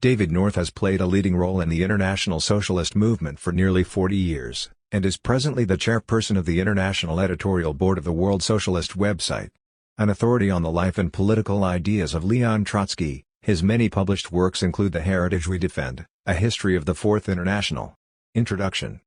David North has played a leading role in the international socialist movement for nearly 40 years, and is presently the chairperson of the International Editorial Board of the World Socialist website. An authority on the life and political ideas of Leon Trotsky, his many published works include The Heritage We Defend, A History of the Fourth International. Introduction.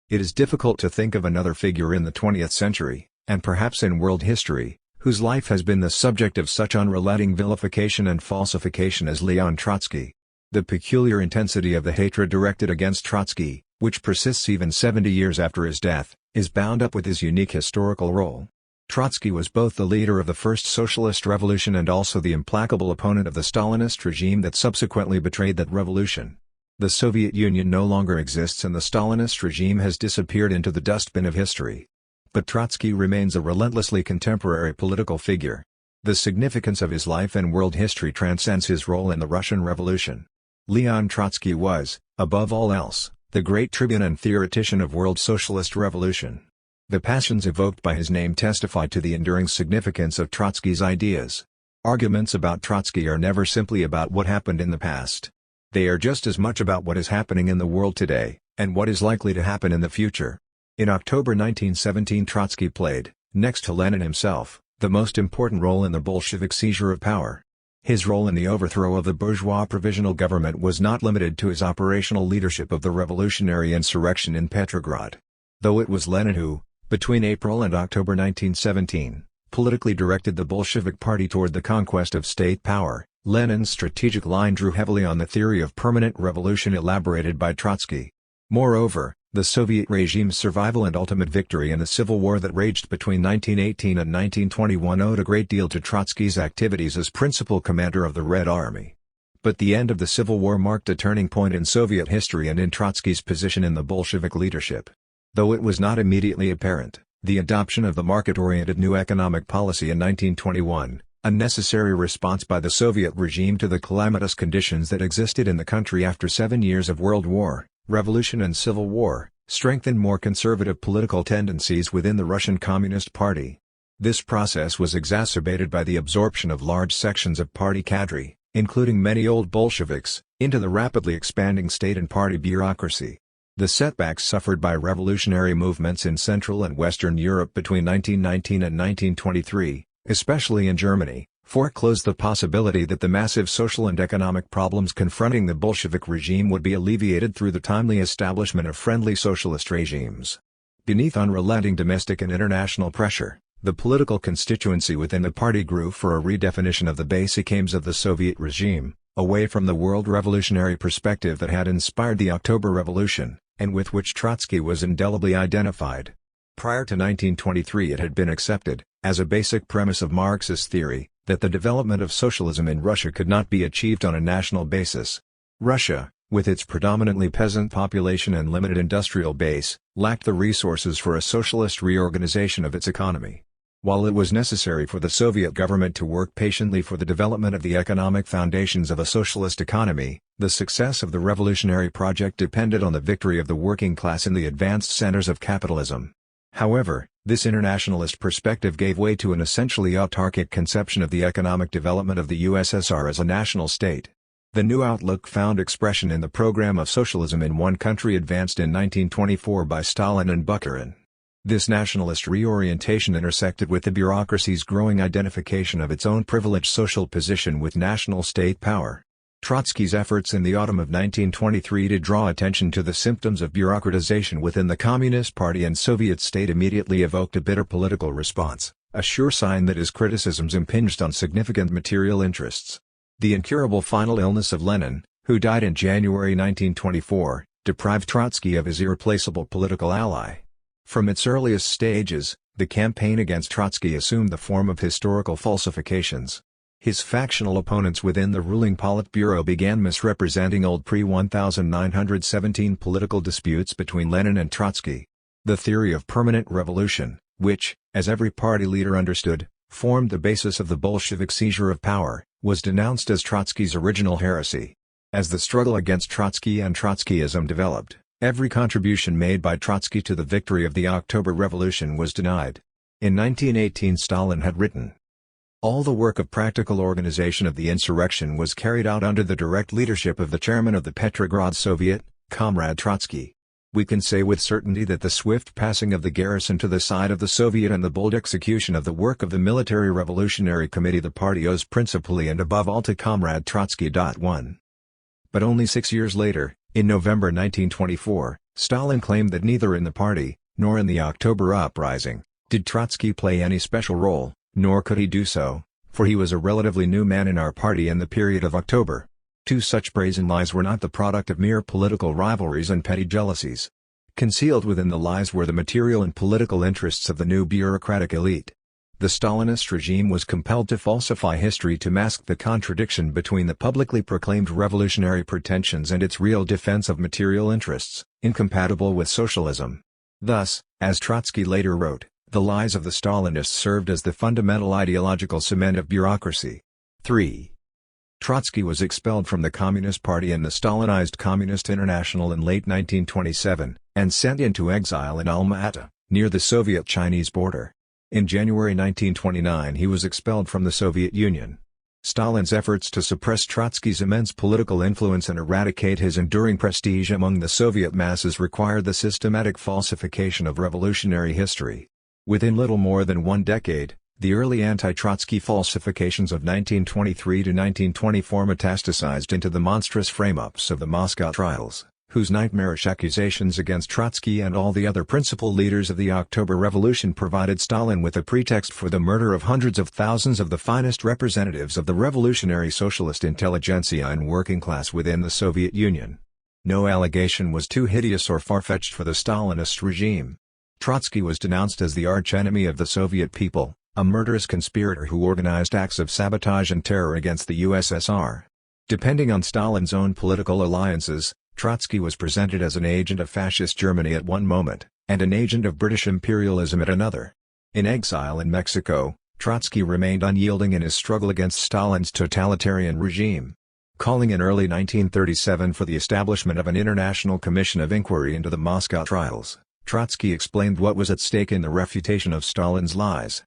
It is difficult to think of another figure in the 20th century, and perhaps in world history, whose life has been the subject of such unrelenting vilification and falsification as Leon Trotsky. The peculiar intensity of the hatred directed against Trotsky, which persists even 70 years after his death, is bound up with his unique historical role. Trotsky was both the leader of the first socialist revolution and also the implacable opponent of the Stalinist regime that subsequently betrayed that revolution. The Soviet Union no longer exists and the Stalinist regime has disappeared into the dustbin of history. But Trotsky remains a relentlessly contemporary political figure. The significance of his life and world history transcends his role in the Russian Revolution. Leon Trotsky was, above all else, the great tribune and theoretician of world socialist revolution. The passions evoked by his name testify to the enduring significance of Trotsky's ideas. Arguments about Trotsky are never simply about what happened in the past. They are just as much about what is happening in the world today, and what is likely to happen in the future. In October 1917 Trotsky played, next to Lenin himself, the most important role in the Bolshevik seizure of power. His role in the overthrow of the bourgeois provisional government was not limited to his operational leadership of the revolutionary insurrection in Petrograd. Though it was Lenin who, between April and October 1917, politically directed the Bolshevik Party toward the conquest of state power, Lenin's strategic line drew heavily on the theory of permanent revolution elaborated by Trotsky. Moreover, the Soviet regime's survival and ultimate victory in the civil war that raged between 1918 and 1921 owed a great deal to Trotsky's activities as principal commander of the Red Army. But the end of the civil war marked a turning point in Soviet history and in Trotsky's position in the Bolshevik leadership. Though it was not immediately apparent, the adoption of the market-oriented new economic policy in 1921, a necessary response by the Soviet regime to the calamitous conditions that existed in the country after 7 years of World War, Revolution and Civil War, strengthened more conservative political tendencies within the Russian Communist Party. This process was exacerbated by the absorption of large sections of party cadre, including many old Bolsheviks, into the rapidly expanding state and party bureaucracy. The setbacks suffered by revolutionary movements in Central and Western Europe between 1919 and 1923, especially in Germany, foreclosed the possibility that the massive social and economic problems confronting the Bolshevik regime would be alleviated through the timely establishment of friendly socialist regimes. Beneath unrelenting domestic and international pressure, the political constituency within the party grew for a redefinition of the basic aims of the Soviet regime, away from the world revolutionary perspective that had inspired the October Revolution, and with which Trotsky was indelibly identified. Prior to 1923 it had been accepted, as a basic premise of Marxist theory, that the development of socialism in Russia could not be achieved on a national basis. Russia, with its predominantly peasant population and limited industrial base, lacked the resources for a socialist reorganization of its economy. While it was necessary for the Soviet government to work patiently for the development of the economic foundations of a socialist economy, the success of the revolutionary project depended on the victory of the working class in the advanced centers of capitalism. However, this internationalist perspective gave way to an essentially autarkic conception of the economic development of the USSR as a national state. The new outlook found expression in the program of socialism in one country advanced in 1924 by Stalin and Bukharin. This nationalist reorientation intersected with the bureaucracy's growing identification of its own privileged social position with national state power. Trotsky's efforts in the autumn of 1923 to draw attention to the symptoms of bureaucratization within the Communist Party and Soviet state immediately evoked a bitter political response, a sure sign that his criticisms impinged on significant material interests. The incurable final illness of Lenin, who died in January 1924, deprived Trotsky of his irreplaceable political ally. From its earliest stages, the campaign against Trotsky assumed the form of historical falsifications. His factional opponents within the ruling Politburo began misrepresenting old pre-1917 political disputes between Lenin and Trotsky. The theory of permanent revolution, which, as every party leader understood, formed the basis of the Bolshevik seizure of power, was denounced as Trotsky's original heresy. As the struggle against Trotsky and Trotskyism developed, every contribution made by Trotsky to the victory of the October Revolution was denied. In 1918 Stalin had written, All the work of practical organization of the insurrection was carried out under the direct leadership of the chairman of the Petrograd Soviet, Comrade Trotsky. We can say with certainty that the swift passing of the garrison to the side of the Soviet and the bold execution of the work of the Military Revolutionary Committee the party owes principally and above all to Comrade Trotsky. 1. But only 6 years later, in November 1924, Stalin claimed that neither in the party, nor in the October uprising, did Trotsky play any special role, nor could he do so, for he was a relatively new man in our party in the period of October. Two such brazen lies were not the product of mere political rivalries and petty jealousies. Concealed within the lies were the material and political interests of the new bureaucratic elite. The Stalinist regime was compelled to falsify history to mask the contradiction between the publicly proclaimed revolutionary pretensions and its real defense of material interests, incompatible with socialism. Thus, as Trotsky later wrote, the lies of the Stalinists served as the fundamental ideological cement of bureaucracy. 3. Trotsky was expelled from the Communist Party and the Stalinized Communist International in late 1927, and sent into exile in Alma-Ata, near the Soviet-Chinese border. In January 1929 he was expelled from the Soviet Union. Stalin's efforts to suppress Trotsky's immense political influence and eradicate his enduring prestige among the Soviet masses required the systematic falsification of revolutionary history. Within little more than 1 decade, the early anti-Trotsky falsifications of 1923 to 1924 metastasized into the monstrous frame-ups of the Moscow trials, whose nightmarish accusations against Trotsky and all the other principal leaders of the October Revolution provided Stalin with a pretext for the murder of hundreds of thousands of the finest representatives of the revolutionary socialist intelligentsia and working class within the Soviet Union. No allegation was too hideous or far-fetched for the Stalinist regime. Trotsky was denounced as the arch-enemy of the Soviet people, a murderous conspirator who organized acts of sabotage and terror against the USSR. Depending on Stalin's own political alliances, Trotsky was presented as an agent of fascist Germany at one moment, and an agent of British imperialism at another. In exile in Mexico, Trotsky remained unyielding in his struggle against Stalin's totalitarian regime. Calling in early 1937 for the establishment of an international commission of inquiry into the Moscow trials, Trotsky explained what was at stake in the refutation of Stalin's lies.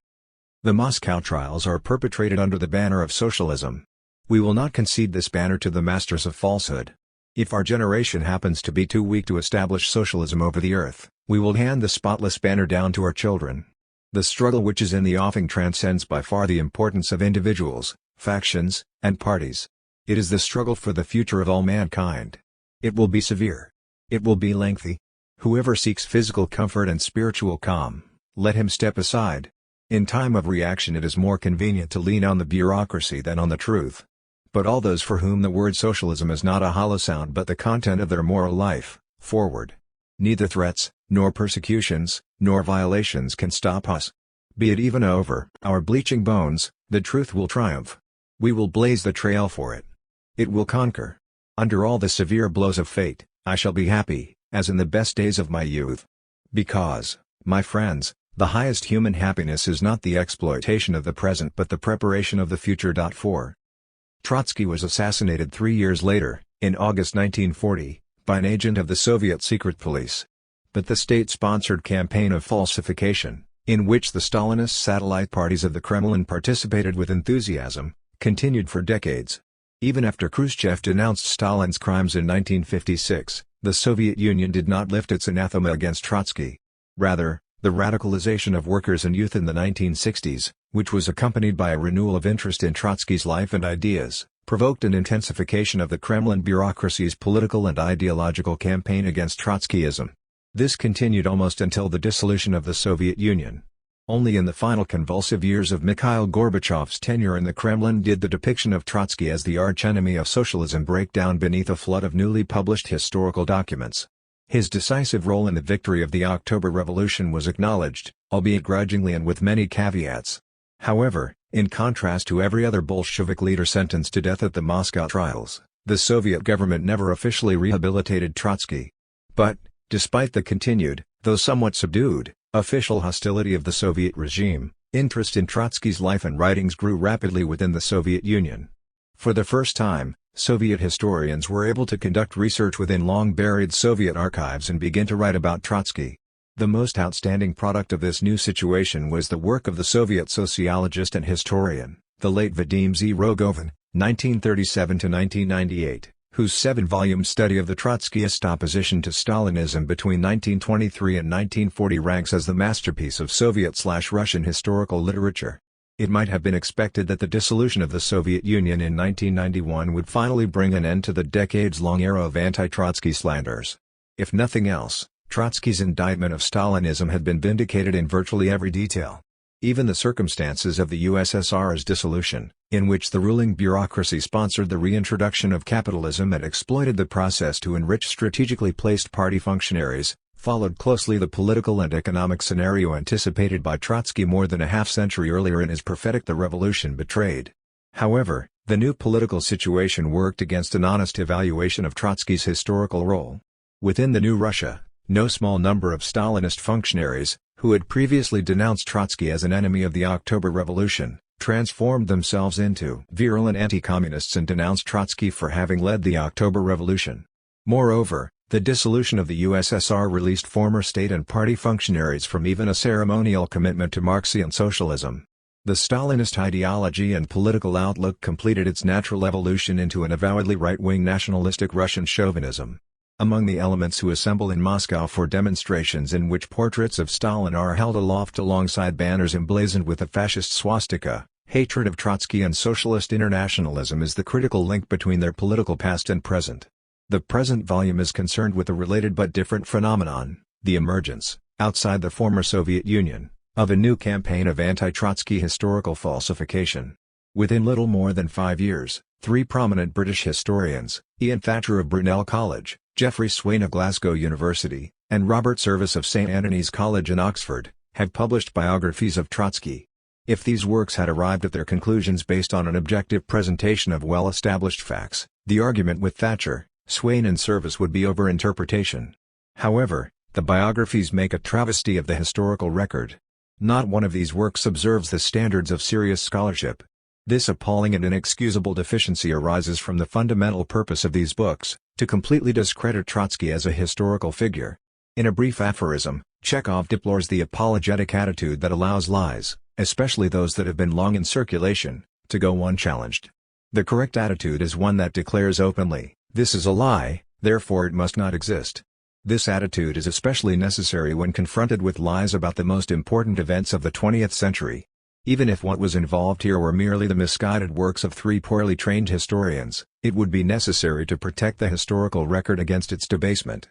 The Moscow trials are perpetrated under the banner of socialism. We will not concede this banner to the masters of falsehood. If our generation happens to be too weak to establish socialism over the earth, we will hand the spotless banner down to our children. The struggle which is in the offing transcends by far the importance of individuals, factions, and parties. It is the struggle for the future of all mankind. It will be severe. It will be lengthy. Whoever seeks physical comfort and spiritual calm, let him step aside. In time of reaction it is more convenient to lean on the bureaucracy than on the truth. But all those for whom the word socialism is not a hollow sound but the content of their moral life, forward. Neither threats, nor persecutions, nor violations can stop us. Be it even over our bleaching bones, the truth will triumph. We will blaze the trail for it. It will conquer. Under all the severe blows of fate, I shall be happy, as in the best days of my youth. Because, my friends, the highest human happiness is not the exploitation of the present but the preparation of the future. 4. Trotsky was assassinated 3 years later, in August 1940, by an agent of the Soviet secret police. But the state-sponsored campaign of falsification, in which the Stalinist satellite parties of the Kremlin participated with enthusiasm, continued for decades. Even after Khrushchev denounced Stalin's crimes in 1956, the Soviet Union did not lift its anathema against Trotsky. Rather, the radicalization of workers and youth in the 1960s, which was accompanied by a renewal of interest in Trotsky's life and ideas, provoked an intensification of the Kremlin bureaucracy's political and ideological campaign against Trotskyism. This continued almost until the dissolution of the Soviet Union. Only in the final convulsive years of Mikhail Gorbachev's tenure in the Kremlin did the depiction of Trotsky as the arch-enemy of socialism break down beneath a flood of newly published historical documents. His decisive role in the victory of the October Revolution was acknowledged, albeit grudgingly and with many caveats. However, in contrast to every other Bolshevik leader sentenced to death at the Moscow trials, the Soviet government never officially rehabilitated Trotsky. But, despite the continued, though somewhat subdued, official hostility of the Soviet regime, interest in Trotsky's life and writings grew rapidly within the Soviet Union. For the first time, Soviet historians were able to conduct research within long-buried Soviet archives and begin to write about Trotsky. The most outstanding product of this new situation was the work of the Soviet sociologist and historian, The late Vadim Z. Rogovin, 1937–1998, whose 7-volume study of the Trotskyist opposition to Stalinism between 1923 and 1940 ranks as the masterpiece of Soviet/Russian historical literature. It might have been expected that the dissolution of the Soviet Union in 1991 would finally bring an end to the decades-long era of anti-Trotsky slanders. If nothing else, Trotsky's indictment of Stalinism had been vindicated in virtually every detail. Even the circumstances of the USSR's dissolution, in which the ruling bureaucracy sponsored the reintroduction of capitalism and exploited the process to enrich strategically placed party functionaries, followed closely the political and economic scenario anticipated by Trotsky more than a half-century earlier in his prophetic "The Revolution Betrayed." However, the new political situation worked against an honest evaluation of Trotsky's historical role. Within the new Russia, no small number of Stalinist functionaries, who had previously denounced Trotsky as an enemy of the October Revolution, transformed themselves into virulent anti-communists and denounced Trotsky for having led the October Revolution. Moreover, the dissolution of the USSR released former state and party functionaries from even a ceremonial commitment to Marxian socialism. The Stalinist ideology and political outlook completed its natural evolution into an avowedly right-wing nationalistic Russian chauvinism. Among the elements who assemble in Moscow for demonstrations in which portraits of Stalin are held aloft alongside banners emblazoned with a fascist swastika, hatred of Trotsky and socialist internationalism is the critical link between their political past and present. The present volume is concerned with a related but different phenomenon, the emergence, outside the former Soviet Union, of a new campaign of anti-Trotsky historical falsification. Within little more than 5 years, 3 prominent British historians, Ian Thatcher of Brunel College, Geoffrey Swain of Glasgow University, and Robert Service of St Antony's College in Oxford, have published biographies of Trotsky. If these works had arrived at their conclusions based on an objective presentation of well-established facts, the argument with Thatcher, Swain and Service would be over-interpretation. However, the biographies make a travesty of the historical record. Not one of these works observes the standards of serious scholarship. This appalling and inexcusable deficiency arises from the fundamental purpose of these books, to completely discredit Trotsky as a historical figure. In a brief aphorism, Chekhov deplores the apologetic attitude that allows lies, especially those that have been long in circulation, to go unchallenged. The correct attitude is one that declares openly, "This is a lie, therefore it must not exist." This attitude is especially necessary when confronted with lies about the most important events of the 20th century. Even if what was involved here were merely the misguided works of 3 poorly trained historians, it would be necessary to protect the historical record against its debasement.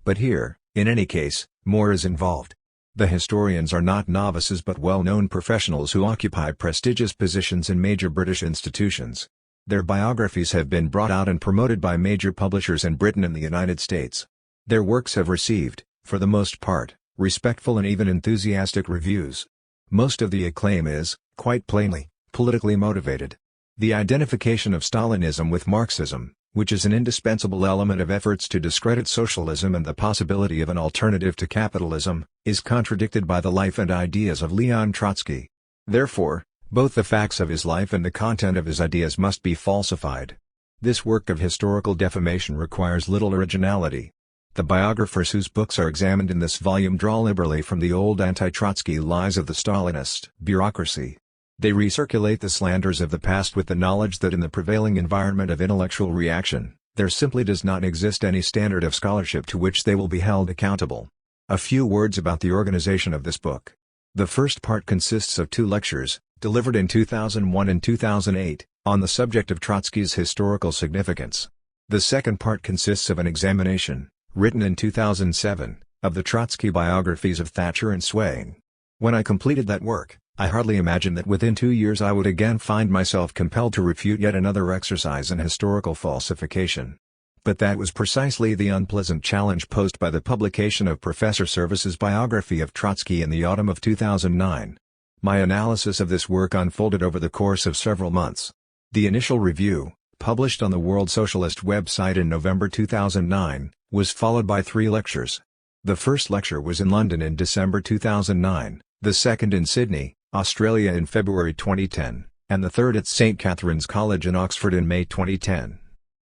But here, in any case, more is involved. The historians are not novices but well-known professionals who occupy prestigious positions in major British institutions. Their biographies have been brought out and promoted by major publishers in Britain and the United States. Their works have received, for the most part, respectful and even enthusiastic reviews. Most of the acclaim is, quite plainly, politically motivated. The identification of Stalinism with Marxism, which is an indispensable element of efforts to discredit socialism and the possibility of an alternative to capitalism, is contradicted by the life and ideas of Leon Trotsky. Therefore, both the facts of his life and the content of his ideas must be falsified. This work of historical defamation requires little originality. The biographers whose books are examined in this volume draw liberally from the old anti-Trotsky lies of the Stalinist bureaucracy. They recirculate the slanders of the past with the knowledge that in the prevailing environment of intellectual reaction, there simply does not exist any standard of scholarship to which they will be held accountable. A few words about the organization of this book. The first part consists of 2 lectures, delivered in 2001 and 2008, on the subject of Trotsky's historical significance. The second part consists of an examination, written in 2007, of the Trotsky biographies of Thatcher and Swain. When I completed that work, I hardly imagined that within 2 years I would again find myself compelled to refute yet another exercise in historical falsification. But that was precisely the unpleasant challenge posed by the publication of Professor Service's biography of Trotsky in the autumn of 2009. My analysis of this work unfolded over the course of several months. The initial review, published on the World Socialist website in November 2009, was followed by 3 lectures. The first lecture was in London in December 2009, the second in Sydney, Australia in February 2010, and the third at St Catherine's College in Oxford in May 2010.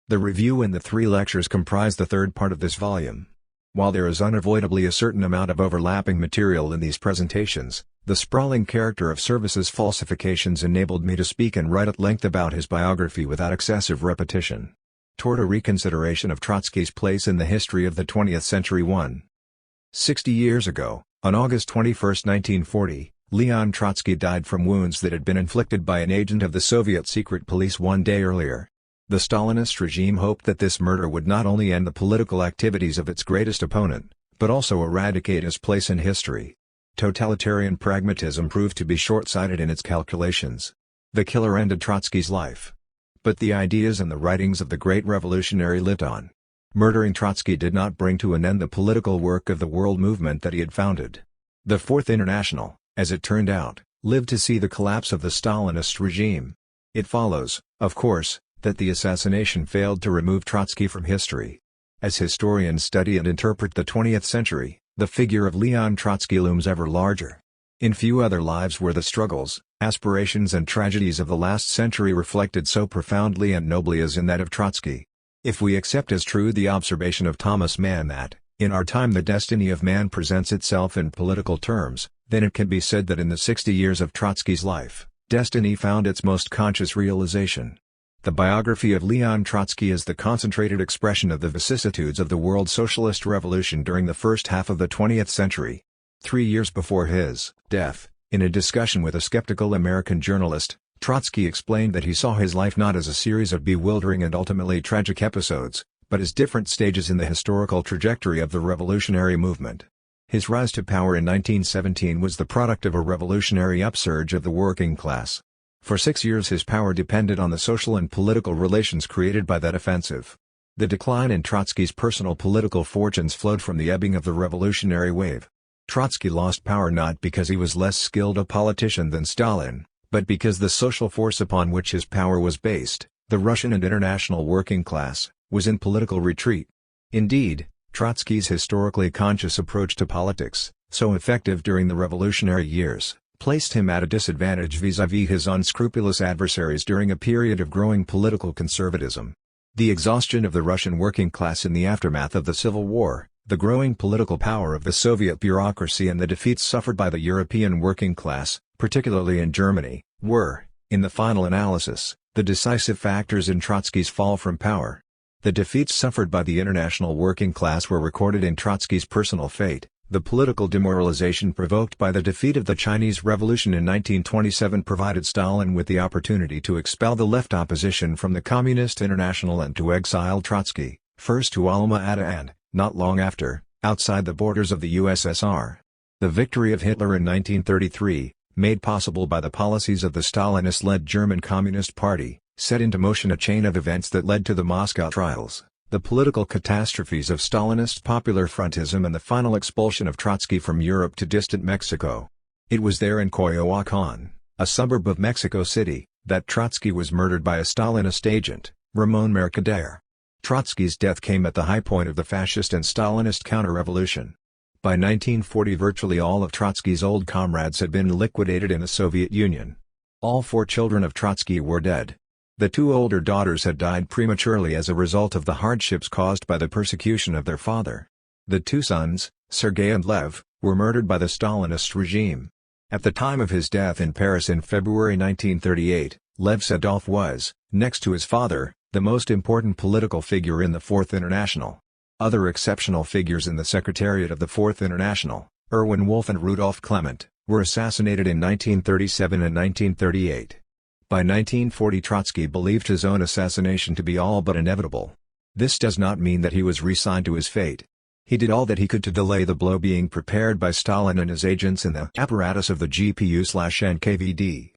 The review and the 3 lectures comprise the third part of this volume. While there is unavoidably a certain amount of overlapping material in these presentations, the sprawling character of Service's falsifications enabled me to speak and write at length about his biography without excessive repetition. Toward a reconsideration of Trotsky's place in the history of the 20th century. 60 years ago, on August 21, 1940, Leon Trotsky died from wounds that had been inflicted by an agent of the Soviet secret police one day earlier. The Stalinist regime hoped that this murder would not only end the political activities of its greatest opponent, but also eradicate his place in history. Totalitarian pragmatism proved to be short-sighted in its calculations. The killer ended Trotsky's life. But the ideas and the writings of the great revolutionary lived on. Murdering Trotsky did not bring to an end the political work of the world movement that he had founded. The Fourth International, as it turned out, lived to see the collapse of the Stalinist regime. It follows, of course, that the assassination failed to remove Trotsky from history. As historians study and interpret the 20th century, the figure of Leon Trotsky looms ever larger. In few other lives were the struggles, aspirations and tragedies of the last century reflected so profoundly and nobly as in that of Trotsky. If we accept as true the observation of Thomas Mann that, in our time the destiny of man presents itself in political terms, then it can be said that in the 60 years of Trotsky's life, destiny found its most conscious realization. The biography of Leon Trotsky is the concentrated expression of the vicissitudes of the world socialist revolution during the first half of the 20th century. 3 years before his death, in a discussion with a skeptical American journalist, Trotsky explained that he saw his life not as a series of bewildering and ultimately tragic episodes, but as different stages in the historical trajectory of the revolutionary movement. His rise to power in 1917 was the product of a revolutionary upsurge of the working class. For 6 years his power depended on the social and political relations created by that offensive. The decline in Trotsky's personal political fortunes flowed from the ebbing of the revolutionary wave. Trotsky lost power not because he was less skilled a politician than Stalin, but because the social force upon which his power was based, the Russian and international working class, was in political retreat. Indeed, Trotsky's historically conscious approach to politics, so effective during the revolutionary years, placed him at a disadvantage vis-à-vis his unscrupulous adversaries during a period of growing political conservatism. The exhaustion of the Russian working class in the aftermath of the Civil War, the growing political power of the Soviet bureaucracy and the defeats suffered by the European working class, particularly in Germany, were, in the final analysis, the decisive factors in Trotsky's fall from power. The defeats suffered by the international working class were recorded in Trotsky's personal fate. The political demoralization provoked by the defeat of the Chinese Revolution in 1927 provided Stalin with the opportunity to expel the left opposition from the Communist International and to exile Trotsky, first to Alma-Ata and, not long after, outside the borders of the USSR. The victory of Hitler in 1933, made possible by the policies of the Stalinist-led German Communist Party, set into motion a chain of events that led to the Moscow trials, the political catastrophes of Stalinist popular frontism and the final expulsion of Trotsky from Europe to distant Mexico. It was there in Coyoacán, a suburb of Mexico City, that Trotsky was murdered by a Stalinist agent, Ramon Mercader. Trotsky's death came at the high point of the fascist and Stalinist counter-revolution. By 1940 virtually all of Trotsky's old comrades had been liquidated in the Soviet Union. All 4 children of Trotsky were dead. The 2 older daughters had died prematurely as a result of the hardships caused by the persecution of their father. The 2 sons, Sergei and Lev, were murdered by the Stalinist regime. At the time of his death in Paris in February 1938, Lev Sedov was, next to his father, the most important political figure in the Fourth International. Other exceptional figures in the Secretariat of the Fourth International, Erwin Wolf and Rudolf Clement, were assassinated in 1937 and 1938. By 1940 Trotsky believed his own assassination to be all but inevitable. This does not mean that he was resigned to his fate. He did all that he could to delay the blow being prepared by Stalin and his agents in the apparatus of the GPU/NKVD.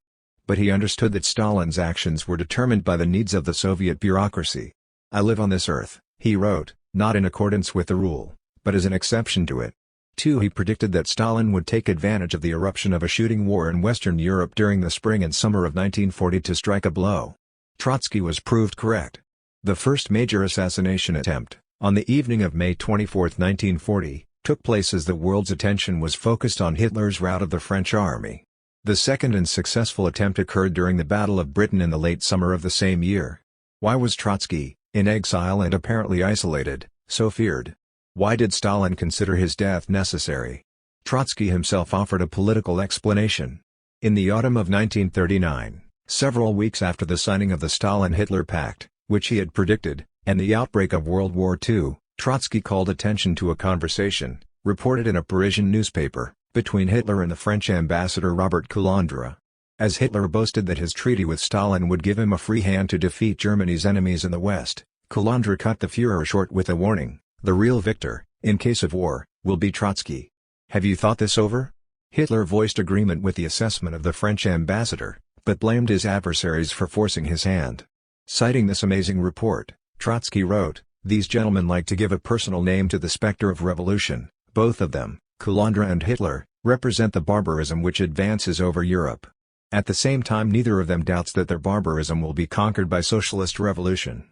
But he understood that Stalin's actions were determined by the needs of the Soviet bureaucracy. "I live on this earth," he wrote, "not in accordance with the rule, but as an exception to it." 2. He predicted that Stalin would take advantage of the eruption of a shooting war in Western Europe during the spring and summer of 1940 to strike a blow. Trotsky was proved correct. The first major assassination attempt, on the evening of May 24, 1940, took place as the world's attention was focused on Hitler's rout of the French army. The second and successful attempt occurred during the Battle of Britain in the late summer of the same year. Why was Trotsky, in exile and apparently isolated, so feared? Why did Stalin consider his death necessary? Trotsky himself offered a political explanation. In the autumn of 1939, several weeks after the signing of the Stalin-Hitler Pact, which he had predicted, and the outbreak of World War II, Trotsky called attention to a conversation, reported in a Parisian newspaper, between Hitler and the French ambassador Robert Calandra. As Hitler boasted that his treaty with Stalin would give him a free hand to defeat Germany's enemies in the West, Calandra cut the Führer short with a warning: the real victor, in case of war, will be Trotsky. Have you thought this over? Hitler voiced agreement with the assessment of the French ambassador, but blamed his adversaries for forcing his hand. Citing this amazing report, Trotsky wrote, "These gentlemen like to give a personal name to the specter of revolution. Both of them, Calandra and Hitler, represent the barbarism which advances over Europe. At the same time, neither of them doubts that their barbarism will be conquered by socialist revolution."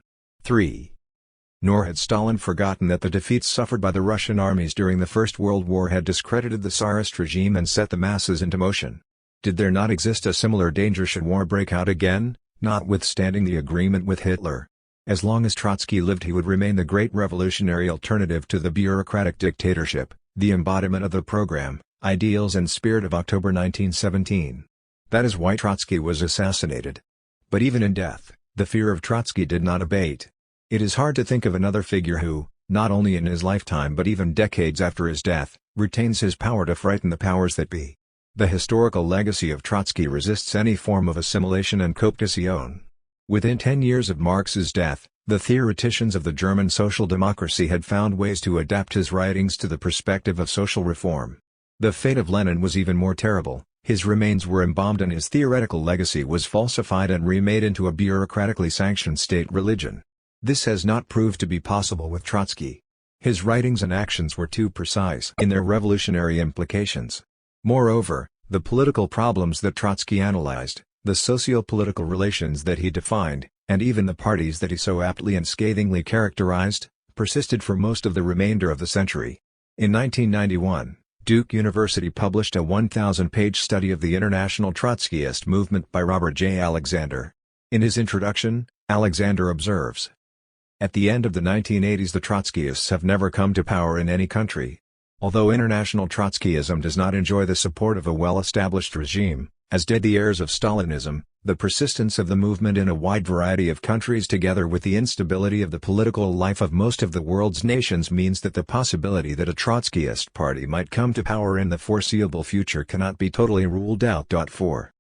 3. Nor had Stalin forgotten that the defeats suffered by the Russian armies during the First World War had discredited the Tsarist regime and set the masses into motion. Did there not exist a similar danger should war break out again, notwithstanding the agreement with Hitler? As long as Trotsky lived, he would remain the great revolutionary alternative to the bureaucratic dictatorship, the embodiment of the program, ideals and spirit of October 1917. That is why Trotsky was assassinated. But even in death, the fear of Trotsky did not abate. It is hard to think of another figure who, not only in his lifetime but even decades after his death, retains his power to frighten the powers that be. The historical legacy of Trotsky resists any form of assimilation and cooptation. Within 10 years of Marx's death, the theoreticians of the German social democracy had found ways to adapt his writings to the perspective of social reform. The fate of Lenin was even more terrible. His remains were embalmed and his theoretical legacy was falsified and remade into a bureaucratically sanctioned state religion. This has not proved to be possible with Trotsky. His writings and actions were too precise in their revolutionary implications. Moreover, the political problems that Trotsky analyzed, the socio-political relations that he defined, and even the parties that he so aptly and scathingly characterized, persisted for most of the remainder of the century. In 1991, Duke University published a 1,000-page study of the international Trotskyist movement by Robert J. Alexander. In his introduction, Alexander observes, "At the end of the 1980s, the Trotskyists have never come to power in any country. Although international Trotskyism does not enjoy the support of a well-established regime, as did the heirs of Stalinism, the persistence of the movement in a wide variety of countries together with the instability of the political life of most of the world's nations means that the possibility that a Trotskyist party might come to power in the foreseeable future cannot be totally ruled out. 4.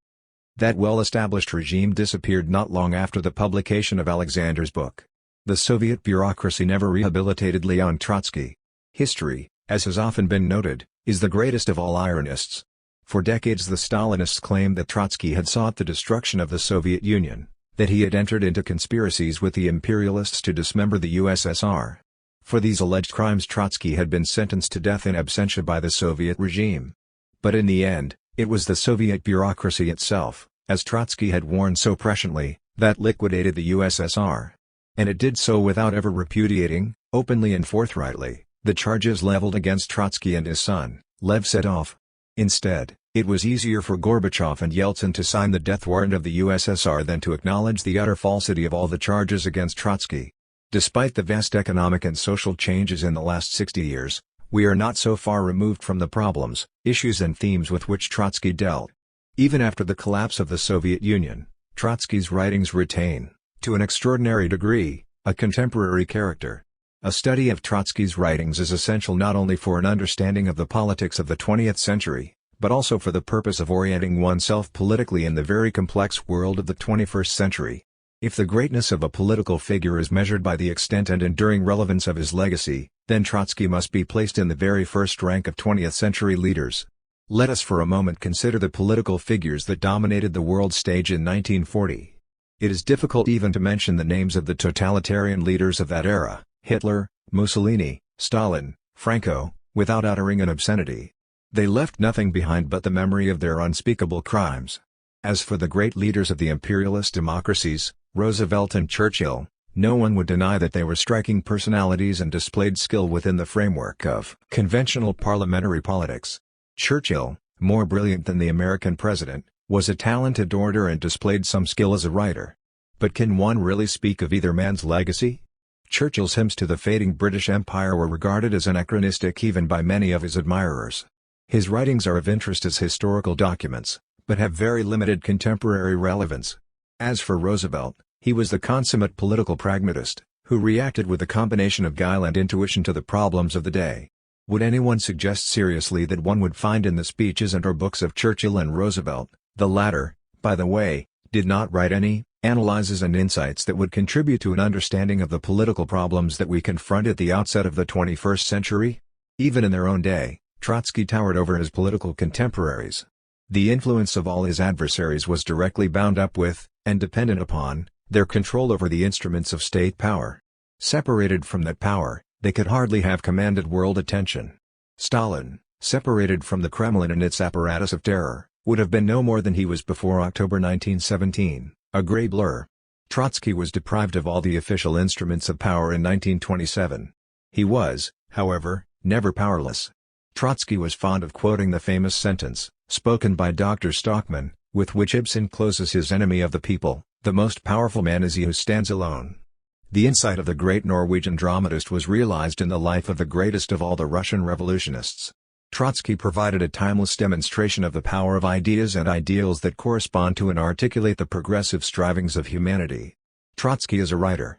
That well-established regime disappeared not long after the publication of Alexander's book. The Soviet bureaucracy never rehabilitated Leon Trotsky. History, as has often been noted, is the greatest of all ironists. For decades the Stalinists claimed that Trotsky had sought the destruction of the Soviet Union, that he had entered into conspiracies with the imperialists to dismember the USSR. For these alleged crimes Trotsky had been sentenced to death in absentia by the Soviet regime. But in the end, it was the Soviet bureaucracy itself, as Trotsky had warned so presciently, that liquidated the USSR. And it did so without ever repudiating, openly and forthrightly, the charges leveled against Trotsky and his son, Lev Sedov. Instead, it was easier for Gorbachev and Yeltsin to sign the death warrant of the USSR than to acknowledge the utter falsity of all the charges against Trotsky. Despite the vast economic and social changes in the last 60 years, we are not so far removed from the problems, issues and themes with which Trotsky dealt. Even after the collapse of the Soviet Union, Trotsky's writings retain, to an extraordinary degree, a contemporary character. A study of Trotsky's writings is essential not only for an understanding of the politics of the 20th century, but also for the purpose of orienting oneself politically in the very complex world of the 21st century. If the greatness of a political figure is measured by the extent and enduring relevance of his legacy, then Trotsky must be placed in the very first rank of 20th century leaders. Let us for a moment consider the political figures that dominated the world stage in 1940. It is difficult even to mention the names of the totalitarian leaders of that era, Hitler, Mussolini, Stalin, Franco, without uttering an obscenity. They left nothing behind but the memory of their unspeakable crimes. As for the great leaders of the imperialist democracies, Roosevelt and Churchill, no one would deny that they were striking personalities and displayed skill within the framework of conventional parliamentary politics. Churchill, more brilliant than the American president, was a talented orator and displayed some skill as a writer. But can one really speak of either man's legacy? Churchill's hymns to the fading British Empire were regarded as anachronistic even by many of his admirers. His writings are of interest as historical documents, but have very limited contemporary relevance. As for Roosevelt, he was the consummate political pragmatist, who reacted with a combination of guile and intuition to the problems of the day. Would anyone suggest seriously that one would find in the speeches and/or books of Churchill and Roosevelt, the latter, by the way, did not write any analyses and insights that would contribute to an understanding of the political problems that we confront at the outset of the 21st century? Even in their own day, Trotsky towered over his political contemporaries. The influence of all his adversaries was directly bound up with, and dependent upon, their control over the instruments of state power. Separated from that power, they could hardly have commanded world attention. Stalin, separated from the Kremlin and its apparatus of terror, would have been no more than he was before October 1917, a gray blur. Trotsky was deprived of all the official instruments of power in 1927. He was, however, never powerless. Trotsky was fond of quoting the famous sentence, spoken by Dr. Stockman, with which Ibsen closes his Enemy of the People, "The most powerful man is he who stands alone." The insight of the great Norwegian dramatist was realized in the life of the greatest of all the Russian revolutionists. Trotsky provided a timeless demonstration of the power of ideas and ideals that correspond to and articulate the progressive strivings of humanity. Trotsky as a writer.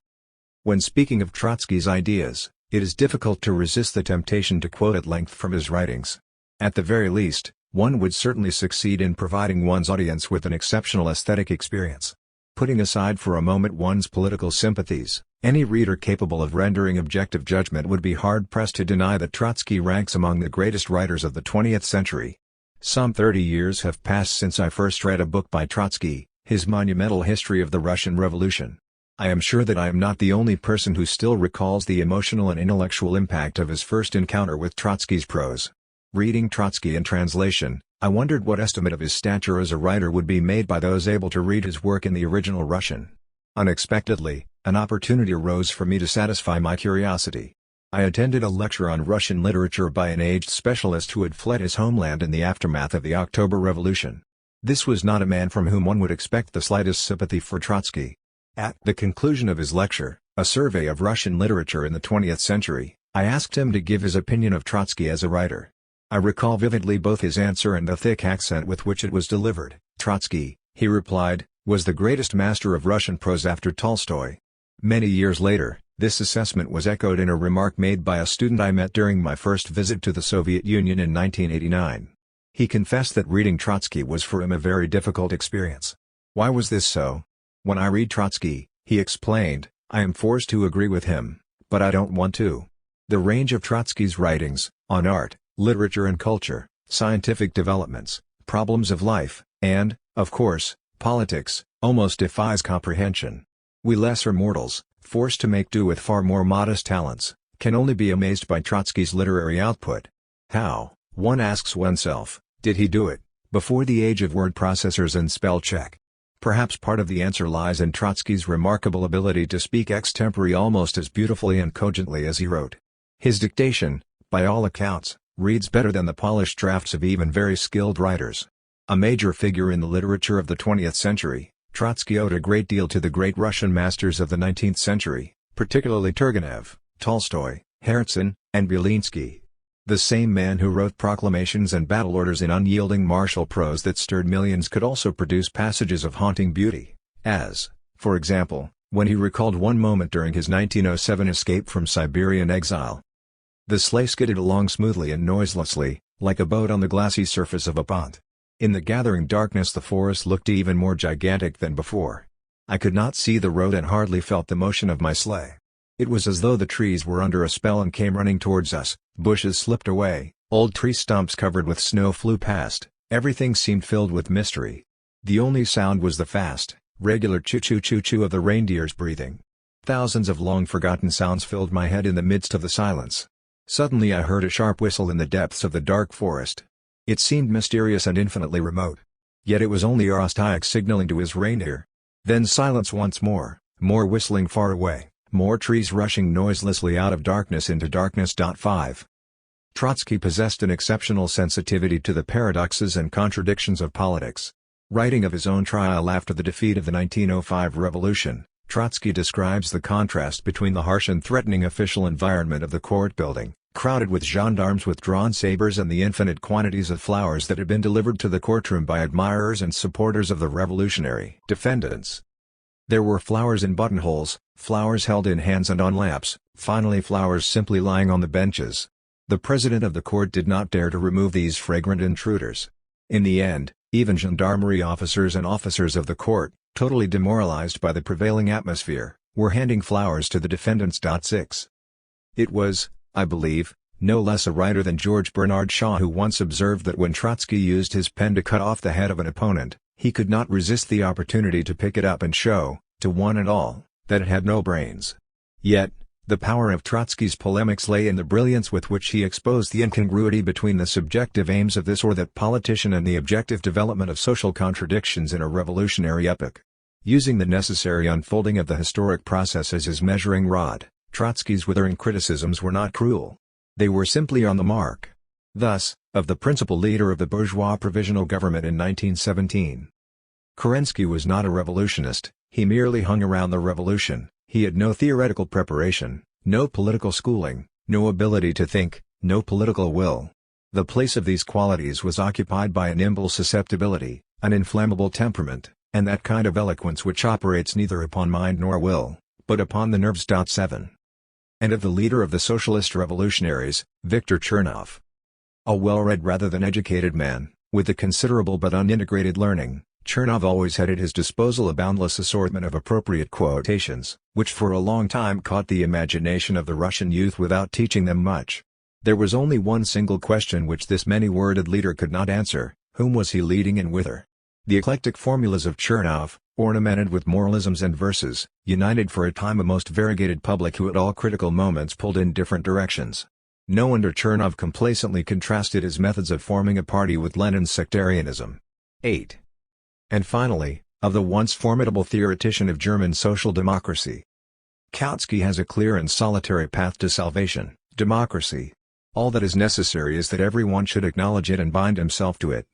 When speaking of Trotsky's ideas, it is difficult to resist the temptation to quote at length from his writings. At the very least, one would certainly succeed in providing one's audience with an exceptional aesthetic experience. Putting aside for a moment one's political sympathies, any reader capable of rendering objective judgment would be hard-pressed to deny that Trotsky ranks among the greatest writers of the 20th century. Some 30 years have passed since I first read a book by Trotsky, his monumental History of the Russian Revolution. I am sure that I am not the only person who still recalls the emotional and intellectual impact of his first encounter with Trotsky's prose. Reading Trotsky in translation, I wondered what estimate of his stature as a writer would be made by those able to read his work in the original Russian. Unexpectedly, an opportunity arose for me to satisfy my curiosity. I attended a lecture on Russian literature by an aged specialist who had fled his homeland in the aftermath of the October Revolution. This was not a man from whom one would expect the slightest sympathy for Trotsky. At the conclusion of his lecture, a survey of Russian literature in the 20th century, I asked him to give his opinion of Trotsky as a writer. I recall vividly both his answer and the thick accent with which it was delivered. Trotsky, he replied, was the greatest master of Russian prose after Tolstoy. Many years later, this assessment was echoed in a remark made by a student I met during my first visit to the Soviet Union in 1989. He confessed that reading Trotsky was for him a very difficult experience. Why was this so? When I read Trotsky, he explained, I am forced to agree with him, but I don't want to. The range of Trotsky's writings, on art, literature and culture, scientific developments, problems of life, and, of course, politics, almost defies comprehension. We lesser mortals, forced to make do with far more modest talents, can only be amazed by Trotsky's literary output. How, one asks oneself, did he do it, before the age of word processors and spell check? Perhaps part of the answer lies in Trotsky's remarkable ability to speak extempore almost as beautifully and cogently as he wrote. His dictation, by all accounts, reads better than the polished drafts of even very skilled writers. A major figure in the literature of the 20th century, Trotsky owed a great deal to the great Russian masters of the 19th century, particularly Turgenev, Tolstoy, Herzen, and Belinsky. The same man who wrote proclamations and battle orders in unyielding martial prose that stirred millions could also produce passages of haunting beauty, as, for example, when he recalled one moment during his 1907 escape from Siberian exile. The sleigh skidded along smoothly and noiselessly, like a boat on the glassy surface of a pond. In the gathering darkness the forest looked even more gigantic than before. I could not see the road and hardly felt the motion of my sleigh. It was as though the trees were under a spell and came running towards us, bushes slipped away, old tree stumps covered with snow flew past, everything seemed filled with mystery. The only sound was the fast, regular choo-choo-choo-choo of the reindeer's breathing. Thousands of long-forgotten sounds filled my head in the midst of the silence. Suddenly I heard a sharp whistle in the depths of the dark forest. It seemed mysterious and infinitely remote. Yet it was only Arostayek signaling to his reindeer. Then silence once more whistling far away, more trees rushing noiselessly out of darkness into darkness. 5. Trotsky possessed an exceptional sensitivity to the paradoxes and contradictions of politics. Writing of his own trial after the defeat of the 1905 revolution, Trotsky describes the contrast between the harsh and threatening official environment of the court building, crowded with gendarmes with drawn sabers, and the infinite quantities of flowers that had been delivered to the courtroom by admirers and supporters of the revolutionary defendants. There were flowers in buttonholes, flowers held in hands and on laps, finally flowers simply lying on the benches. The president of the court did not dare to remove these fragrant intruders. In the end, even gendarmerie officers and officers of the court, totally demoralized by the prevailing atmosphere, were handing flowers to the defendants. 6. It was, I believe, no less a writer than George Bernard Shaw who once observed that when Trotsky used his pen to cut off the head of an opponent, he could not resist the opportunity to pick it up and show, to one and all, that it had no brains. Yet, the power of Trotsky's polemics lay in the brilliance with which he exposed the incongruity between the subjective aims of this or that politician and the objective development of social contradictions in a revolutionary epoch. Using the necessary unfolding of the historic process as his measuring rod, Trotsky's withering criticisms were not cruel. They were simply on the mark. Thus, of the principal leader of the bourgeois provisional government in 1917. Kerensky was not a revolutionist, he merely hung around the revolution. He had no theoretical preparation, no political schooling, no ability to think, no political will. The place of these qualities was occupied by a nimble susceptibility, an inflammable temperament, and that kind of eloquence which operates neither upon mind nor will, but upon the nerves. 7. And of the leader of the socialist revolutionaries, Viktor Chernov. A well-read rather than educated man, with a considerable but unintegrated learning, Chernov always had at his disposal a boundless assortment of appropriate quotations, which for a long time caught the imagination of the Russian youth without teaching them much. There was only one single question which this many-worded leader could not answer: whom was he leading and whither? The eclectic formulas of Chernov, ornamented with moralisms and verses, united for a time a most variegated public who at all critical moments pulled in different directions. No wonder Chernov complacently contrasted his methods of forming a party with Lenin's sectarianism. 8. And finally, of the once formidable theoretician of German social democracy. Kautsky has a clear and solitary path to salvation: democracy. All that is necessary is that everyone should acknowledge it and bind himself to it.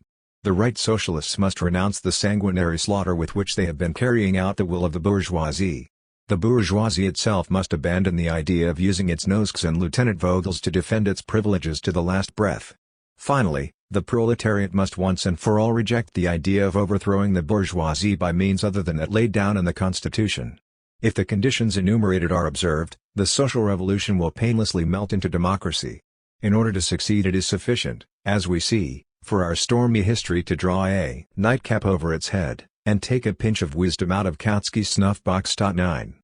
The right socialists must renounce the sanguinary slaughter with which they have been carrying out the will of the bourgeoisie. The bourgeoisie itself must abandon the idea of using its Nosks and Lieutenant Vogels to defend its privileges to the last breath. Finally, the proletariat must once and for all reject the idea of overthrowing the bourgeoisie by means other than that laid down in the Constitution. If the conditions enumerated are observed, the social revolution will painlessly melt into democracy. In order to succeed, it is sufficient, as we see, for our stormy history to draw a nightcap over its head, and take a pinch of wisdom out of Kautsky's snuff box. 9.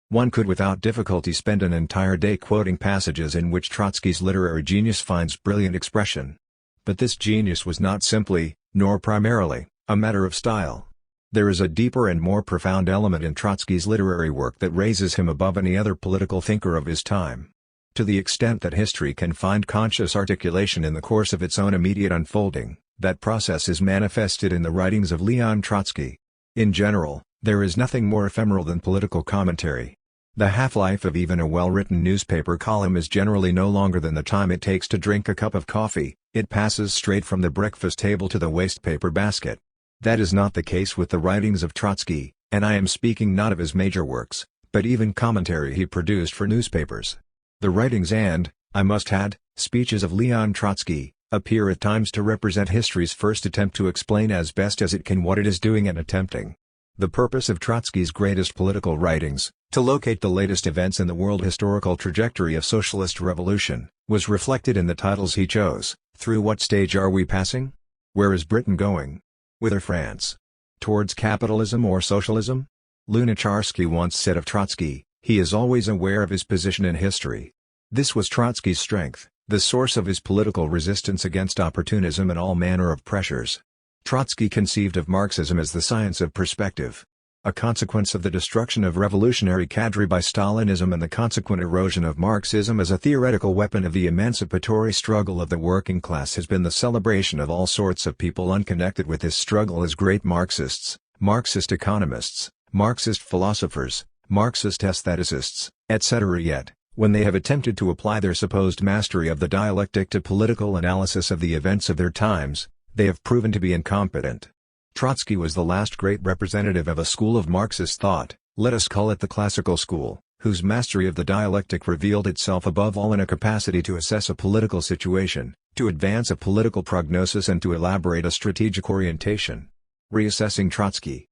One could without difficulty spend an entire day quoting passages in which Trotsky's literary genius finds brilliant expression. But this genius was not simply, nor primarily, a matter of style. There is a deeper and more profound element in Trotsky's literary work that raises him above any other political thinker of his time. To the extent that history can find conscious articulation in the course of its own immediate unfolding, that process is manifested in the writings of Leon Trotsky. In general, there is nothing more ephemeral than political commentary. The half-life of even a well-written newspaper column is generally no longer than the time it takes to drink a cup of coffee. It passes straight from the breakfast table to the wastepaper basket. That is not the case with the writings of Trotsky, and I am speaking not of his major works, but even commentary he produced for newspapers. The writings and, I must add, speeches of Leon Trotsky, appear at times to represent history's first attempt to explain as best as it can what it is doing and attempting. The purpose of Trotsky's greatest political writings, to locate the latest events in the world historical trajectory of socialist revolution, was reflected in the titles he chose: Through What Stage Are We Passing? Where is Britain Going? Whither France? Towards Capitalism or Socialism? Lunacharsky once said of Trotsky, he is always aware of his position in history. This was Trotsky's strength, the source of his political resistance against opportunism and all manner of pressures. Trotsky conceived of Marxism as the science of perspective. A consequence of the destruction of revolutionary cadre by Stalinism and the consequent erosion of Marxism as a theoretical weapon of the emancipatory struggle of the working class has been the celebration of all sorts of people unconnected with this struggle as great Marxists, Marxist economists, Marxist philosophers, Marxist aestheticists, etc. Yet, when they have attempted to apply their supposed mastery of the dialectic to political analysis of the events of their times, they have proven to be incompetent. Trotsky was the last great representative of a school of Marxist thought, Let us call it the classical school, whose mastery of the dialectic revealed itself above all in a capacity to assess a political situation, to advance a political prognosis and to elaborate a strategic orientation. Reassessing Trotsky.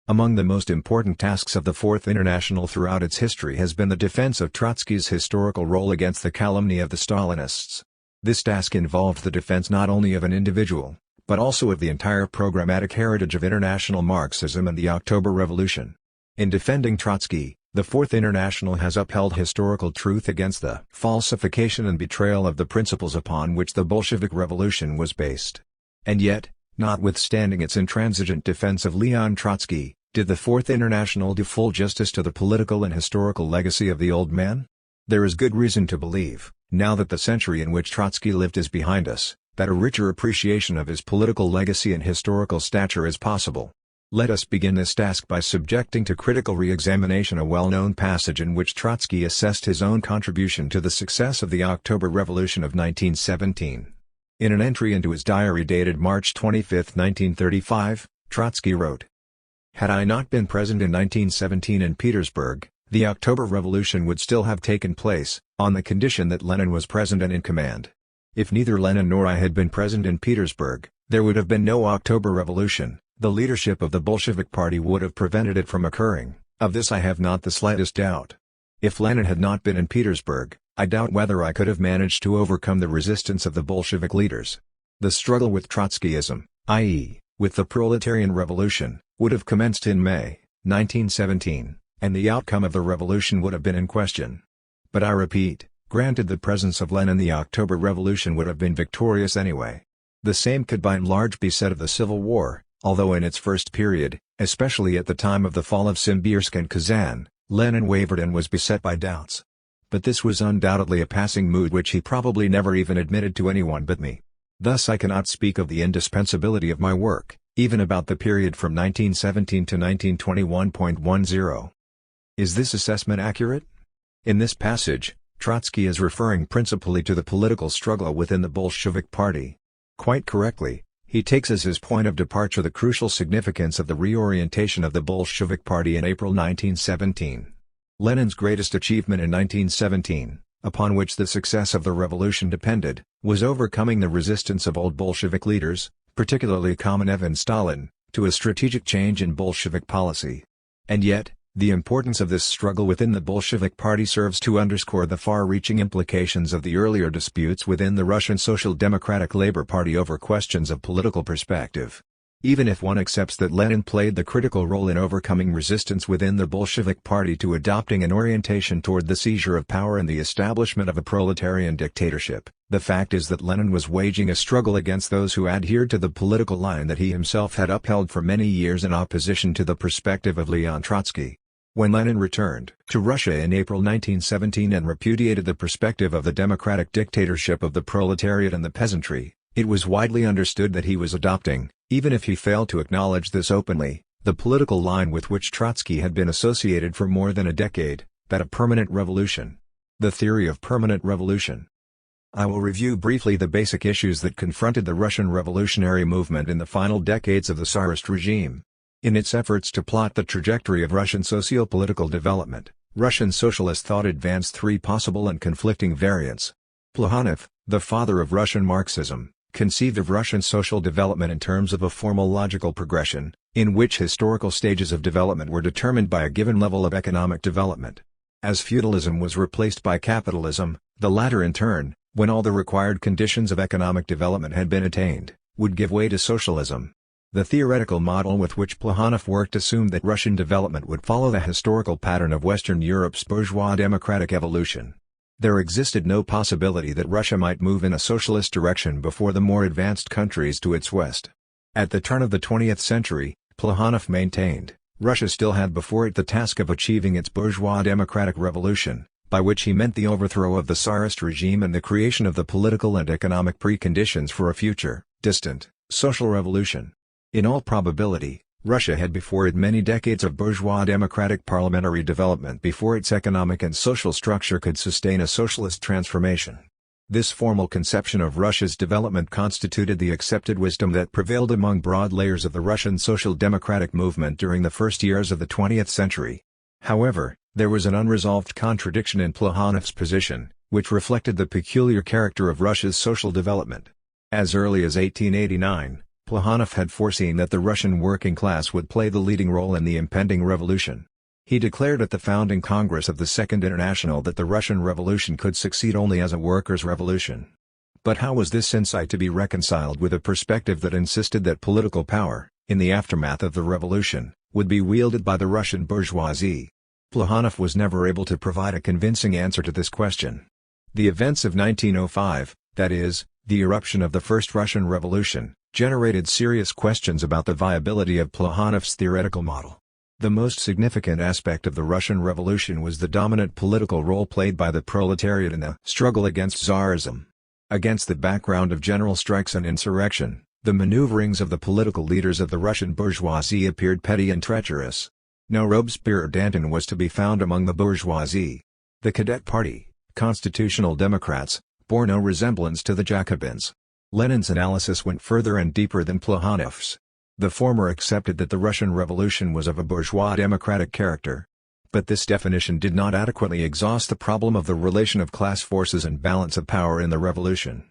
Among the most important tasks of the Fourth International throughout its history has been the defense of Trotsky's historical role against the calumny of the Stalinists. This task involved the defense not only of an individual, but also of the entire programmatic heritage of international Marxism and the October Revolution. In defending Trotsky, the Fourth International has upheld historical truth against the falsification and betrayal of the principles upon which the Bolshevik Revolution was based. And yet, notwithstanding its intransigent defense of Leon Trotsky, did the Fourth International do full justice to the political and historical legacy of the old man? There is good reason to believe, now that the century in which Trotsky lived is behind us, that a richer appreciation of his political legacy and historical stature is possible. Let us begin this task by subjecting to critical re-examination a well-known passage in which Trotsky assessed his own contribution to the success of the October Revolution of 1917. In an entry into his diary dated March 25, 1935, Trotsky wrote, "Had I not been present in 1917 in Petersburg, the October Revolution would still have taken place, on the condition that Lenin was present and in command. If neither Lenin nor I had been present in Petersburg, there would have been no October Revolution, the leadership of the Bolshevik Party would have prevented it from occurring, of this I have not the slightest doubt. If Lenin had not been in Petersburg, I doubt whether I could have managed to overcome the resistance of the Bolshevik leaders. The struggle with Trotskyism, i.e., with the proletarian revolution, would have commenced in May, 1917, and the outcome of the revolution would have been in question. But I repeat, granted the presence of Lenin, the October Revolution would have been victorious anyway. The same could by and large be said of the Civil War, although in its first period, especially at the time of the fall of Simbirsk and Kazan, Lenin wavered and was beset by doubts. But this was undoubtedly a passing mood which he probably never even admitted to anyone but me. Thus I cannot speak of the indispensability of my work, even about the period from 1917 to 1921.10. Is this assessment accurate? In this passage, Trotsky is referring principally to the political struggle within the Bolshevik Party. Quite correctly, he takes as his point of departure the crucial significance of the reorientation of the Bolshevik Party in April 1917. Lenin's greatest achievement in 1917, upon which the success of the revolution depended, was overcoming the resistance of old Bolshevik leaders, particularly Kamenev and Stalin, to a strategic change in Bolshevik policy. And yet, the importance of this struggle within the Bolshevik Party serves to underscore the far-reaching implications of the earlier disputes within the Russian Social Democratic Labour Party over questions of political perspective. Even if one accepts that Lenin played the critical role in overcoming resistance within the Bolshevik Party to adopting an orientation toward the seizure of power and the establishment of a proletarian dictatorship, the fact is that Lenin was waging a struggle against those who adhered to the political line that he himself had upheld for many years in opposition to the perspective of Leon Trotsky. When Lenin returned to Russia in April 1917 and repudiated the perspective of the democratic dictatorship of the proletariat and the peasantry, it was widely understood that he was adopting, even if he failed to acknowledge this openly, the political line with which Trotsky had been associated for more than a decade, that of permanent revolution. The theory of permanent revolution. I will review briefly the basic issues that confronted the Russian revolutionary movement in the final decades of the Tsarist regime. In its efforts to plot the trajectory of Russian socio-political development, Russian socialist thought advanced three possible and conflicting variants. Plekhanov, the father of Russian Marxism, conceived of Russian social development in terms of a formal logical progression, in which historical stages of development were determined by a given level of economic development. As feudalism was replaced by capitalism, the latter in turn, when all the required conditions of economic development had been attained, would give way to socialism. The theoretical model with which Plekhanov worked assumed that Russian development would follow the historical pattern of Western Europe's bourgeois democratic evolution. There existed no possibility that Russia might move in a socialist direction before the more advanced countries to its west. At the turn of the 20th century, Plekhanov maintained, Russia still had before it the task of achieving its bourgeois democratic revolution, by which he meant the overthrow of the Tsarist regime and the creation of the political and economic preconditions for a future, distant, social revolution. In all probability, Russia had before it many decades of bourgeois democratic parliamentary development before its economic and social structure could sustain a socialist transformation. This formal conception of Russia's development constituted the accepted wisdom that prevailed among broad layers of the Russian social democratic movement during the first years of the 20th century. However, there was an unresolved contradiction in Plekhanov's position, which reflected the peculiar character of Russia's social development. As early as 1889, Plekhanov had foreseen that the Russian working class would play the leading role in the impending revolution. He declared at the founding Congress of the Second International that the Russian Revolution could succeed only as a workers' revolution. But how was this insight to be reconciled with a perspective that insisted that political power, in the aftermath of the revolution, would be wielded by the Russian bourgeoisie? Plekhanov was never able to provide a convincing answer to this question. The events of 1905, that is, the eruption of the First Russian Revolution, generated serious questions about the viability of Plekhanov's theoretical model. The most significant aspect of the Russian Revolution was the dominant political role played by the proletariat in the struggle against Tsarism. Against the background of general strikes and insurrection, the maneuverings of the political leaders of the Russian bourgeoisie appeared petty and treacherous. No Robespierre or Danton was to be found among the bourgeoisie. The Cadet Party, Constitutional Democrats, bore no resemblance to the Jacobins. Lenin's analysis went further and deeper than Plekhanov's. The former accepted that the Russian Revolution was of a bourgeois democratic character. But this definition did not adequately exhaust the problem of the relation of class forces and balance of power in the revolution.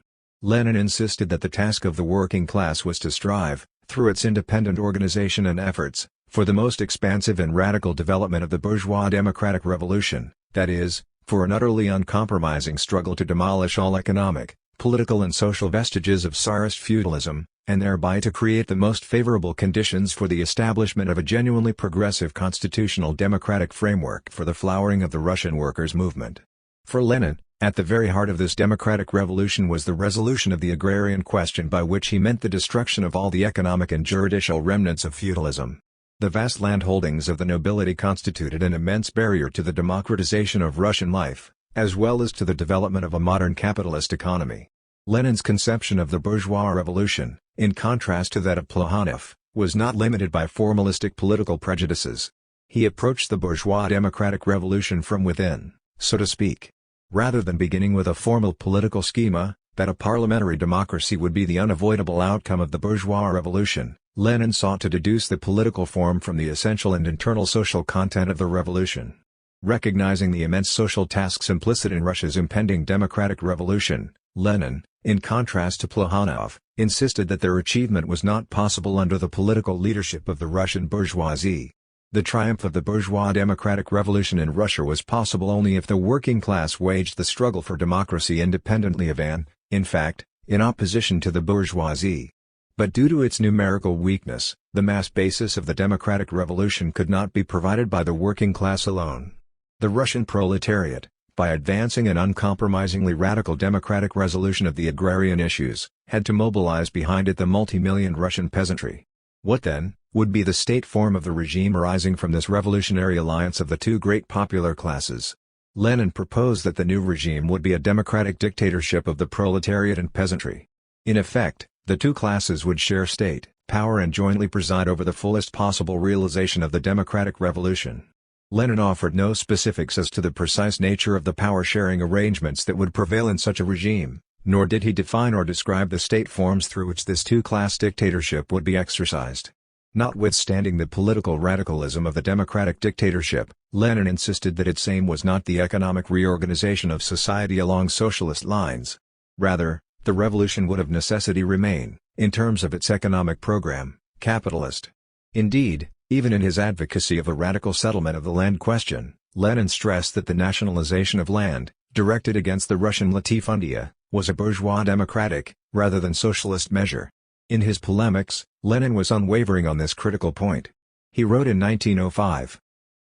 Lenin insisted that the task of the working class was to strive, through its independent organization and efforts, for the most expansive and radical development of the bourgeois democratic revolution, that is, for an utterly uncompromising struggle to demolish all economic, political and social vestiges of Tsarist feudalism, and thereby to create the most favorable conditions for the establishment of a genuinely progressive constitutional democratic framework for the flowering of the Russian workers' movement. For Lenin, at the very heart of this democratic revolution was the resolution of the agrarian question, by which he meant the destruction of all the economic and juridical remnants of feudalism. The vast landholdings of the nobility constituted an immense barrier to the democratization of Russian life, as well as to the development of a modern capitalist economy. Lenin's conception of the bourgeois revolution, in contrast to that of Plekhanov, was not limited by formalistic political prejudices. He approached the bourgeois democratic revolution from within, so to speak. Rather than beginning with a formal political schema, that a parliamentary democracy would be the unavoidable outcome of the bourgeois revolution, Lenin sought to deduce the political form from the essential and internal social content of the revolution. Recognizing the immense social tasks implicit in Russia's impending democratic revolution, Lenin, in contrast to Plekhanov, insisted that their achievement was not possible under the political leadership of the Russian bourgeoisie. The triumph of the bourgeois democratic revolution in Russia was possible only if the working class waged the struggle for democracy independently of and, in fact, in opposition to the bourgeoisie. But due to its numerical weakness, the mass basis of the democratic revolution could not be provided by the working class alone. The Russian proletariat, by advancing an uncompromisingly radical democratic resolution of the agrarian issues, had to mobilize behind it the multi-million Russian peasantry. What then, would be the state form of the regime arising from this revolutionary alliance of the two great popular classes? Lenin proposed that the new regime would be a democratic dictatorship of the proletariat and peasantry. In effect, the two classes would share state power and jointly preside over the fullest possible realization of the democratic revolution. Lenin offered no specifics as to the precise nature of the power-sharing arrangements that would prevail in such a regime, nor did he define or describe the state forms through which this two-class dictatorship would be exercised. Notwithstanding the political radicalism of the democratic dictatorship, Lenin insisted that its aim was not the economic reorganization of society along socialist lines. Rather, the revolution would of necessity remain, in terms of its economic program, capitalist. Indeed, even in his advocacy of a radical settlement of the land question, Lenin stressed that the nationalization of land, directed against the Russian latifundia, was a bourgeois democratic, rather than socialist measure. In his polemics, Lenin was unwavering on this critical point. He wrote in 1905,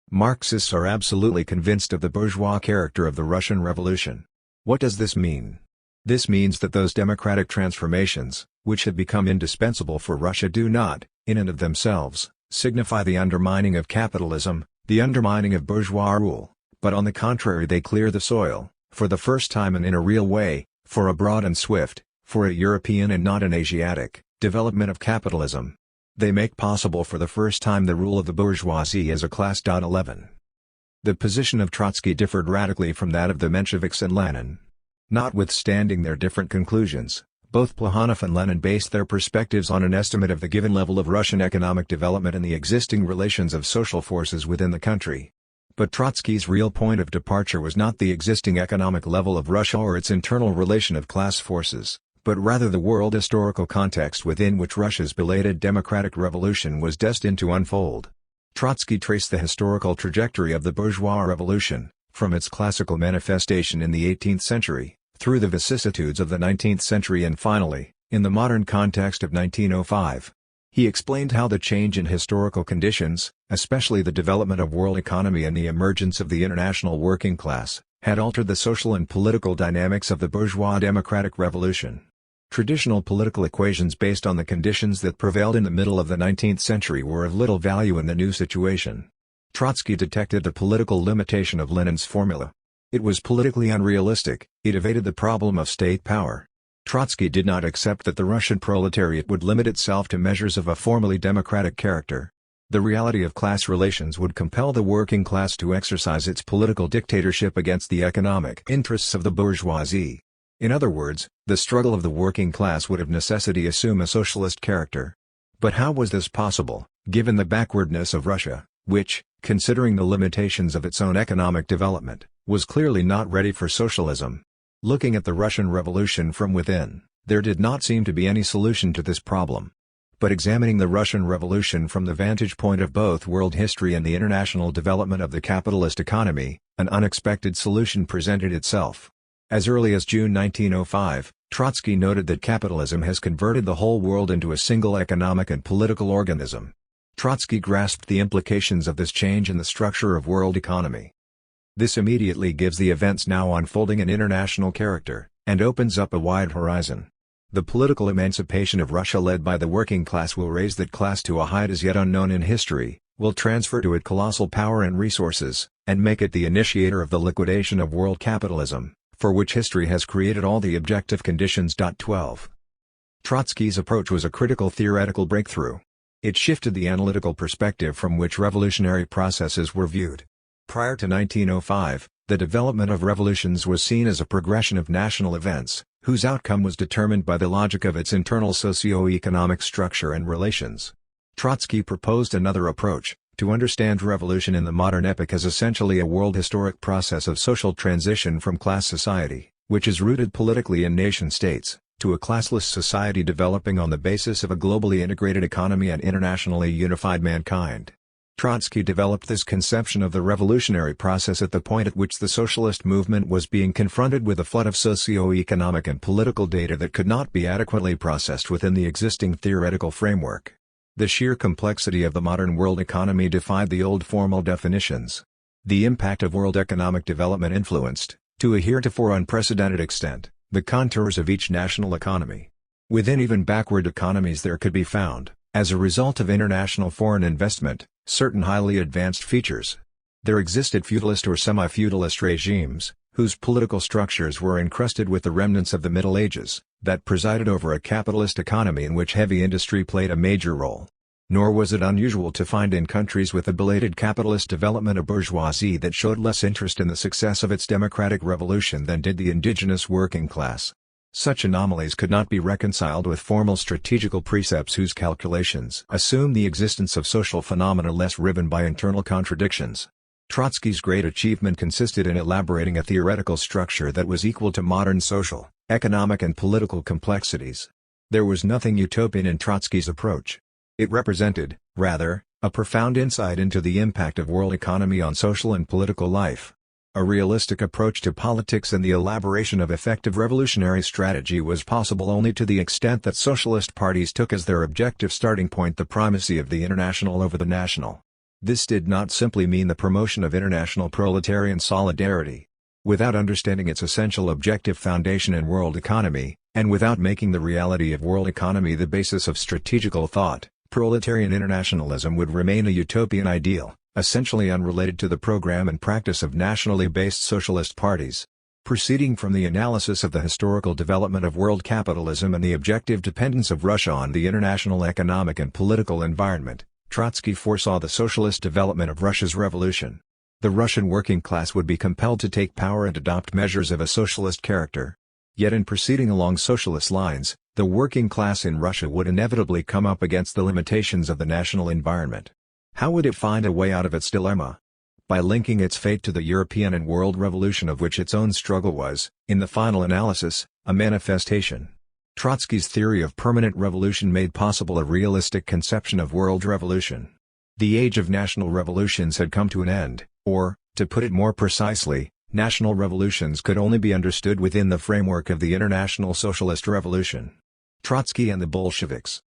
"Marxists are absolutely convinced of the bourgeois character of the Russian Revolution. What does this mean? This means that those democratic transformations, which have become indispensable for Russia, do not, in and of themselves, signify the undermining of capitalism, the undermining of bourgeois rule, but on the contrary they clear the soil, for the first time and in a real way, for a broad and swift, for a European and not an Asiatic, development of capitalism. They make possible for the first time the rule of the bourgeoisie as a class." 11. The position of Trotsky differed radically from that of the Mensheviks and Lenin. Notwithstanding their different conclusions, both Plekhanov and Lenin based their perspectives on an estimate of the given level of Russian economic development and the existing relations of social forces within the country. But Trotsky's real point of departure was not the existing economic level of Russia or its internal relation of class forces, but rather the world historical context within which Russia's belated democratic revolution was destined to unfold. Trotsky traced the historical trajectory of the bourgeois revolution, from its classical manifestation in the 18th century, through the vicissitudes of the 19th century and finally, in the modern context of 1905. He explained how the change in historical conditions, especially the development of world economy and the emergence of the international working class, had altered the social and political dynamics of the bourgeois democratic revolution. Traditional political equations based on the conditions that prevailed in the middle of the 19th century were of little value in the new situation. Trotsky detected the political limitation of Lenin's formula. It was politically unrealistic, it evaded the problem of state power. Trotsky did not accept that the Russian proletariat would limit itself to measures of a formally democratic character. The reality of class relations would compel the working class to exercise its political dictatorship against the economic interests of the bourgeoisie. In other words, the struggle of the working class would of necessity assume a socialist character. But how was this possible, given the backwardness of Russia, which, considering the limitations of its own economic development, was clearly not ready for socialism? Looking at the Russian Revolution from within, there did not seem to be any solution to this problem. But examining the Russian Revolution from the vantage point of both world history and the international development of the capitalist economy, an unexpected solution presented itself. As early as June 1905, Trotsky noted that capitalism has converted the whole world into a single economic and political organism. Trotsky grasped the implications of this change in the structure of world economy. This immediately gives the events now unfolding an international character, and opens up a wide horizon. The political emancipation of Russia led by the working class will raise that class to a height as yet unknown in history, will transfer to it colossal power and resources, and make it the initiator of the liquidation of world capitalism, for which history has created all the objective conditions. 12. Trotsky's approach was a critical theoretical breakthrough. It shifted the analytical perspective from which revolutionary processes were viewed. Prior to 1905, the development of revolutions was seen as a progression of national events, whose outcome was determined by the logic of its internal socio-economic structure and relations. Trotsky proposed another approach, to understand revolution in the modern epoch as essentially a world historic process of social transition from class society, which is rooted politically in nation-states, to a classless society developing on the basis of a globally integrated economy and internationally unified mankind. Trotsky developed this conception of the revolutionary process at the point at which the socialist movement was being confronted with a flood of socio-economic and political data that could not be adequately processed within the existing theoretical framework. The sheer complexity of the modern world economy defied the old formal definitions. The impact of world economic development influenced, to a heretofore unprecedented extent, the contours of each national economy. Within even backward economies there could be found, as a result of international foreign investment, certain highly advanced features. There existed feudalist or semi-feudalist regimes, whose political structures were encrusted with the remnants of the Middle Ages, that presided over a capitalist economy in which heavy industry played a major role. Nor was it unusual to find in countries with a belated capitalist development a bourgeoisie that showed less interest in the success of its democratic revolution than did the indigenous working class. Such anomalies could not be reconciled with formal strategical precepts whose calculations assume the existence of social phenomena less riven by internal contradictions. Trotsky's great achievement consisted in elaborating a theoretical structure that was equal to modern social, economic and political complexities. There was nothing utopian in Trotsky's approach. It represented, rather, a profound insight into the impact of world economy on social and political life. A realistic approach to politics and the elaboration of effective revolutionary strategy was possible only to the extent that socialist parties took as their objective starting point the primacy of the international over the national. This did not simply mean the promotion of international proletarian solidarity. Without understanding its essential objective foundation in world economy, and without making the reality of world economy the basis of strategical thought, proletarian internationalism would remain a utopian ideal, essentially unrelated to the program and practice of nationally based socialist parties. Proceeding from the analysis of the historical development of world capitalism and the objective dependence of Russia on the international economic and political environment, Trotsky foresaw the socialist development of Russia's revolution. The Russian working class would be compelled to take power and adopt measures of a socialist character. Yet in proceeding along socialist lines, the working class in Russia would inevitably come up against the limitations of the national environment. How would it find a way out of its dilemma? by linking its fate to the European and world revolution of which its own struggle was, in the final analysis, a manifestation. Trotsky's theory of permanent revolution made possible a realistic conception of world revolution. The age of national revolutions had come to an end, or, to put it more precisely, national revolutions could only be understood within the framework of the international socialist revolution. Trotsky and the Bolsheviks.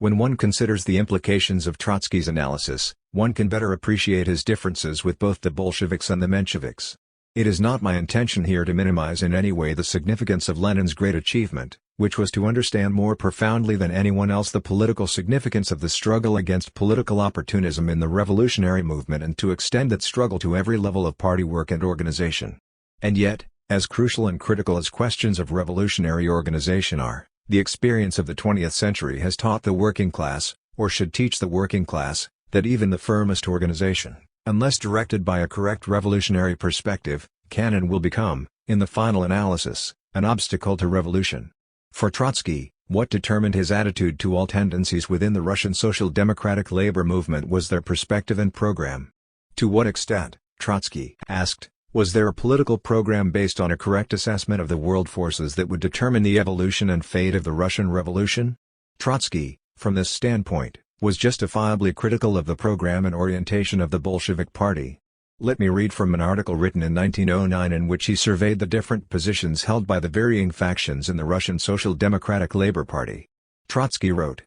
When one considers the implications of Trotsky's analysis, one can better appreciate his differences with both the Bolsheviks and the Mensheviks. It is not my intention here to minimize in any way the significance of Lenin's great achievement, which was to understand more profoundly than anyone else the political significance of the struggle against political opportunism in the revolutionary movement and to extend that struggle to every level of party work and organization. And yet, as crucial and critical as questions of revolutionary organization are, the experience of the 20th century has taught the working class, or should teach the working class, that even the firmest organization, unless directed by a correct revolutionary perspective, can and will become, in the final analysis, an obstacle to revolution. For Trotsky, what determined his attitude to all tendencies within the Russian Social Democratic labor movement was their perspective and program. To what extent, Trotsky asked, was there a political program based on a correct assessment of the world forces that would determine the evolution and fate of the Russian Revolution? Trotsky, from this standpoint, was justifiably critical of the program and orientation of the Bolshevik Party. Let me read from an article written in 1909 in which he surveyed the different positions held by the varying factions in the Russian Social Democratic Labor Party. Trotsky wrote,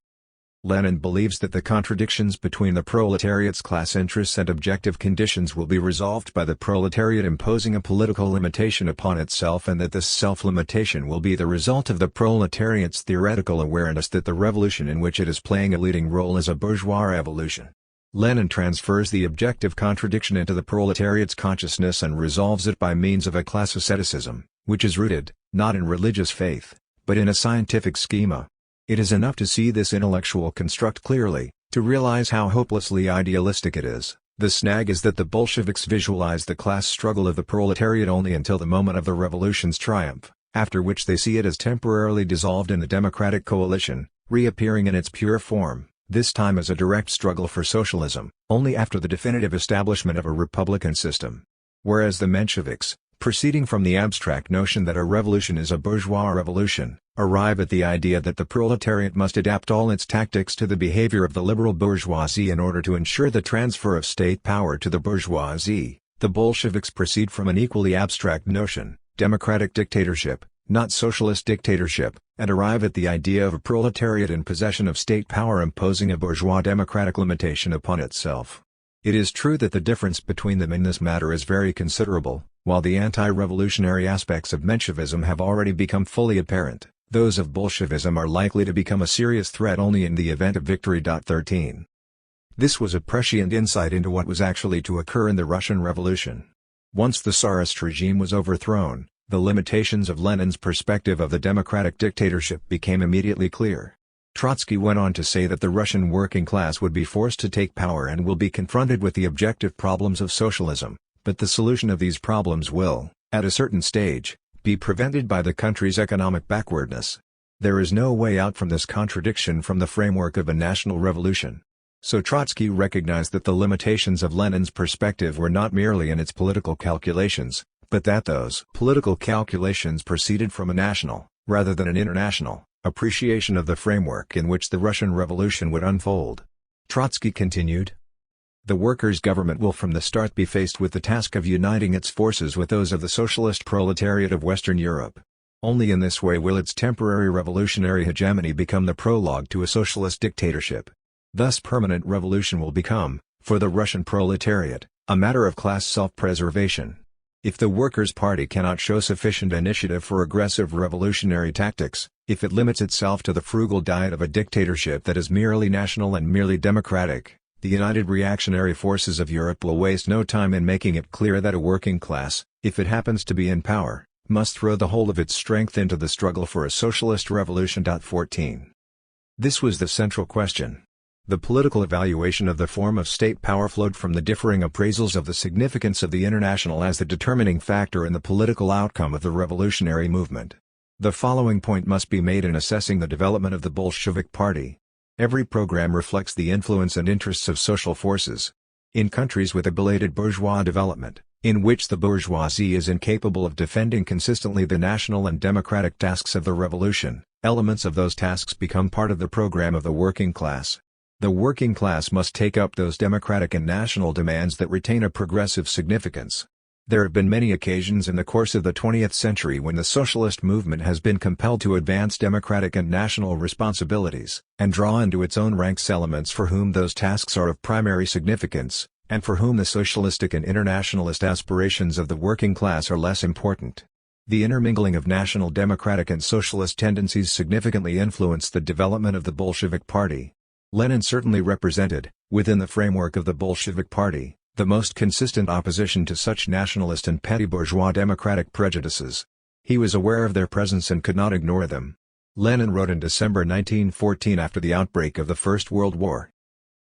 Lenin believes that the contradictions between the proletariat's class interests and objective conditions will be resolved by the proletariat imposing a political limitation upon itself and that this self-limitation will be the result of the proletariat's theoretical awareness that the revolution in which it is playing a leading role is a bourgeois revolution. Lenin transfers the objective contradiction into the proletariat's consciousness and resolves it by means of a class asceticism, which is rooted, not in religious faith, but in a scientific schema. It is enough to see this intellectual construct clearly, to realize how hopelessly idealistic it is. The snag is that the Bolsheviks visualize the class struggle of the proletariat only until the moment of the revolution's triumph, after which they see it as temporarily dissolved in the democratic coalition, reappearing in its pure form, this time as a direct struggle for socialism, only after the definitive establishment of a republican system. Whereas the Mensheviks, proceeding from the abstract notion that a revolution is a bourgeois revolution, arrive at the idea that the proletariat must adapt all its tactics to the behavior of the liberal bourgeoisie in order to ensure the transfer of state power to the bourgeoisie. The Bolsheviks proceed from an equally abstract notion, democratic dictatorship, not socialist dictatorship, and arrive at the idea of a proletariat in possession of state power imposing a bourgeois democratic limitation upon itself. It is true that the difference between them in this matter is very considerable, while the anti-revolutionary aspects of Menshevism have already become fully apparent. Those of Bolshevism are likely to become a serious threat only in the event of victory. 13. This was a prescient insight into what was actually to occur in the Russian Revolution. Once the Tsarist regime was overthrown, the limitations of Lenin's perspective of the democratic dictatorship became immediately clear. Trotsky went on to say that the Russian working class would be forced to take power and will be confronted with the objective problems of socialism, but the solution of these problems will, at a certain stage, be prevented by the country's economic backwardness. There is no way out from this contradiction from the framework of a national revolution. So Trotsky recognized that the limitations of Lenin's perspective were not merely in its political calculations, but that those political calculations proceeded from a national, rather than an international, appreciation of the framework in which the Russian Revolution would unfold. Trotsky continued, the workers' government will from the start be faced with the task of uniting its forces with those of the socialist proletariat of Western Europe. Only in this way will its temporary revolutionary hegemony become the prologue to a socialist dictatorship. Thus permanent revolution will become, for the Russian proletariat, a matter of class self-preservation. If the Workers' Party cannot show sufficient initiative for aggressive revolutionary tactics, if it limits itself to the frugal diet of a dictatorship that is merely national and merely democratic, the united reactionary forces of Europe will waste no time in making it clear that a working class, if it happens to be in power, must throw the whole of its strength into the struggle for a socialist revolution. 14. This was the central question. The political evaluation of the form of state power flowed from the differing appraisals of the significance of the international as the determining factor in the political outcome of the revolutionary movement. The following point must be made in assessing the development of the Bolshevik Party. Every program reflects the influence and interests of social forces. In countries with a belated bourgeois development, in which the bourgeoisie is incapable of defending consistently the national and democratic tasks of the revolution, elements of those tasks become part of the program of the working class. The working class must take up those democratic and national demands that retain a progressive significance. There have been many occasions in the course of the 20th century when the socialist movement has been compelled to advance democratic and national responsibilities, and draw into its own ranks elements for whom those tasks are of primary significance, and for whom the socialistic and internationalist aspirations of the working class are less important. The intermingling of national democratic and socialist tendencies significantly influenced the development of the Bolshevik Party. Lenin certainly represented, within the framework of the Bolshevik Party, the most consistent opposition to such nationalist and petty bourgeois democratic prejudices. He was aware of their presence and could not ignore them. Lenin wrote in December 1914 after the outbreak of the First World War.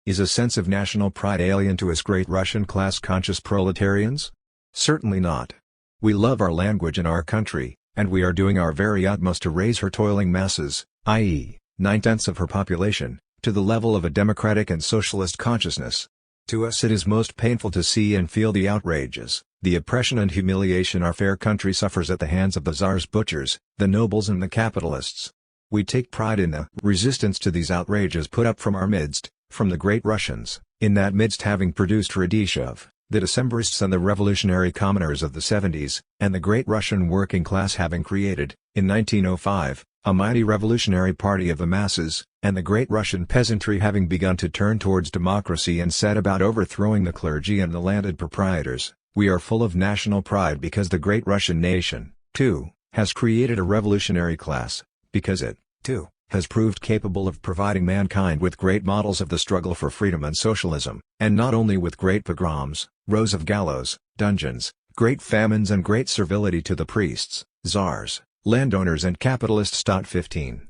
Is a sense of national pride alien to us great Russian class-conscious proletarians? Certainly not. We love our language and our country, and we are doing our very utmost to raise her toiling masses, i.e., 9/10 of her population, to the level of a democratic and socialist consciousness. To us it is most painful to see and feel the outrages, the oppression and humiliation our fair country suffers at the hands of the Tsar's butchers, the nobles and the capitalists. We take pride in the resistance to these outrages put up from our midst, from the great Russians, in that midst having produced Radishov, the Decembrists and the revolutionary commoners of the 70s, and the great Russian working class having created, in 1905, a mighty revolutionary party of the masses, and the great Russian peasantry having begun to turn towards democracy and set about overthrowing the clergy and the landed proprietors. We are full of national pride because the great Russian nation, too, has created a revolutionary class, because it, too, has proved capable of providing mankind with great models of the struggle for freedom and socialism, and not only with great pogroms, rows of gallows, dungeons, great famines and great servility to the priests, czars, landowners and capitalists. 15.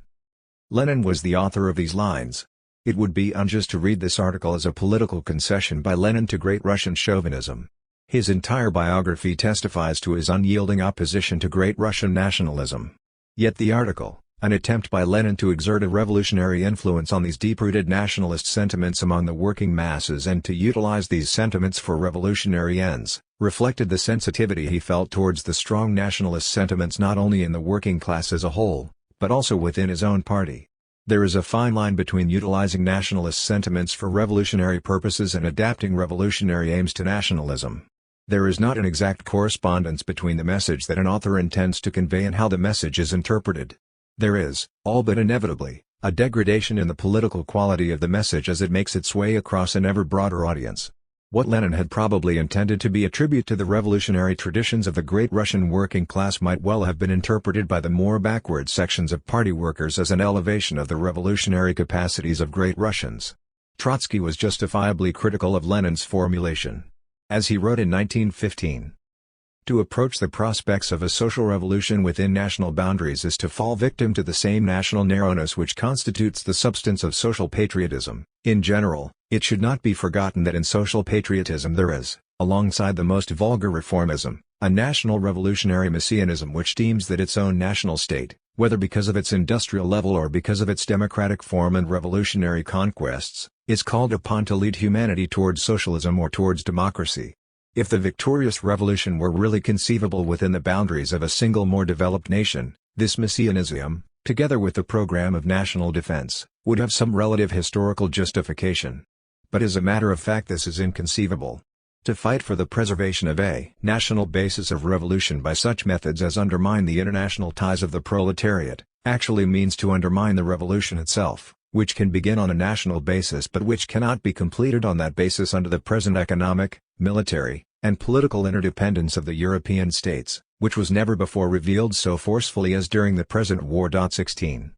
Lenin was the author of these lines. It would be unjust to read this article as a political concession by Lenin to great Russian chauvinism. His entire biography testifies to his unyielding opposition to great Russian nationalism. Yet the article, an attempt by Lenin to exert a revolutionary influence on these deep-rooted nationalist sentiments among the working masses and to utilize these sentiments for revolutionary ends, reflected the sensitivity he felt towards the strong nationalist sentiments not only in the working class as a whole, but also within his own party. There is a fine line between utilizing nationalist sentiments for revolutionary purposes and adapting revolutionary aims to nationalism. There is not an exact correspondence between the message that an author intends to convey and how the message is interpreted. There is, all but inevitably, a degradation in the political quality of the message as it makes its way across an ever broader audience. What Lenin had probably intended to be a tribute to the revolutionary traditions of the great Russian working class might well have been interpreted by the more backward sections of party workers as an elevation of the revolutionary capacities of great Russians. Trotsky was justifiably critical of Lenin's formulation. As he wrote in 1915, "To approach the prospects of a social revolution within national boundaries is to fall victim to the same national narrowness which constitutes the substance of social patriotism. In general, it should not be forgotten that in social patriotism there is, alongside the most vulgar reformism, a national revolutionary messianism which deems that its own national state, whether because of its industrial level or because of its democratic form and revolutionary conquests, is called upon to lead humanity towards socialism or towards democracy. If the victorious revolution were really conceivable within the boundaries of a single more developed nation, this messianism, together with the program of national defense, would have some relative historical justification. But as a matter of fact this is inconceivable. To fight for the preservation of a national basis of revolution by such methods as undermine the international ties of the proletariat, actually means to undermine the revolution itself, which can begin on a national basis but which cannot be completed on that basis under the present economic, military, and political interdependence of the European states, which was never before revealed so forcefully as during the present war. 16.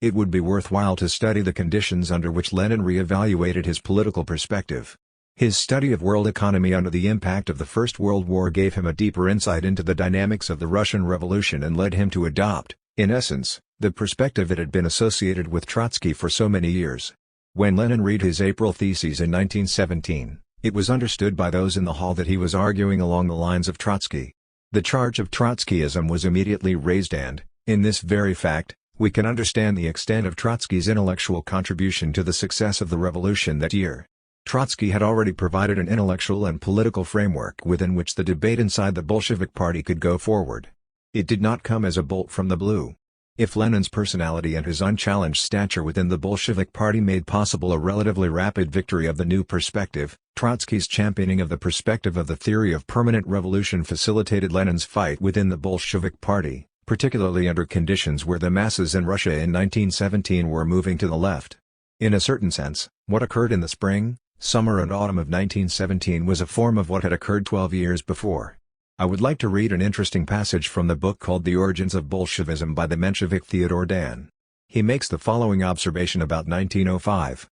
It would be worthwhile to study the conditions under which Lenin re-evaluated his political perspective. His study of world economy under the impact of the First World War gave him a deeper insight into the dynamics of the Russian Revolution and led him to adopt, in essence, the perspective that had been associated with Trotsky for so many years. When Lenin read his April theses in 1917, it was understood by those in the hall that he was arguing along the lines of Trotsky. The charge of Trotskyism was immediately raised and, in this very fact, we can understand the extent of Trotsky's intellectual contribution to the success of the revolution that year. Trotsky had already provided an intellectual and political framework within which the debate inside the Bolshevik Party could go forward. It did not come as a bolt from the blue. If Lenin's personality and his unchallenged stature within the Bolshevik Party made possible a relatively rapid victory of the new perspective, Trotsky's championing of the perspective of the theory of permanent revolution facilitated Lenin's fight within the Bolshevik Party, particularly under conditions where the masses in Russia in 1917 were moving to the left. In a certain sense, what occurred in the spring, summer and autumn of 1917 was a form of what had occurred 12 years before. I would like to read an interesting passage from the book called The Origins of Bolshevism by the Menshevik Theodor Dan. He makes the following observation about 1905.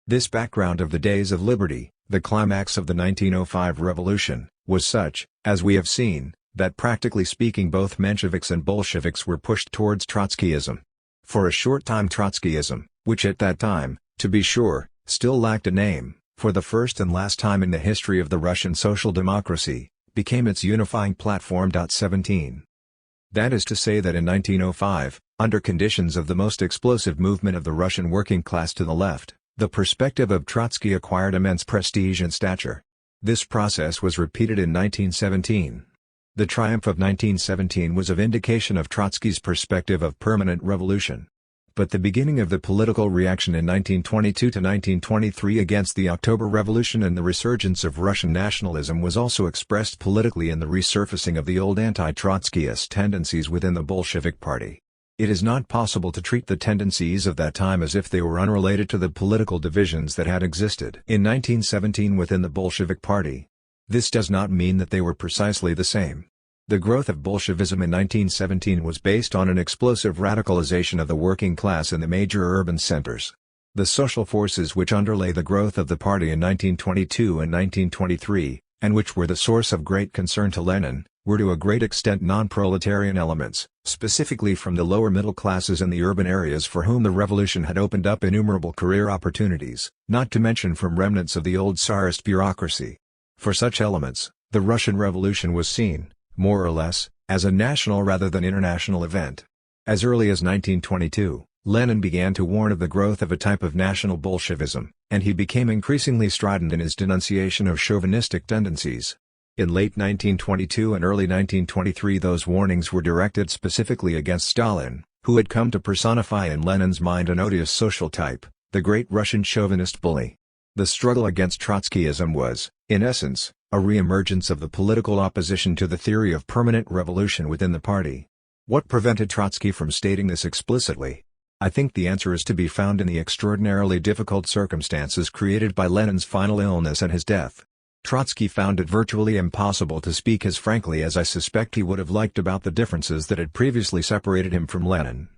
This background of the days of liberty, the climax of the 1905 revolution, was such, as we have seen, that practically speaking both Mensheviks and Bolsheviks were pushed towards Trotskyism. For a short time Trotskyism, which at that time, to be sure, still lacked a name, for the first and last time in the history of the Russian social democracy, became its unifying platform. 17. That is to say that in 1905, under conditions of the most explosive movement of the Russian working class to the left, the perspective of Trotsky acquired immense prestige and stature. This process was repeated in 1917. The triumph of 1917 was a vindication of Trotsky's perspective of permanent revolution. But the beginning of the political reaction in 1922 to 1923 against the October Revolution and the resurgence of Russian nationalism was also expressed politically in the resurfacing of the old anti-Trotskyist tendencies within the Bolshevik Party. It is not possible to treat the tendencies of that time as if they were unrelated to the political divisions that had existed in 1917 within the Bolshevik Party. This does not mean that they were precisely the same. The growth of Bolshevism in 1917 was based on an explosive radicalization of the working class in the major urban centers. The social forces which underlay the growth of the party in 1922 and 1923, and which were the source of great concern to Lenin, were to a great extent non-proletarian elements, specifically from the lower middle classes in the urban areas for whom the revolution had opened up innumerable career opportunities, not to mention from remnants of the old Tsarist bureaucracy. For such elements, the Russian Revolution was seen, more or less, as a national rather than international event. As early as 1922, Lenin began to warn of the growth of a type of national Bolshevism, and he became increasingly strident in his denunciation of chauvinistic tendencies. In late 1922 and early 1923 those warnings were directed specifically against Stalin, who had come to personify in Lenin's mind an odious social type, the great Russian chauvinist bully. The struggle against Trotskyism was, in essence, a re-emergence of the political opposition to the theory of permanent revolution within the party. What prevented Trotsky from stating this explicitly? I think the answer is to be found in the extraordinarily difficult circumstances created by Lenin's final illness and his death. Trotsky found it virtually impossible to speak as frankly as I suspect he would have liked about the differences that had previously separated him from Lenin.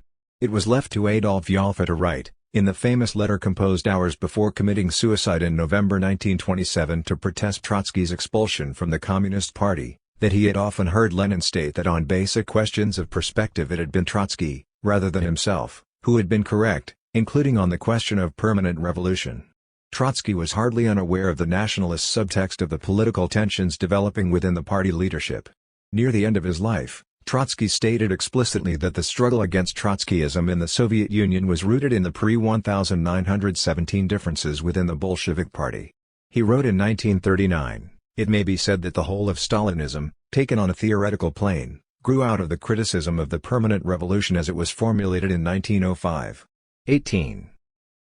It was left to Adolf Joliffe to write, in the famous letter composed hours before committing suicide in November 1927 to protest Trotsky's expulsion from the Communist Party, that he had often heard Lenin state that on basic questions of perspective it had been Trotsky, rather than himself, who had been correct, including on the question of permanent revolution. Trotsky was hardly unaware of the nationalist subtext of the political tensions developing within the party leadership. Near the end of his life, Trotsky stated explicitly that the struggle against Trotskyism in the Soviet Union was rooted in the pre-1917 differences within the Bolshevik Party. He wrote in 1939, "It may be said that the whole of Stalinism, taken on a theoretical plane, grew out of the criticism of the permanent revolution as it was formulated in 1905. 18.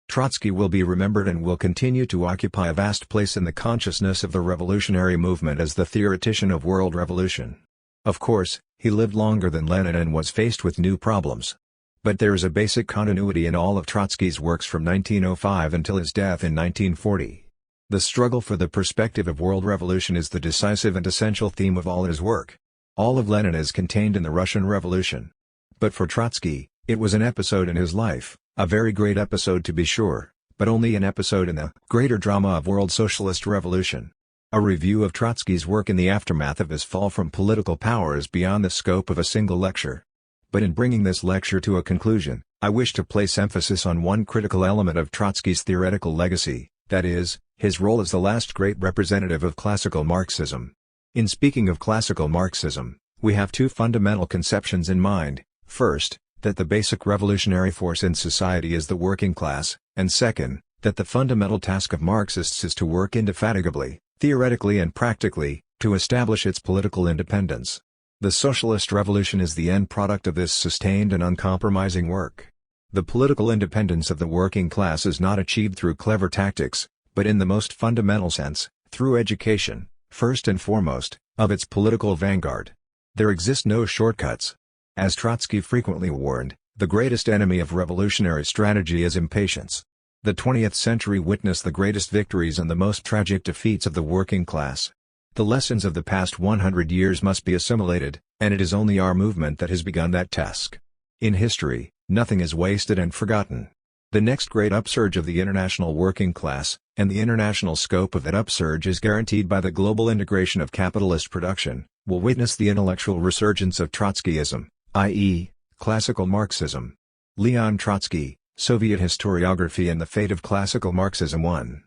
Trotsky will be remembered and will continue to occupy a vast place in the consciousness of the revolutionary movement as the theoretician of world revolution. Of course, he lived longer than Lenin and was faced with new problems. But there is a basic continuity in all of Trotsky's works from 1905 until his death in 1940. The struggle for the perspective of world revolution is the decisive and essential theme of all his work. All of Lenin is contained in the Russian Revolution. But for Trotsky, it was an episode in his life, a very great episode to be sure, but only an episode in the greater drama of world socialist revolution. A review of Trotsky's work in the aftermath of his fall from political power is beyond the scope of a single lecture. But in bringing this lecture to a conclusion, I wish to place emphasis on one critical element of Trotsky's theoretical legacy, that is, his role as the last great representative of classical Marxism. In speaking of classical Marxism, we have two fundamental conceptions in mind: first, that the basic revolutionary force in society is the working class, and second, that the fundamental task of Marxists is to work indefatigably, theoretically and practically, to establish its political independence. The socialist revolution is the end product of this sustained and uncompromising work. The political independence of the working class is not achieved through clever tactics, but in the most fundamental sense, through education, first and foremost, of its political vanguard. There exist no shortcuts. As Trotsky frequently warned, the greatest enemy of revolutionary strategy is impatience. The 20th century witnessed the greatest victories and the most tragic defeats of the working class. The lessons of the past 100 years must be assimilated, and it is only our movement that has begun that task. In history, nothing is wasted and forgotten. The next great upsurge of the international working class, and the international scope of that upsurge is guaranteed by the global integration of capitalist production, will witness the intellectual resurgence of Trotskyism, i.e., classical Marxism. Leon Trotsky, Soviet Historiography and the Fate of Classical Marxism 1.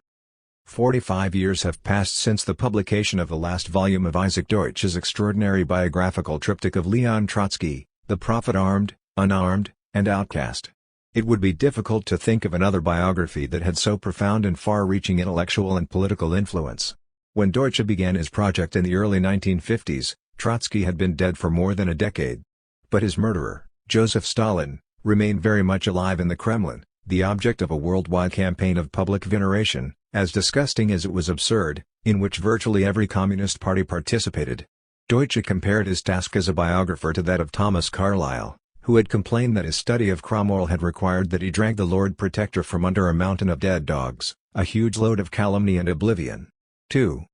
45 years have passed since the publication of the last volume of Isaac Deutsch's extraordinary biographical triptych of Leon Trotsky, The Prophet Armed, Unarmed, and Outcast. It would be difficult to think of another biography that had so profound and far-reaching intellectual and political influence. When Deutsch began his project in the early 1950s, Trotsky had been dead for more than a decade. But his murderer, Joseph Stalin, remained very much alive in the Kremlin, the object of a worldwide campaign of public veneration, as disgusting as it was absurd, in which virtually every communist party participated. Deutsch compared his task as a biographer to that of Thomas Carlyle, who had complained that his study of Cromwell had required that he drag the Lord Protector from under a mountain of dead dogs, a huge load of calumny and oblivion. 2.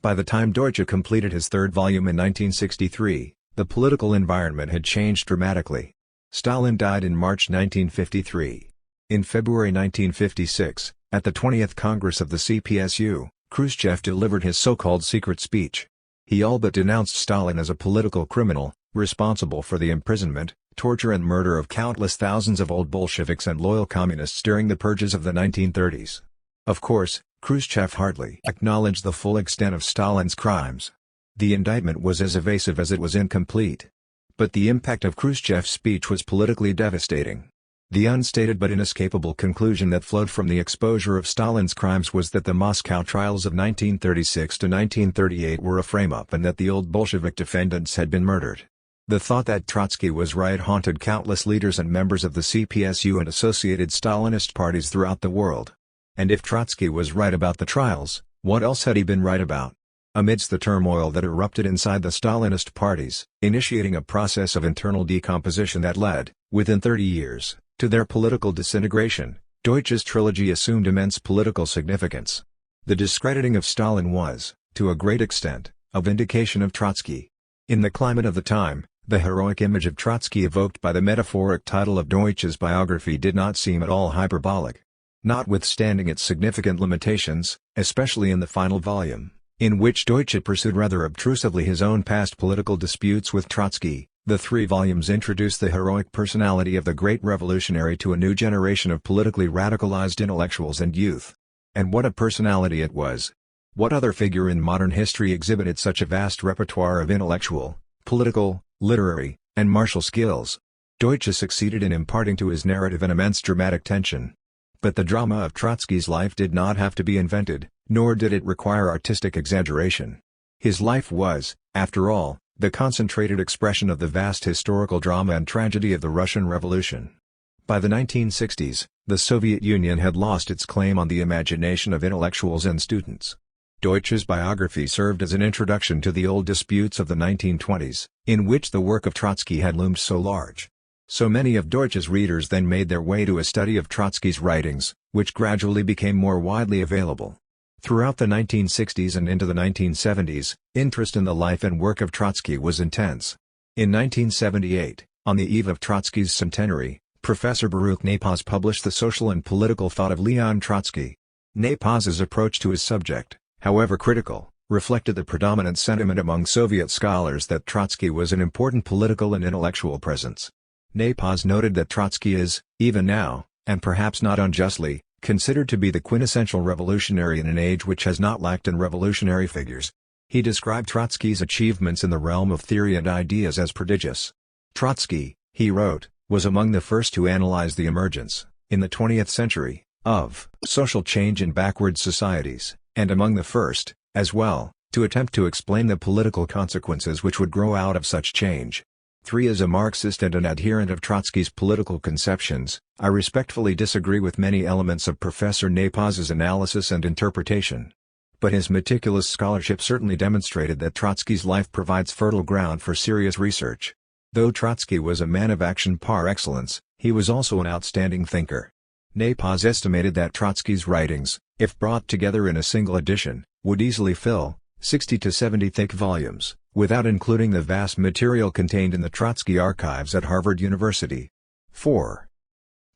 By the time Deutsch completed his third volume in 1963, the political environment had changed dramatically. Stalin died in March 1953. In February 1956, at the 20th Congress of the CPSU, Khrushchev delivered his so-called secret speech. He all but denounced Stalin as a political criminal, responsible for the imprisonment, torture and murder of countless thousands of old Bolsheviks and loyal communists during the purges of the 1930s. Of course, Khrushchev hardly acknowledged the full extent of Stalin's crimes. The indictment was as evasive as it was incomplete. But the impact of Khrushchev's speech was politically devastating. The unstated but inescapable conclusion that flowed from the exposure of Stalin's crimes was that the Moscow trials of 1936 to 1938 were a frame-up and that the old Bolshevik defendants had been murdered. The thought that Trotsky was right haunted countless leaders and members of the CPSU and associated Stalinist parties throughout the world. And if Trotsky was right about the trials, what else had he been right about? Amidst the turmoil that erupted inside the Stalinist parties, initiating a process of internal decomposition that led, within 30 years, to their political disintegration, Deutsch's trilogy assumed immense political significance. The discrediting of Stalin was, to a great extent, a vindication of Trotsky. In the climate of the time, the heroic image of Trotsky evoked by the metaphoric title of Deutsch's biography did not seem at all hyperbolic. Notwithstanding its significant limitations, especially in the final volume, in which Deutsch pursued rather obtrusively his own past political disputes with Trotsky, the 3 volumes introduced the heroic personality of the great revolutionary to a new generation of politically radicalized intellectuals and youth. And what a personality it was! What other figure in modern history exhibited such a vast repertoire of intellectual, political, literary, and martial skills? Deutsch succeeded in imparting to his narrative an immense dramatic tension. But the drama of Trotsky's life did not have to be invented, nor did it require artistic exaggeration. His life was, after all, the concentrated expression of the vast historical drama and tragedy of the Russian Revolution. By the 1960s, the Soviet Union had lost its claim on the imagination of intellectuals and students. Deutsch's biography served as an introduction to the old disputes of the 1920s, in which the work of Trotsky had loomed so large. So many of Deutsch's readers then made their way to a study of Trotsky's writings, which gradually became more widely available. Throughout the 1960s and into the 1970s, interest in the life and work of Trotsky was intense. In 1978, on the eve of Trotsky's centenary, Professor Baruch Napaz published The Social and Political Thought of Leon Trotsky. Napaz's approach to his subject, however critical, reflected the predominant sentiment among Soviet scholars that Trotsky was an important political and intellectual presence. Napaz noted that Trotsky is, even now, and perhaps not unjustly, considered to be the quintessential revolutionary in an age which has not lacked in revolutionary figures. He described Trotsky's achievements in the realm of theory and ideas as prodigious. Trotsky, he wrote, was among the first to analyze the emergence, in the 20th century, of social change in backward societies, and among the first, as well, to attempt to explain the political consequences which would grow out of such change. 3. As a Marxist and an adherent of Trotsky's political conceptions, I respectfully disagree with many elements of Professor Napaz's analysis and interpretation. But his meticulous scholarship certainly demonstrated that Trotsky's life provides fertile ground for serious research. Though Trotsky was a man of action par excellence, he was also an outstanding thinker. Napaz estimated that Trotsky's writings, if brought together in a single edition, would easily fill 60 to 70 thick volumes, without including the vast material contained in the Trotsky archives at Harvard University. 4.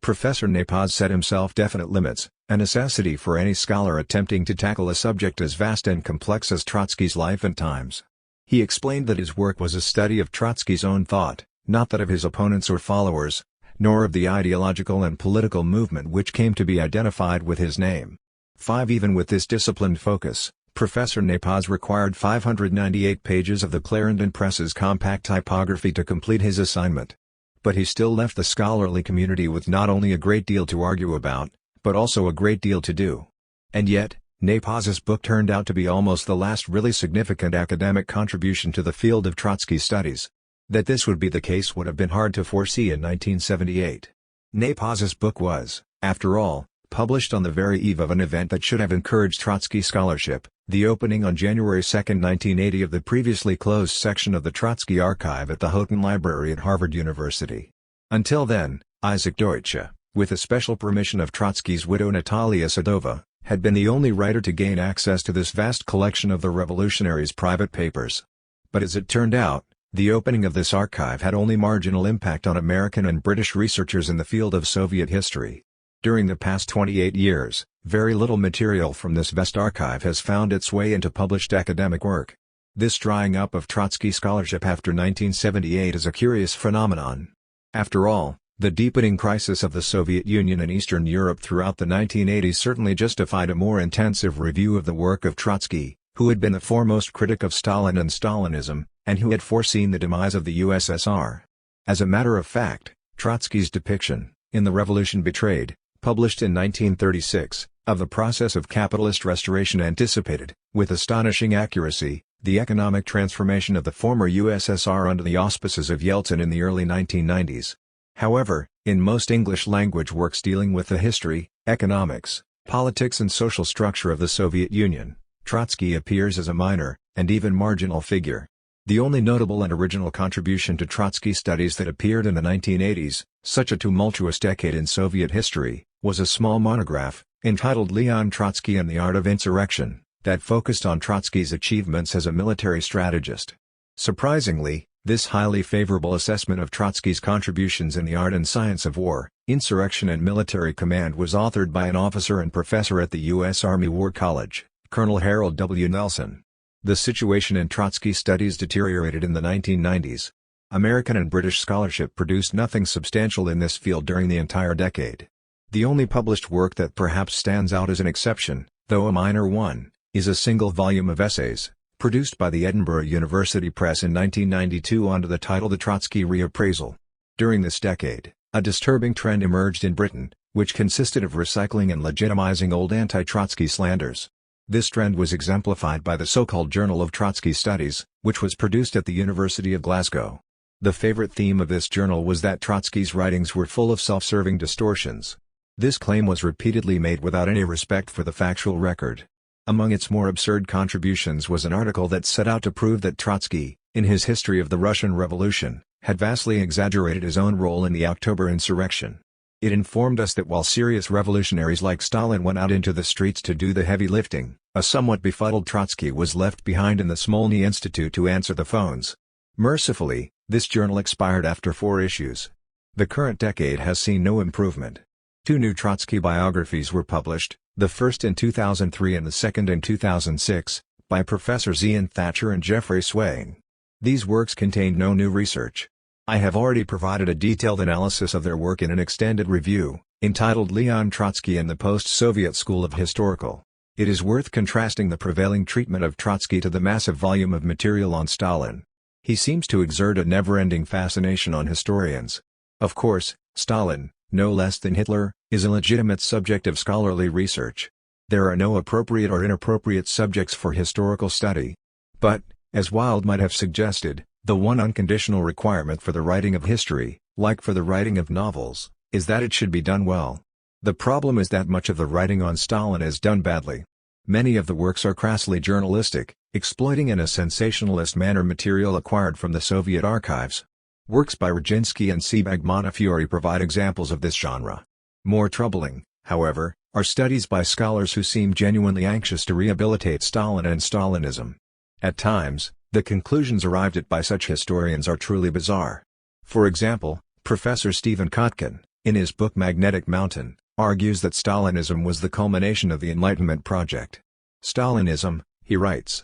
Professor Napaz set himself definite limits, a necessity for any scholar attempting to tackle a subject as vast and complex as Trotsky's life and times. He explained that his work was a study of Trotsky's own thought, not that of his opponents or followers, nor of the ideological and political movement which came to be identified with his name. 5. Even with this disciplined focus, Professor Napaz required 598 pages of the Clarendon Press's compact typography to complete his assignment. But he still left the scholarly community with not only a great deal to argue about, but also a great deal to do. And yet, Napaz's book turned out to be almost the last really significant academic contribution to the field of Trotsky studies. That this would be the case would have been hard to foresee in 1978. Napaz's book was, after all, published on the very eve of an event that should have encouraged Trotsky scholarship, the opening on January 2, 1980 of the previously closed section of the Trotsky Archive at the Houghton Library at Harvard University. Until then, Isaac Deutsche, with the special permission of Trotsky's widow Natalia Sadova, had been the only writer to gain access to this vast collection of the revolutionary's private papers. But as it turned out, the opening of this archive had only marginal impact on American and British researchers in the field of Soviet history. During the past 28 years, very little material from this vast archive has found its way into published academic work. This drying up of Trotsky scholarship after 1978 is a curious phenomenon. After all, the deepening crisis of the Soviet Union and Eastern Europe throughout the 1980s certainly justified a more intensive review of the work of Trotsky, who had been the foremost critic of Stalin and Stalinism, and who had foreseen the demise of the USSR. As a matter of fact, Trotsky's depiction, in The Revolution Betrayed, published in 1936, of the process of capitalist restoration anticipated, with astonishing accuracy, the economic transformation of the former USSR under the auspices of Yeltsin in the early 1990s. However, in most English-language works dealing with the history, economics, politics and social structure of the Soviet Union, Trotsky appears as a minor, and even marginal figure. The only notable and original contribution to Trotsky studies that appeared in the 1980s, such a tumultuous decade in Soviet history, was a small monograph, entitled Leon Trotsky and the Art of Insurrection, that focused on Trotsky's achievements as a military strategist. Surprisingly, this highly favorable assessment of Trotsky's contributions in the art and science of war, insurrection and military command was authored by an officer and professor at the U.S. Army War College, Colonel Harold W. Nelson. The situation in Trotsky studies deteriorated in the 1990s. American and British scholarship produced nothing substantial in this field during the entire decade. The only published work that perhaps stands out as an exception, though a minor one, is a single volume of essays, produced by the Edinburgh University Press in 1992 under the title The Trotsky Reappraisal. During this decade, a disturbing trend emerged in Britain, which consisted of recycling and legitimizing old anti-Trotsky slanders. This trend was exemplified by the so-called Journal of Trotsky Studies, which was produced at the University of Glasgow. The favorite theme of this journal was that Trotsky's writings were full of self-serving distortions. This claim was repeatedly made without any respect for the factual record. Among its more absurd contributions was an article that set out to prove that Trotsky, in his History of the Russian Revolution, had vastly exaggerated his own role in the October insurrection. It informed us that while serious revolutionaries like Stalin went out into the streets to do the heavy lifting, a somewhat befuddled Trotsky was left behind in the Smolny Institute to answer the phones. Mercifully, this journal expired after 4 issues. The current decade has seen no improvement. 2 new Trotsky biographies were published, the first in 2003 and the second in 2006, by Professors Ian Thatcher and Jeffrey Swain. These works contained no new research. I have already provided a detailed analysis of their work in an extended review, entitled Leon Trotsky and the Post-Soviet School of Historical. It is worth contrasting the prevailing treatment of Trotsky to the massive volume of material on Stalin. He seems to exert a never-ending fascination on historians. Of course, Stalin, no less than Hitler, is a legitimate subject of scholarly research. There are no appropriate or inappropriate subjects for historical study. But, as Wilde might have suggested, the one unconditional requirement for the writing of history, like for the writing of novels, is that it should be done well. The problem is that much of the writing on Stalin is done badly. Many of the works are crassly journalistic, exploiting in a sensationalist manner material acquired from the Soviet archives. Works by Roginski and Sebag Montefiore provide examples of this genre. More troubling, however, are studies by scholars who seem genuinely anxious to rehabilitate Stalin and Stalinism. At times, the conclusions arrived at by such historians are truly bizarre. For example, Professor Stephen Kotkin, in his book Magnetic Mountain, argues that Stalinism was the culmination of the Enlightenment project. Stalinism, he writes,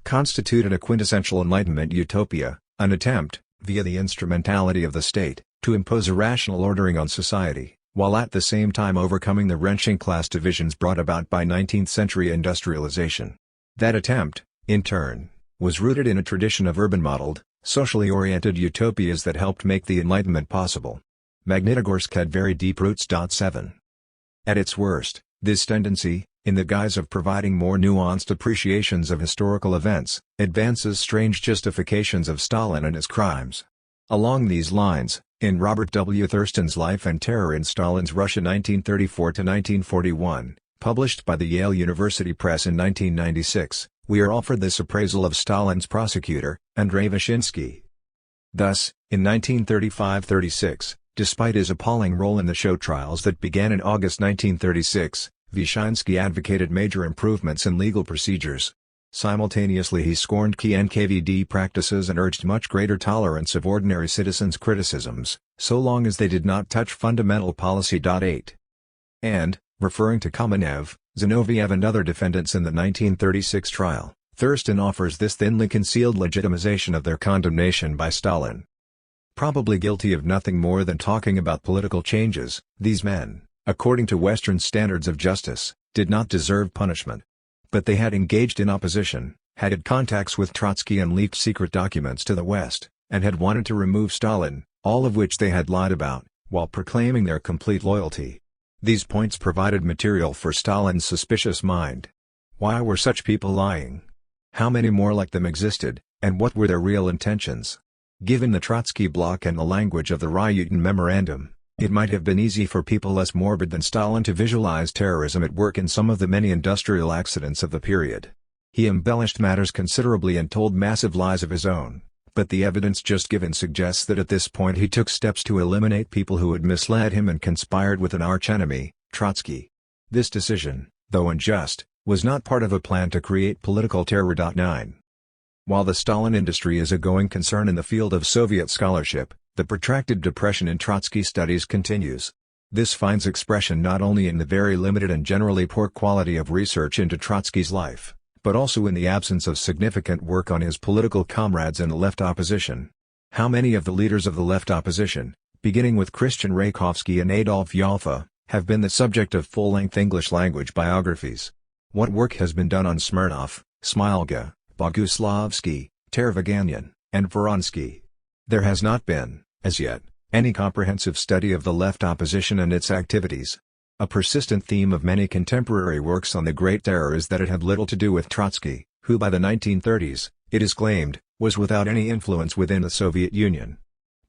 constituted a quintessential Enlightenment utopia, an attempt, via the instrumentality of the state, to impose a rational ordering on society, while at the same time overcoming the wrenching class divisions brought about by 19th-century industrialization. That attempt, in turn, was rooted in a tradition of urban-modeled, socially oriented utopias that helped make the Enlightenment possible. Magnitogorsk had very deep roots. 7. At its worst, this tendency, in the guise of providing more nuanced appreciations of historical events, advances strange justifications of Stalin and his crimes. Along these lines, in Robert W. Thurston's Life and Terror in Stalin's Russia 1934-1941, published by the Yale University Press in 1996, we are offered this appraisal of Stalin's prosecutor, Andrei Vyshinsky. Thus, in 1935-36, despite his appalling role in the show trials that began in August 1936, Vyshinsky advocated major improvements in legal procedures. Simultaneously he scorned key NKVD practices and urged much greater tolerance of ordinary citizens' criticisms, so long as they did not touch fundamental policy. 8. And, referring to Kamenev, Zinoviev and other defendants in the 1936 trial, Thurston offers this thinly concealed legitimization of their condemnation by Stalin. Probably guilty of nothing more than talking about political changes, these men, according to Western standards of justice, did not deserve punishment. But they had engaged in opposition, had contacts with Trotsky and leaked secret documents to the West, and had wanted to remove Stalin, all of which they had lied about, while proclaiming their complete loyalty. These points provided material for Stalin's suspicious mind. Why were such people lying? How many more like them existed, and what were their real intentions? Given the Trotsky bloc and the language of the Ryutin Memorandum, it might have been easy for people less morbid than Stalin to visualize terrorism at work in some of the many industrial accidents of the period. He embellished matters considerably and told massive lies of his own, but the evidence just given suggests that at this point he took steps to eliminate people who had misled him and conspired with an archenemy, Trotsky. This decision, though unjust, was not part of a plan to create political terror. 9. While the Stalin industry is a going concern in the field of Soviet scholarship, the protracted depression in Trotsky studies continues. This finds expression not only in the very limited and generally poor quality of research into Trotsky's life, but also in the absence of significant work on his political comrades in the left opposition. How many of the leaders of the left opposition, beginning with Christian Rakovsky and Adolf Yalfa, have been the subject of full-length English-language biographies? What work has been done on Smirnov, Smilga, Boguslavsky, Tervaganyan, and Vronsky? There has not been, as yet, any comprehensive study of the left opposition and its activities. A persistent theme of many contemporary works on the Great Terror is that it had little to do with Trotsky, who by the 1930s, it is claimed, was without any influence within the Soviet Union.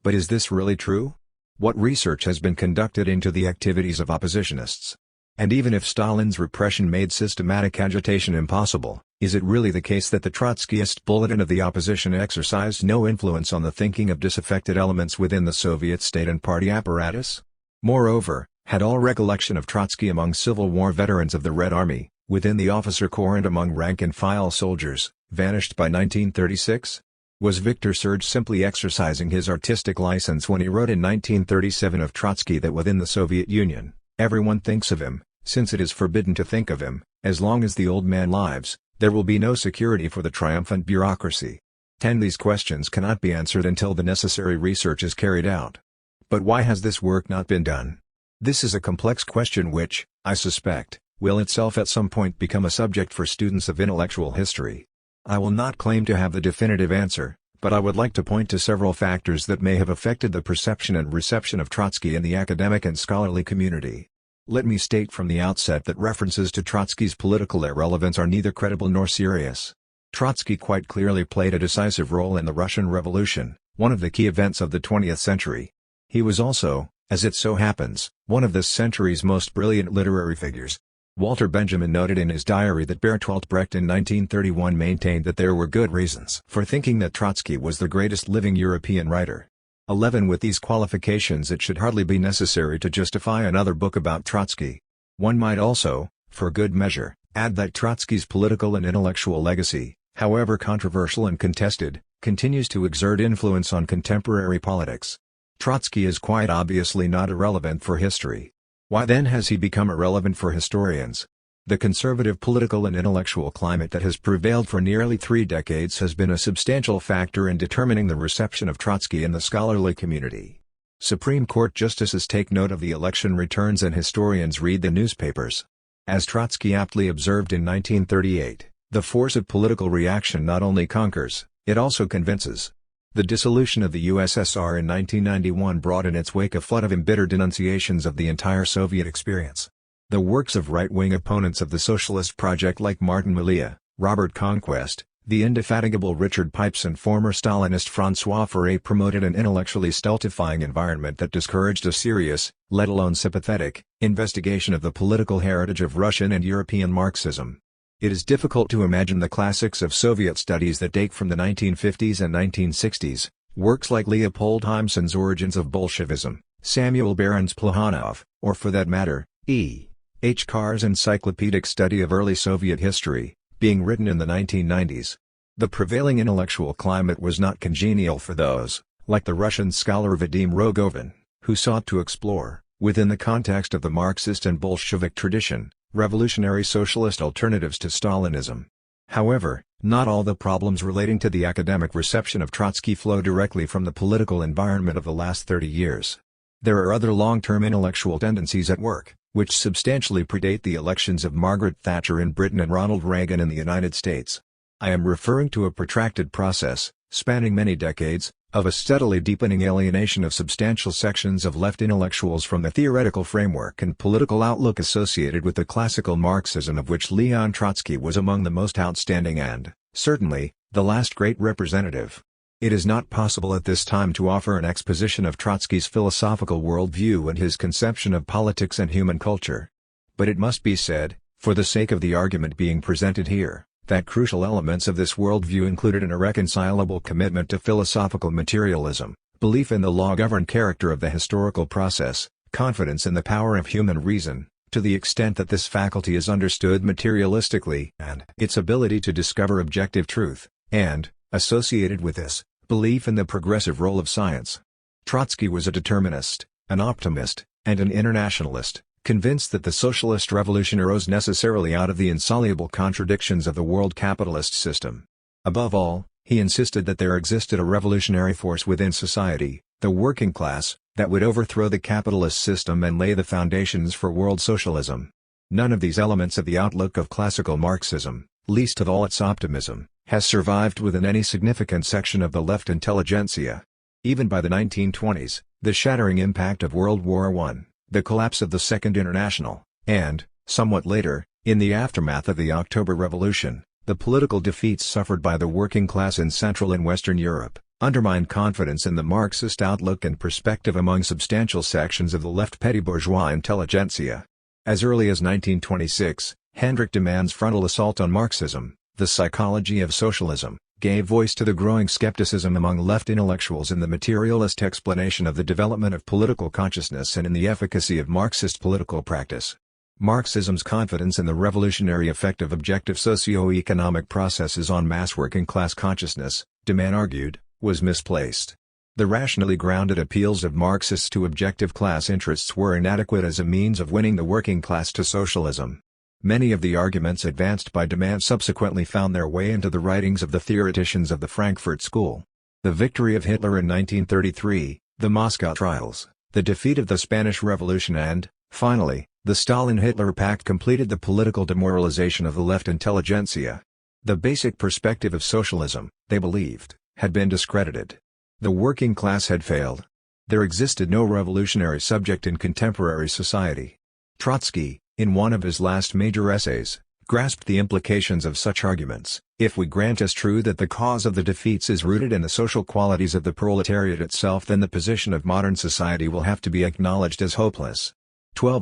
But is this really true? What research has been conducted into the activities of oppositionists? And even if Stalin's repression made systematic agitation impossible, is it really the case that the Trotskyist bulletin of the opposition exercised no influence on the thinking of disaffected elements within the Soviet state and party apparatus? Moreover, had all recollection of Trotsky among Civil War veterans of the Red Army, within the officer corps and among rank-and-file soldiers, vanished by 1936? Was Victor Serge simply exercising his artistic license when he wrote in 1937 of Trotsky that within the Soviet Union, everyone thinks of him, since it is forbidden to think of him, as long as the old man lives, there will be no security for the triumphant bureaucracy. 10. These questions cannot be answered until the necessary research is carried out. But why has this work not been done? This is a complex question which, I suspect, will itself at some point become a subject for students of intellectual history. I will not claim to have the definitive answer, but I would like to point to several factors that may have affected the perception and reception of Trotsky in the academic and scholarly community. Let me state from the outset that references to Trotsky's political irrelevance are neither credible nor serious. Trotsky quite clearly played a decisive role in the Russian Revolution, one of the key events of the 20th century. He was also, as it so happens, one of this century's most brilliant literary figures. Walter Benjamin noted in his diary that Bertolt Brecht in 1931 maintained that there were good reasons for thinking that Trotsky was the greatest living European writer. 11 With these qualifications, it should hardly be necessary to justify another book about Trotsky. One might also, for good measure, add that Trotsky's political and intellectual legacy, however controversial and contested, continues to exert influence on contemporary politics. Trotsky is quite obviously not irrelevant for history. Why then has he become irrelevant for historians? The conservative political and intellectual climate that has prevailed for nearly 3 decades has been a substantial factor in determining the reception of Trotsky in the scholarly community. Supreme Court justices take note of the election returns and historians read the newspapers. As Trotsky aptly observed in 1938, the force of political reaction not only conquers, it also convinces. The dissolution of the USSR in 1991 brought in its wake a flood of embittered denunciations of the entire Soviet experience. The works of right-wing opponents of the socialist project like Martin Malia, Robert Conquest, the indefatigable Richard Pipes and former Stalinist François Furet promoted an intellectually stultifying environment that discouraged a serious, let alone sympathetic, investigation of the political heritage of Russian and European Marxism. It is difficult to imagine the classics of Soviet studies that date from the 1950s and 1960s, works like Leopold Heimsen's Origins of Bolshevism, Samuel Baron's Plekhanov, or for that matter, E. H. Carr's encyclopedic study of early Soviet history, being written in the 1990s. The prevailing intellectual climate was not congenial for those, like the Russian scholar Vadim Rogovin, who sought to explore, within the context of the Marxist and Bolshevik tradition, revolutionary socialist alternatives to Stalinism. However, not all the problems relating to the academic reception of Trotsky flow directly from the political environment of the last 30 years. There are other long-term intellectual tendencies at work, which substantially predate the elections of Margaret Thatcher in Britain and Ronald Reagan in the United States. I am referring to a protracted process, spanning many decades, of a steadily deepening alienation of substantial sections of left intellectuals from the theoretical framework and political outlook associated with the classical Marxism of which Leon Trotsky was among the most outstanding and, certainly, the last great representative. It is not possible at this time to offer an exposition of Trotsky's philosophical worldview and his conception of politics and human culture. But it must be said, for the sake of the argument being presented here, that crucial elements of this worldview included an irreconcilable commitment to philosophical materialism, belief in the law-governed character of the historical process, confidence in the power of human reason, to the extent that this faculty is understood materialistically, and its ability to discover objective truth, and, associated with this, belief in the progressive role of science. Trotsky was a determinist, an optimist, and an internationalist, convinced that the socialist revolution arose necessarily out of the insoluble contradictions of the world capitalist system. Above all, he insisted that there existed a revolutionary force within society, the working class, that would overthrow the capitalist system and lay the foundations for world socialism. None of these elements of the outlook of classical Marxism, least of all its optimism, has survived within any significant section of the left intelligentsia. Even by the 1920s, the shattering impact of World War I, the collapse of the Second International, and, somewhat later, in the aftermath of the October Revolution, the political defeats suffered by the working class in Central and Western Europe, undermined confidence in the Marxist outlook and perspective among substantial sections of the left petty bourgeois intelligentsia. As early as 1926, Hendrik de Man's frontal assault on Marxism, the psychology of socialism, gave voice to the growing skepticism among left intellectuals in the materialist explanation of the development of political consciousness and in the efficacy of Marxist political practice. Marxism's confidence in the revolutionary effect of objective socio-economic processes on mass working class consciousness, de Man argued, was misplaced. The rationally grounded appeals of Marxists to objective class interests were inadequate as a means of winning the working class to socialism. Many of the arguments advanced by de Man subsequently found their way into the writings of the theoreticians of the Frankfurt School. The victory of Hitler in 1933, the Moscow trials, the defeat of the Spanish Revolution and, finally, the Stalin-Hitler Pact completed the political demoralization of the left intelligentsia. The basic perspective of socialism, they believed, had been discredited. The working class had failed. There existed no revolutionary subject in contemporary society. Trotsky, in one of his last major essays, grasped the implications of such arguments. If we grant as true that the cause of the defeats is rooted in the social qualities of the proletariat itself, then the position of modern society will have to be acknowledged as hopeless.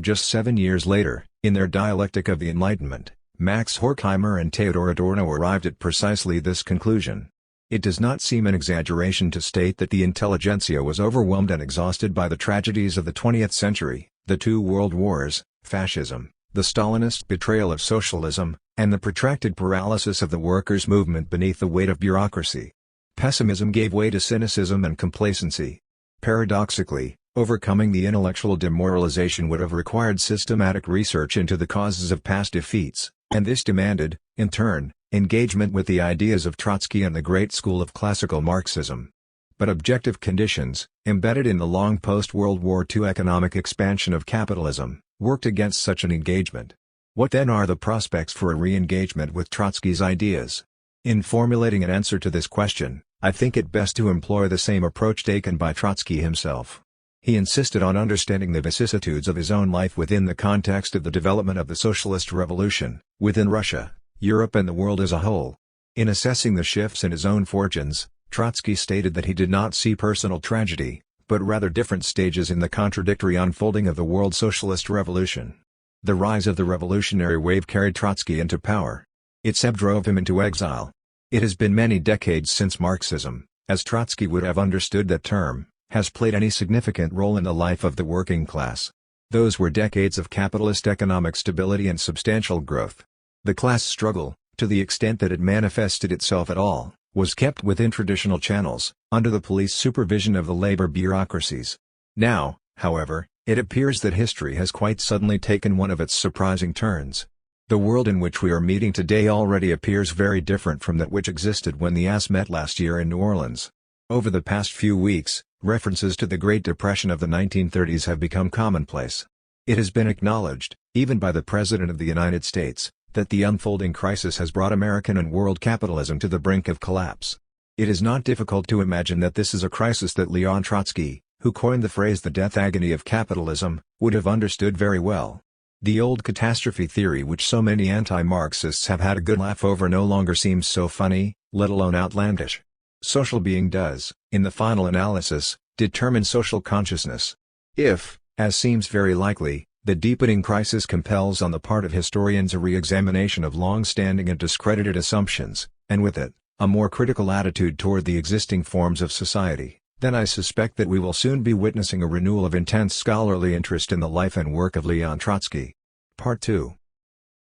Just 7 years later, in their Dialectic of the Enlightenment, Max Horkheimer and Theodor Adorno arrived at precisely this conclusion. It does not seem an exaggeration to state that the intelligentsia was overwhelmed and exhausted by the tragedies of the 20th century, the two world wars, fascism, the Stalinist betrayal of socialism, and the protracted paralysis of the workers' movement beneath the weight of bureaucracy. Pessimism gave way to cynicism and complacency. Paradoxically, overcoming the intellectual demoralization would have required systematic research into the causes of past defeats, and this demanded, in turn, engagement with the ideas of Trotsky and the great school of classical Marxism. But objective conditions, embedded in the long post-World War II economic expansion of capitalism, worked against such an engagement. What then are the prospects for a re-engagement with Trotsky's ideas? In formulating an answer to this question, I think it best to employ the same approach taken by Trotsky himself. He insisted on understanding the vicissitudes of his own life within the context of the development of the socialist revolution, within Russia, Europe and the world as a whole. In assessing the shifts in his own fortunes, Trotsky stated that he did not see personal tragedy, but rather different stages in the contradictory unfolding of the world socialist revolution. The rise of the revolutionary wave carried Trotsky into power. Its ebb drove him into exile. It has been many decades since Marxism, as Trotsky would have understood that term, has played any significant role in the life of the working class. Those were decades of capitalist economic stability and substantial growth. The class struggle, to the extent that it manifested itself at all, was kept within traditional channels, under the police supervision of the labor bureaucracies. Now, however, it appears that history has quite suddenly taken one of its surprising turns. The world in which we are meeting today already appears very different from that which existed when the AS met last year in New Orleans. Over the past few weeks, references to the Great Depression of the 1930s have become commonplace. It has been acknowledged, even by the President of the United States, that the unfolding crisis has brought American and world capitalism to the brink of collapse. It is not difficult to imagine that this is a crisis that Leon Trotsky, who coined the phrase the death agony of capitalism, would have understood very well. The old catastrophe theory which so many anti-Marxists have had a good laugh over no longer seems so funny, let alone outlandish. Social being does, in the final analysis, determine social consciousness. If, as seems very likely, the deepening crisis compels on the part of historians a re-examination of long-standing and discredited assumptions, and with it, a more critical attitude toward the existing forms of society, then I suspect that we will soon be witnessing a renewal of intense scholarly interest in the life and work of Leon Trotsky. Part 2.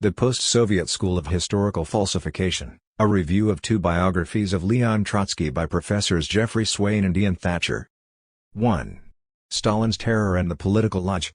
The Post-Soviet School of Historical Falsification, a review of two biographies of Leon Trotsky by Professors Jeffrey Swain and Ian Thatcher. 1. Stalin's Terror and the Political Lodge.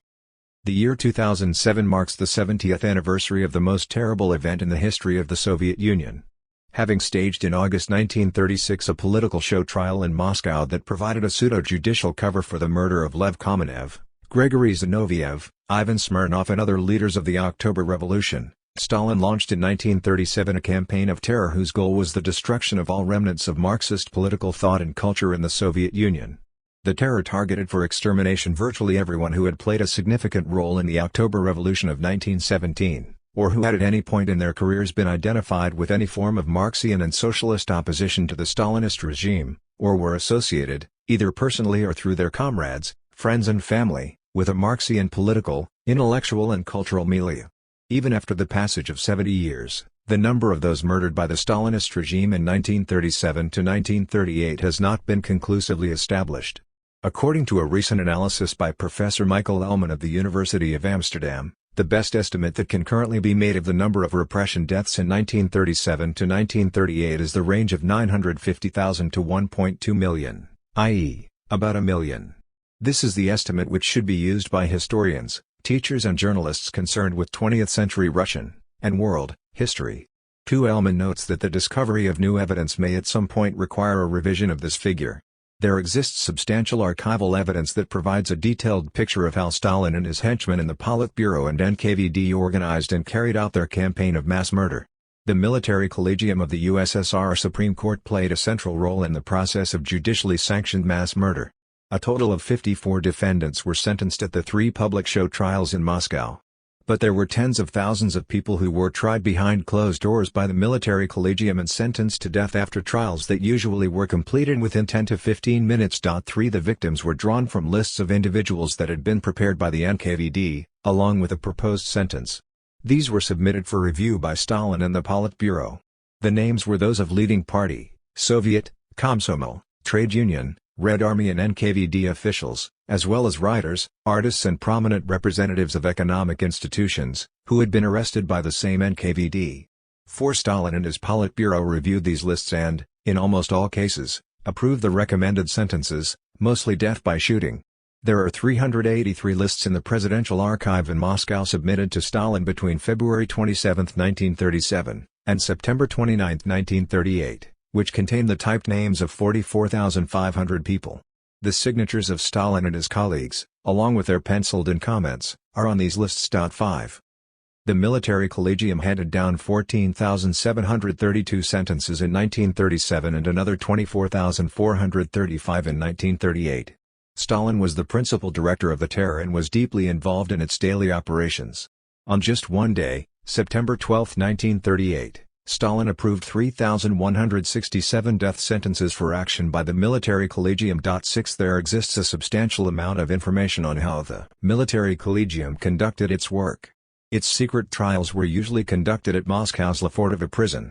The year 2007 marks the 70th anniversary of the most terrible event in the history of the Soviet Union. Having staged in August 1936 a political show trial in Moscow that provided a pseudo-judicial cover for the murder of Lev Kamenev, Gregory Zinoviev, Ivan Smirnov and other leaders of the October Revolution, Stalin launched in 1937 a campaign of terror whose goal was the destruction of all remnants of Marxist political thought and culture in the Soviet Union. The terror targeted for extermination virtually everyone who had played a significant role in the October Revolution of 1917, or who had at any point in their careers been identified with any form of Marxian and socialist opposition to the Stalinist regime, or were associated, either personally or through their comrades, friends and family, with a Marxian political, intellectual and cultural milieu. Even after the passage of 70 years, the number of those murdered by the Stalinist regime in 1937 to 1938 has not been conclusively established. According to a recent analysis by Professor Michael Ellman of the University of Amsterdam, the best estimate that can currently be made of the number of repression deaths in 1937 to 1938 is the range of 950,000 to 1.2 million, i.e., about a million. This is the estimate which should be used by historians, teachers and journalists concerned with 20th-century Russian, and world, history. 2. Ellman notes that the discovery of new evidence may at some point require a revision of this figure. There exists substantial archival evidence that provides a detailed picture of how Stalin and his henchmen in the Politburo and NKVD organized and carried out their campaign of mass murder. The military collegium of the USSR Supreme Court played a central role in the process of judicially sanctioned mass murder. A total of 54 defendants were sentenced at the 3 public show trials in Moscow. But there were tens of thousands of people who were tried behind closed doors by the military collegium and sentenced to death after trials that usually were completed within 10 to 15 minutes. 3 The victims were drawn from lists of individuals that had been prepared by the NKVD, along with a proposed sentence. These were submitted for review by Stalin and the Politburo. The names were those of leading party, Soviet, Komsomol, trade union, Red Army and NKVD officials, as well as writers, artists and prominent representatives of economic institutions, who had been arrested by the same NKVD. Stalin and his Politburo reviewed these lists and, in almost all cases, approved the recommended sentences, mostly death by shooting. There are 383 lists in the Presidential Archive in Moscow submitted to Stalin between February 27, 1937, and September 29, 1938, which contain the typed names of 44,500 people. The signatures of Stalin and his colleagues, along with their penciled-in comments, are on these lists. 5. The military collegium handed down 14,732 sentences in 1937 and another 24,435 in 1938. Stalin was the principal director of the terror and was deeply involved in its daily operations. On just one day, September 12, 1938, Stalin approved 3,167 death sentences for action by the military collegium. 6 There exists a substantial amount of information on how the military collegium conducted its work. Its secret trials were usually conducted at Moscow's Lefortovo prison.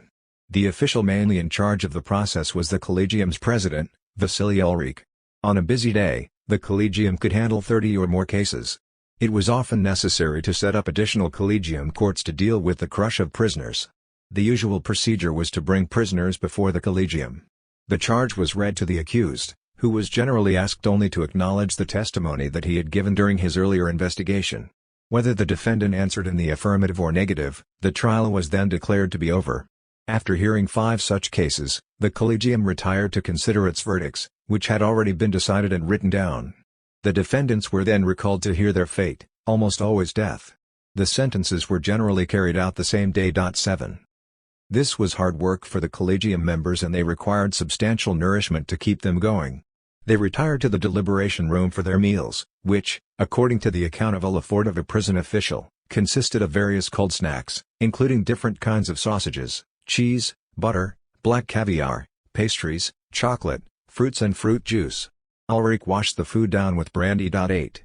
The official mainly in charge of the process was the collegium's president, Vasily Ulrich. On a busy day, the collegium could handle 30 or more cases. It was often necessary to set up additional collegium courts to deal with the crush of prisoners. The usual procedure was to bring prisoners before the collegium. The charge was read to the accused, who was generally asked only to acknowledge the testimony that he had given during his earlier investigation. Whether the defendant answered in the affirmative or negative, the trial was then declared to be over. After hearing 5 such cases, the collegium retired to consider its verdicts, which had already been decided and written down. The defendants were then recalled to hear their fate, almost always death. The sentences were generally carried out the same day. 7. This was hard work for the collegium members and they required substantial nourishment to keep them going. They retired to the deliberation room for their meals, which, according to the account of a Lefortovo prison official, consisted of various cold snacks, including different kinds of sausages, cheese, butter, black caviar, pastries, chocolate, fruits and fruit juice. Ulrich washed the food down with brandy. 8.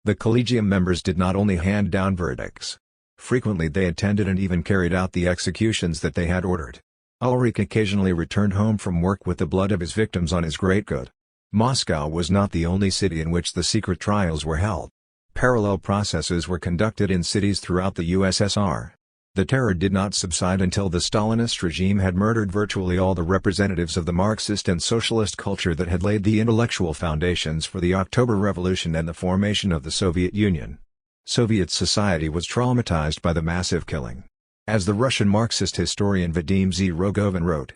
The collegium members did not only hand down verdicts. Frequently they attended and even carried out the executions that they had ordered. Ulrich occasionally returned home from work with the blood of his victims on his greatcoat. Moscow was not the only city in which the secret trials were held. Parallel processes were conducted in cities throughout the USSR. The terror did not subside until the Stalinist regime had murdered virtually all the representatives of the Marxist and socialist culture that had laid the intellectual foundations for the October Revolution and the formation of the Soviet Union. Soviet society was traumatized by the massive killing. As the Russian Marxist historian Vadim Z. Rogovin wrote,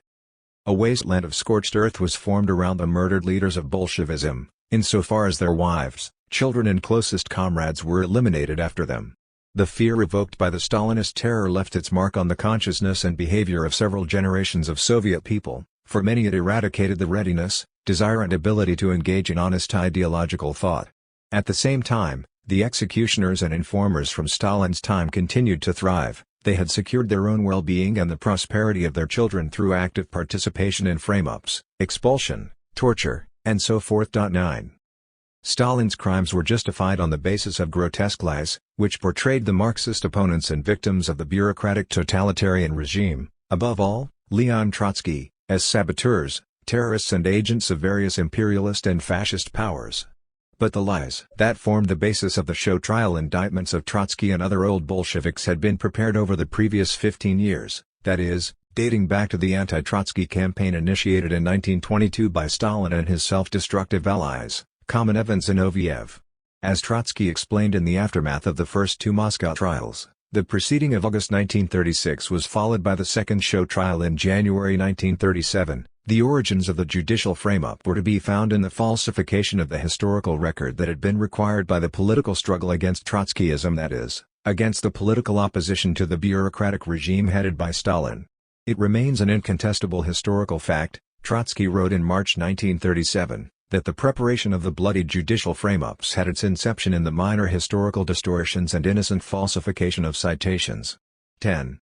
"A wasteland of scorched earth was formed around the murdered leaders of Bolshevism, insofar as their wives, children and closest comrades were eliminated after them. The fear evoked by the Stalinist terror left its mark on the consciousness and behavior of several generations of Soviet people. For many it eradicated the readiness, desire and ability to engage in honest ideological thought. At the same time, the executioners and informers from Stalin's time continued to thrive. They had secured their own well-being and the prosperity of their children through active participation in frame-ups, expulsion, torture, and so forth." 9. Stalin's crimes were justified on the basis of grotesque lies, which portrayed the Marxist opponents and victims of the bureaucratic totalitarian regime, above all, Leon Trotsky, as saboteurs, terrorists and agents of various imperialist and fascist powers. But the lies that formed the basis of the show trial indictments of Trotsky and other old Bolsheviks had been prepared over the previous 15 years, that is, dating back to the anti-Trotsky campaign initiated in 1922 by Stalin and his self-destructive allies, Kamenev and Zinoviev. As Trotsky explained in the aftermath of the first 2 Moscow trials, The proceeding of August 1936 was followed by the second show trial in January 1937. The origins of the judicial frame-up were to be found in the falsification of the historical record that had been required by the political struggle against Trotskyism, that is, against the political opposition to the bureaucratic regime headed by Stalin. It remains an incontestable historical fact, Trotsky wrote in March 1937, that the preparation of the bloody judicial frame-ups had its inception in the minor historical distortions and innocent falsification of citations. 10.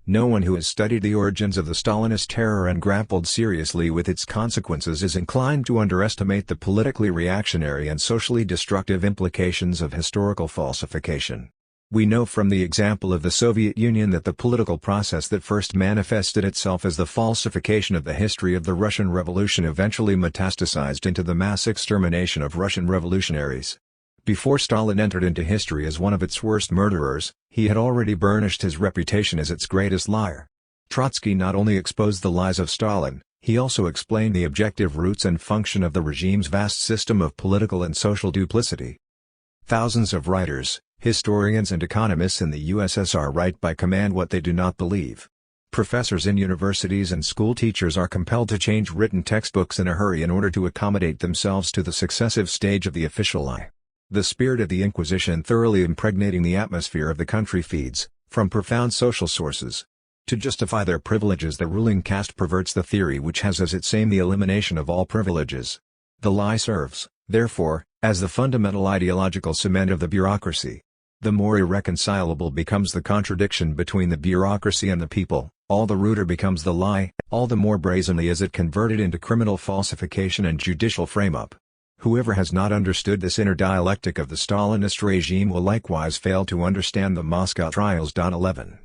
No one who has studied the origins of the Stalinist terror and grappled seriously with its consequences is inclined to underestimate the politically reactionary and socially destructive implications of historical falsification. We know from the example of the Soviet Union that the political process that first manifested itself as the falsification of the history of the Russian Revolution eventually metastasized into the mass extermination of Russian revolutionaries. Before Stalin entered into history as one of its worst murderers, he had already burnished his reputation as its greatest liar. Trotsky not only exposed the lies of Stalin, he also explained the objective roots and function of the regime's vast system of political and social duplicity. Thousands of writers, historians and economists in the USSR write by command what they do not believe. Professors in universities and school teachers are compelled to change written textbooks in a hurry in order to accommodate themselves to the successive stage of the official lie. The spirit of the Inquisition thoroughly impregnating the atmosphere of the country feeds, from profound social sources. To justify their privileges, the ruling caste perverts the theory which has as its aim the elimination of all privileges. The lie serves, therefore, as the fundamental ideological cement of the bureaucracy. The more irreconcilable becomes the contradiction between the bureaucracy and the people, all the ruder becomes the lie, all the more brazenly is it converted into criminal falsification and judicial frame-up. Whoever has not understood this inner dialectic of the Stalinist regime will likewise fail to understand the Moscow trials. 11.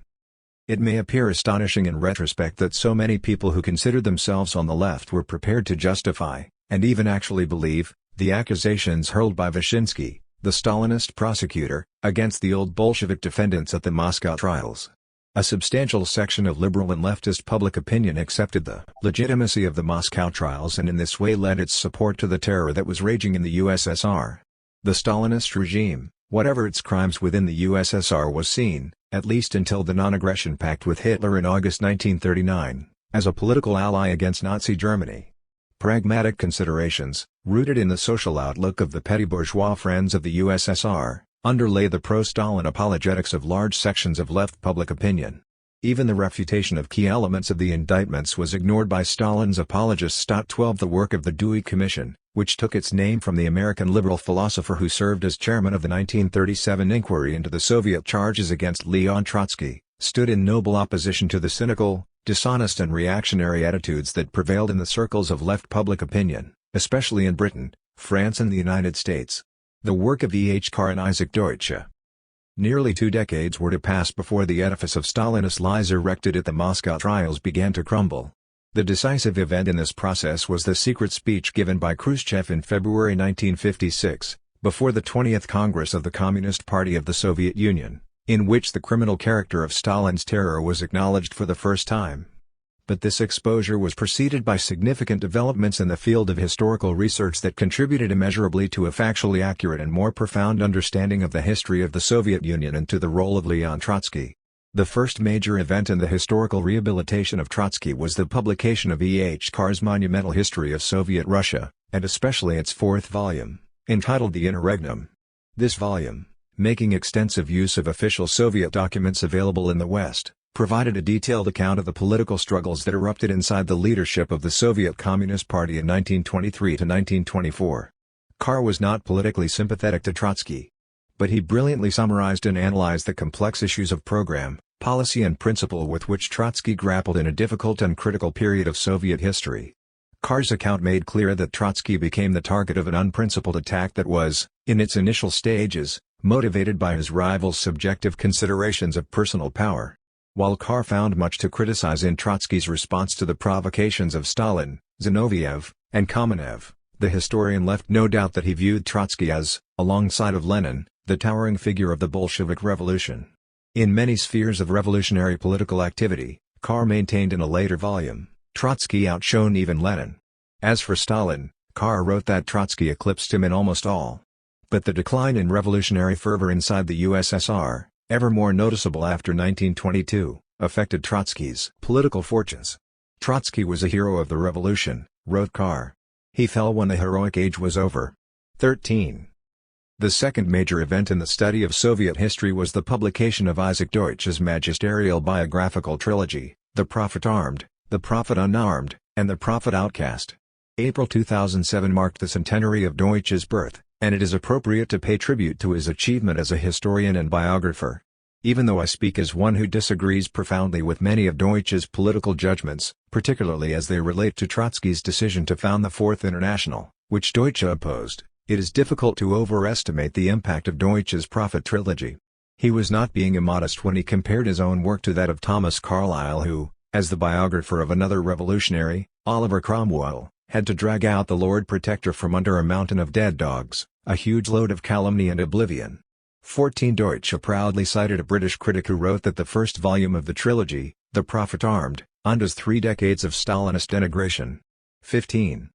It may appear astonishing in retrospect that so many people who considered themselves on the left were prepared to justify, and even actually believe, the accusations hurled by Vyshinsky, the Stalinist prosecutor, against the old Bolshevik defendants at the Moscow trials. A substantial section of liberal and leftist public opinion accepted the legitimacy of the Moscow trials and in this way lent its support to the terror that was raging in the USSR. The Stalinist regime, whatever its crimes within the USSR, was seen, at least until the non-aggression pact with Hitler in August 1939, as a political ally against Nazi Germany. Pragmatic considerations, rooted in the social outlook of the petty bourgeois friends of the USSR, underlay the pro-Stalin apologetics of large sections of left public opinion. Even the refutation of key elements of the indictments was ignored by Stalin's apologists. 12 The work of the Dewey Commission, which took its name from the American liberal philosopher who served as chairman of the 1937 inquiry into the Soviet charges against Leon Trotsky, stood in noble opposition to the cynical, dishonest and reactionary attitudes that prevailed in the circles of left public opinion, especially in Britain, France and the United States. The work of E. H. Carr and Isaac Deutsche. Nearly 2 decades were to pass before the edifice of Stalinist lies erected at the Moscow trials began to crumble. The decisive event in this process was the secret speech given by Khrushchev in February 1956, before the 20th Congress of the Communist Party of the Soviet Union, in which the criminal character of Stalin's terror was acknowledged for the first time. But this exposure was preceded by significant developments in the field of historical research that contributed immeasurably to a factually accurate and more profound understanding of the history of the Soviet Union and to the role of Leon Trotsky. The first major event in the historical rehabilitation of Trotsky was the publication of E. H. Carr's monumental history of Soviet Russia, and especially its 4th volume, entitled The Interregnum. This volume, making extensive use of official Soviet documents available in the West, provided a detailed account of the political struggles that erupted inside the leadership of the Soviet Communist Party in 1923 to 1924. Carr was not politically sympathetic to Trotsky. But he brilliantly summarized and analyzed the complex issues of program, policy and principle with which Trotsky grappled in a difficult and critical period of Soviet history. Carr's account made clear that Trotsky became the target of an unprincipled attack that was, in its initial stages, motivated by his rival's subjective considerations of personal power. While Carr found much to criticize in Trotsky's response to the provocations of Stalin, Zinoviev, and Kamenev, the historian left no doubt that he viewed Trotsky as, alongside of Lenin, the towering figure of the Bolshevik Revolution. In many spheres of revolutionary political activity, Carr maintained in a later volume, Trotsky outshone even Lenin. As for Stalin, Carr wrote that Trotsky eclipsed him in almost all. But the decline in revolutionary fervor inside the USSR, ever more noticeable after 1922, affected Trotsky's political fortunes. Trotsky was a hero of the revolution, wrote Carr. He fell when the heroic age was over. 13. The second major event in the study of Soviet history was the publication of Isaac Deutsch's magisterial biographical trilogy, The Prophet Armed, The Prophet Unarmed, and The Prophet Outcast. April 2007 marked the centenary of Deutsch's birth, and it is appropriate to pay tribute to his achievement as a historian and biographer. Even though I speak as one who disagrees profoundly with many of Deutsch's political judgments, particularly as they relate to Trotsky's decision to found the Fourth International, which Deutsch opposed, it is difficult to overestimate the impact of Deutsch's Prophet trilogy. He was not being immodest when he compared his own work to that of Thomas Carlyle who, as the biographer of another revolutionary, Oliver Cromwell, had to drag out the Lord Protector from under a mountain of dead dogs, a huge load of calumny and oblivion. 14. Deutsch proudly cited a British critic who wrote that the first volume of the trilogy, The Prophet Armed, undoes 3 decades of Stalinist denigration. 15.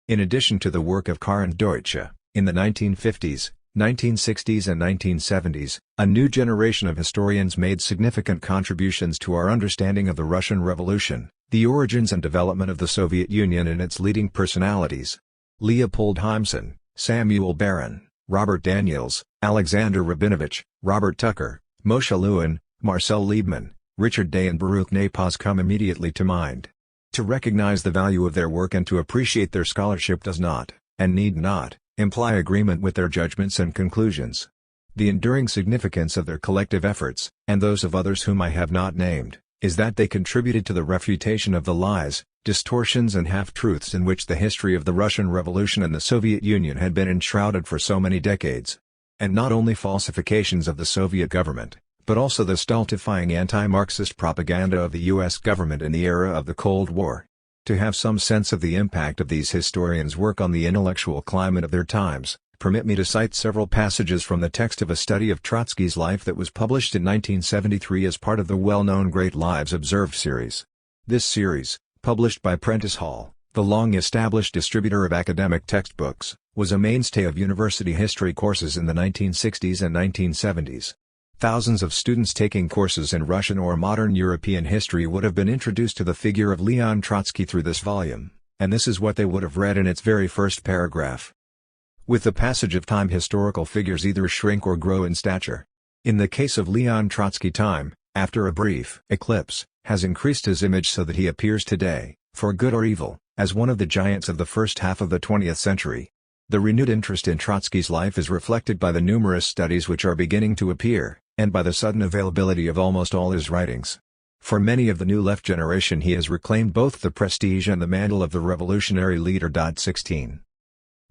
In addition to the work of Carr and Deutsch, in the 1950s, 1960s and 1970s, a new generation of historians made significant contributions to our understanding of the Russian Revolution, the origins and development of the Soviet Union and its leading personalities. Leopold Heimsen, Samuel Baron, Robert Daniels, Alexander Rabinovich, Robert Tucker, Moshe Lewin, Marcel Liebman, Richard Day and Baruch Napaz come immediately to mind. To recognize the value of their work and to appreciate their scholarship does not, and need not, imply agreement with their judgments and conclusions. The enduring significance of their collective efforts, and those of others whom I have not named, is that they contributed to the refutation of the lies, distortions and half-truths in which the history of the Russian Revolution and the Soviet Union had been enshrouded for so many decades. And not only falsifications of the Soviet government, but also the stultifying anti-Marxist propaganda of the U.S. government in the era of the Cold War. To have some sense of the impact of these historians' work on the intellectual climate of their times, permit me to cite several passages from the text of a study of Trotsky's life that was published in 1973 as part of the well-known Great Lives Observed series. This series, published by Prentice Hall, the long-established distributor of academic textbooks, was a mainstay of university history courses in the 1960s and 1970s. Thousands of students taking courses in Russian or modern European history would have been introduced to the figure of Leon Trotsky through this volume, and this is what they would have read in its very first paragraph. With the passage of time, historical figures either shrink or grow in stature. In the case of Leon Trotsky, time, after a brief eclipse, has increased his image so that he appears today, for good or evil, as one of the giants of the first half of the 20th century. The renewed interest in Trotsky's life is reflected by the numerous studies which are beginning to appear, and by the sudden availability of almost all his writings. For many of the new left generation he has reclaimed both the prestige and the mantle of the revolutionary leader. 16.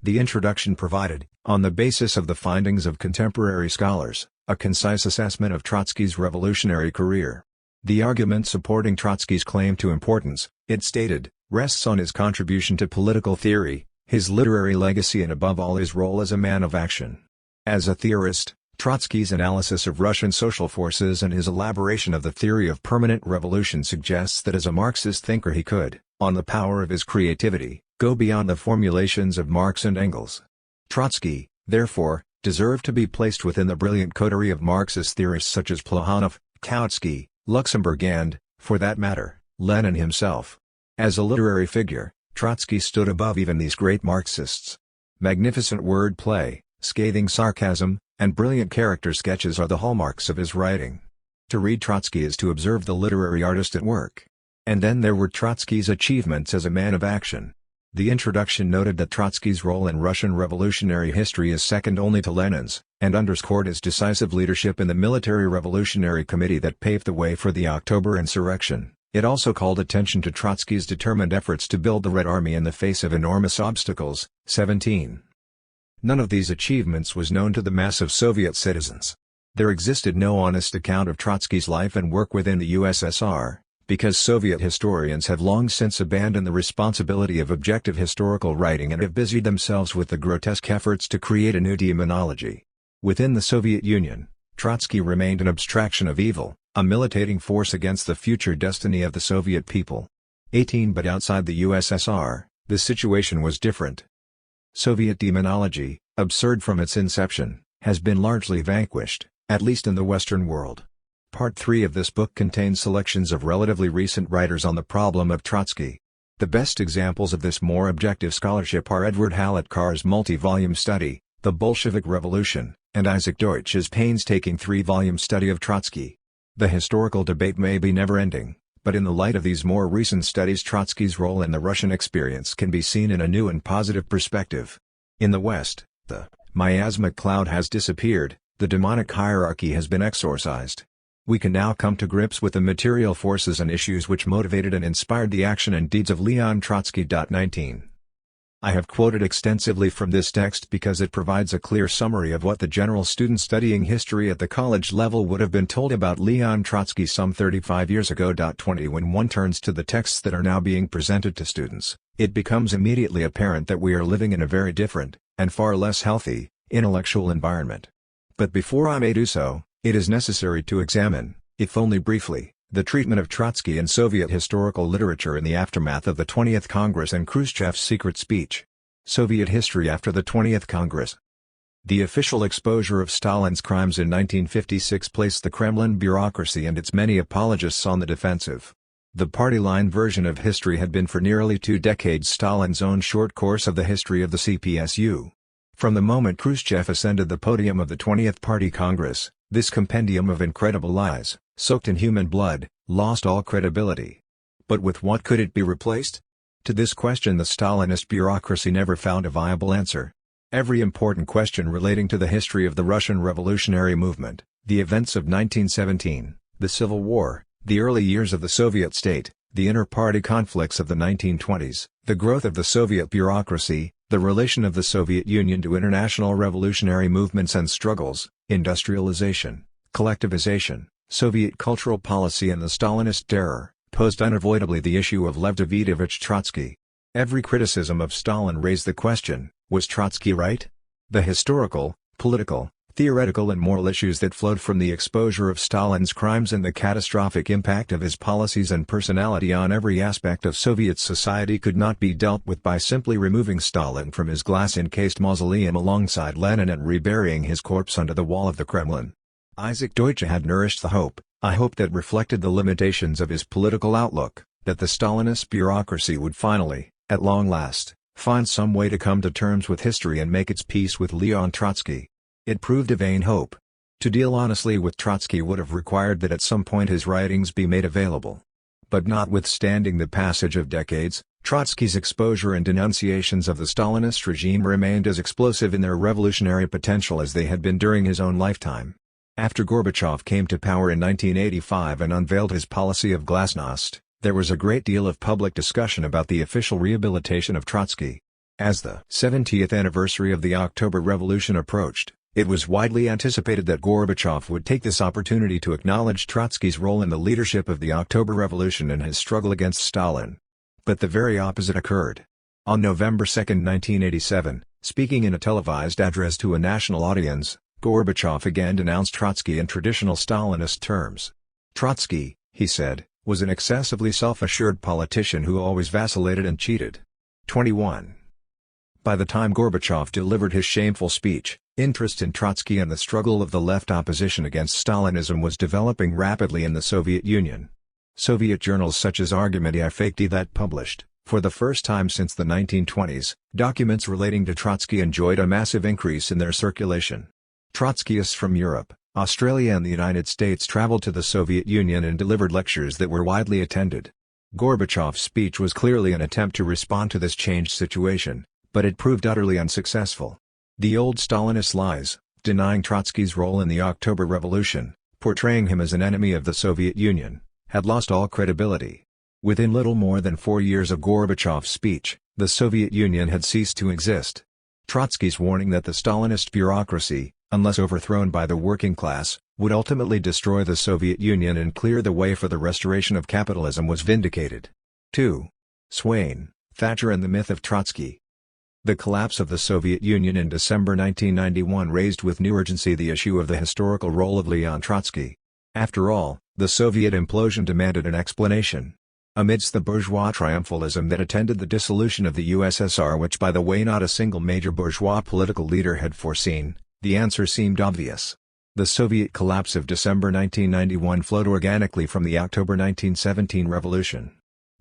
The introduction provided, on the basis of the findings of contemporary scholars, a concise assessment of Trotsky's revolutionary career. The argument supporting Trotsky's claim to importance, it stated, rests on his contribution to political theory, his literary legacy and above all his role as a man of action. As a theorist, Trotsky's analysis of Russian social forces and his elaboration of the theory of permanent revolution suggests that as a Marxist thinker he could, on the power of his creativity, go beyond the formulations of Marx and Engels. Trotsky, therefore, deserved to be placed within the brilliant coterie of Marxist theorists such as Plekhanov, Kautsky, Luxemburg and, for that matter, Lenin himself. As a literary figure, Trotsky stood above even these great Marxists. Magnificent wordplay, scathing sarcasm, and brilliant character sketches are the hallmarks of his writing. To read Trotsky is to observe the literary artist at work. And then there were Trotsky's achievements as a man of action. The introduction noted that Trotsky's role in Russian revolutionary history is second only to Lenin's, and underscored his decisive leadership in the Military Revolutionary Committee that paved the way for the October insurrection. It also called attention to Trotsky's determined efforts to build the Red Army in the face of enormous obstacles. 17. None of these achievements was known to the mass of Soviet citizens. There existed no honest account of Trotsky's life and work within the USSR, because Soviet historians have long since abandoned the responsibility of objective historical writing and have busied themselves with the grotesque efforts to create a new demonology. Within the Soviet Union, Trotsky remained an abstraction of evil, a militating force against the future destiny of the Soviet people. 18. But outside the USSR, the situation was different. Soviet demonology, absurd from its inception, has been largely vanquished, at least in the Western world. Part 3 of this book contains selections of relatively recent writers on the problem of Trotsky. The best examples of this more objective scholarship are Edward Hallett Carr's multi-volume study, The Bolshevik Revolution, and Isaac Deutsch's painstaking 3-volume study of Trotsky. The historical debate may be never-ending, but in the light of these more recent studies, Trotsky's role in the Russian experience can be seen in a new and positive perspective. In the West, the miasmic cloud has disappeared, the demonic hierarchy has been exorcised. We can now come to grips with the material forces and issues which motivated and inspired the action and deeds of Leon Trotsky. 19. I have quoted extensively from this text because it provides a clear summary of what the general student studying history at the college level would have been told about Leon Trotsky some 35 years ago. 20 When one turns to the texts that are now being presented to students, it becomes immediately apparent that we are living in a very different, and far less healthy, intellectual environment. But before I may do so, it is necessary to examine, if only briefly, the treatment of Trotsky in Soviet historical literature in the aftermath of the 20th Congress and Khrushchev's secret speech. Soviet history after the 20th Congress. The official exposure of Stalin's crimes in 1956 placed the Kremlin bureaucracy and its many apologists on the defensive. The party-line version of history had been for nearly 2 decades Stalin's own short course of the history of the CPSU. From the moment Khrushchev ascended the podium of the 20th Party Congress, this compendium of incredible lies, soaked in human blood, lost all credibility. But with what could it be replaced? To this question the Stalinist bureaucracy never found a viable answer. Every important question relating to the history of the Russian revolutionary movement, the events of 1917, the Civil War, the early years of the Soviet state, the inter-party conflicts of the 1920s, the growth of the Soviet bureaucracy, the relation of the Soviet Union to international revolutionary movements and struggles, industrialization, collectivization, Soviet cultural policy and the Stalinist terror, posed unavoidably the issue of Lev Davidovich Trotsky. Every criticism of Stalin raised the question, was Trotsky right? The historical, political, theoretical and moral issues that flowed from the exposure of Stalin's crimes and the catastrophic impact of his policies and personality on every aspect of Soviet society could not be dealt with by simply removing Stalin from his glass-encased mausoleum alongside Lenin and reburying his corpse under the wall of the Kremlin. Isaac Deutsch had nourished the hope, a hope that reflected the limitations of his political outlook, that the Stalinist bureaucracy would finally, at long last, find some way to come to terms with history and make its peace with Leon Trotsky. It proved a vain hope. To deal honestly with Trotsky would have required that at some point his writings be made available. But notwithstanding the passage of decades, Trotsky's exposure and denunciations of the Stalinist regime remained as explosive in their revolutionary potential as they had been during his own lifetime. After Gorbachev came to power in 1985 and unveiled his policy of glasnost, there was a great deal of public discussion about the official rehabilitation of Trotsky. As the 70th anniversary of the October Revolution approached, it was widely anticipated that Gorbachev would take this opportunity to acknowledge Trotsky's role in the leadership of the October Revolution and his struggle against Stalin. But the very opposite occurred. On November 2, 1987, speaking in a televised address to a national audience, Gorbachev again denounced Trotsky in traditional Stalinist terms. Trotsky, he said, was an excessively self-assured politician who always vacillated and cheated. 21. By the time Gorbachev delivered his shameful speech, interest in Trotsky and the struggle of the left opposition against Stalinism was developing rapidly in the Soviet Union. Soviet journals such as Argumenty Fakti that published, for the first time since the 1920s, documents relating to Trotsky enjoyed a massive increase in their circulation. Trotskyists from Europe, Australia and the United States traveled to the Soviet Union and delivered lectures that were widely attended. Gorbachev's speech was clearly an attempt to respond to this changed situation, but it proved utterly unsuccessful. The old Stalinist lies, denying Trotsky's role in the October Revolution, portraying him as an enemy of the Soviet Union, had lost all credibility. Within little more than 4 years of Gorbachev's speech, the Soviet Union had ceased to exist. Trotsky's warning that the Stalinist bureaucracy, unless overthrown by the working class, would ultimately destroy the Soviet Union and clear the way for the restoration of capitalism was vindicated. 2. Swain, Thatcher and the myth of Trotsky. The collapse of the Soviet Union in December 1991 raised with new urgency the issue of the historical role of Leon Trotsky. After all, the Soviet implosion demanded an explanation. Amidst the bourgeois triumphalism that attended the dissolution of the USSR, which by the way not a single major bourgeois political leader had foreseen, the answer seemed obvious. The Soviet collapse of December 1991 flowed organically from the October 1917 revolution.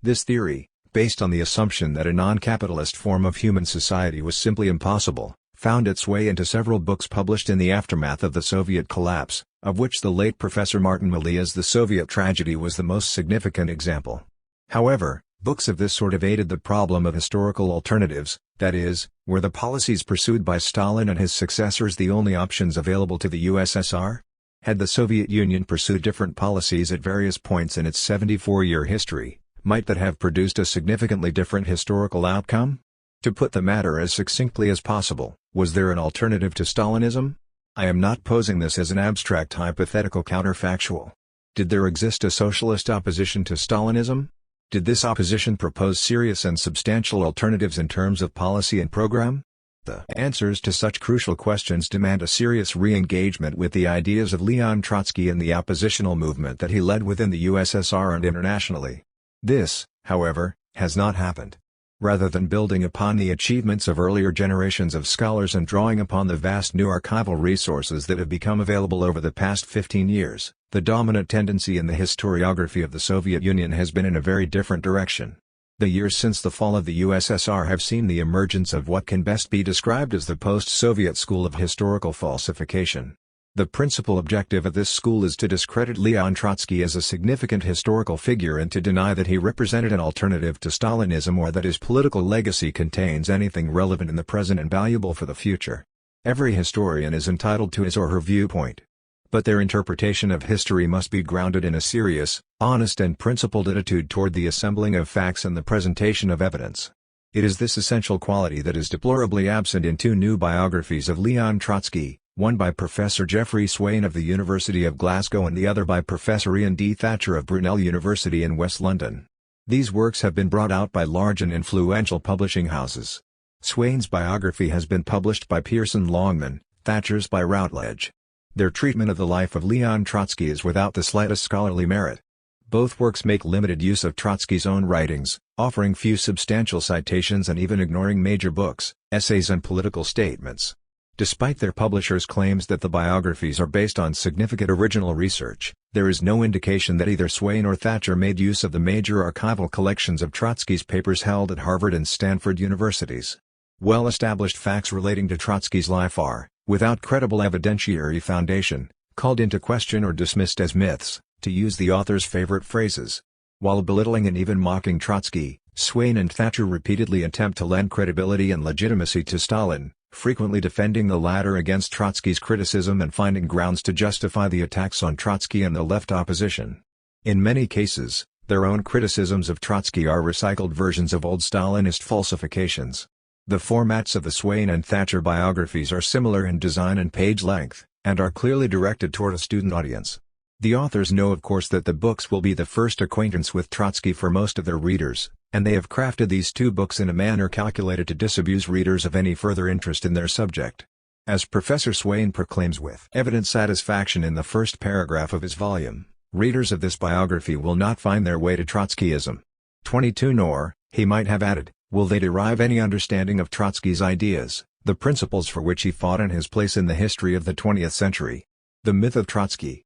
This theory, based on the assumption that a non-capitalist form of human society was simply impossible, found its way into several books published in the aftermath of the Soviet collapse, of which the late Professor Martin Malia's The Soviet Tragedy was the most significant example. However, books of this sort evaded the problem of historical alternatives, that is, were the policies pursued by Stalin and his successors the only options available to the USSR? Had the Soviet Union pursued different policies at various points in its 74-year history, might that have produced a significantly different historical outcome? To put the matter as succinctly as possible, was there an alternative to Stalinism? I am not posing this as an abstract hypothetical counterfactual. Did there exist a socialist opposition to Stalinism? Did this opposition propose serious and substantial alternatives in terms of policy and program? The answers to such crucial questions demand a serious re-engagement with the ideas of Leon Trotsky and the oppositional movement that he led within the USSR and internationally. This, however, has not happened. Rather than building upon the achievements of earlier generations of scholars and drawing upon the vast new archival resources that have become available over the past 15 years, the dominant tendency in the historiography of the Soviet Union has been in a very different direction. The years since the fall of the USSR have seen the emergence of what can best be described as the post-Soviet school of historical falsification. The principal objective of this school is to discredit Leon Trotsky as a significant historical figure and to deny that he represented an alternative to Stalinism or that his political legacy contains anything relevant in the present and valuable for the future. Every historian is entitled to his or her viewpoint. But their interpretation of history must be grounded in a serious, honest and principled attitude toward the assembling of facts and the presentation of evidence. It is this essential quality that is deplorably absent in two new biographies of Leon Trotsky, one by Professor Geoffrey Swain of the University of Glasgow and the other by Professor Ian D. Thatcher of Brunel University in West London. These works have been brought out by large and influential publishing houses. Swain's biography has been published by Pearson Longman, Thatcher's by Routledge. Their treatment of the life of Leon Trotsky is without the slightest scholarly merit. Both works make limited use of Trotsky's own writings, offering few substantial citations and even ignoring major books, essays and political statements. Despite their publishers' claims that the biographies are based on significant original research, there is no indication that either Swain or Thatcher made use of the major archival collections of Trotsky's papers held at Harvard and Stanford universities. Well-established facts relating to Trotsky's life are, without credible evidentiary foundation, called into question or dismissed as myths, to use the author's favorite phrases. While belittling and even mocking Trotsky, Swain and Thatcher repeatedly attempt to lend credibility and legitimacy to Stalin, frequently defending the latter against Trotsky's criticism and finding grounds to justify the attacks on Trotsky and the left opposition. In many cases, their own criticisms of Trotsky are recycled versions of old Stalinist falsifications. The formats of the Swain and Thatcher biographies are similar in design and page length, and are clearly directed toward a student audience. The authors know of course that the books will be the first acquaintance with Trotsky for most of their readers, and they have crafted these two books in a manner calculated to disabuse readers of any further interest in their subject. As Professor Swain proclaims with evident satisfaction in the first paragraph of his volume, readers of this biography will not find their way to Trotskyism. 22 Nor, he might have added, will they derive any understanding of Trotsky's ideas, the principles for which he fought and his place in the history of the 20th century. The myth of Trotsky.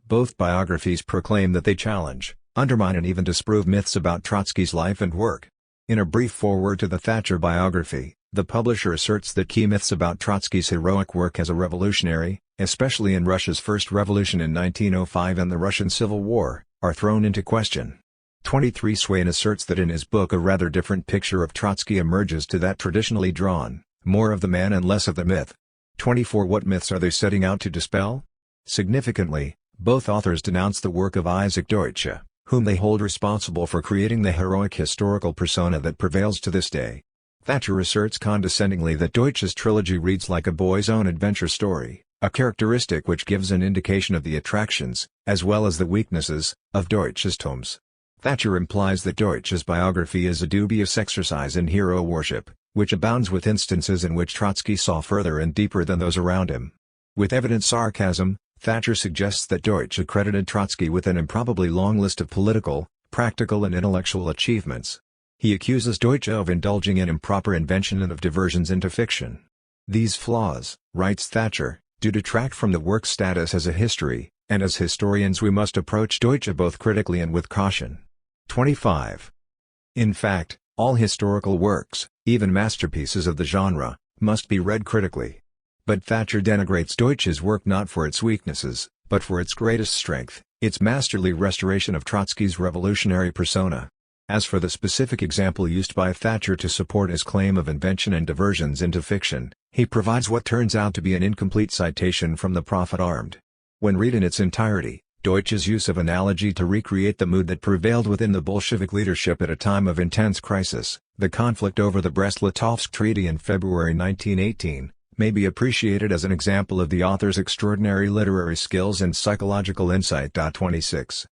Both biographies proclaim that they challenge, undermine and even disprove myths about Trotsky's life and work. In a brief foreword to the Thatcher biography, the publisher asserts that key myths about Trotsky's heroic work as a revolutionary, especially in Russia's first revolution in 1905 and the Russian Civil War, are thrown into question. 23 Swain asserts that in his book a rather different picture of Trotsky emerges to that traditionally drawn, more of the man and less of the myth. 24 What myths are they setting out to dispel? Significantly, both authors denounce the work of Isaac Deutsche, whom they hold responsible for creating the heroic historical persona that prevails to this day. Thatcher asserts condescendingly that Deutsche's trilogy reads like a boy's own adventure story, a characteristic which gives an indication of the attractions, as well as the weaknesses, of Deutsche's tomes. Thatcher implies that Deutsche's biography is a dubious exercise in hero worship, which abounds with instances in which Trotsky saw further and deeper than those around him. With evident sarcasm, Thatcher suggests that Deutsche credited Trotsky with an improbably long list of political, practical and intellectual achievements. He accuses Deutsche of indulging in improper invention and of diversions into fiction. These flaws, writes Thatcher, do detract from the work's status as a history, and as historians we must approach Deutsche both critically and with caution. 25. In fact, all historical works, even masterpieces of the genre, must be read critically. But Thatcher denigrates Deutsche's work not for its weaknesses, but for its greatest strength, its masterly restoration of Trotsky's revolutionary persona. As for the specific example used by Thatcher to support his claim of invention and diversions into fiction, he provides what turns out to be an incomplete citation from The Prophet Armed. When read in its entirety, Deutsche's use of analogy to recreate the mood that prevailed within the Bolshevik leadership at a time of intense crisis, the conflict over the Brest-Litovsk Treaty in February 1918, may be appreciated as an example of the author's extraordinary literary skills and psychological insight. 26.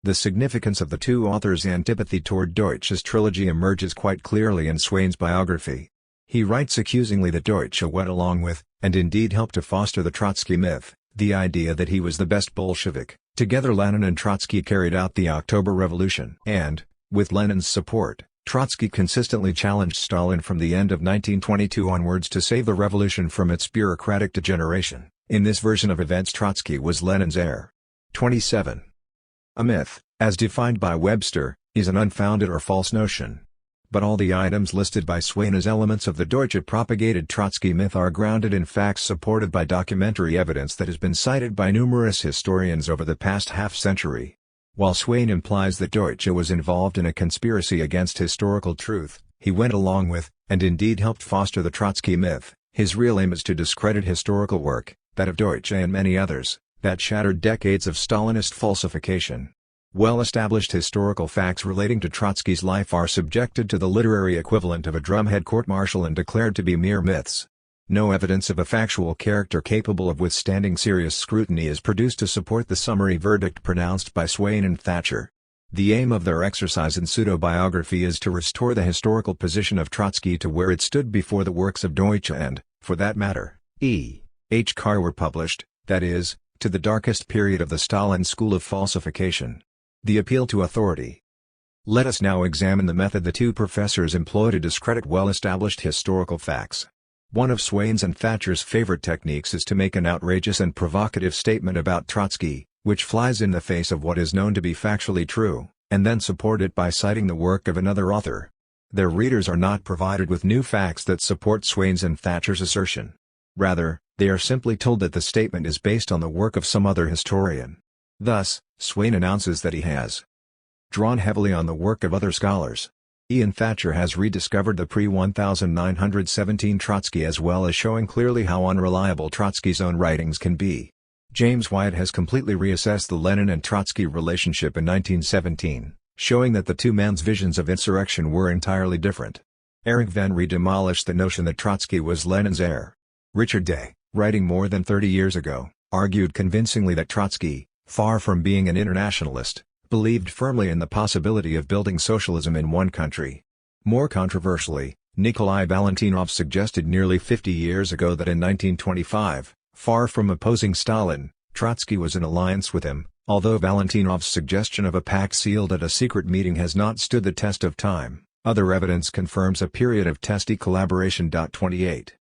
The significance of the two authors' antipathy toward Deutsche's trilogy emerges quite clearly in Swain's biography. He writes accusingly that Deutsche went along with, and indeed helped to foster the Trotsky myth, the idea that he was the best Bolshevik. Together Lenin and Trotsky carried out the October Revolution. And, with Lenin's support, Trotsky consistently challenged Stalin from the end of 1922 onwards to save the revolution from its bureaucratic degeneration. In this version of events Trotsky was Lenin's heir. 27. A myth, as defined by Webster, is an unfounded or false notion. But all the items listed by Swain as elements of the Deutsche-propagated Trotsky myth are grounded in facts supported by documentary evidence that has been cited by numerous historians over the past half-century. While Swain implies that Deutsche was involved in a conspiracy against historical truth, he went along with, and indeed helped foster the Trotsky myth. His real aim is to discredit historical work, that of Deutsche and many others, that shattered decades of Stalinist falsification. Well-established historical facts relating to Trotsky's life are subjected to the literary equivalent of a drumhead court-martial and declared to be mere myths. No evidence of a factual character capable of withstanding serious scrutiny is produced to support the summary verdict pronounced by Swain and Thatcher. The aim of their exercise in pseudo-biography is to restore the historical position of Trotsky to where it stood before the works of Deutsche and, for that matter, E.H. Carr were published, that is, to the darkest period of the Stalin school of falsification. The appeal to authority. Let us now examine the method the two professors employ to discredit well-established historical facts. One of Swain's and Thatcher's favorite techniques is to make an outrageous and provocative statement about Trotsky, which flies in the face of what is known to be factually true, and then support it by citing the work of another author. Their readers are not provided with new facts that support Swain's and Thatcher's assertion. Rather, they are simply told that the statement is based on the work of some other historian. Thus, Swain announces that he has drawn heavily on the work of other scholars. Ian Thatcher has rediscovered the pre-1917 Trotsky as well as showing clearly how unreliable Trotsky's own writings can be. James Wyatt has completely reassessed the Lenin and Trotsky relationship in 1917, showing that the two men's visions of insurrection were entirely different. Eric Van Ree demolished the notion that Trotsky was Lenin's heir. Richard Day, writing more than 30 years ago, argued convincingly that Trotsky, far from being an internationalist, believed firmly in the possibility of building socialism in one country. More controversially, Nikolai Valentinov suggested nearly 50 years ago that in 1925, far from opposing Stalin, Trotsky was in alliance with him, although Valentinov's suggestion of a pact sealed at a secret meeting has not stood the test of time. Other evidence confirms a period of testy collaboration. 28.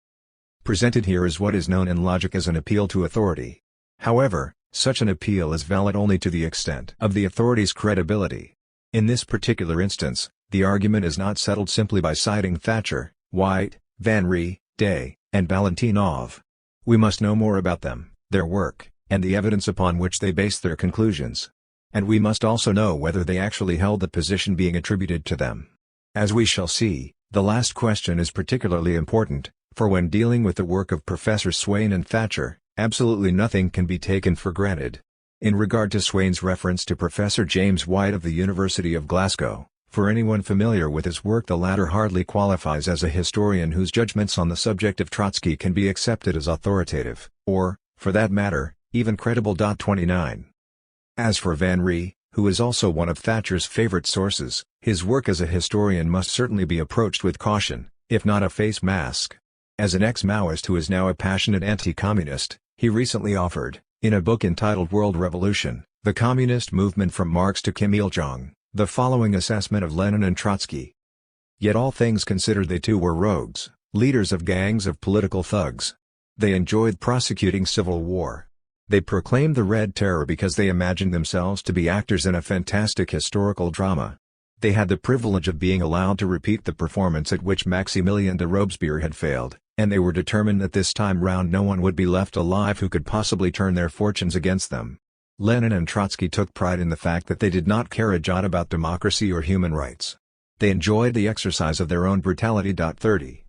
Presented here is what is known in logic as an appeal to authority. However, such an appeal is valid only to the extent of the authority's credibility. In this particular instance, the argument is not settled simply by citing Thatcher, White, Van Ree, Day, and Valentinov. We must know more about them, their work, and the evidence upon which they base their conclusions. And we must also know whether they actually held the position being attributed to them. As we shall see, the last question is particularly important, for when dealing with the work of Professors Swain and Thatcher, absolutely nothing can be taken for granted. In regard to Swain's reference to Professor James White of the University of Glasgow, for anyone familiar with his work the latter hardly qualifies as a historian whose judgments on the subject of Trotsky can be accepted as authoritative, or, for that matter, even credible. 29. As for Van Ree, who is also one of Thatcher's favorite sources, his work as a historian must certainly be approached with caution, if not a face mask. As an ex-Maoist who is now a passionate anti-communist, he recently offered, in a book entitled World Revolution, The Communist Movement from Marx to Kim Il-jung, the following assessment of Lenin and Trotsky. Yet all things considered they too were rogues, leaders of gangs of political thugs. They enjoyed prosecuting civil war. They proclaimed the Red Terror because they imagined themselves to be actors in a fantastic historical drama. They had the privilege of being allowed to repeat the performance at which Maximilien de Robespierre had failed, and they were determined that this time round no one would be left alive who could possibly turn their fortunes against them. Lenin and Trotsky took pride in the fact that they did not care a jot about democracy or human rights. They enjoyed the exercise of their own brutality. 30.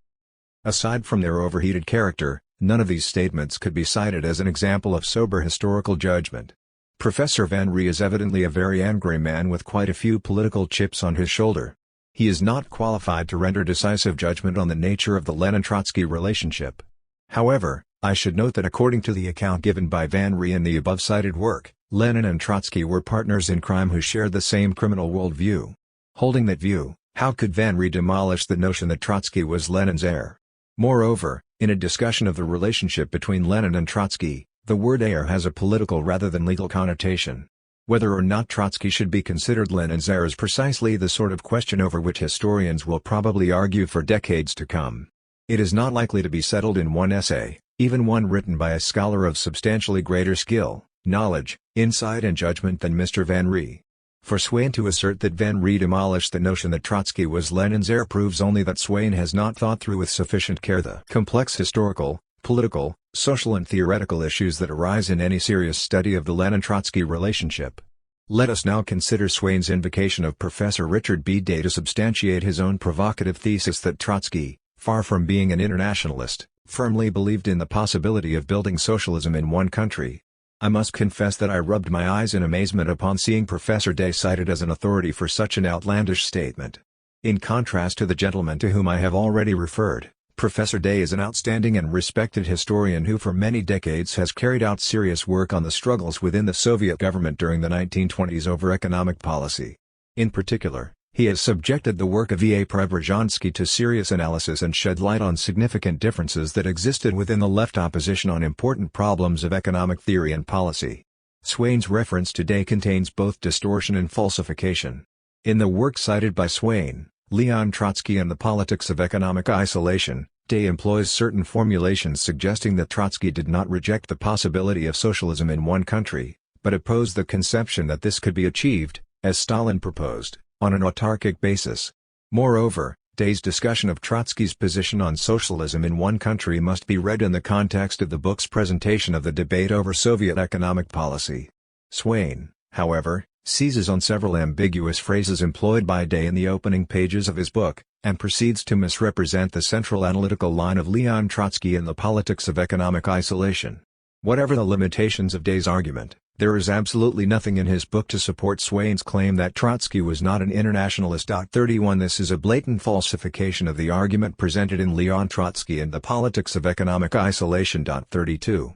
Aside from their overheated character, none of these statements could be cited as an example of sober historical judgment. Professor Van Ree is evidently a very angry man with quite a few political chips on his shoulder. He is not qualified to render decisive judgment on the nature of the Lenin-Trotsky relationship. However, I should note that according to the account given by Van Ree in the above-cited work, Lenin and Trotsky were partners in crime who shared the same criminal worldview. Holding that view, how could Van Ree demolish the notion that Trotsky was Lenin's heir? Moreover, in a discussion of the relationship between Lenin and Trotsky, the word heir has a political rather than legal connotation. Whether or not Trotsky should be considered Lenin's heir is precisely the sort of question over which historians will probably argue for decades to come. It is not likely to be settled in one essay, even one written by a scholar of substantially greater skill, knowledge, insight and judgment than Mr. Van Ree. For Swain to assert that Van Ree demolished the notion that Trotsky was Lenin's heir proves only that Swain has not thought through with sufficient care the complex historical, political, social and theoretical issues that arise in any serious study of the Lenin-Trotsky relationship. Let us now consider Swain's invocation of Professor Richard B. Day to substantiate his own provocative thesis that Trotsky, far from being an internationalist, firmly believed in the possibility of building socialism in one country. I must confess that I rubbed my eyes in amazement upon seeing Professor Day cited as an authority for such an outlandish statement. In contrast to the gentleman to whom I have already referred, Professor Day is an outstanding and respected historian who for many decades has carried out serious work on the struggles within the Soviet government during the 1920s over economic policy. In particular, he has subjected the work of E. A. Preobrazhensky to serious analysis and shed light on significant differences that existed within the left opposition on important problems of economic theory and policy. Swain's reference to Day contains both distortion and falsification. In the work cited by Swain, Leon Trotsky and the Politics of Economic Isolation, Day employs certain formulations suggesting that Trotsky did not reject the possibility of socialism in one country, but opposed the conception that this could be achieved, as Stalin proposed, on an autarkic basis. Moreover, Day's discussion of Trotsky's position on socialism in one country must be read in the context of the book's presentation of the debate over Soviet economic policy. Swain, however, seizes on several ambiguous phrases employed by Day in the opening pages of his book, and proceeds to misrepresent the central analytical line of Leon Trotsky in the Politics of Economic Isolation. Whatever the limitations of Day's argument, there is absolutely nothing in his book to support Swain's claim that Trotsky was not an internationalist. 31 This is a blatant falsification of the argument presented in Leon Trotsky and the Politics of Economic Isolation. 32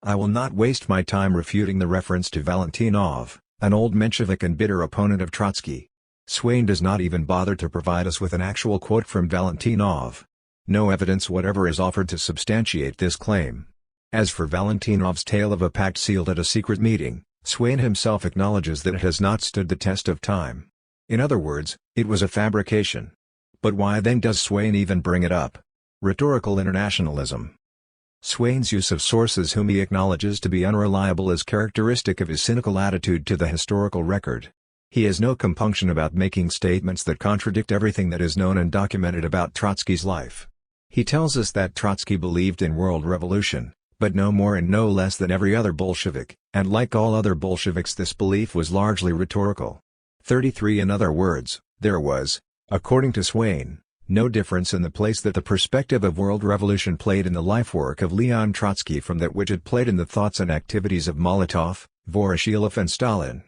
I will not waste my time refuting the reference to Valentinov, an old Menshevik and bitter opponent of Trotsky. Swain does not even bother to provide us with an actual quote from Valentinov. No evidence whatever is offered to substantiate this claim. As for Valentinov's tale of a pact sealed at a secret meeting, Swain himself acknowledges that it has not stood the test of time. In other words, it was a fabrication. But why then does Swain even bring it up? Rhetorical internationalism. Swain's use of sources whom he acknowledges to be unreliable is characteristic of his cynical attitude to the historical record. He has no compunction about making statements that contradict everything that is known and documented about Trotsky's life. He tells us that Trotsky believed in world revolution, but no more and no less than every other Bolshevik, and like all other Bolsheviks this belief was largely rhetorical. 33 In other words, there was, according to Swain, no difference in the place that the perspective of world revolution played in the life-work of Leon Trotsky from that which it played in the thoughts and activities of Molotov, Voroshilov and Stalin.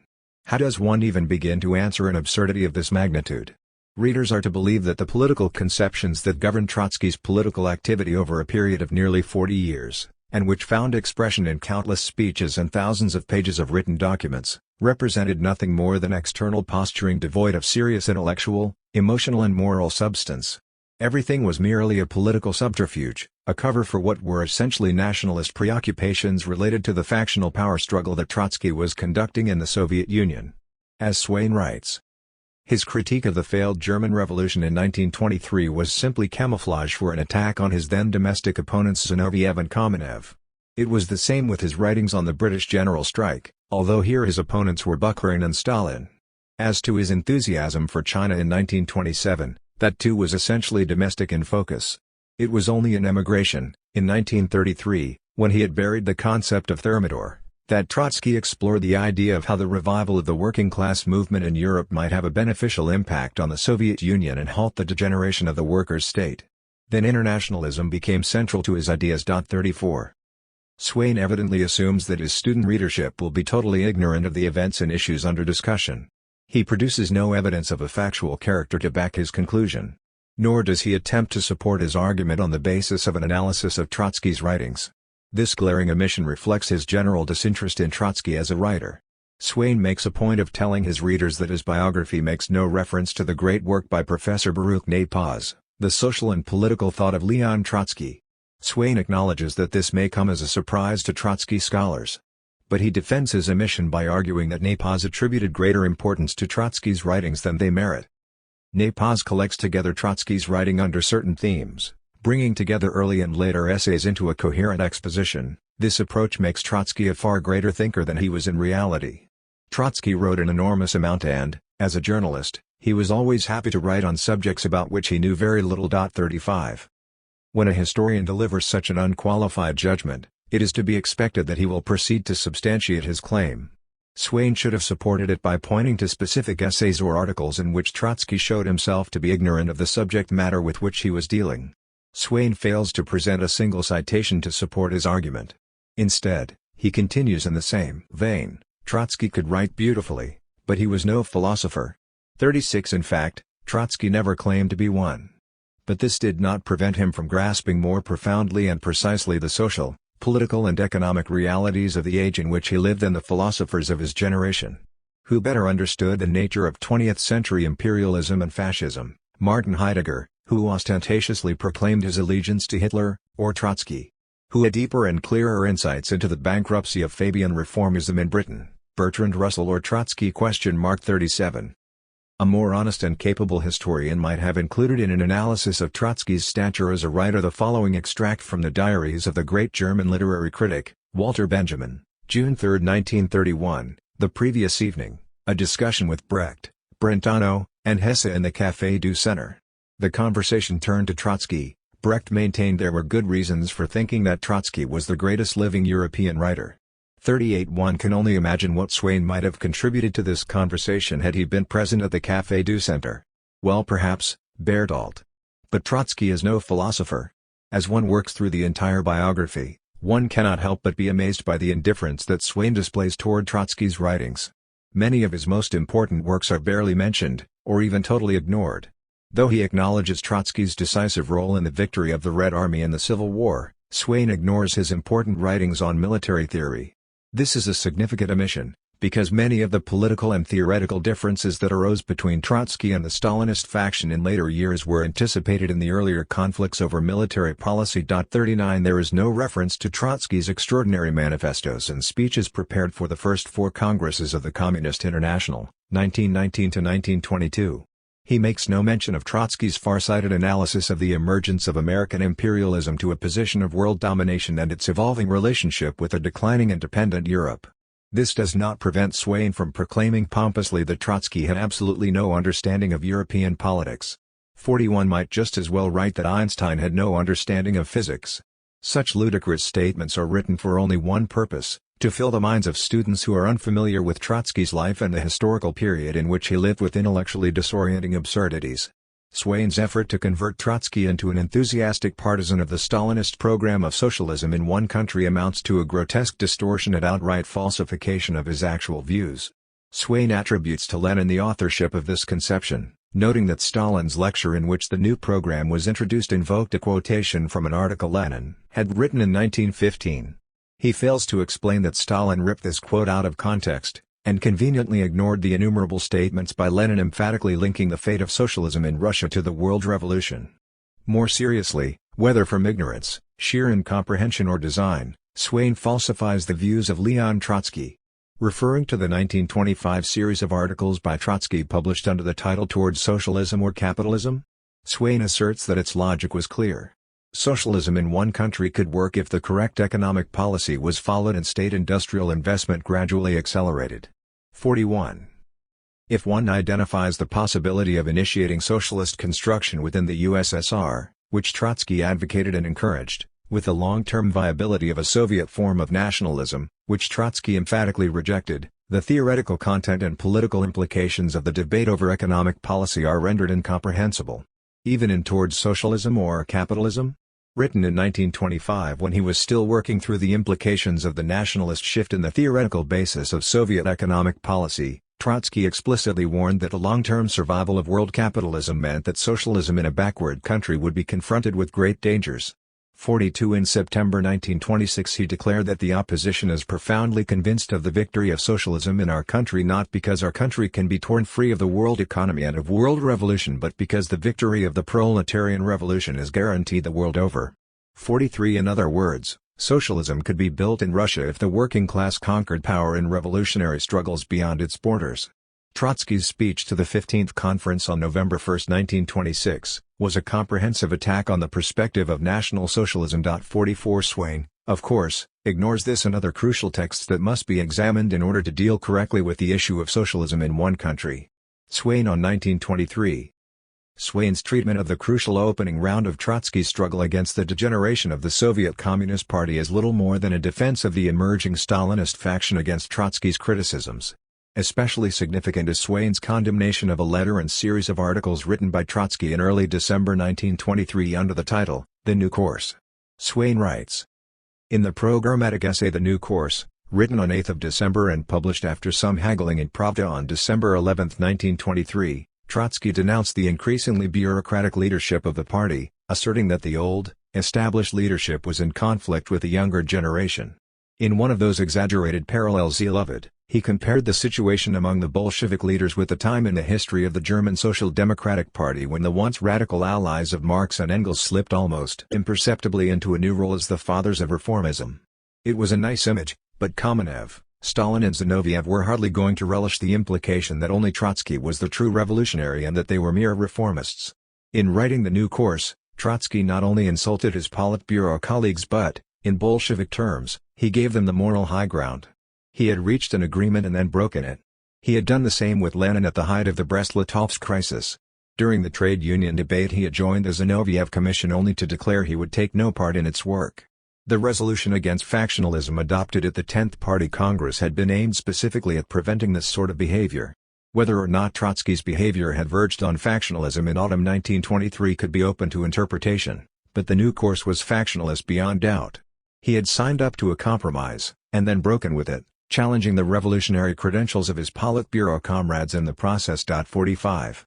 How does one even begin to answer an absurdity of this magnitude? Readers are to believe that the political conceptions that governed Trotsky's political activity over a period of nearly 40 years, and which found expression in countless speeches and thousands of pages of written documents, represented nothing more than external posturing devoid of serious intellectual, emotional and moral substance. Everything was merely a political subterfuge, a cover for what were essentially nationalist preoccupations related to the factional power struggle that Trotsky was conducting in the Soviet Union. As Swain writes, His critique of the failed German Revolution in 1923 was simply camouflage for an attack on his then domestic opponents Zinoviev and Kamenev. It was the same with his writings on the British general strike, although here his opponents were Bukharin and Stalin. As to his enthusiasm for China in 1927, that too was essentially domestic in focus. It was only in emigration, in 1933, when he had buried the concept of Thermidor, that Trotsky explored the idea of how the revival of the working class movement in Europe might have a beneficial impact on the Soviet Union and halt the degeneration of the workers' state. Then internationalism became central to his ideas. 34. Swain evidently assumes that his student readership will be totally ignorant of the events and issues under discussion. He produces no evidence of a factual character to back his conclusion. Nor does he attempt to support his argument on the basis of an analysis of Trotsky's writings. This glaring omission reflects his general disinterest in Trotsky as a writer. Swain makes a point of telling his readers that his biography makes no reference to the great work by Professor Baruch Napaz, The Social and Political Thought of Leon Trotsky. Swain acknowledges that this may come as a surprise to Trotsky scholars. But he defends his omission by arguing that Napaz attributed greater importance to Trotsky's writings than they merit. Napaz collects together Trotsky's writing under certain themes, bringing together early and later essays into a coherent exposition. This approach makes Trotsky a far greater thinker than he was in reality. Trotsky wrote an enormous amount and, as a journalist, he was always happy to write on subjects about which he knew very little. 35. When a historian delivers such an unqualified judgment, it is to be expected that he will proceed to substantiate his claim. Swain should have supported it by pointing to specific essays or articles in which Trotsky showed himself to be ignorant of the subject matter with which he was dealing. Swain fails to present a single citation to support his argument. Instead, he continues in the same vein, Trotsky could write beautifully, but he was no philosopher. 36 In fact, Trotsky never claimed to be one. But this did not prevent him from grasping more profoundly and precisely the social, political and economic realities of the age in which he lived than the philosophers of his generation. Who better understood the nature of 20th-century imperialism and fascism, Martin Heidegger, who ostentatiously proclaimed his allegiance to Hitler, or Trotsky? Who had deeper and clearer insights into the bankruptcy of Fabian reformism in Britain, Bertrand Russell or Trotsky? 37. A more honest and capable historian might have included in an analysis of Trotsky's stature as a writer the following extract from the diaries of the great German literary critic, Walter Benjamin, June 3, 1931, the previous evening, a discussion with Brecht, Brentano, and Hesse in the Café du Centre. The conversation turned to Trotsky. Brecht maintained there were good reasons for thinking that Trotsky was the greatest living European writer. 38 One can only imagine what Swain might have contributed to this conversation had he been present at the Café du Centre. Well, perhaps, Bertolt. But Trotsky is no philosopher. As one works through the entire biography, one cannot help but be amazed by the indifference that Swain displays toward Trotsky's writings. Many of his most important works are barely mentioned, or even totally ignored. Though he acknowledges Trotsky's decisive role in the victory of the Red Army in the Civil War, Swain ignores his important writings on military theory. This is a significant omission, because many of the political and theoretical differences that arose between Trotsky and the Stalinist faction in later years were anticipated in the earlier conflicts over military policy. 39 There is no reference to Trotsky's extraordinary manifestos and speeches prepared for the first four congresses of the Communist International, 1919–1922. He makes no mention of Trotsky's far-sighted analysis of the emergence of American imperialism to a position of world domination and its evolving relationship with a declining and dependent Europe. This does not prevent Swain from proclaiming pompously that Trotsky had absolutely no understanding of European politics. 41 might just as well write that Einstein had no understanding of physics. Such ludicrous statements are written for only one purpose: to fill the minds of students who are unfamiliar with Trotsky's life and the historical period in which he lived with intellectually disorienting absurdities. Swain's effort to convert Trotsky into an enthusiastic partisan of the Stalinist program of socialism in one country amounts to a grotesque distortion and outright falsification of his actual views. Swain attributes to Lenin the authorship of this conception, noting that Stalin's lecture in which the new program was introduced invoked a quotation from an article Lenin had written in 1915. He fails to explain that Stalin ripped this quote out of context, and conveniently ignored the innumerable statements by Lenin emphatically linking the fate of socialism in Russia to the World Revolution. More seriously, whether from ignorance, sheer incomprehension or design, Swain falsifies the views of Leon Trotsky. Referring to the 1925 series of articles by Trotsky published under the title Towards Socialism or Capitalism? Swain asserts that its logic was clear. Socialism in one country could work if the correct economic policy was followed and state industrial investment gradually accelerated. 41. If one identifies the possibility of initiating socialist construction within the USSR, which Trotsky advocated and encouraged, with the long-term viability of a Soviet form of nationalism, which Trotsky emphatically rejected, the theoretical content and political implications of the debate over economic policy are rendered incomprehensible. Even in Towards Socialism or Capitalism? Written in 1925 when he was still working through the implications of the nationalist shift in the theoretical basis of Soviet economic policy, Trotsky explicitly warned that the long-term survival of world capitalism meant that socialism in a backward country would be confronted with great dangers. 42. In September 1926 he declared that the opposition is profoundly convinced of the victory of socialism in our country, not because our country can be torn free of the world economy and of world revolution, but because the victory of the proletarian revolution is guaranteed the world over. 43. In other words, socialism could be built in Russia if the working class conquered power in revolutionary struggles beyond its borders. Trotsky's speech to the 15th Conference on November 1, 1926, was a comprehensive attack on the perspective of National Socialism. 44. Swain, of course, ignores this and other crucial texts that must be examined in order to deal correctly with the issue of socialism in one country. Swain on 1923. Swain's treatment of the crucial opening round of Trotsky's struggle against the degeneration of the Soviet Communist Party is little more than a defense of the emerging Stalinist faction against Trotsky's criticisms. Especially significant is Swain's condemnation of a letter and series of articles written by Trotsky in early December 1923 under the title, The New Course. Swain writes, in the programmatic essay The New Course, written on 8 December and published after some haggling in Pravda on December 11, 1923, Trotsky denounced the increasingly bureaucratic leadership of the party, asserting that the old, established leadership was in conflict with the younger generation. In one of those exaggerated parallels he loved, he compared the situation among the Bolshevik leaders with the time in the history of the German Social Democratic Party when the once radical allies of Marx and Engels slipped almost imperceptibly into a new role as the fathers of reformism. It was a nice image, but Kamenev, Stalin and Zinoviev were hardly going to relish the implication that only Trotsky was the true revolutionary and that they were mere reformists. In writing The New Course, Trotsky not only insulted his Politburo colleagues but, in Bolshevik terms, he gave them the moral high ground. He had reached an agreement and then broken it. He had done the same with Lenin at the height of the Brest-Litovsk crisis. During the trade union debate he had joined the Zinoviev Commission only to declare he would take no part in its work. The resolution against factionalism adopted at the 10th Party Congress had been aimed specifically at preventing this sort of behavior. Whether or not Trotsky's behavior had verged on factionalism in autumn 1923 could be open to interpretation, but the new course was factionalist beyond doubt. He had signed up to a compromise, and then broken with it, challenging the revolutionary credentials of his Politburo comrades in the process. 45.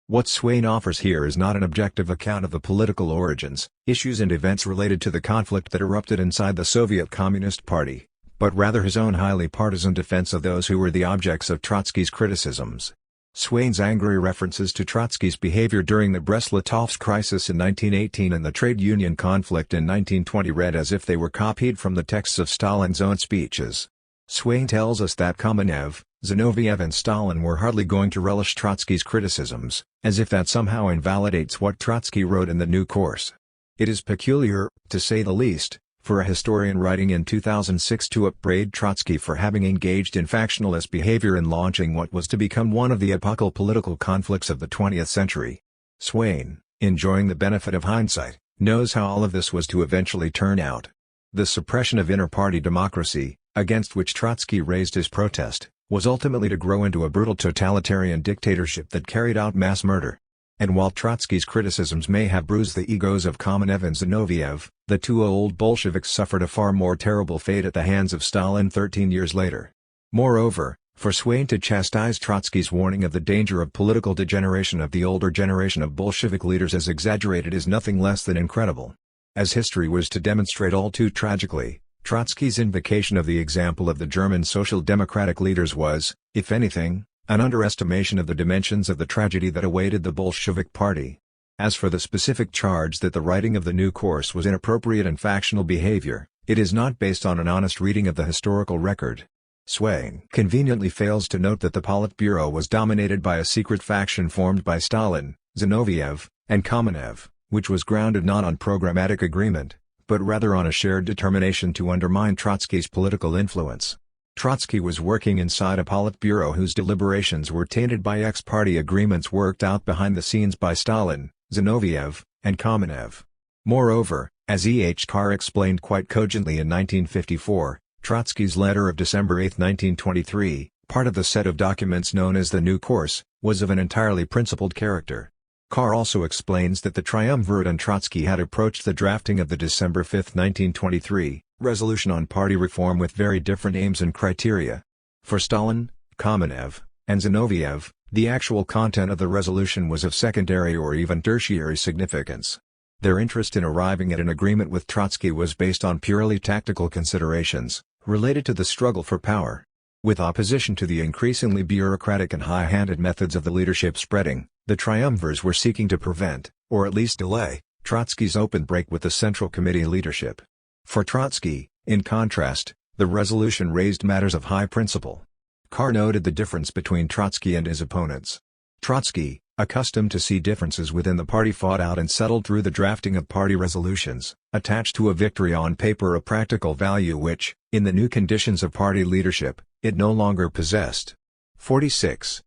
What Swain offers here is not an objective account of the political origins, issues and events related to the conflict that erupted inside the Soviet Communist Party, but rather his own highly partisan defense of those who were the objects of Trotsky's criticisms. Swain's angry references to Trotsky's behavior during the Brest-Litovsk crisis in 1918 and the trade union conflict in 1920 read as if they were copied from the texts of Stalin's own speeches. Swain tells us that Kamenev, Zinoviev and Stalin were hardly going to relish Trotsky's criticisms, as if that somehow invalidates what Trotsky wrote in The New Course. It is peculiar, to say the least, for a historian writing in 2006 to upbraid Trotsky for having engaged in factionalist behavior in launching what was to become one of the epochal political conflicts of the 20th century. Swain, enjoying the benefit of hindsight, knows how all of this was to eventually turn out. The suppression of inter-party democracy, against which Trotsky raised his protest, was ultimately to grow into a brutal totalitarian dictatorship that carried out mass murder. And while Trotsky's criticisms may have bruised the egos of Kamenev and Zinoviev, the two old Bolsheviks suffered a far more terrible fate at the hands of Stalin 13 years later. Moreover, for Swain to chastise Trotsky's warning of the danger of political degeneration of the older generation of Bolshevik leaders as exaggerated is nothing less than incredible. As history was to demonstrate all too tragically, Trotsky's invocation of the example of the German Social Democratic leaders was, if anything, an underestimation of the dimensions of the tragedy that awaited the Bolshevik Party. As for the specific charge that the writing of The New Course was inappropriate and factional behavior, it is not based on an honest reading of the historical record. Swain conveniently fails to note that the Politburo was dominated by a secret faction formed by Stalin, Zinoviev, and Kamenev, which was grounded not on programmatic agreement, but rather on a shared determination to undermine Trotsky's political influence. Trotsky was working inside a Politburo whose deliberations were tainted by ex-party agreements worked out behind the scenes by Stalin, Zinoviev, and Kamenev. Moreover, as E. H. Carr explained quite cogently in 1954, Trotsky's letter of December 8, 1923, part of the set of documents known as the New Course, was of an entirely principled character. Carr also explains that the triumvirate and Trotsky had approached the drafting of the December 5, 1923, resolution on party reform with very different aims and criteria. For Stalin, Kamenev, and Zinoviev, the actual content of the resolution was of secondary or even tertiary significance. Their interest in arriving at an agreement with Trotsky was based on purely tactical considerations, related to the struggle for power. With opposition to the increasingly bureaucratic and high-handed methods of the leadership spreading, the triumvirs were seeking to prevent, or at least delay, Trotsky's open break with the Central Committee leadership. For Trotsky, in contrast, the resolution raised matters of high principle. Carr noted the difference between Trotsky and his opponents. Trotsky, accustomed to see differences within the party fought out and settled through the drafting of party resolutions, attached to a victory on paper a practical value which, in the new conditions of party leadership, it no longer possessed. 46.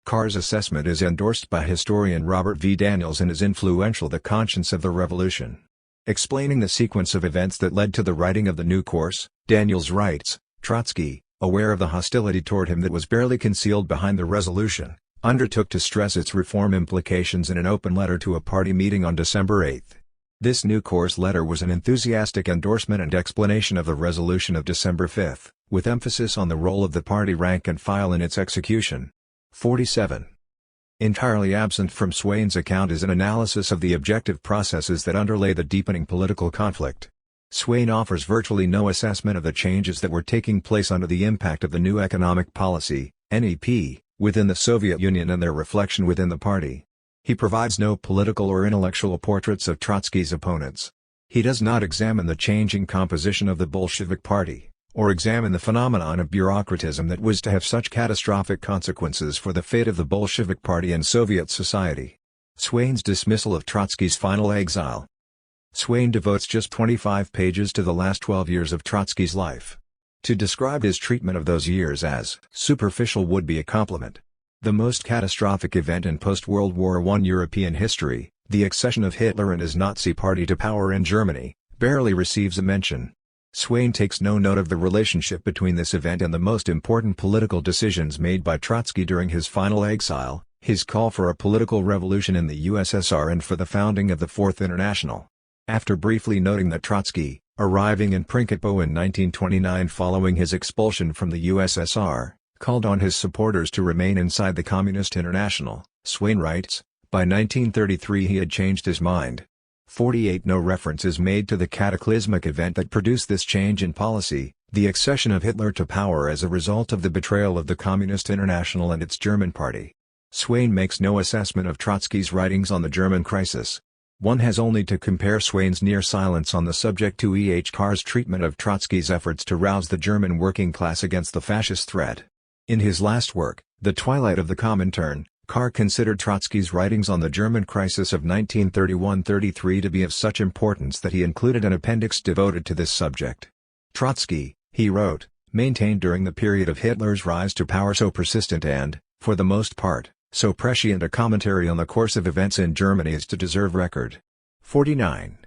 Carr's assessment is endorsed by historian Robert V. Daniels in his influential The Conscience of the Revolution. Explaining the sequence of events that led to the writing of the New Course, Daniels writes, Trotsky, aware of the hostility toward him that was barely concealed behind the resolution, undertook to stress its reform implications in an open letter to a party meeting on December 8. This New Course letter was an enthusiastic endorsement and explanation of the resolution of December 5, with emphasis on the role of the party rank and file in its execution. 47. Entirely absent from Swain's account is an analysis of the objective processes that underlay the deepening political conflict. Swain offers virtually no assessment of the changes that were taking place under the impact of the new economic policy, NEP, within the Soviet Union and their reflection within the party. He provides no political or intellectual portraits of Trotsky's opponents. He does not examine the changing composition of the Bolshevik Party, or examine the phenomenon of bureaucratism that was to have such catastrophic consequences for the fate of the Bolshevik Party and Soviet society. Swain's dismissal of Trotsky's final exile. Swain devotes just 25 pages to the last 12 years of Trotsky's life. To describe his treatment of those years as superficial would be a compliment. The most catastrophic event in post-World War I European history, the accession of Hitler and his Nazi party to power in Germany, barely receives a mention. Swain takes no note of the relationship between this event and the most important political decisions made by Trotsky during his final exile, his call for a political revolution in the USSR and for the founding of the Fourth International. After briefly noting that Trotsky, arriving in Prinkipo in 1929 following his expulsion from the USSR, called on his supporters to remain inside the Communist International, Swain writes, by 1933 he had changed his mind. 48. No reference is made to the cataclysmic event that produced this change in policy, the accession of Hitler to power as a result of the betrayal of the Communist International and its German party. Swain makes no assessment of Trotsky's writings on the German crisis. One has only to compare Swain's near silence on the subject to E. H. Carr's treatment of Trotsky's efforts to rouse the German working class against the fascist threat. In his last work, The Twilight of the Comintern, Carr considered Trotsky's writings on the German crisis of 1931–33 to be of such importance that he included an appendix devoted to this subject. Trotsky, he wrote, maintained during the period of Hitler's rise to power so persistent and, for the most part, so prescient a commentary on the course of events in Germany as to deserve record. 49.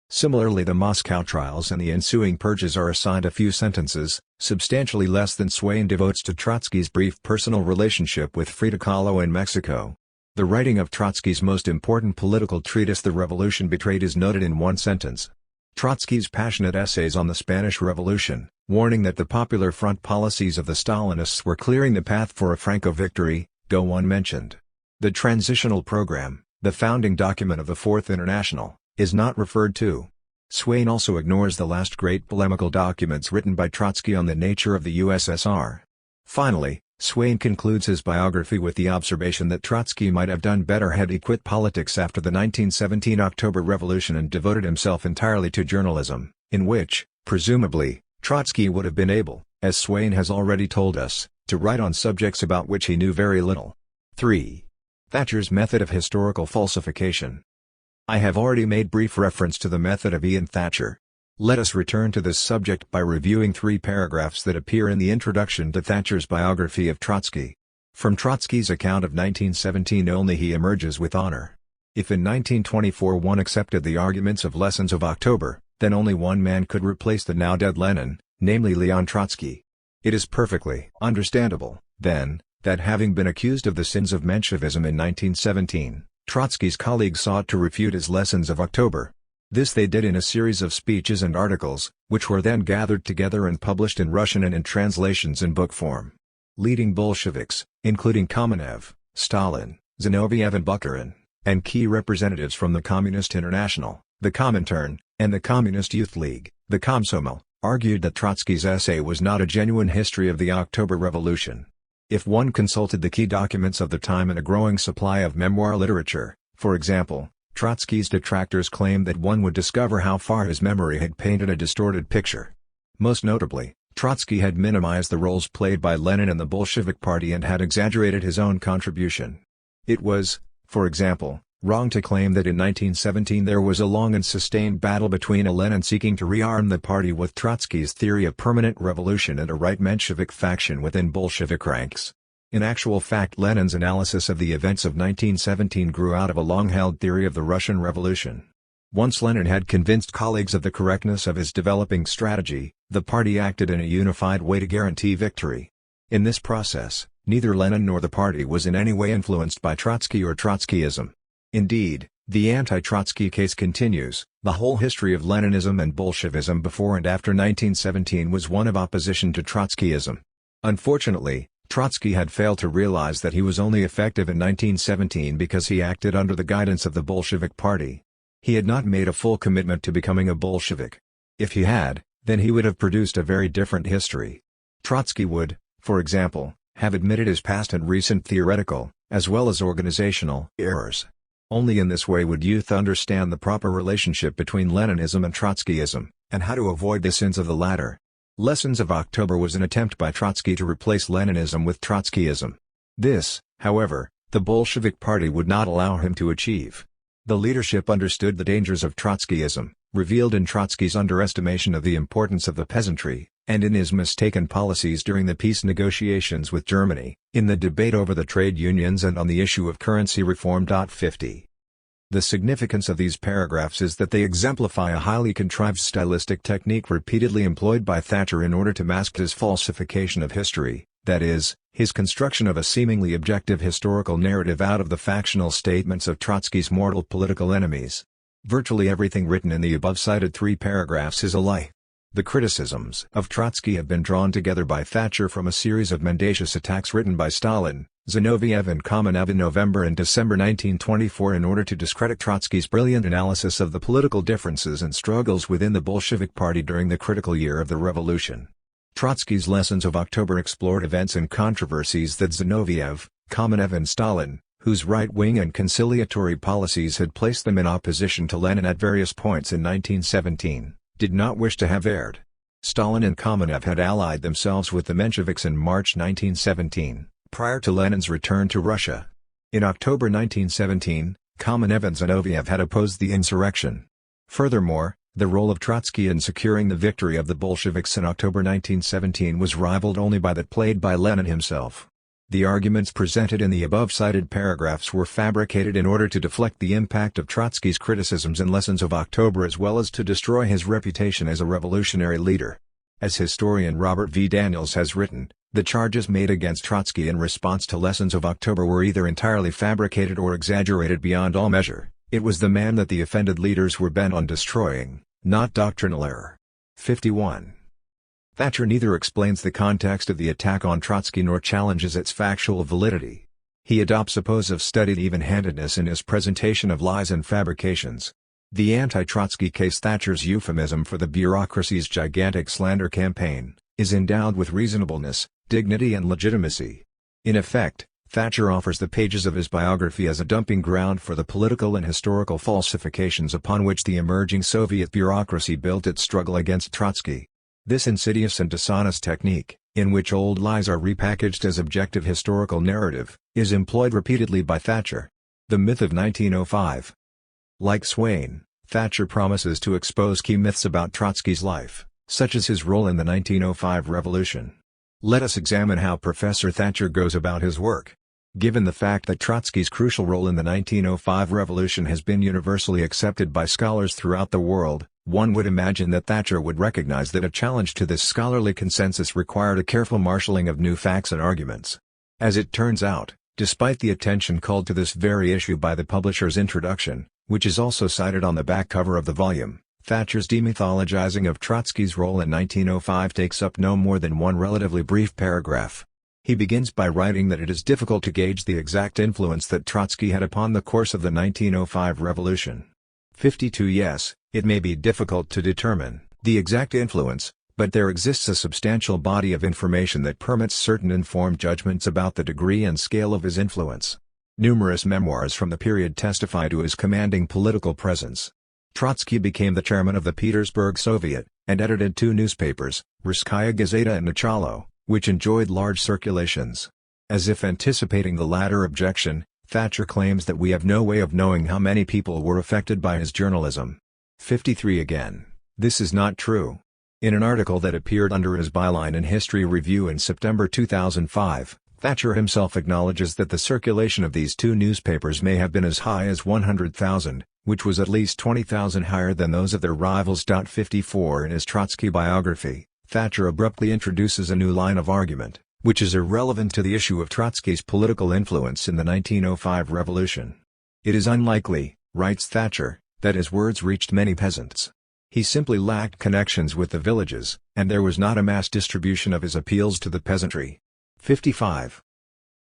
Similarly, the Moscow trials and the ensuing purges are assigned a few sentences, substantially less than Swain devotes to Trotsky's brief personal relationship with Frida Kahlo in Mexico. The writing of Trotsky's most important political treatise The Revolution Betrayed is noted in one sentence. Trotsky's passionate essays on the Spanish Revolution, warning that the Popular Front policies of the Stalinists were clearing the path for a Franco victory, go unmentioned. The Transitional Program, the founding document of the Fourth International, is not referred to. Swain also ignores the last great polemical documents written by Trotsky on the nature of the USSR. Finally, Swain concludes his biography with the observation that Trotsky might have done better had he quit politics after the 1917 October Revolution and devoted himself entirely to journalism, in which, presumably, Trotsky would have been able, as Swain has already told us, to write on subjects about which he knew very little. 3. Thatcher's method of historical falsification. I have already made brief reference to the method of Ian Thatcher. Let us return to this subject by reviewing 3 paragraphs that appear in the introduction to Thatcher's biography of Trotsky. From Trotsky's account of 1917 only he emerges with honor. If in 1924 one accepted the arguments of Lessons of October, then only one man could replace the now dead Lenin, namely Leon Trotsky. It is perfectly understandable, then, that having been accused of the sins of Menshevism in 1917, Trotsky's colleagues sought to refute his Lessons of October. This they did in a series of speeches and articles, which were then gathered together and published in Russian and in translations in book form. Leading Bolsheviks, including Kamenev, Stalin, Zinoviev and Bukharin, and key representatives from the Communist International, the Comintern, and the Communist Youth League, the Komsomol, argued that Trotsky's essay was not a genuine history of the October Revolution. If one consulted the key documents of the time and a growing supply of memoir literature, for example, Trotsky's detractors claimed that one would discover how far his memory had painted a distorted picture. Most notably, Trotsky had minimized the roles played by Lenin and the Bolshevik Party and had exaggerated his own contribution. It was, for example, wrong to claim that in 1917 there was a long and sustained battle between a Lenin seeking to rearm the party with Trotsky's theory of permanent revolution and a right Menshevik faction within Bolshevik ranks. In actual fact, Lenin's analysis of the events of 1917 grew out of a long-held theory of the Russian Revolution. Once Lenin had convinced colleagues of the correctness of his developing strategy, the party acted in a unified way to guarantee victory. In this process, neither Lenin nor the party was in any way influenced by Trotsky or Trotskyism. Indeed, the anti-Trotsky case continues. The whole history of Leninism and Bolshevism before and after 1917 was one of opposition to Trotskyism. Unfortunately, Trotsky had failed to realize that he was only effective in 1917 because he acted under the guidance of the Bolshevik Party. He had not made a full commitment to becoming a Bolshevik. If he had, then he would have produced a very different history. Trotsky would, for example, have admitted his past and recent theoretical, as well as organizational, errors. Only in this way would youth understand the proper relationship between Leninism and Trotskyism, and how to avoid the sins of the latter. Lessons of October was an attempt by Trotsky to replace Leninism with Trotskyism. This, however, the Bolshevik Party would not allow him to achieve. The leadership understood the dangers of Trotskyism, revealed in Trotsky's underestimation of the importance of the peasantry, and in his mistaken policies during the peace negotiations with Germany, in the debate over the trade unions and on the issue of currency reform. 50. The significance of these paragraphs is that they exemplify a highly contrived stylistic technique repeatedly employed by Thatcher in order to mask his falsification of history, that is, his construction of a seemingly objective historical narrative out of the factional statements of Trotsky's mortal political enemies. Virtually everything written in the above-cited 3 paragraphs is a lie. The criticisms of Trotsky have been drawn together by Thatcher from a series of mendacious attacks written by Stalin, Zinoviev and Kamenev in November and December 1924 in order to discredit Trotsky's brilliant analysis of the political differences and struggles within the Bolshevik Party during the critical year of the revolution. Trotsky's Lessons of October explored events and controversies that Zinoviev, Kamenev and Stalin, whose right-wing and conciliatory policies had placed them in opposition to Lenin at various points in 1917, did not wish to have aired. Stalin and Kamenev had allied themselves with the Mensheviks in March 1917, prior to Lenin's return to Russia. In October 1917, Kamenev and Zinoviev had opposed the insurrection. Furthermore, the role of Trotsky in securing the victory of the Bolsheviks in October 1917 was rivaled only by that played by Lenin himself. The arguments presented in the above-cited paragraphs were fabricated in order to deflect the impact of Trotsky's criticisms in Lessons of October as well as to destroy his reputation as a revolutionary leader. As historian Robert V. Daniels has written, the charges made against Trotsky in response to Lessons of October were either entirely fabricated or exaggerated beyond all measure. It was the man that the offended leaders were bent on destroying, not doctrinal error. 51. Thatcher neither explains the context of the attack on Trotsky nor challenges its factual validity. He adopts a pose of studied even-handedness in his presentation of lies and fabrications. The anti-Trotsky case, Thatcher's euphemism for the bureaucracy's gigantic slander campaign, is endowed with reasonableness, dignity and legitimacy. In effect, Thatcher offers the pages of his biography as a dumping ground for the political and historical falsifications upon which the emerging Soviet bureaucracy built its struggle against Trotsky. This insidious and dishonest technique, in which old lies are repackaged as objective historical narrative, is employed repeatedly by Thatcher. The myth of 1905. Like Swain, Thatcher promises to expose key myths about Trotsky's life, such as his role in the 1905 revolution. Let us examine how Professor Thatcher goes about his work. Given the fact that Trotsky's crucial role in the 1905 revolution has been universally accepted by scholars throughout the world, one would imagine that Thatcher would recognize that a challenge to this scholarly consensus required a careful marshalling of new facts and arguments. As it turns out, despite the attention called to this very issue by the publisher's introduction, which is also cited on the back cover of the volume, Thatcher's demythologizing of Trotsky's role in 1905 takes up no more than one relatively brief paragraph. He begins by writing that it is difficult to gauge the exact influence that Trotsky had upon the course of the 1905 revolution. 52 Yes, it may be difficult to determine the exact influence, but there exists a substantial body of information that permits certain informed judgments about the degree and scale of his influence. Numerous memoirs from the period testify to his commanding political presence. Trotsky became the chairman of the Petersburg Soviet, and edited two newspapers, Russkaya Gazeta and Nachalo, which enjoyed large circulations. As if anticipating the latter objection, Thatcher claims that we have no way of knowing how many people were affected by his journalism. 53 Again, this is not true. In an article that appeared under his byline in History Review in September 2005, Thatcher himself acknowledges that the circulation of these two newspapers may have been as high as 100,000, which was at least 20,000 higher than those of their rivals. 54 In his Trotsky biography, Thatcher abruptly introduces a new line of argument, which is irrelevant to the issue of Trotsky's political influence in the 1905 revolution. It is unlikely, writes Thatcher, that his words reached many peasants. He simply lacked connections with the villages, and there was not a mass distribution of his appeals to the peasantry. 55.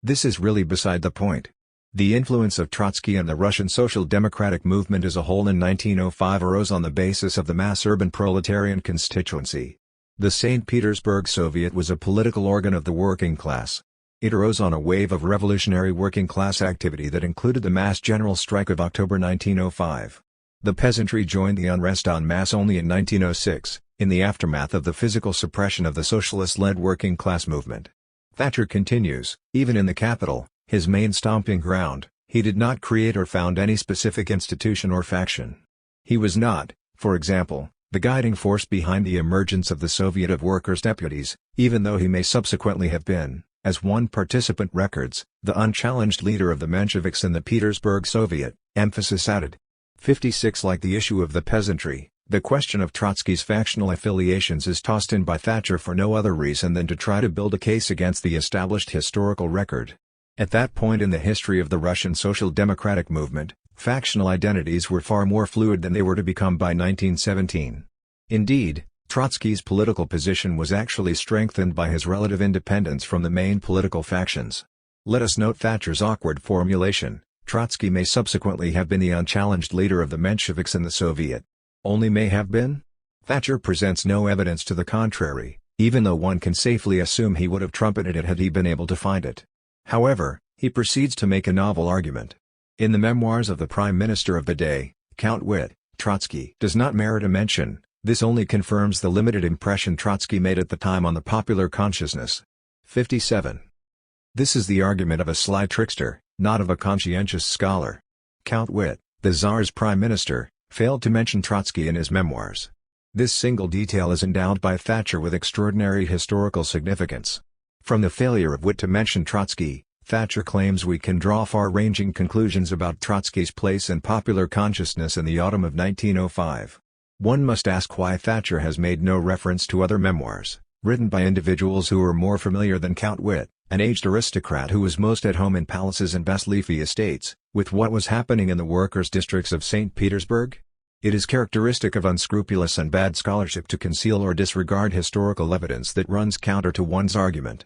This is really beside the point. The influence of Trotsky and the Russian Social Democratic movement as a whole in 1905 arose on the basis of the mass urban proletarian constituency. The St. Petersburg Soviet was a political organ of the working class. It arose on a wave of revolutionary working class activity that included the mass general strike of October 1905. The peasantry joined the unrest en masse only in 1906, in the aftermath of the physical suppression of the socialist-led working class movement. Thatcher continues, even in the capital, his main stomping ground, he did not create or found any specific institution or faction. He was not, for example, the guiding force behind the emergence of the Soviet of Workers' Deputies, even though he may subsequently have been, as one participant records, the unchallenged leader of the Mensheviks in the Petersburg Soviet. Emphasis added. 56 Like the issue of the peasantry, the question of Trotsky's factional affiliations is tossed in by Thatcher for no other reason than to try to build a case against the established historical record. At that point in the history of the Russian Social Democratic movement, factional identities were far more fluid than they were to become by 1917. Indeed, Trotsky's political position was actually strengthened by his relative independence from the main political factions. Let us note Thatcher's awkward formulation: Trotsky may subsequently have been the unchallenged leader of the Mensheviks in the Soviet. Only may have been? Thatcher presents no evidence to the contrary, even though one can safely assume he would have trumpeted it had he been able to find it. However, he proceeds to make a novel argument. In the memoirs of the Prime Minister of the day, Count Witt, Trotsky does not merit a mention. This only confirms the limited impression Trotsky made at the time on the popular consciousness. 57. This is the argument of a sly trickster, not of a conscientious scholar. Count Witt, the Tsar's prime minister, failed to mention Trotsky in his memoirs. This single detail is endowed by Thatcher with extraordinary historical significance. From the failure of Witt to mention Trotsky, Thatcher claims we can draw far-ranging conclusions about Trotsky's place in popular consciousness in the autumn of 1905. One must ask why Thatcher has made no reference to other memoirs, written by individuals who were more familiar than Count Witt, an aged aristocrat who was most at home in palaces and best leafy estates, with what was happening in the workers' districts of St. Petersburg. It is characteristic of unscrupulous and bad scholarship to conceal or disregard historical evidence that runs counter to one's argument.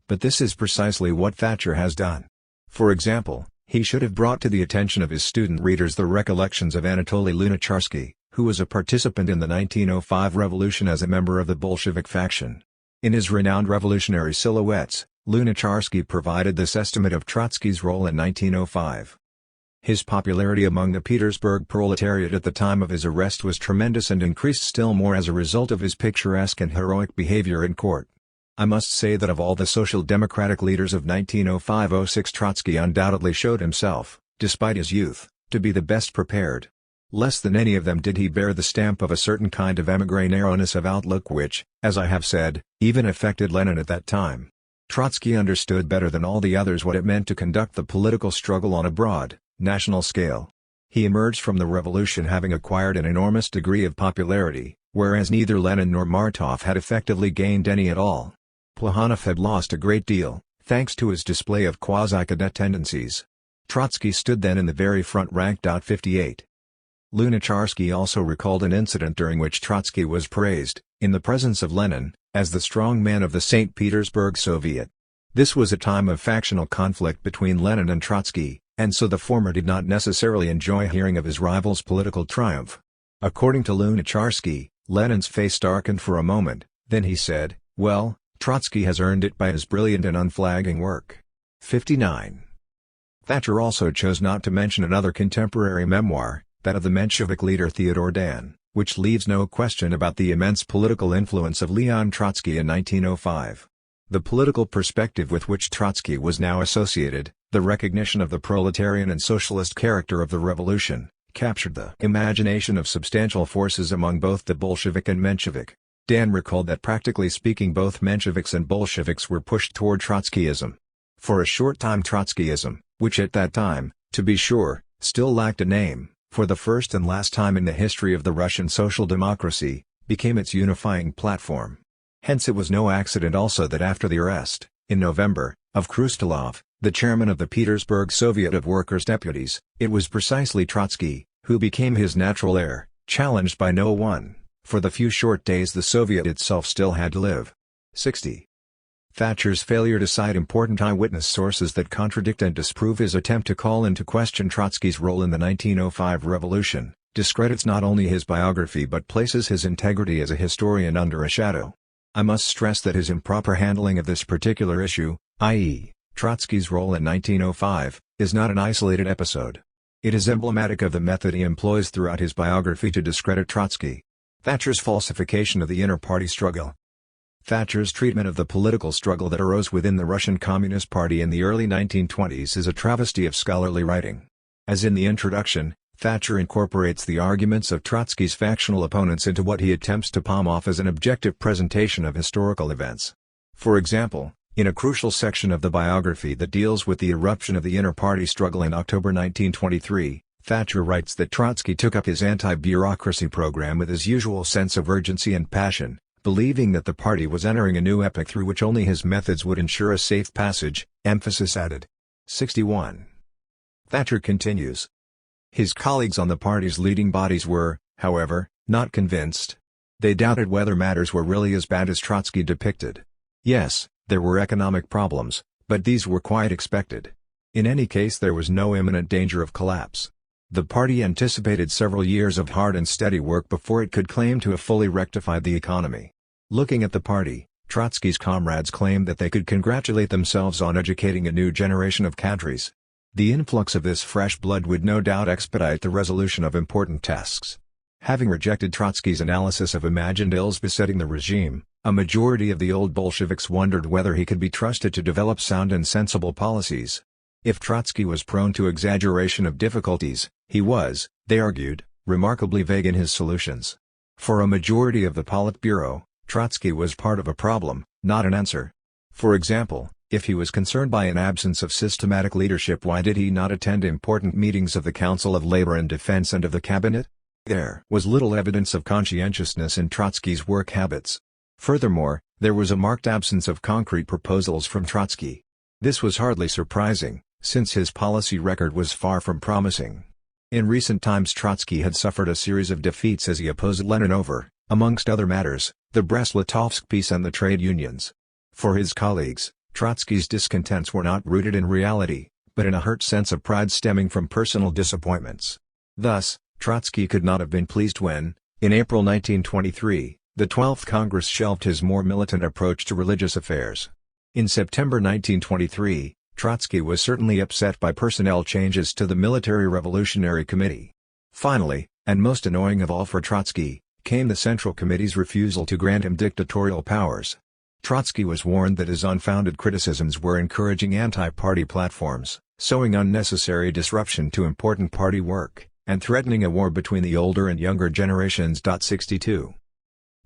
But this is precisely what Thatcher has done. For example, he should have brought to the attention of his student readers the recollections of Anatoly Lunacharsky, who was a participant in the 1905 revolution as a member of the Bolshevik faction. In his renowned revolutionary silhouettes, Lunacharsky provided this estimate of Trotsky's role in 1905. His popularity among the Petersburg proletariat at the time of his arrest was tremendous and increased still more as a result of his picturesque and heroic behavior in court. I must say that of all the social democratic leaders of 1905-06, Trotsky undoubtedly showed himself, despite his youth, to be the best prepared. Less than any of them did he bear the stamp of a certain kind of émigré narrowness of outlook which, as I have said, even affected Lenin at that time. Trotsky understood better than all the others what it meant to conduct the political struggle on a broad, national scale. He emerged from the revolution having acquired an enormous degree of popularity, whereas neither Lenin nor Martov had effectively gained any at all. Plekhanov had lost a great deal, thanks to his display of quasi-cadet tendencies. Trotsky stood then in the very front rank. 58. Lunacharsky also recalled an incident during which Trotsky was praised, in the presence of Lenin, as the strong man of the St. Petersburg Soviet. This was a time of factional conflict between Lenin and Trotsky, and so the former did not necessarily enjoy hearing of his rival's political triumph. According to Lunacharsky, Lenin's face darkened for a moment, then he said, "Well, Trotsky has earned it by his brilliant and unflagging work." 59. Thatcher also chose not to mention another contemporary memoir, that of the Menshevik leader Theodor Dan, which leaves no question about the immense political influence of Leon Trotsky in 1905. The political perspective with which Trotsky was now associated, the recognition of the proletarian and socialist character of the revolution, captured the imagination of substantial forces among both the Bolshevik and Menshevik. Dan recalled that practically speaking both Mensheviks and Bolsheviks were pushed toward Trotskyism. For a short time Trotskyism, which at that time, to be sure, still lacked a name, for the first and last time in the history of the Russian social democracy, became its unifying platform. Hence it was no accident also that after the arrest, in November, of Krustalov, the chairman of the Petersburg Soviet of Workers' Deputies, it was precisely Trotsky, who became his natural heir, challenged by no one. For the few short days the Soviet itself still had to live. 60. Thatcher's failure to cite important eyewitness sources that contradict and disprove his attempt to call into question Trotsky's role in the 1905 revolution, discredits not only his biography but places his integrity as a historian under a shadow. I must stress that his improper handling of this particular issue, i.e., Trotsky's role in 1905, is not an isolated episode. It is emblematic of the method he employs throughout his biography to discredit Trotsky. Thatcher's falsification of the inter-party struggle. Thatcher's treatment of the political struggle that arose within the Russian Communist Party in the early 1920s is a travesty of scholarly writing. As in the introduction, Thatcher incorporates the arguments of Trotsky's factional opponents into what he attempts to palm off as an objective presentation of historical events. For example, in a crucial section of the biography that deals with the eruption of the inter-party struggle in October 1923, Thatcher writes that Trotsky took up his anti-bureaucracy program with his usual sense of urgency and passion, believing that the party was entering a new epoch through which only his methods would ensure a safe passage, emphasis added. 61. Thatcher continues. His colleagues on the party's leading bodies were, however, not convinced. They doubted whether matters were really as bad as Trotsky depicted. Yes, there were economic problems, but these were quite expected. In any case there was no imminent danger of collapse. The party anticipated several years of hard and steady work before it could claim to have fully rectified the economy. Looking at the party, Trotsky's comrades claimed that they could congratulate themselves on educating a new generation of cadres. The influx of this fresh blood would no doubt expedite the resolution of important tasks. Having rejected Trotsky's analysis of imagined ills besetting the regime, a majority of the old Bolsheviks wondered whether he could be trusted to develop sound and sensible policies. If Trotsky was prone to exaggeration of difficulties, he was, they argued, remarkably vague in his solutions. For a majority of the Politburo, Trotsky was part of a problem, not an answer. For example, if he was concerned by an absence of systematic leadership, why did he not attend important meetings of the Council of Labor and Defense and of the Cabinet? There was little evidence of conscientiousness in Trotsky's work habits. Furthermore, there was a marked absence of concrete proposals from Trotsky. This was hardly surprising, since his policy record was far from promising. In recent times Trotsky had suffered a series of defeats as he opposed Lenin over, amongst other matters, the Brest-Litovsk peace and the trade unions. For his colleagues, Trotsky's discontents were not rooted in reality, but in a hurt sense of pride stemming from personal disappointments. Thus, Trotsky could not have been pleased when, in April 1923, the 12th Congress shelved his more militant approach to religious affairs. In September 1923, Trotsky was certainly upset by personnel changes to the Military Revolutionary Committee. Finally, and most annoying of all for Trotsky, came the Central Committee's refusal to grant him dictatorial powers. Trotsky was warned that his unfounded criticisms were encouraging anti-party platforms, sowing unnecessary disruption to important party work, and threatening a war between the older and younger generations. 62.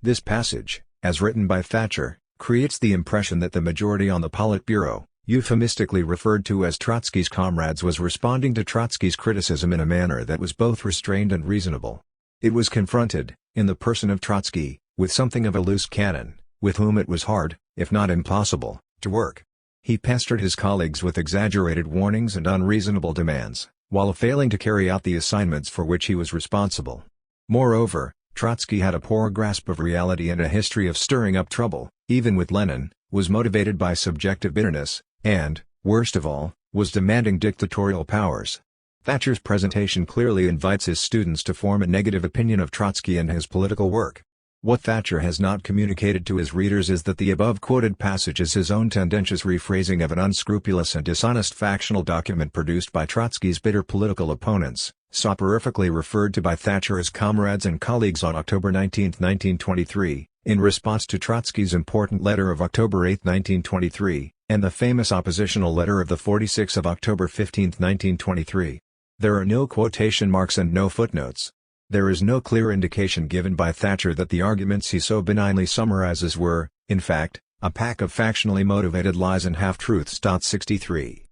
This passage, as written by Thatcher, creates the impression that the majority on the Politburo, euphemistically referred to as Trotsky's comrades, was responding to Trotsky's criticism in a manner that was both restrained and reasonable. It was confronted, in the person of Trotsky, with something of a loose cannon, with whom it was hard, if not impossible, to work. He pestered his colleagues with exaggerated warnings and unreasonable demands, while failing to carry out the assignments for which he was responsible. Moreover, Trotsky had a poor grasp of reality and a history of stirring up trouble, even with Lenin, was motivated by subjective bitterness, and, worst of all, was demanding dictatorial powers. Thatcher's presentation clearly invites his students to form a negative opinion of Trotsky and his political work. What Thatcher has not communicated to his readers is that the above-quoted passage is his own tendentious rephrasing of an unscrupulous and dishonest factional document produced by Trotsky's bitter political opponents, soporifically referred to by Thatcher as comrades and colleagues on October 19, 1923, in response to Trotsky's important letter of October 8, 1923, and the famous oppositional letter of the 46th of October 15, 1923. There are no quotation marks and no footnotes. There is no clear indication given by Thatcher that the arguments he so benignly summarizes were, in fact, a pack of factionally motivated lies and half-truths. 63.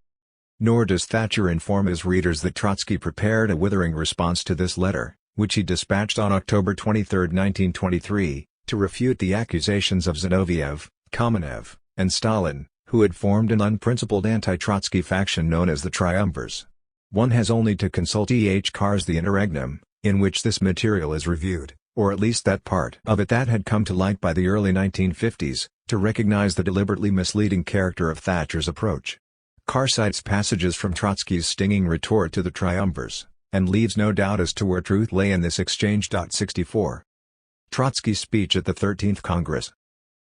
Nor does Thatcher inform his readers that Trotsky prepared a withering response to this letter, which he dispatched on October 23, 1923, to refute the accusations of Zinoviev, Kamenev, and Stalin, who had formed an unprincipled anti-Trotsky faction known as the Triumvirs. One has only to consult E.H. Carr's The Interregnum, in which this material is reviewed, or at least that part of it that had come to light by the early 1950s, to recognize the deliberately misleading character of Thatcher's approach. Carr cites passages from Trotsky's stinging retort to the Triumvirs, and leaves no doubt as to where truth lay in this exchange. 64. Trotsky's speech at the 13th Congress.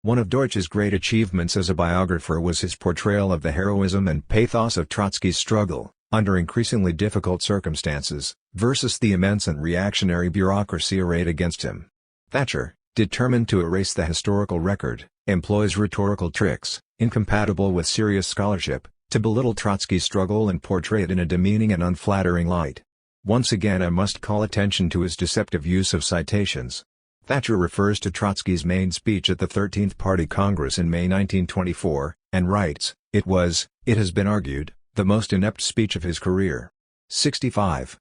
One of Deutsch's great achievements as a biographer was his portrayal of the heroism and pathos of Trotsky's struggle, under increasingly difficult circumstances, versus the immense and reactionary bureaucracy arrayed against him. Thatcher, determined to erase the historical record, employs rhetorical tricks, incompatible with serious scholarship, to belittle Trotsky's struggle and portray it in a demeaning and unflattering light. Once again I must call attention to his deceptive use of citations. Thatcher refers to Trotsky's main speech at the 13th Party Congress in May 1924, and writes, it has been argued, the most inept speech of his career. 65.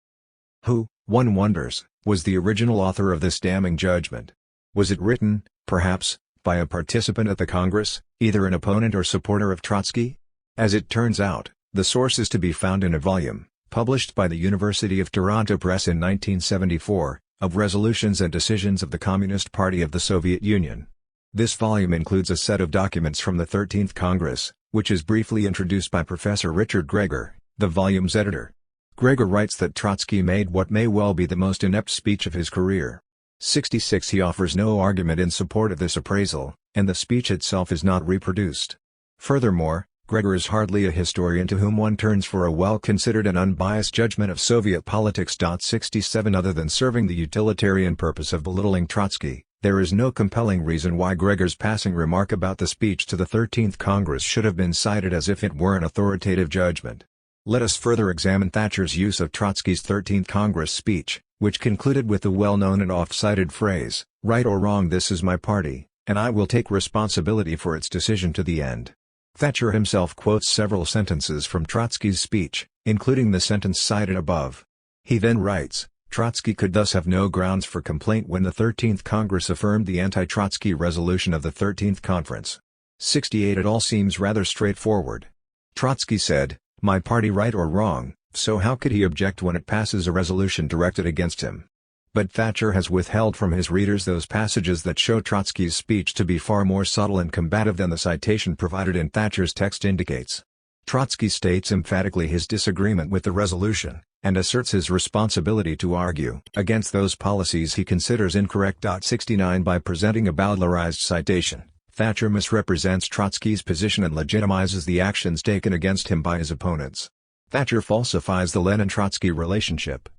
Who, one wonders, was the original author of this damning judgment? Was it written, perhaps, by a participant at the Congress, either an opponent or supporter of Trotsky? As it turns out, the source is to be found in a volume, published by the University of Toronto Press in 1974, of Resolutions and Decisions of the Communist Party of the Soviet Union. This volume includes a set of documents from the 13th Congress, which is briefly introduced by Professor Richard Gregor, the volume's editor. Gregor writes that Trotsky made what may well be the most inept speech of his career. 66. He offers no argument in support of this appraisal, and the speech itself is not reproduced. Furthermore, Gregor is hardly a historian to whom one turns for a well-considered and unbiased judgment of Soviet politics. 67. Other than serving the utilitarian purpose of belittling Trotsky, there is no compelling reason why Gregor's passing remark about the speech to the 13th Congress should have been cited as if it were an authoritative judgment. Let us further examine Thatcher's use of Trotsky's 13th Congress speech, which concluded with the well-known and oft-cited phrase, "Right or wrong, this is my party, and I will take responsibility for its decision to the end." Thatcher himself quotes several sentences from Trotsky's speech, including the sentence cited above. He then writes, Trotsky could thus have no grounds for complaint when the 13th Congress affirmed the anti-Trotsky resolution of the 13th Conference. 68. It all seems rather straightforward. Trotsky said, "My party, right or wrong," so how could he object when it passes a resolution directed against him? But Thatcher has withheld from his readers those passages that show Trotsky's speech to be far more subtle and combative than the citation provided in Thatcher's text indicates. Trotsky states emphatically his disagreement with the resolution, and asserts his responsibility to argue against those policies he considers incorrect. 69. By presenting a bowdlerized citation, Thatcher misrepresents Trotsky's position and legitimizes the actions taken against him by his opponents. Thatcher falsifies the Lenin-Trotsky relationship.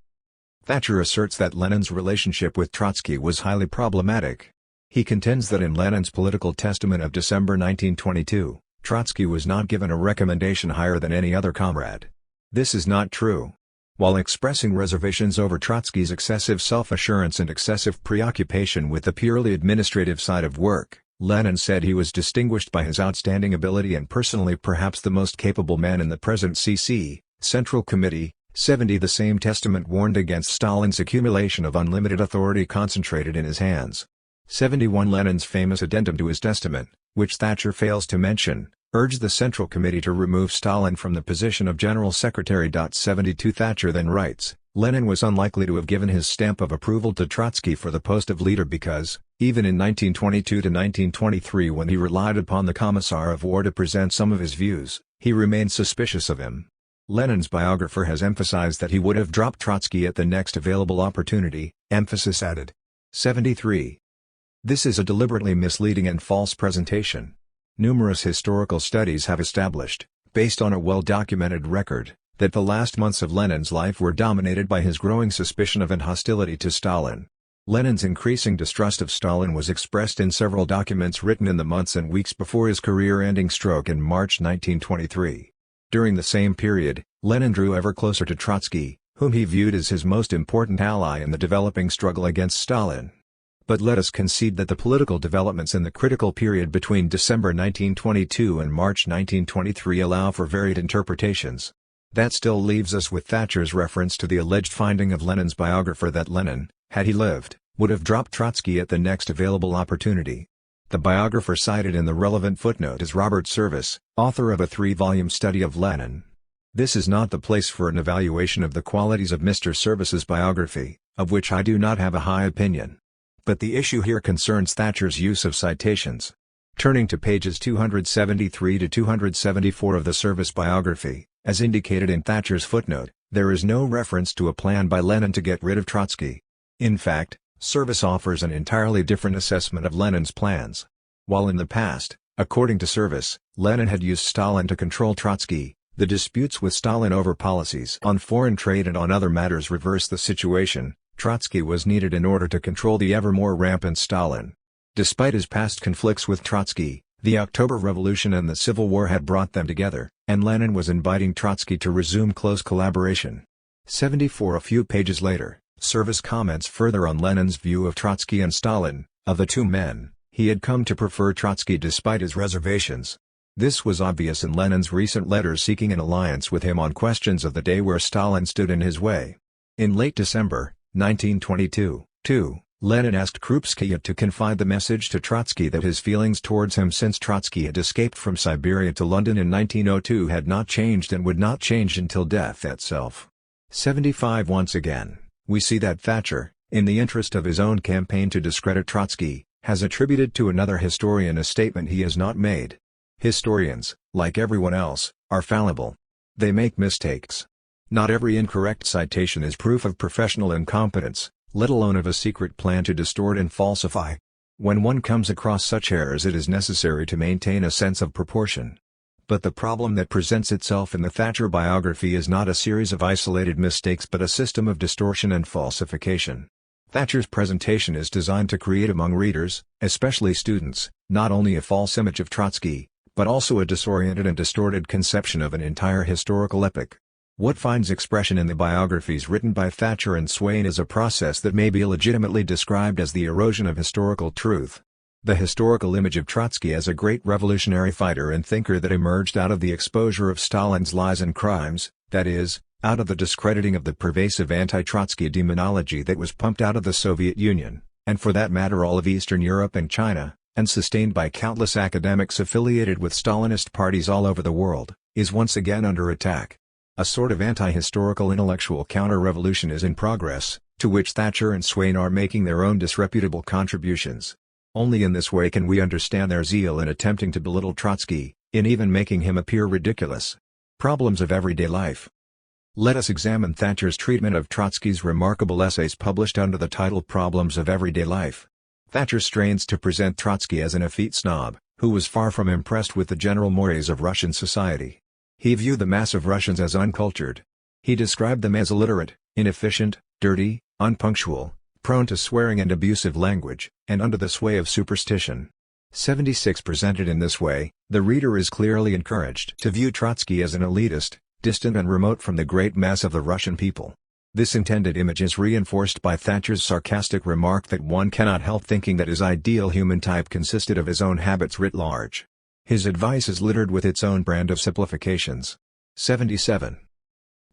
Thatcher asserts that Lenin's relationship with Trotsky was highly problematic. He contends that in Lenin's political testament of December 1922, Trotsky was not given a recommendation higher than any other comrade. This is not true. While expressing reservations over Trotsky's excessive self-assurance and excessive preoccupation with the purely administrative side of work, Lenin said he was distinguished by his outstanding ability and personally perhaps the most capable man in the present CC, Central Committee. 70 The same testament warned against Stalin's accumulation of unlimited authority concentrated in his hands. 71 Lenin's famous addendum to his testament, which Thatcher fails to mention, urged the Central Committee to remove Stalin from the position of General Secretary. 72 Thatcher then writes, Lenin was unlikely to have given his stamp of approval to Trotsky for the post of leader because, even in 1922 to 1923 when he relied upon the Commissar of War to present some of his views, he remained suspicious of him. Lenin's biographer has emphasized that he would have dropped Trotsky at the next available opportunity, emphasis added. 73. This is a deliberately misleading and false presentation. Numerous historical studies have established, based on a well-documented record, that the last months of Lenin's life were dominated by his growing suspicion of and hostility to Stalin. Lenin's increasing distrust of Stalin was expressed in several documents written in the months and weeks before his career-ending stroke in March 1923. During the same period, Lenin drew ever closer to Trotsky, whom he viewed as his most important ally in the developing struggle against Stalin. But let us concede that the political developments in the critical period between December 1922 and March 1923 allow for varied interpretations. That still leaves us with Thatcher's reference to the alleged finding of Lenin's biographer that Lenin, had he lived, would have dropped Trotsky at the next available opportunity. The biographer cited in the relevant footnote is Robert Service, author of a 3-volume study of Lenin. This is not the place for an evaluation of the qualities of Mr. Service's biography, of which I do not have a high opinion. But the issue here concerns Thatcher's use of citations. Turning to pages 273 to 274 of the Service biography, as indicated in Thatcher's footnote, there is no reference to a plan by Lenin to get rid of Trotsky. In fact, Service offers an entirely different assessment of Lenin's plans. While in the past, according to Service, Lenin had used Stalin to control Trotsky, the disputes with Stalin over policies on foreign trade and on other matters reversed the situation. Trotsky was needed in order to control the ever more rampant Stalin. Despite his past conflicts with Trotsky, the October Revolution and the Civil War had brought them together, and Lenin was inviting Trotsky to resume close collaboration. 74 A few pages later, Service comments further on Lenin's view of Trotsky and Stalin. Of the two men, he had come to prefer Trotsky despite his reservations. This was obvious in Lenin's recent letters seeking an alliance with him on questions of the day where Stalin stood in his way. In late December 1922, Lenin asked Krupskaya to confide the message to Trotsky that his feelings towards him since Trotsky had escaped from Siberia to London in 1902 had not changed and would not change until death itself. 75 Once again, we see that Thatcher, in the interest of his own campaign to discredit Trotsky, has attributed to another historian a statement he has not made. Historians, like everyone else, are fallible. They make mistakes. Not every incorrect citation is proof of professional incompetence, let alone of a secret plan to distort and falsify. When one comes across such errors, it is necessary to maintain a sense of proportion. But the problem that presents itself in the Thatcher biography is not a series of isolated mistakes but a system of distortion and falsification. Thatcher's presentation is designed to create among readers, especially students, not only a false image of Trotsky, but also a disoriented and distorted conception of an entire historical epoch. What finds expression in the biographies written by Thatcher and Swain is a process that may be legitimately described as the erosion of historical truth. The historical image of Trotsky as a great revolutionary fighter and thinker that emerged out of the exposure of Stalin's lies and crimes, that is, out of the discrediting of the pervasive anti-Trotsky demonology that was pumped out of the Soviet Union, and for that matter all of Eastern Europe and China, and sustained by countless academics affiliated with Stalinist parties all over the world, is once again under attack. A sort of anti-historical intellectual counter-revolution is in progress, to which Thatcher and Swain are making their own disreputable contributions. Only in this way can we understand their zeal in attempting to belittle Trotsky, in even making him appear ridiculous. Problems of Everyday Life. Let us examine Thatcher's treatment of Trotsky's remarkable essays published under the title Problems of Everyday Life. Thatcher strains to present Trotsky as an effete snob, who was far from impressed with the general mores of Russian society. He viewed the mass of Russians as uncultured. He described them as illiterate, inefficient, dirty, unpunctual, prone to swearing and abusive language, and under the sway of superstition. 76 Presented in this way, the reader is clearly encouraged to view Trotsky as an elitist, distant and remote from the great mass of the Russian people. This intended image is reinforced by Thatcher's sarcastic remark that one cannot help thinking that his ideal human type consisted of his own habits writ large. His advice is littered with its own brand of simplifications. 77.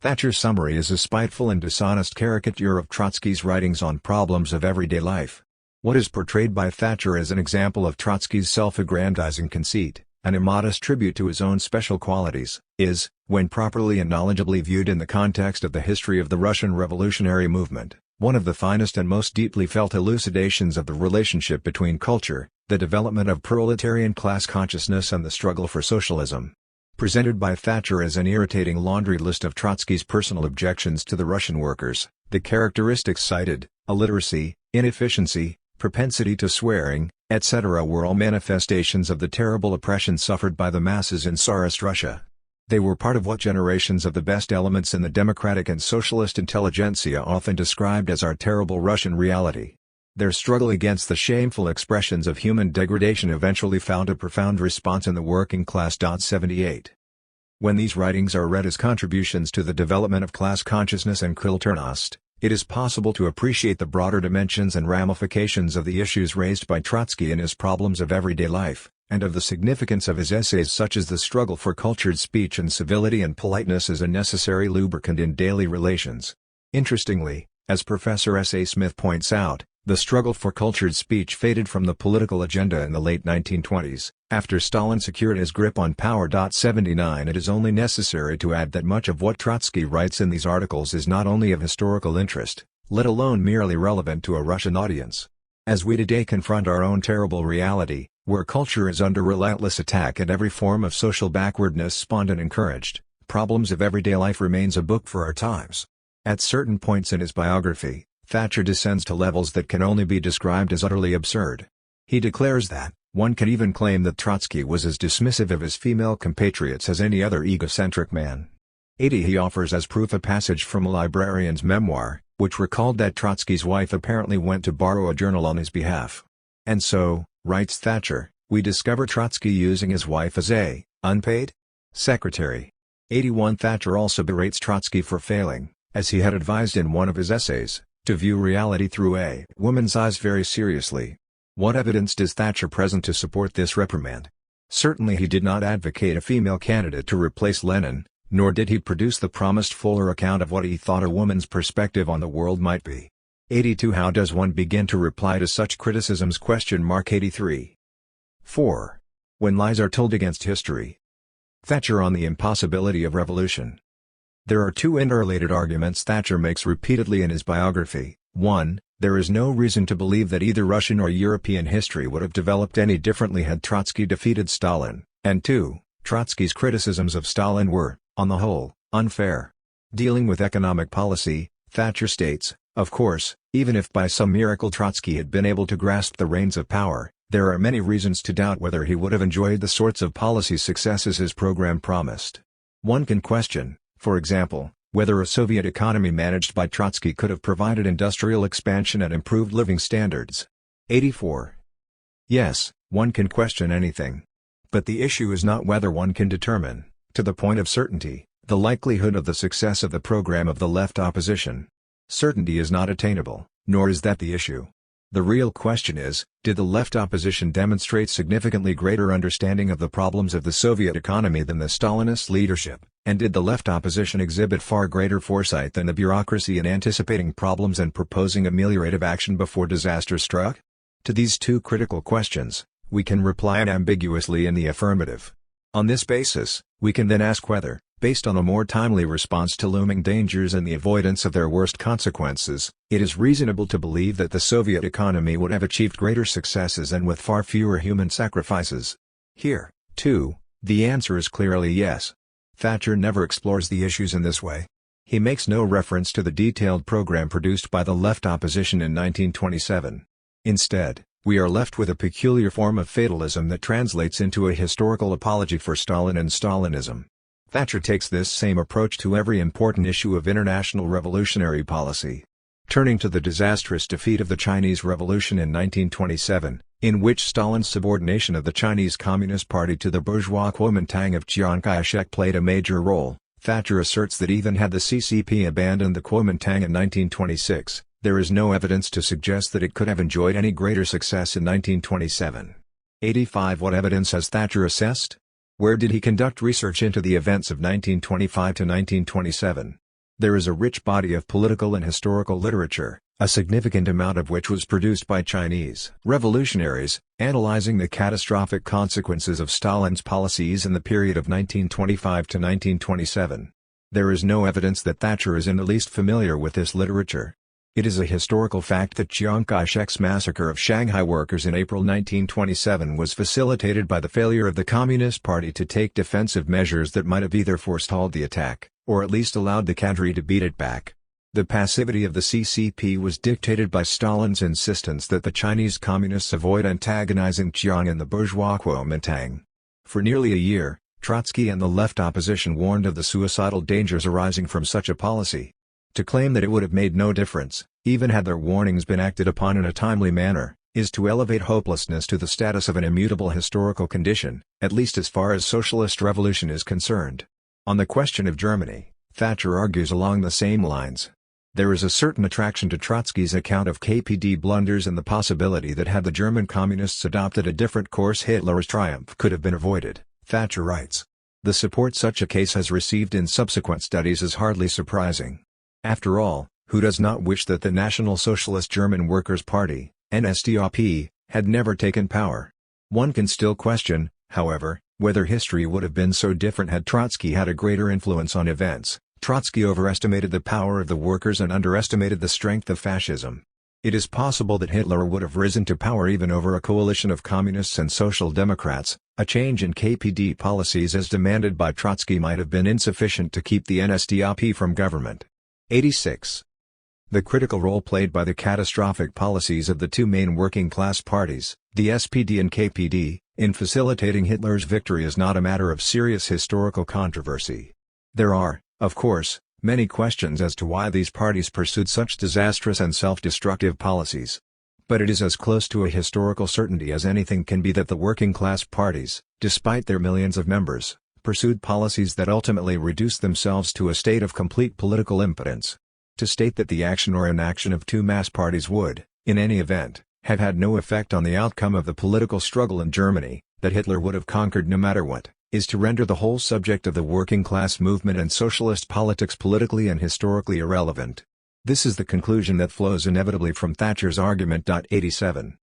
Thatcher's summary is a spiteful and dishonest caricature of Trotsky's writings on problems of everyday life. What is portrayed by Thatcher as an example of Trotsky's self-aggrandizing conceit, an immodest tribute to his own special qualities, is, when properly and knowledgeably viewed in the context of the history of the Russian revolutionary movement, one of the finest and most deeply felt elucidations of the relationship between culture, the development of proletarian class consciousness and the struggle for socialism. Presented by Thatcher as an irritating laundry list of Trotsky's personal objections to the Russian workers, the characteristics cited, illiteracy, inefficiency, propensity to swearing, etc. were all manifestations of the terrible oppression suffered by the masses in Tsarist Russia. They were part of what generations of the best elements in the democratic and socialist intelligentsia often described as our terrible Russian reality. Their struggle against the shameful expressions of human degradation eventually found a profound response in the working class. 78. When these writings are read as contributions to the development of class consciousness and Kulturnost, it is possible to appreciate the broader dimensions and ramifications of the issues raised by Trotsky in his Problems of Everyday Life, and of the significance of his essays such as the struggle for cultured speech and civility and politeness as a necessary lubricant in daily relations. Interestingly, as Professor S. A. Smith points out, the struggle for cultured speech faded from the political agenda in the late 1920s, after Stalin secured his grip on power. 79 It is only necessary to add that much of what Trotsky writes in these articles is not only of historical interest, let alone merely relevant to a Russian audience. As we today confront our own terrible reality, where culture is under relentless attack and every form of social backwardness spawned and encouraged, Problems of Everyday Life remains a book for our times. At certain points in his biography, Thatcher descends to levels that can only be described as utterly absurd. He declares that, one can even claim that Trotsky was as dismissive of his female compatriots as any other egocentric man. 80 He offers as proof a passage from a librarian's memoir, which recalled that Trotsky's wife apparently went to borrow a journal on his behalf. And so, writes Thatcher, we discover Trotsky using his wife as a unpaid secretary. 81 Thatcher also berates Trotsky for failing, as he had advised in one of his essays, to view reality through a woman's eyes very seriously. What evidence does Thatcher present to support this reprimand? Certainly he did not advocate a female candidate to replace Lenin, nor did he produce the promised fuller account of what he thought a woman's perspective on the world might be. 82 How does one begin to reply to such criticisms? 83. 4. When lies are told against history. Thatcher on the impossibility of revolution. There are two interrelated arguments Thatcher makes repeatedly in his biography. 1. There is no reason to believe that either Russian or European history would have developed any differently had Trotsky defeated Stalin, and 2. Trotsky's criticisms of Stalin were, on the whole, unfair. Dealing with economic policy, Thatcher states, of course, even if by some miracle Trotsky had been able to grasp the reins of power, there are many reasons to doubt whether he would have enjoyed the sorts of policy successes his program promised. One can question, for example, whether a Soviet economy managed by Trotsky could have provided industrial expansion and improved living standards. 84. Yes, one can question anything. But the issue is not whether one can determine, to the point of certainty, the likelihood of the success of the program of the left opposition. Certainty is not attainable, nor is that the issue. The real question is, did the left opposition demonstrate significantly greater understanding of the problems of the Soviet economy than the Stalinist leadership, and did the left opposition exhibit far greater foresight than the bureaucracy in anticipating problems and proposing ameliorative action before disaster struck? To these two critical questions, we can reply unambiguously in the affirmative. On this basis, we can then ask whether, based on a more timely response to looming dangers and the avoidance of their worst consequences, it is reasonable to believe that the Soviet economy would have achieved greater successes and with far fewer human sacrifices. Here, too, the answer is clearly yes. Thatcher never explores the issues in this way. He makes no reference to the detailed program produced by the left opposition in 1927. Instead, We are left with a peculiar form of fatalism that translates into a historical apology for Stalin and Stalinism. Thatcher takes this same approach to every important issue of international revolutionary policy. Turning to the disastrous defeat of the Chinese Revolution in 1927, in which Stalin's subordination of the Chinese Communist Party to the bourgeois Kuomintang of Chiang Kai-shek played a major role, Thatcher asserts that even had the CCP abandoned the Kuomintang in 1926, there is no evidence to suggest that it could have enjoyed any greater success in 1927. 85. What evidence has Thatcher assessed? Where did he conduct research into the events of 1925 to 1927? There is a rich body of political and historical literature, a significant amount of which was produced by Chinese revolutionaries, analyzing the catastrophic consequences of Stalin's policies in the period of 1925 to 1927. There is no evidence that Thatcher is in the least familiar with this literature. It is a historical fact that Chiang Kai-shek's massacre of Shanghai workers in April 1927 was facilitated by the failure of the Communist Party to take defensive measures that might have either forestalled the attack, or at least allowed the cadre to beat it back. The passivity of the CCP was dictated by Stalin's insistence that the Chinese Communists avoid antagonizing Chiang and the bourgeois Kuomintang. For nearly a year, Trotsky and the left opposition warned of the suicidal dangers arising from such a policy. To claim that it would have made no difference, even had their warnings been acted upon in a timely manner, is to elevate hopelessness to the status of an immutable historical condition, at least as far as socialist revolution is concerned. On the question of Germany, Thatcher argues along the same lines. There is a certain attraction to Trotsky's account of KPD blunders and the possibility that had the German communists adopted a different course Hitler's triumph could have been avoided, Thatcher writes. The support such a case has received in subsequent studies is hardly surprising. After all, who does not wish that the National Socialist German Workers' Party, NSDAP, had never taken power? One can still question, however, whether history would have been so different had Trotsky had a greater influence on events. Trotsky overestimated the power of the workers and underestimated the strength of fascism. It is possible that Hitler would have risen to power even over a coalition of communists and social democrats. A change in KPD policies as demanded by Trotsky might have been insufficient to keep the NSDAP from government. 86. The critical role played by the catastrophic policies of the two main working-class parties, the SPD and KPD, in facilitating Hitler's victory is not a matter of serious historical controversy. There are, of course, many questions as to why these parties pursued such disastrous and self-destructive policies. But it is as close to a historical certainty as anything can be that the working-class parties, despite their millions of members, pursued policies that ultimately reduced themselves to a state of complete political impotence. To state that the action or inaction of two mass parties would, in any event, have had no effect on the outcome of the political struggle in Germany, that Hitler would have conquered no matter what, is to render the whole subject of the working class movement and socialist politics politically and historically irrelevant. This is the conclusion that flows inevitably from Thatcher's argument. 87.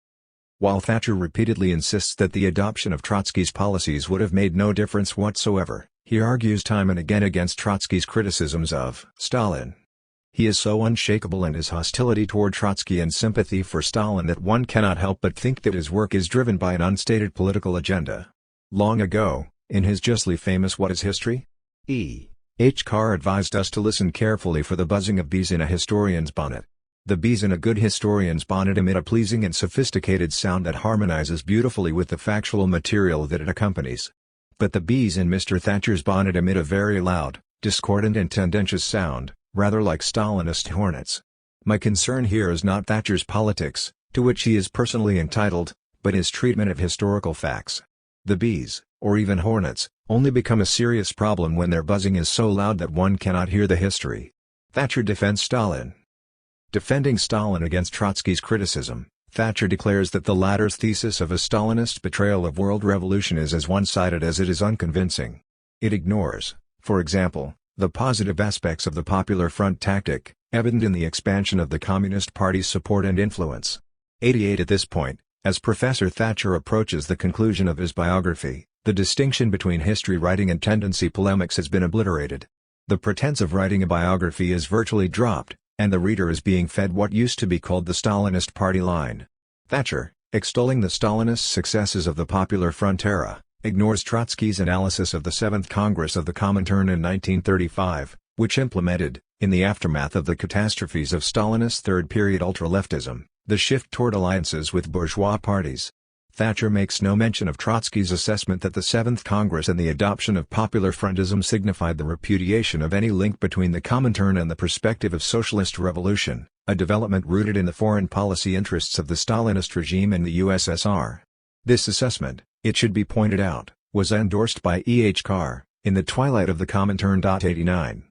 While Thatcher repeatedly insists that the adoption of Trotsky's policies would have made no difference whatsoever, he argues time and again against Trotsky's criticisms of Stalin. He is so unshakable in his hostility toward Trotsky and sympathy for Stalin that one cannot help but think that his work is driven by an unstated political agenda. Long ago, in his justly famous What is History? E. H. Carr advised us to listen carefully for the buzzing of bees in a historian's bonnet. The bees in a good historian's bonnet emit a pleasing and sophisticated sound that harmonizes beautifully with the factual material that it accompanies. But the bees in Mr. Thatcher's bonnet emit a very loud, discordant and tendentious sound, rather like Stalinist hornets. My concern here is not Thatcher's politics, to which he is personally entitled, but his treatment of historical facts. The bees, or even hornets, only become a serious problem when their buzzing is so loud that one cannot hear the history. Thatcher defends Stalin. Defending Stalin against Trotsky's criticism, Thatcher declares that the latter's thesis of a Stalinist betrayal of world revolution is as one-sided as it is unconvincing. It ignores, for example, the positive aspects of the Popular Front tactic, evident in the expansion of the Communist Party's support and influence. 88. At this point, as Professor Thatcher approaches the conclusion of his biography, the distinction between history writing and tendency polemics has been obliterated. The pretense of writing a biography is virtually dropped, and the reader is being fed what used to be called the Stalinist party line. Thatcher, extolling the Stalinist successes of the Popular Front era, ignores Trotsky's analysis of the 7th Congress of the Comintern in 1935, which implemented, in the aftermath of the catastrophes of Stalinist third-period ultra-leftism, The shift toward alliances with bourgeois parties. Thatcher makes no mention of Trotsky's assessment that the Seventh Congress and the adoption of popular frontism signified the repudiation of any link between the Comintern and the perspective of socialist revolution, a development rooted in the foreign policy interests of the Stalinist regime in the USSR. This assessment, it should be pointed out, was endorsed by E. H. Carr, in the twilight of the Comintern. 89.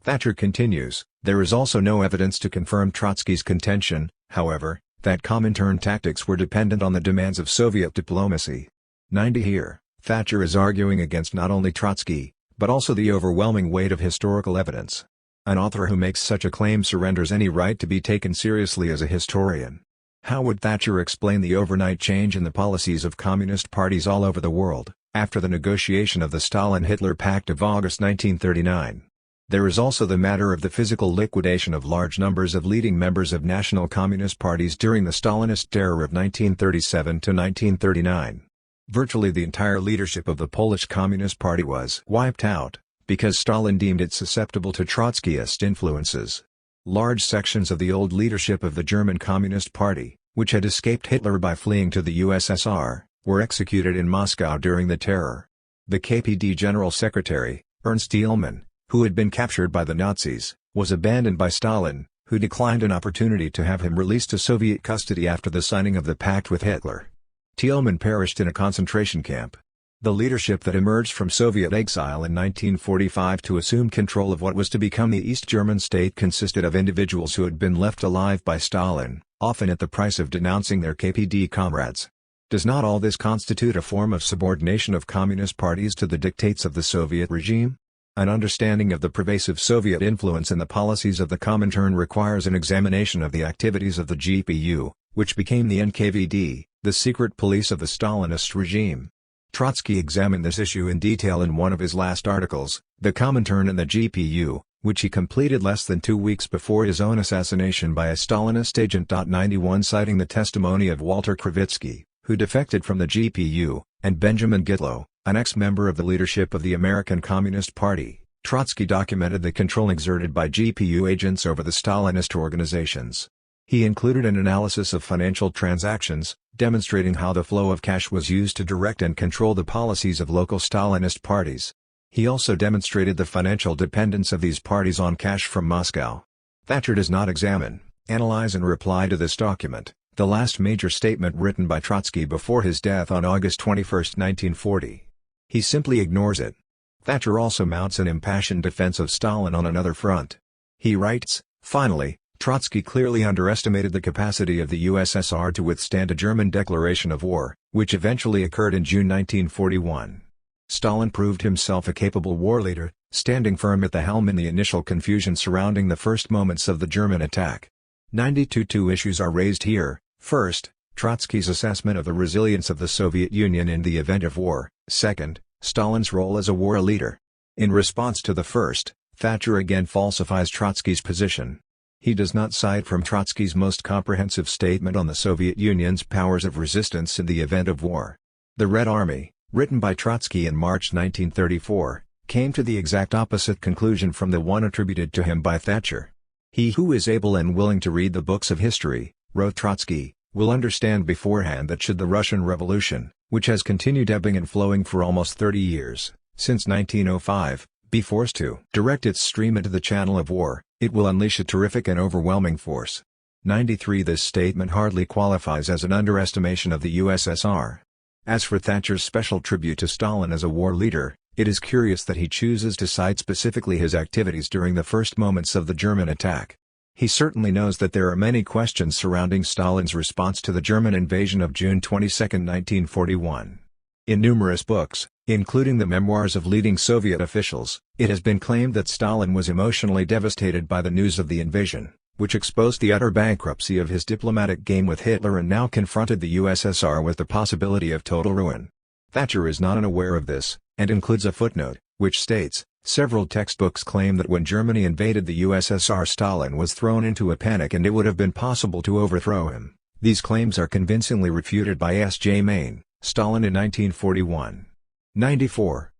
Thatcher continues, there is also no evidence to confirm Trotsky's contention, however, that Comintern tactics were dependent on the demands of Soviet diplomacy. 90. Here, Thatcher is arguing against not only Trotsky, but also the overwhelming weight of historical evidence. An author who makes such a claim surrenders any right to be taken seriously as a historian. How would Thatcher explain the overnight change in the policies of communist parties all over the world, after the negotiation of the Stalin-Hitler Pact of August 1939? There is also the matter of the physical liquidation of large numbers of leading members of national communist parties during the Stalinist terror of 1937 to 1939. Virtually the entire leadership of the Polish Communist Party was wiped out, because Stalin deemed it susceptible to Trotskyist influences. Large sections of the old leadership of the German Communist Party, which had escaped Hitler by fleeing to the USSR, were executed in Moscow during the terror. The KPD General Secretary, Ernst Thielmann, who had been captured by the Nazis, was abandoned by Stalin, who declined an opportunity to have him released to Soviet custody after the signing of the pact with Hitler. Thielmann perished in a concentration camp. The leadership that emerged from Soviet exile in 1945 to assume control of what was to become the East German state consisted of individuals who had been left alive by Stalin, often at the price of denouncing their KPD comrades. Does not all this constitute a form of subordination of communist parties to the dictates of the Soviet regime? An understanding of the pervasive Soviet influence in the policies of the Comintern requires an examination of the activities of the GPU, which became the NKVD, the secret police of the Stalinist regime. Trotsky examined this issue in detail in one of his last articles, The Comintern and the GPU, which he completed less than 2 weeks before his own assassination by a Stalinist agent. 91 Citing the testimony of Walter Krivitsky, who defected from the GPU, and Benjamin Gitlow, an ex-member of the leadership of the American Communist Party, Trotsky documented the control exerted by GPU agents over the Stalinist organizations. He included an analysis of financial transactions, demonstrating how the flow of cash was used to direct and control the policies of local Stalinist parties. He also demonstrated the financial dependence of these parties on cash from Moscow. Thatcher does not examine, analyze and reply to this document, the last major statement written by Trotsky before his death on August 21, 1940. He simply ignores it. Thatcher also mounts an impassioned defense of Stalin on another front. He writes, finally, Trotsky clearly underestimated the capacity of the USSR to withstand a German declaration of war, which eventually occurred in June 1941. Stalin proved himself a capable war leader, standing firm at the helm in the initial confusion surrounding the first moments of the German attack. 92 Two issues are raised here. First, Trotsky's assessment of the resilience of the Soviet Union in the event of war. Second, Stalin's role as a war leader. In response to the first, Thatcher again falsifies Trotsky's position. He does not cite from Trotsky's most comprehensive statement on the Soviet Union's powers of resistance in the event of war. The Red Army, written by Trotsky in March 1934, came to the exact opposite conclusion from the one attributed to him by Thatcher. He who is able and willing to read the books of history, wrote Trotsky, will understand beforehand that should the Russian Revolution, which has continued ebbing and flowing for almost 30 years, since 1905, be forced to direct its stream into the channel of war, it will unleash a terrific and overwhelming force. 93 This statement hardly qualifies as an underestimation of the USSR. As for Thatcher's special tribute to Stalin as a war leader, it is curious that he chooses to cite specifically his activities during the first moments of the German attack. He certainly knows that there are many questions surrounding Stalin's response to the German invasion of June 22, 1941. In numerous books, including the memoirs of leading Soviet officials, it has been claimed that Stalin was emotionally devastated by the news of the invasion, which exposed the utter bankruptcy of his diplomatic game with Hitler and now confronted the USSR with the possibility of total ruin. Thatcher is not unaware of this, and includes a footnote, which states, several textbooks claim that when Germany invaded the USSR Stalin was thrown into a panic and it would have been possible to overthrow him. These claims are convincingly refuted by S. J. Main, Stalin in 1941. 94.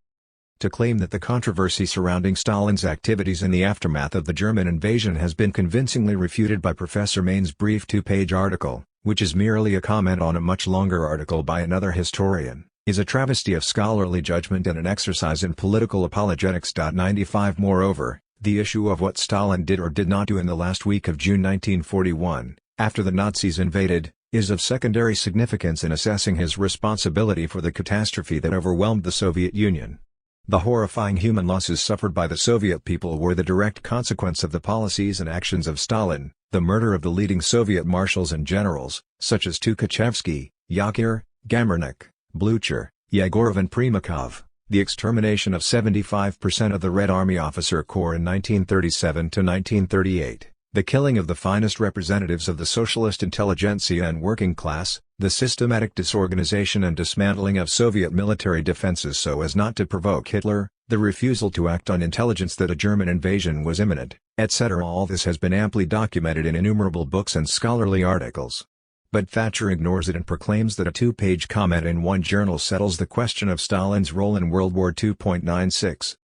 To claim that the controversy surrounding Stalin's activities in the aftermath of the German invasion has been convincingly refuted by Professor Main's brief two-page article, which is merely a comment on a much longer article by another historian, is a travesty of scholarly judgment and an exercise in political apologetics. 95 Moreover, the issue of what Stalin did or did not do in the last week of June 1941, after the Nazis invaded, is of secondary significance in assessing his responsibility for the catastrophe that overwhelmed the Soviet Union. The horrifying human losses suffered by the Soviet people were the direct consequence of the policies and actions of Stalin, the murder of the leading Soviet marshals and generals, such as Tukhachevsky, Yakir, Gamernik, Blucher, Yegorov and Primakov, the extermination of 75% of the Red Army officer corps in 1937 to 1938. The killing of the finest representatives of the socialist intelligentsia and working class, the systematic disorganization and dismantling of Soviet military defenses so as not to provoke Hitler, the refusal to act on intelligence that a German invasion was imminent, etc. All this has been amply documented in innumerable books and scholarly articles. But Thatcher ignores it and proclaims that a two-page comment in one journal settles the question of Stalin's role in World War II. 96.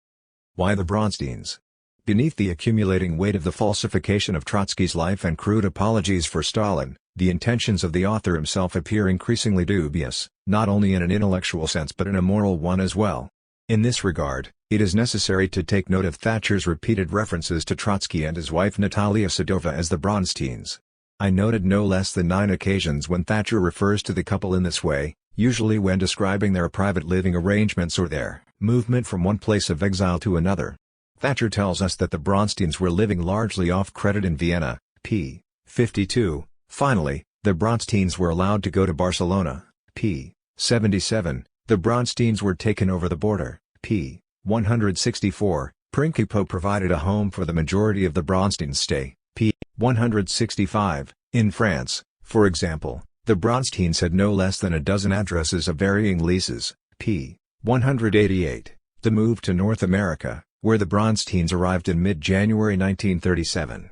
Why the Bronsteins? Beneath the accumulating weight of the falsification of Trotsky's life and crude apologies for Stalin, the intentions of the author himself appear increasingly dubious, not only in an intellectual sense but in a moral one as well. In this regard, it is necessary to take note of Thatcher's repeated references to Trotsky and his wife Natalia Sedova as the Bronsteins. I noted no less than 9 occasions when Thatcher refers to the couple in this way, usually when describing their private living arrangements or their movement from one place of exile to another. Thatcher tells us that the Bronsteins were living largely off credit in Vienna, p. 52. Finally, the Bronsteins were allowed to go to Barcelona, p. 77. The Bronsteins were taken over the border, p. 164. Principo provided a home for the majority of the Bronsteins' stay, p. 165. In France, for example, the Bronsteins had no less than a dozen addresses of varying leases, p. 188. The move to North America, where the Bronsteins arrived in mid-January 1937.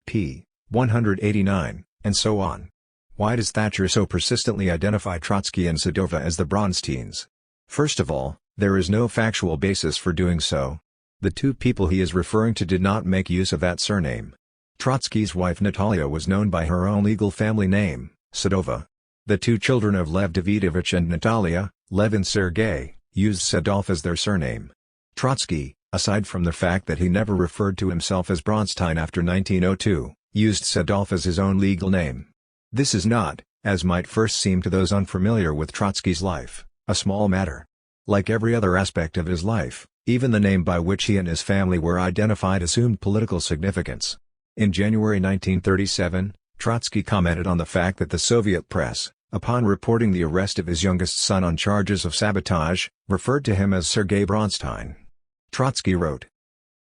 p. 189, and so on. Why does Thatcher so persistently identify Trotsky and Sedova as the Bronsteins? First of all, there is no factual basis for doing so. The two people he is referring to did not make use of that surname. Trotsky's wife Natalia was known by her own legal family name, Sedova. The two children of Lev Davidovich and Natalia, Lev and Sergei, used Sedov as their surname. Trotsky, aside from the fact that he never referred to himself as Bronstein after 1902, used Sedov as his own legal name. This is not, as might first seem to those unfamiliar with Trotsky's life, a small matter. Like every other aspect of his life, even the name by which he and his family were identified assumed political significance. In January 1937, Trotsky commented on the fact that the Soviet press, upon reporting the arrest of his youngest son on charges of sabotage, referred to him as Sergei Bronstein. Trotsky wrote,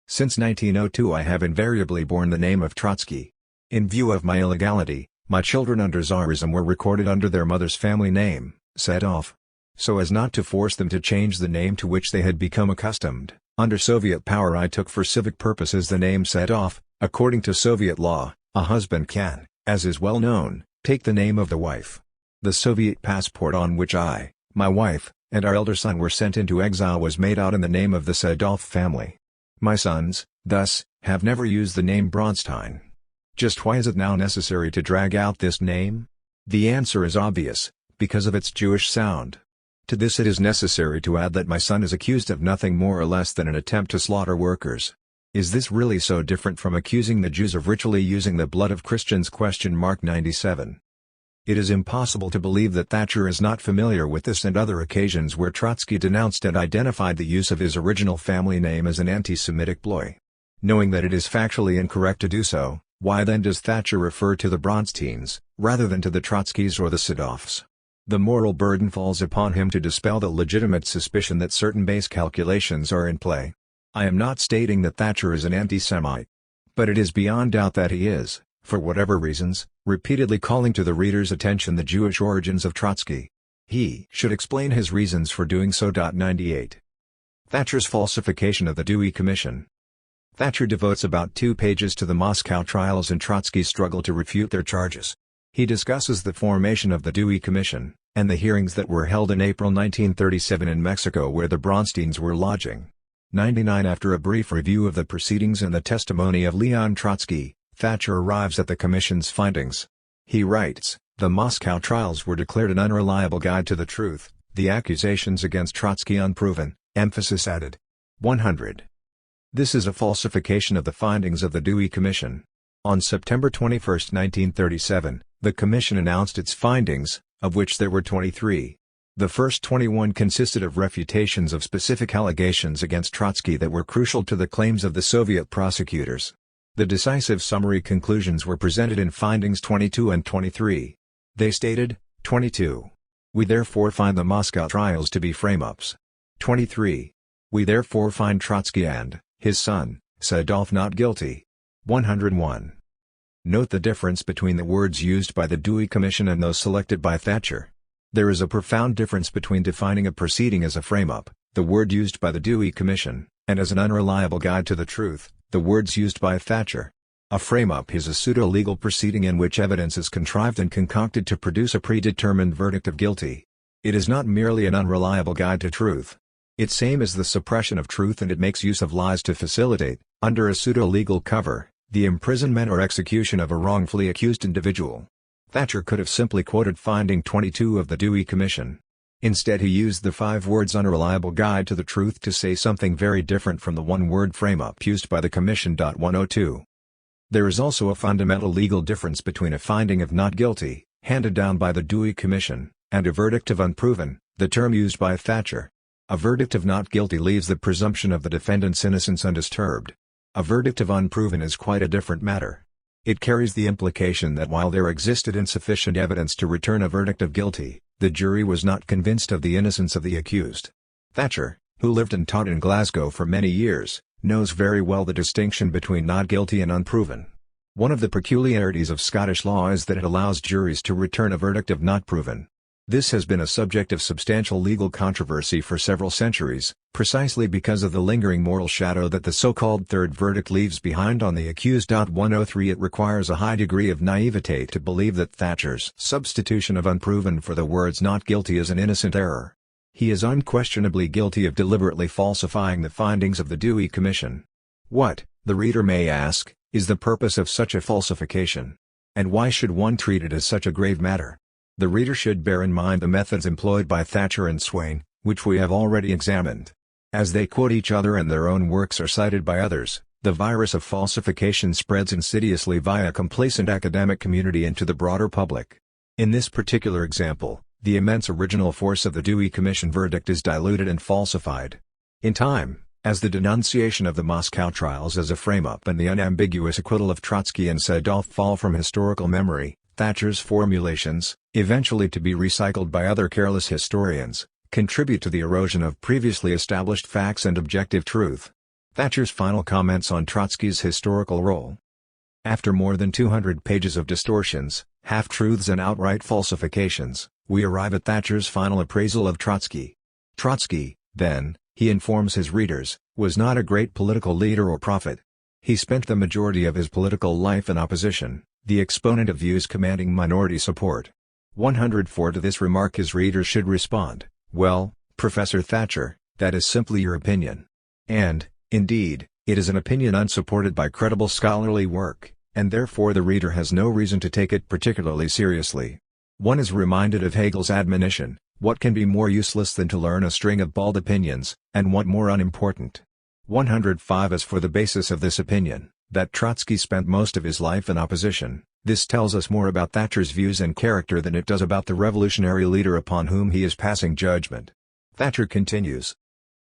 "Since 1902 I have invariably borne the name of Trotsky. In view of my illegality, my children under Tsarism were recorded under their mother's family name, Sedov. So as not to force them to change the name to which they had become accustomed, under Soviet power I took for civic purposes the name Sedov. According to Soviet law, a husband can, as is well known, take the name of the wife. The Soviet passport on which I, my wife, and our elder son were sent into exile was made out in the name of the Sedov family. My sons, thus, have never used the name Bronstein. Just why is it now necessary to drag out this name? The answer is obvious, because of its Jewish sound. To this it is necessary to add that my son is accused of nothing more or less than an attempt to slaughter workers. Is this really so different from accusing the Jews of ritually using the blood of Christians? 97. It is impossible to believe that Thatcher is not familiar with this and other occasions where Trotsky denounced and identified the use of his original family name as an anti-Semitic ploy. Knowing that it is factually incorrect to do so, why then does Thatcher refer to the Bronsteins, rather than to the Trotskys or the Sedovs? The moral burden falls upon him to dispel the legitimate suspicion that certain base calculations are in play. I am not stating that Thatcher is an anti-Semite. But it is beyond doubt that he is, for whatever reasons, repeatedly calling to the reader's attention the Jewish origins of Trotsky. He should explain his reasons for doing so. 98. Thatcher's falsification of the Dewey Commission. Thatcher devotes about 2 pages to the Moscow trials and Trotsky's struggle to refute their charges. He discusses the formation of the Dewey Commission, and the hearings that were held in April 1937 in Mexico where the Bronsteins were lodging. 99. After a brief review of the proceedings and the testimony of Leon Trotsky, Thatcher arrives at the Commission's findings. He writes, "The Moscow trials were declared an unreliable guide to the truth, the accusations against Trotsky unproven, emphasis added." 100. This is a falsification of the findings of the Dewey Commission. On September 21, 1937, the Commission announced its findings, of which there were 23. The first 21 consisted of refutations of specific allegations against Trotsky that were crucial to the claims of the Soviet prosecutors. The decisive summary conclusions were presented in findings 22 and 23. They stated, 22. We therefore find the Moscow trials to be frame-ups. 23. We therefore find Trotsky and his son, Sadov not guilty. 101. Note the difference between the words used by the Dewey Commission and those selected by Thatcher. There is a profound difference between defining a proceeding as a frame-up, the word used by the Dewey Commission, and as an unreliable guide to the truth, the words used by Thatcher. A frame-up is a pseudo-legal proceeding in which evidence is contrived and concocted to produce a predetermined verdict of guilty. It is not merely an unreliable guide to truth. Its aim is the suppression of truth, and it makes use of lies to facilitate, under a pseudo-legal cover, the imprisonment or execution of a wrongfully accused individual. Thatcher could have simply quoted finding 22 of the Dewey Commission. Instead, he used the 5 words unreliable guide to the truth to say something very different from the one-word frame-up used by the Commission. 102. There is also a fundamental legal difference between a finding of not guilty, handed down by the Dewey Commission, and a verdict of unproven, the term used by Thatcher. A verdict of not guilty leaves the presumption of the defendant's innocence undisturbed. A verdict of unproven is quite a different matter. It carries the implication that while there existed insufficient evidence to return a verdict of guilty, the jury was not convinced of the innocence of the accused. Thatcher, who lived and taught in Glasgow for many years, knows very well the distinction between not guilty and unproven. One of the peculiarities of Scottish law is that it allows juries to return a verdict of not proven. This has been a subject of substantial legal controversy for several centuries, precisely because of the lingering moral shadow that the so-called third verdict leaves behind on the accused. 103. It requires a high degree of naivete to believe that Thatcher's substitution of unproven for the words not guilty is an innocent error. He is unquestionably guilty of deliberately falsifying the findings of the Dewey Commission. What, the reader may ask, is the purpose of such a falsification? And why should one treat it as such a grave matter? The reader should bear in mind the methods employed by Thatcher and Swain, which we have already examined. As they quote each other and their own works are cited by others, the virus of falsification spreads insidiously via a complacent academic community into the broader public. In this particular example, the immense original force of the Dewey Commission verdict is diluted and falsified. In time, as the denunciation of the Moscow trials as a frame-up and the unambiguous acquittal of Trotsky and Sadov fall from historical memory, Thatcher's formulations, eventually to be recycled by other careless historians, contribute to the erosion of previously established facts and objective truth. Thatcher's final comments on Trotsky's historical role. After more than 200 pages of distortions, half-truths and outright falsifications, we arrive at Thatcher's final appraisal of Trotsky. Trotsky, then, he informs his readers, was not a great political leader or prophet. He spent the majority of his political life in opposition, the exponent of views commanding minority support. 104. To this remark his readers should respond, "Well, Professor Thatcher, that is simply your opinion." And, indeed, it is an opinion unsupported by credible scholarly work, and therefore the reader has no reason to take it particularly seriously. One is reminded of Hegel's admonition, what can be more useless than to learn a string of bald opinions, and what more unimportant? 105. As for the basis of this opinion, that Trotsky spent most of his life in opposition, this tells us more about Thatcher's views and character than it does about the revolutionary leader upon whom he is passing judgment. Thatcher continues.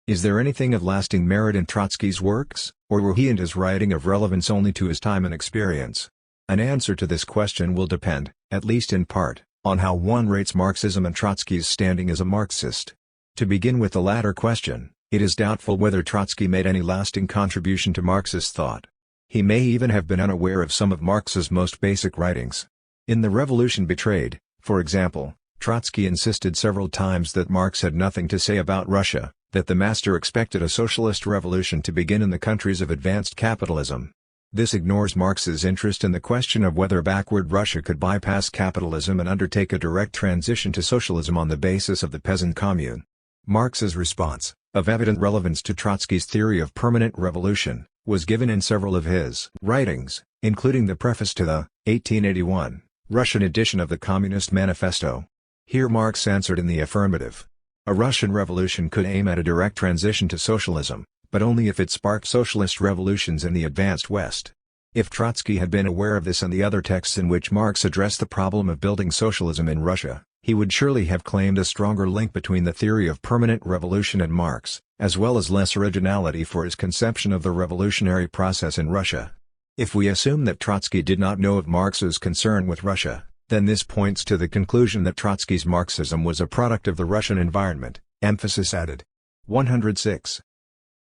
Is there anything of lasting merit in Trotsky's works, or were he and his writing of relevance only to his time and experience? An answer to this question will depend, at least in part, on how one rates Marxism and Trotsky's standing as a Marxist. To begin with the latter question, it is doubtful whether Trotsky made any lasting contribution to Marxist thought. He may even have been unaware of some of Marx's most basic writings. In The Revolution Betrayed, for example, Trotsky insisted several times that Marx had nothing to say about Russia, that the master expected a socialist revolution to begin in the countries of advanced capitalism. This ignores Marx's interest in the question of whether backward Russia could bypass capitalism and undertake a direct transition to socialism on the basis of the peasant commune. Marx's response, of evident relevance to Trotsky's theory of permanent revolution, was given in several of his writings, including the preface to the 1881 Russian edition of the Communist Manifesto. Here Marx answered in the affirmative. A Russian revolution could aim at a direct transition to socialism, but only if it sparked socialist revolutions in the advanced West. If Trotsky had been aware of this and the other texts in which Marx addressed the problem of building socialism in Russia, he would surely have claimed a stronger link between the theory of permanent revolution and Marx, as well as less originality for his conception of the revolutionary process in Russia. If we assume that Trotsky did not know of Marx's concern with Russia, then this points to the conclusion that Trotsky's Marxism was a product of the Russian environment. Emphasis added. 106.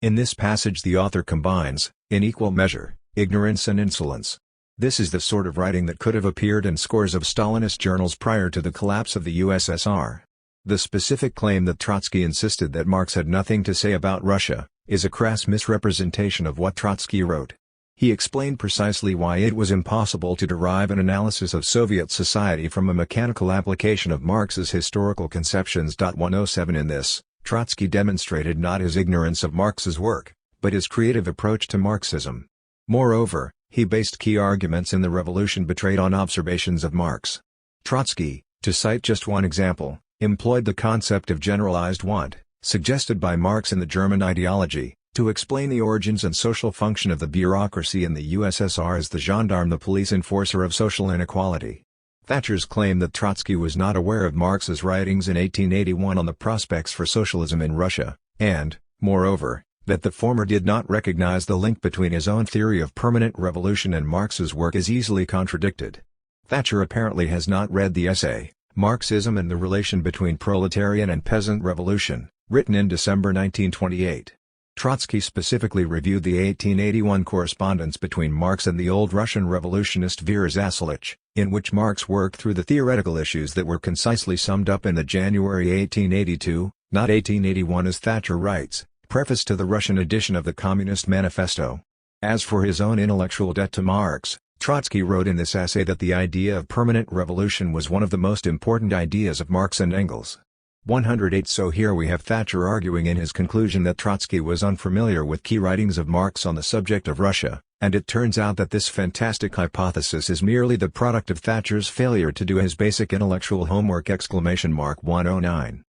In this passage the author combines, in equal measure, ignorance and insolence. This is the sort of writing that could have appeared in scores of Stalinist journals prior to the collapse of the USSR. The specific claim that Trotsky insisted that Marx had nothing to say about Russia, is a crass misrepresentation of what Trotsky wrote. He explained precisely why it was impossible to derive an analysis of Soviet society from a mechanical application of Marx's historical conceptions. 107 In this, Trotsky demonstrated not his ignorance of Marx's work, but his creative approach to Marxism. Moreover, he based key arguments in The Revolution Betrayed on observations of Marx. Trotsky, to cite just one example, employed the concept of generalized want, suggested by Marx in the German ideology, to explain the origins and social function of the bureaucracy in the USSR as the gendarme, the police enforcer of social inequality. Thatcher's claim that Trotsky was not aware of Marx's writings in 1881 on the prospects for socialism in Russia, and, moreover, that the former did not recognize the link between his own theory of permanent revolution and Marx's work is easily contradicted. Thatcher apparently has not read the essay, Marxism and the Relation Between Proletarian and Peasant Revolution, written in December 1928. Trotsky specifically reviewed the 1881 correspondence between Marx and the old Russian revolutionist Vera Zasulich, in which Marx worked through the theoretical issues that were concisely summed up in the January 1882, not 1881 as Thatcher writes, preface to the Russian edition of the Communist Manifesto. As for his own intellectual debt to Marx, Trotsky wrote in this essay that the idea of permanent revolution was one of the most important ideas of Marx and Engels. 108 So here we have Thatcher arguing in his conclusion that Trotsky was unfamiliar with key writings of Marx on the subject of Russia, and it turns out that this fantastic hypothesis is merely the product of Thatcher's failure to do his basic intellectual homework! 109.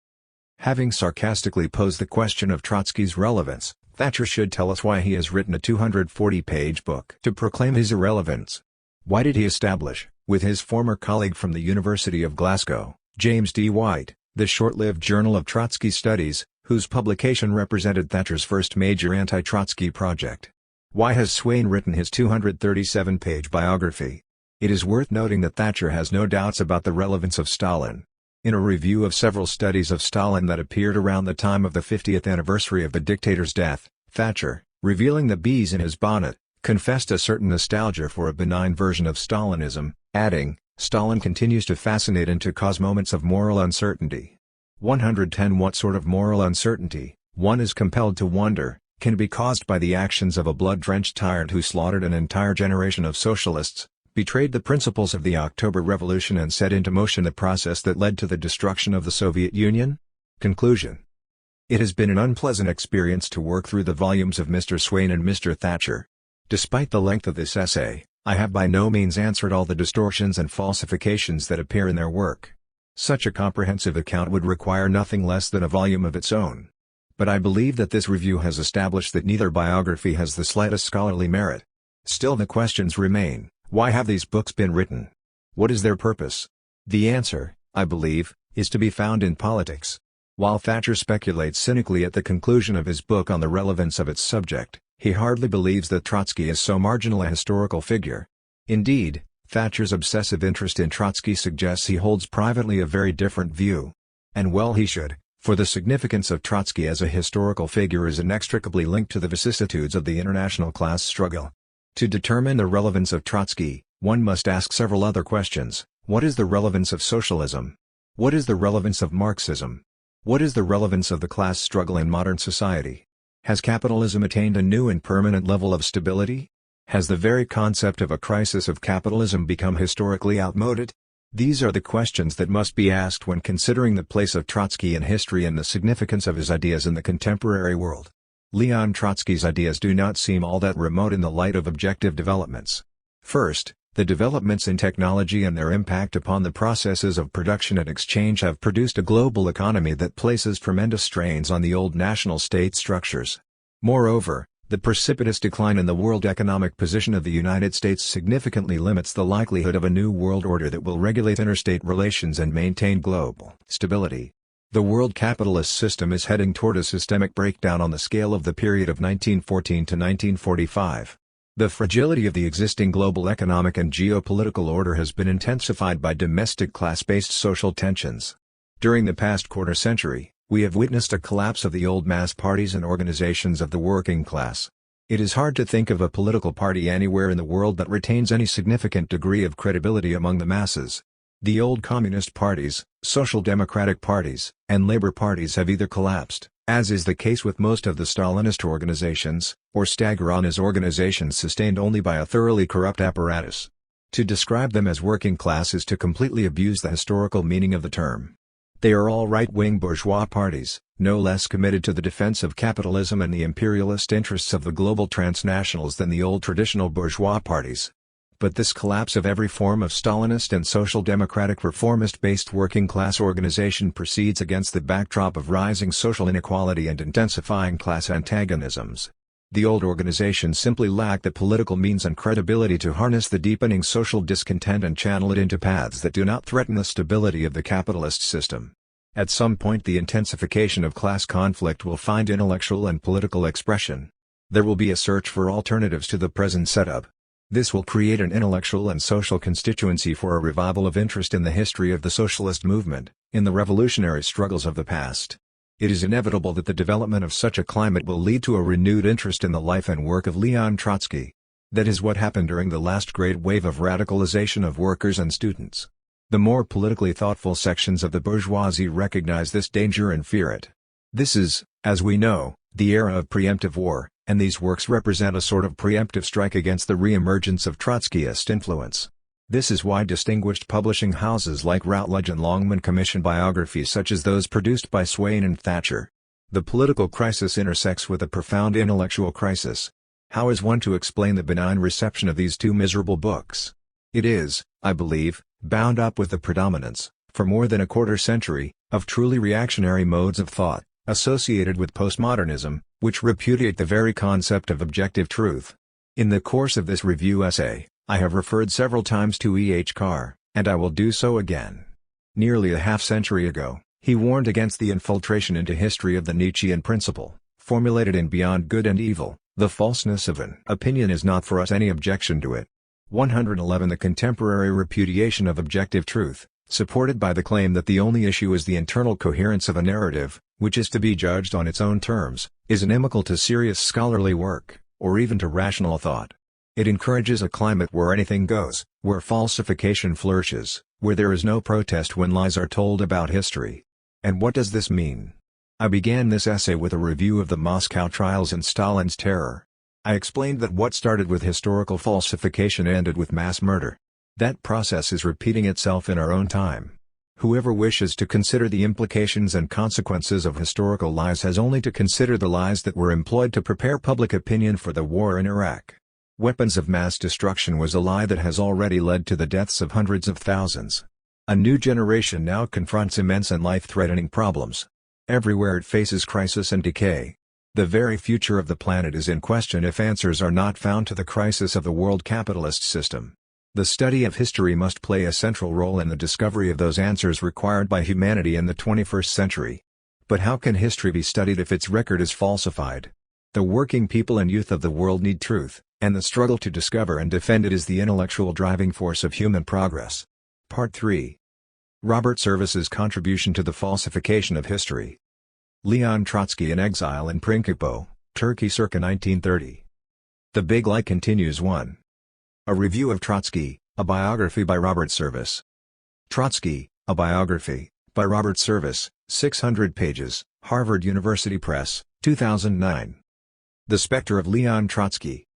Having sarcastically posed the question of Trotsky's relevance, Thatcher should tell us why he has written a 240-page book to proclaim his irrelevance. Why did he establish, with his former colleague from the University of Glasgow, James D. White, the short-lived Journal of Trotsky Studies, whose publication represented Thatcher's first major anti-Trotsky project? Why has Swain written his 237-page biography? It is worth noting that Thatcher has no doubts about the relevance of Stalin. In a review of several studies of Stalin that appeared around the time of the 50th anniversary of the dictator's death, Thatcher, revealing the bees in his bonnet, confessed a certain nostalgia for a benign version of Stalinism, adding, Stalin continues to fascinate and to cause moments of moral uncertainty. 110 What sort of moral uncertainty, one is compelled to wonder, can be caused by the actions of a blood-drenched tyrant who slaughtered an entire generation of socialists, betrayed the principles of the October Revolution and set into motion the process that led to the destruction of the Soviet Union? Conclusion. It has been an unpleasant experience to work through the volumes of Mr. Swain and Mr. Thatcher. Despite the length of this essay, I have by no means answered all the distortions and falsifications that appear in their work. Such a comprehensive account would require nothing less than a volume of its own. But I believe that this review has established that neither biography has the slightest scholarly merit. Still the questions remain, why have these books been written? What is their purpose? The answer, I believe, is to be found in politics. While Thatcher speculates cynically at the conclusion of his book on the relevance of its subject, he hardly believes that Trotsky is so marginal a historical figure. Indeed, Thatcher's obsessive interest in Trotsky suggests he holds privately a very different view. And well he should, for the significance of Trotsky as a historical figure is inextricably linked to the vicissitudes of the international class struggle. To determine the relevance of Trotsky, one must ask several other questions. What is the relevance of socialism? What is the relevance of Marxism? What is the relevance of the class struggle in modern society? Has capitalism attained a new and permanent level of stability? Has the very concept of a crisis of capitalism become historically outmoded? These are the questions that must be asked when considering the place of Trotsky in history and the significance of his ideas in the contemporary world. Leon Trotsky's ideas do not seem all that remote in the light of objective developments. First, the developments in technology and their impact upon the processes of production and exchange have produced a global economy that places tremendous strains on the old national state structures. Moreover, the precipitous decline in the world economic position of the United States significantly limits the likelihood of a new world order that will regulate interstate relations and maintain global stability. The world capitalist system is heading toward a systemic breakdown on the scale of the period of 1914 to 1945. The fragility of the existing global economic and geopolitical order has been intensified by domestic class-based social tensions. During the past quarter century, we have witnessed a collapse of the old mass parties and organizations of the working class. It is hard to think of a political party anywhere in the world that retains any significant degree of credibility among the masses. The old communist parties, social democratic parties, and labor parties have either collapsed, as is the case with most of the Stalinist organizations, or stagger on as organizations sustained only by a thoroughly corrupt apparatus. To describe them as working class is to completely abuse the historical meaning of the term. They are all right-wing bourgeois parties, no less committed to the defense of capitalism and the imperialist interests of the global transnationals than the old traditional bourgeois parties. But this collapse of every form of Stalinist and social democratic reformist-based working-class organization proceeds against the backdrop of rising social inequality and intensifying class antagonisms. The old organizations simply lack the political means and credibility to harness the deepening social discontent and channel it into paths that do not threaten the stability of the capitalist system. At some point the intensification of class conflict will find intellectual and political expression. There will be a search for alternatives to the present setup. This will create an intellectual and social constituency for a revival of interest in the history of the socialist movement, in the revolutionary struggles of the past. It is inevitable that the development of such a climate will lead to a renewed interest in the life and work of Leon Trotsky. That is what happened during the last great wave of radicalization of workers and students. The more politically thoughtful sections of the bourgeoisie recognize this danger and fear it. This is, as we know, the era of preemptive war, and these works represent a sort of preemptive strike against the re-emergence of Trotskyist influence. This is why distinguished publishing houses like Routledge and Longman commission biographies such as those produced by Swain and Thatcher. The political crisis intersects with a profound intellectual crisis. How is one to explain the benign reception of these two miserable books? It is, I believe, bound up with the predominance, for more than a quarter century, of truly reactionary modes of thought, associated with postmodernism, which repudiate the very concept of objective truth. In the course of this review essay, I have referred several times to E. H. Carr, and I will do so again. Nearly a half-century ago, he warned against the infiltration into history of the Nietzschean principle, formulated in Beyond Good and Evil, the falseness of an opinion is not for us any objection to it. 111 The contemporary repudiation of objective truth, supported by the claim that the only issue is the internal coherence of a narrative, which is to be judged on its own terms, is inimical to serious scholarly work, or even to rational thought. It encourages a climate where anything goes, where falsification flourishes, where there is no protest when lies are told about history. And what does this mean? I began this essay with a review of the Moscow trials and Stalin's terror. I explained that what started with historical falsification ended with mass murder. That process is repeating itself in our own time. Whoever wishes to consider the implications and consequences of historical lies has only to consider the lies that were employed to prepare public opinion for the war in Iraq. Weapons of mass destruction was a lie that has already led to the deaths of hundreds of thousands. A new generation now confronts immense and life-threatening problems. Everywhere it faces crisis and decay. The very future of the planet is in question if answers are not found to the crisis of the world capitalist system. The study of history must play a central role in the discovery of those answers required by humanity in the 21st century. But how can history be studied if its record is falsified? The working people and youth of the world need truth, and the struggle to discover and defend it is the intellectual driving force of human progress. Part 3. Robert Service's contribution to the falsification of history. Leon Trotsky in exile in Prinkipo, Turkey circa 1930. The Big Lie continues. 1. A review of Trotsky, a biography by Robert Service. Trotsky, a biography, by Robert Service, 600 pages, Harvard University Press, 2009. The Spectre of Leon Trotsky.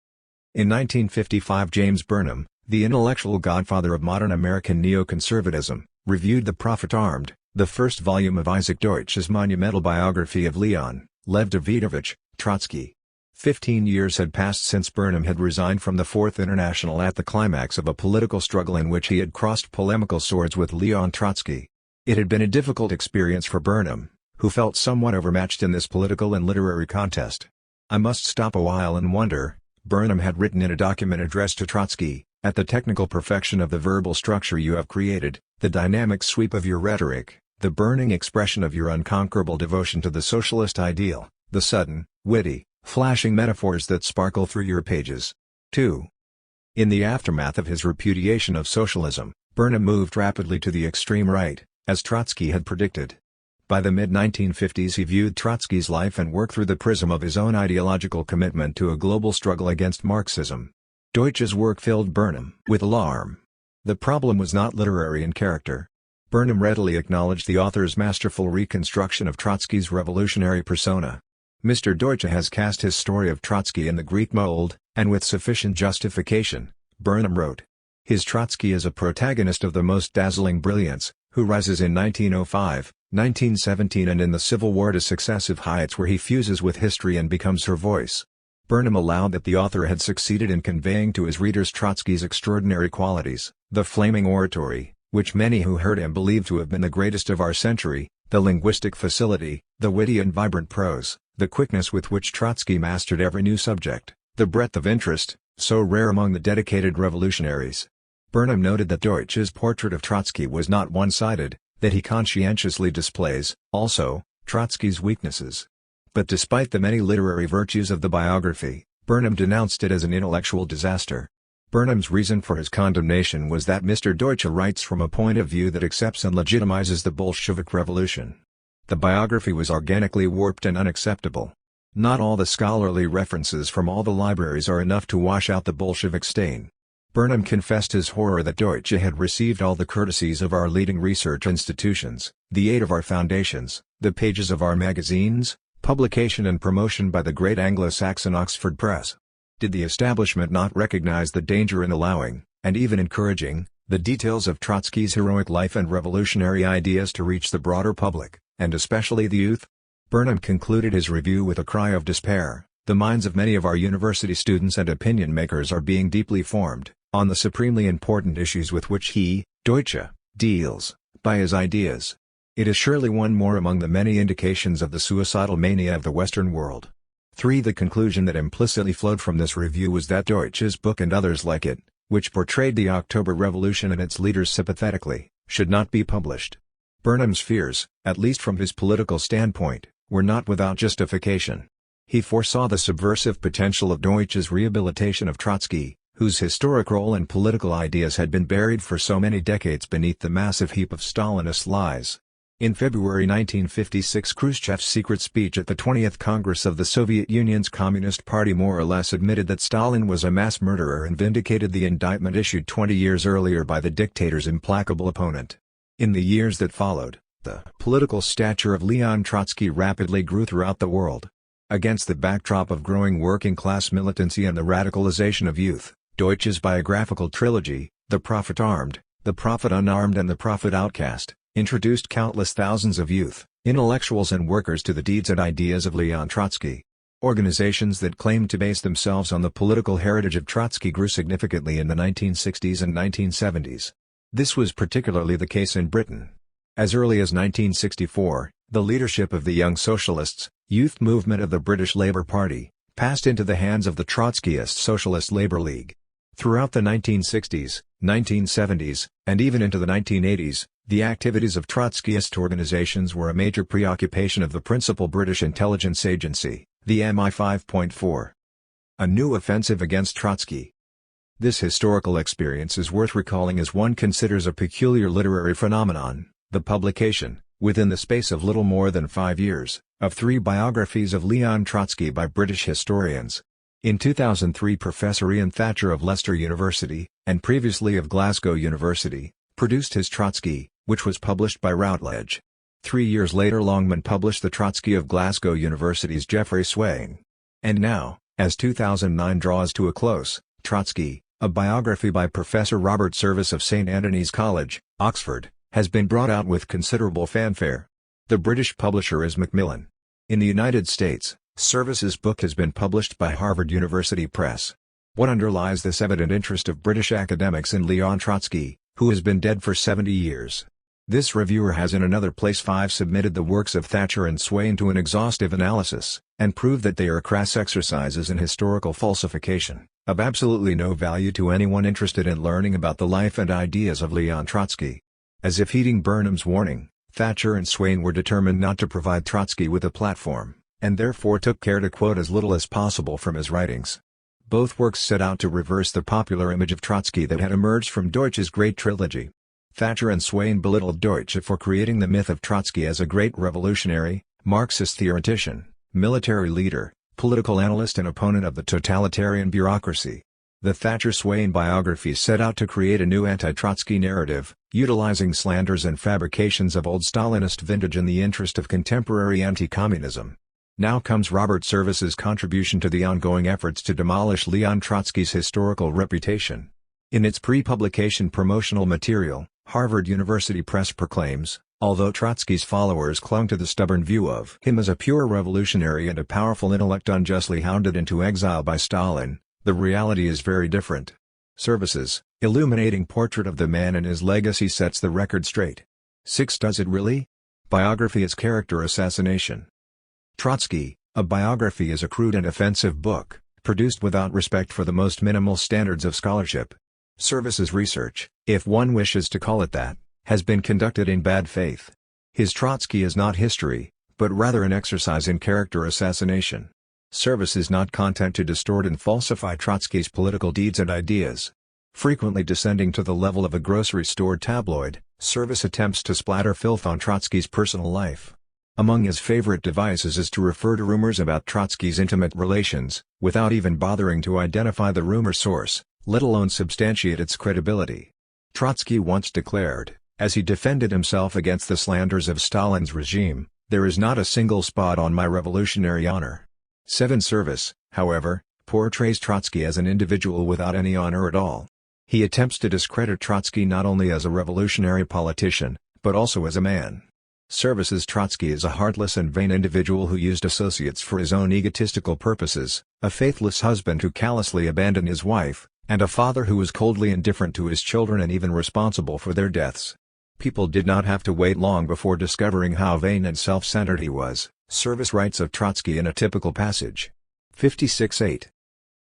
In 1955 James Burnham, the intellectual godfather of modern American neoconservatism, reviewed The Prophet Armed, the first volume of Isaac Deutsch's monumental biography of Leon, Lev Davidovich, Trotsky. 15 years had passed since Burnham had resigned from the Fourth International at the climax of a political struggle in which he had crossed polemical swords with Leon Trotsky. It had been a difficult experience for Burnham, who felt somewhat overmatched in this political and literary contest. "I must stop a while and wonder," Burnham had written in a document addressed to Trotsky, "at the technical perfection of the verbal structure you have created, the dynamic sweep of your rhetoric, the burning expression of your unconquerable devotion to the socialist ideal, the sudden, witty, flashing metaphors that sparkle through your pages." 2. In the aftermath of his repudiation of socialism, Burnham moved rapidly to the extreme right, as Trotsky had predicted. By the mid-1950s he viewed Trotsky's life and work through the prism of his own ideological commitment to a global struggle against Marxism. Deutsch's work filled Burnham with alarm. The problem was not literary in character. Burnham readily acknowledged the author's masterful reconstruction of Trotsky's revolutionary persona. Mr. Deutsch has cast his story of Trotsky in the Greek mold, and with sufficient justification, Burnham wrote. His Trotsky is a protagonist of the most dazzling brilliance, who rises in 1905, 1917 and in the Civil War to successive heights where he fuses with history and becomes her voice. Burnham allowed that the author had succeeded in conveying to his readers Trotsky's extraordinary qualities, the flaming oratory, which many who heard him believed to have been the greatest of our century, the linguistic facility, the witty and vibrant prose, the quickness with which Trotsky mastered every new subject, the breadth of interest, so rare among the dedicated revolutionaries. Burnham noted that Deutsch's portrait of Trotsky was not one-sided, that he conscientiously displays, also, Trotsky's weaknesses. But despite the many literary virtues of the biography, Burnham denounced it as an intellectual disaster. Burnham's reason for his condemnation was that Mr. Deutsch writes from a point of view that accepts and legitimizes the Bolshevik Revolution. The biography was organically warped and unacceptable. Not all the scholarly references from all the libraries are enough to wash out the Bolshevik stain. Burnham confessed his horror that Deutsch had received all the courtesies of our leading research institutions, the aid of our foundations, the pages of our magazines, publication and promotion by the great Anglo-Saxon Oxford Press. Did the establishment not recognize the danger in allowing, and even encouraging, the details of Trotsky's heroic life and revolutionary ideas to reach the broader public, and especially the youth? Burnham concluded his review with a cry of despair. The minds of many of our university students and opinion makers are being deeply formed, on the supremely important issues with which he, Deutsch, deals, by his ideas. It is surely one more among the many indications of the suicidal mania of the Western world. 3. The conclusion that implicitly flowed from this review was that Deutsch's book and others like it, which portrayed the October Revolution and its leaders sympathetically, should not be published. Burnham's fears, at least from his political standpoint, were not without justification. He foresaw the subversive potential of Deutsch's rehabilitation of Trotsky, whose historic role and political ideas had been buried for so many decades beneath the massive heap of Stalinist lies. In February 1956, Khrushchev's secret speech at the 20th Congress of the Soviet Union's Communist Party more or less admitted that Stalin was a mass murderer and vindicated the indictment issued 20 years earlier by the dictator's implacable opponent. In the years that followed, the political stature of Leon Trotsky rapidly grew throughout the world. Against the backdrop of growing working-class militancy and the radicalization of youth, Deutsch's biographical trilogy, The Prophet Armed, The Prophet Unarmed and The Prophet Outcast, introduced countless thousands of youth, intellectuals and workers to the deeds and ideas of Leon Trotsky. Organizations that claimed to base themselves on the political heritage of Trotsky grew significantly in the 1960s and 1970s. This was particularly the case in Britain. As early as 1964, the leadership of the Young Socialists, youth movement of the British Labour Party, passed into the hands of the Trotskyist Socialist Labour League. Throughout the 1960s, 1970s, and even into the 1980s, the activities of Trotskyist organizations were a major preoccupation of the principal British intelligence agency, the MI5.4. A new offensive against Trotsky. This historical experience is worth recalling as one considers a peculiar literary phenomenon, the publication, within the space of little more than 5 years, of 3 biographies of Leon Trotsky by British historians. In 2003, Professor Ian Thatcher of Leicester University, and previously of Glasgow University, produced his Trotsky, which was published by Routledge. 3 years later, Longman published the Trotsky of Glasgow University's Geoffrey Swain. And now, as 2009 draws to a close, Trotsky, A biography by Professor Robert Service of St Antony's College, Oxford, has been brought out with considerable fanfare. The British publisher is Macmillan. In the United States, Service's book has been published by Harvard University Press. What underlies this evident interest of British academics in Leon Trotsky, who has been dead for 70 years? This reviewer has in another place 5 submitted the works of Thatcher and Swain to an exhaustive analysis, and proved that they are crass exercises in historical falsification, of absolutely no value to anyone interested in learning about the life and ideas of Leon Trotsky. As if heeding Burnham's warning, Thatcher and Swain were determined not to provide Trotsky with a platform, and therefore took care to quote as little as possible from his writings. Both works set out to reverse the popular image of Trotsky that had emerged from Deutsch's Great Trilogy. Thatcher and Swain belittled Deutsch for creating the myth of Trotsky as a great revolutionary, Marxist theoretician, military leader, political analyst and opponent of the totalitarian bureaucracy. The Thatcher-Swain biographies set out to create a new anti-Trotsky narrative, utilizing slanders and fabrications of old Stalinist vintage in the interest of contemporary anti-communism. Now comes Robert Service's contribution to the ongoing efforts to demolish Leon Trotsky's historical reputation. In its pre-publication promotional material, Harvard University Press proclaims, although Trotsky's followers clung to the stubborn view of him as a pure revolutionary and a powerful intellect unjustly hounded into exile by Stalin, the reality is very different. Service's illuminating portrait of the man and his legacy sets the record straight. 6. Does it really? Biography as character assassination. Trotsky, a biography is a crude and offensive book, produced without respect for the most minimal standards of scholarship. Service's research, if one wishes to call it that, has been conducted in bad faith. His Trotsky is not history, but rather an exercise in character assassination. Service is not content to distort and falsify Trotsky's political deeds and ideas. Frequently descending to the level of a grocery store tabloid, Service attempts to splatter filth on Trotsky's personal life. Among his favorite devices is to refer to rumors about Trotsky's intimate relations, without even bothering to identify the rumor source, let alone substantiate its credibility. Trotsky once declared, as he defended himself against the slanders of Stalin's regime, "There is not a single spot on my revolutionary honor." 7. Service, however, portrays Trotsky as an individual without any honor at all. He attempts to discredit Trotsky not only as a revolutionary politician, but also as a man. Service's Trotsky is a heartless and vain individual who used associates for his own egotistical purposes, a faithless husband who callously abandoned his wife, and a father who was coldly indifferent to his children and even responsible for their deaths. People did not have to wait long before discovering how vain and self-centered he was, Service writes of Trotsky in a typical passage. 56.8.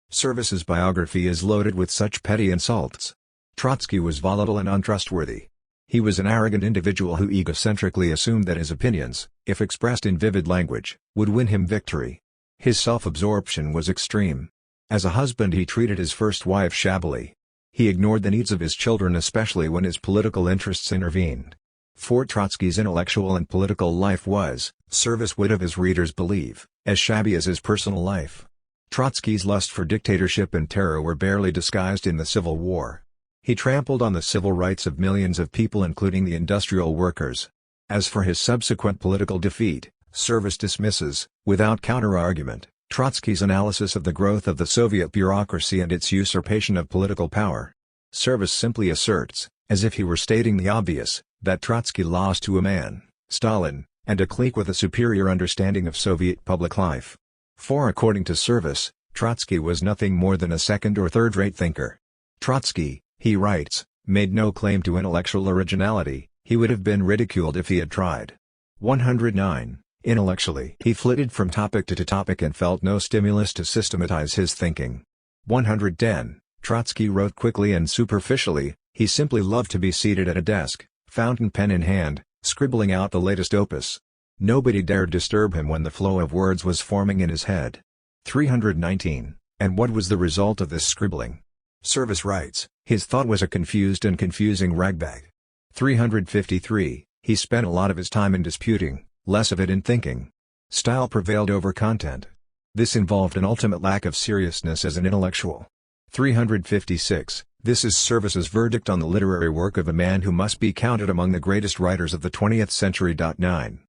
Service's biography is loaded with such petty insults. Trotsky was volatile and untrustworthy. He was an arrogant individual who egocentrically assumed that his opinions, if expressed in vivid language, would win him victory. His self-absorption was extreme. As a husband he treated his first wife shabbily. He ignored the needs of his children especially when his political interests intervened. For Trotsky's intellectual and political life was, Service would have his readers believe, as shabby as his personal life. Trotsky's lust for dictatorship and terror were barely disguised in the Civil War. He trampled on the civil rights of millions of people including the industrial workers. As for his subsequent political defeat, Service dismisses, without counter-argument, Trotsky's analysis of the growth of the Soviet bureaucracy and its usurpation of political power. Service simply asserts, as if he were stating the obvious, that Trotsky lost to a man, Stalin, and a clique with a superior understanding of Soviet public life. For according to Service, Trotsky was nothing more than a second or third-rate thinker. Trotsky, he writes, made no claim to intellectual originality, he would have been ridiculed if he had tried. 109. Intellectually he flitted from topic to topic and felt no stimulus to systematize his thinking. 110. Trotsky wrote quickly and superficially, he simply loved to be seated at a desk, fountain pen in hand, scribbling out the latest opus. Nobody dared disturb him when the flow of words was forming in his head. 319. And what was the result of this scribbling? Service writes, his thought was a confused and confusing ragbag. 353. He spent a lot of his time in disputing, less of it in thinking. Style prevailed over content. This involved an ultimate lack of seriousness as an intellectual. 356. This is Service's verdict on the literary work of a man who must be counted among the greatest writers of the 20th century. 9.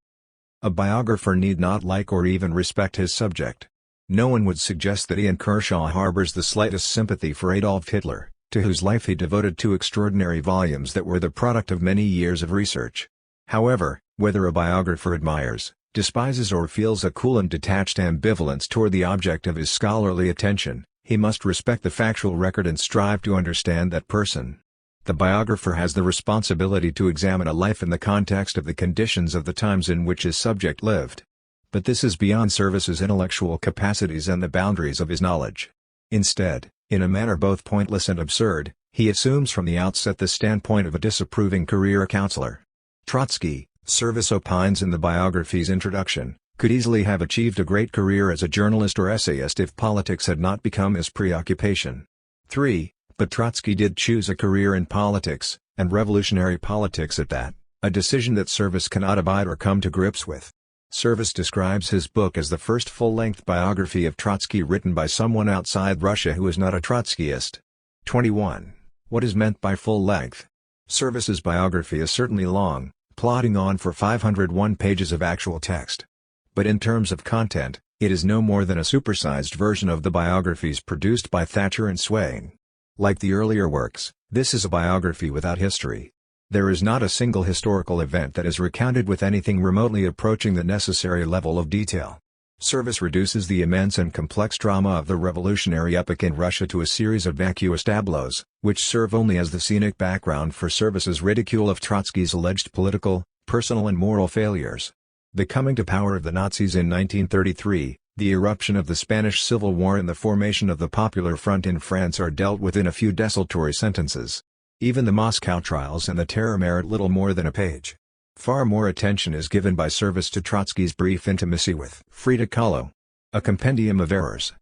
A biographer need not like or even respect his subject. No one would suggest that Ian Kershaw harbors the slightest sympathy for Adolf Hitler, to whose life he devoted two extraordinary volumes that were the product of many years of research. However, whether a biographer admires, despises or feels a cool and detached ambivalence toward the object of his scholarly attention, he must respect the factual record and strive to understand that person. The biographer has the responsibility to examine a life in the context of the conditions of the times in which his subject lived. But this is beyond Service's intellectual capacities and the boundaries of his knowledge. Instead, in a manner both pointless and absurd, he assumes from the outset the standpoint of a disapproving career counselor. Trotsky, Service opines in the biography's introduction, could easily have achieved a great career as a journalist or essayist if politics had not become his preoccupation. 3. But Trotsky did choose a career in politics, and revolutionary politics at that, a decision that Service cannot abide or come to grips with. Service describes his book as the first full-length biography of Trotsky written by someone outside Russia who is not a Trotskyist. 21. What is meant by full-length? Service's biography is certainly long, plodding on for 501 pages of actual text. But in terms of content, it is no more than a supersized version of the biographies produced by Thatcher and Swain. Like the earlier works, this is a biography without history. There is not a single historical event that is recounted with anything remotely approaching the necessary level of detail. Service reduces the immense and complex drama of the revolutionary epoch in Russia to a series of vacuous tableaus, which serve only as the scenic background for Service's ridicule of Trotsky's alleged political, personal and moral failures. The coming to power of the Nazis in 1933, the eruption of the Spanish Civil War and the formation of the Popular Front in France are dealt with in a few desultory sentences. Even the Moscow trials and the Terror merit little more than a page. Far more attention is given by Service to Trotsky's brief intimacy with Frida Kahlo, a compendium of errors.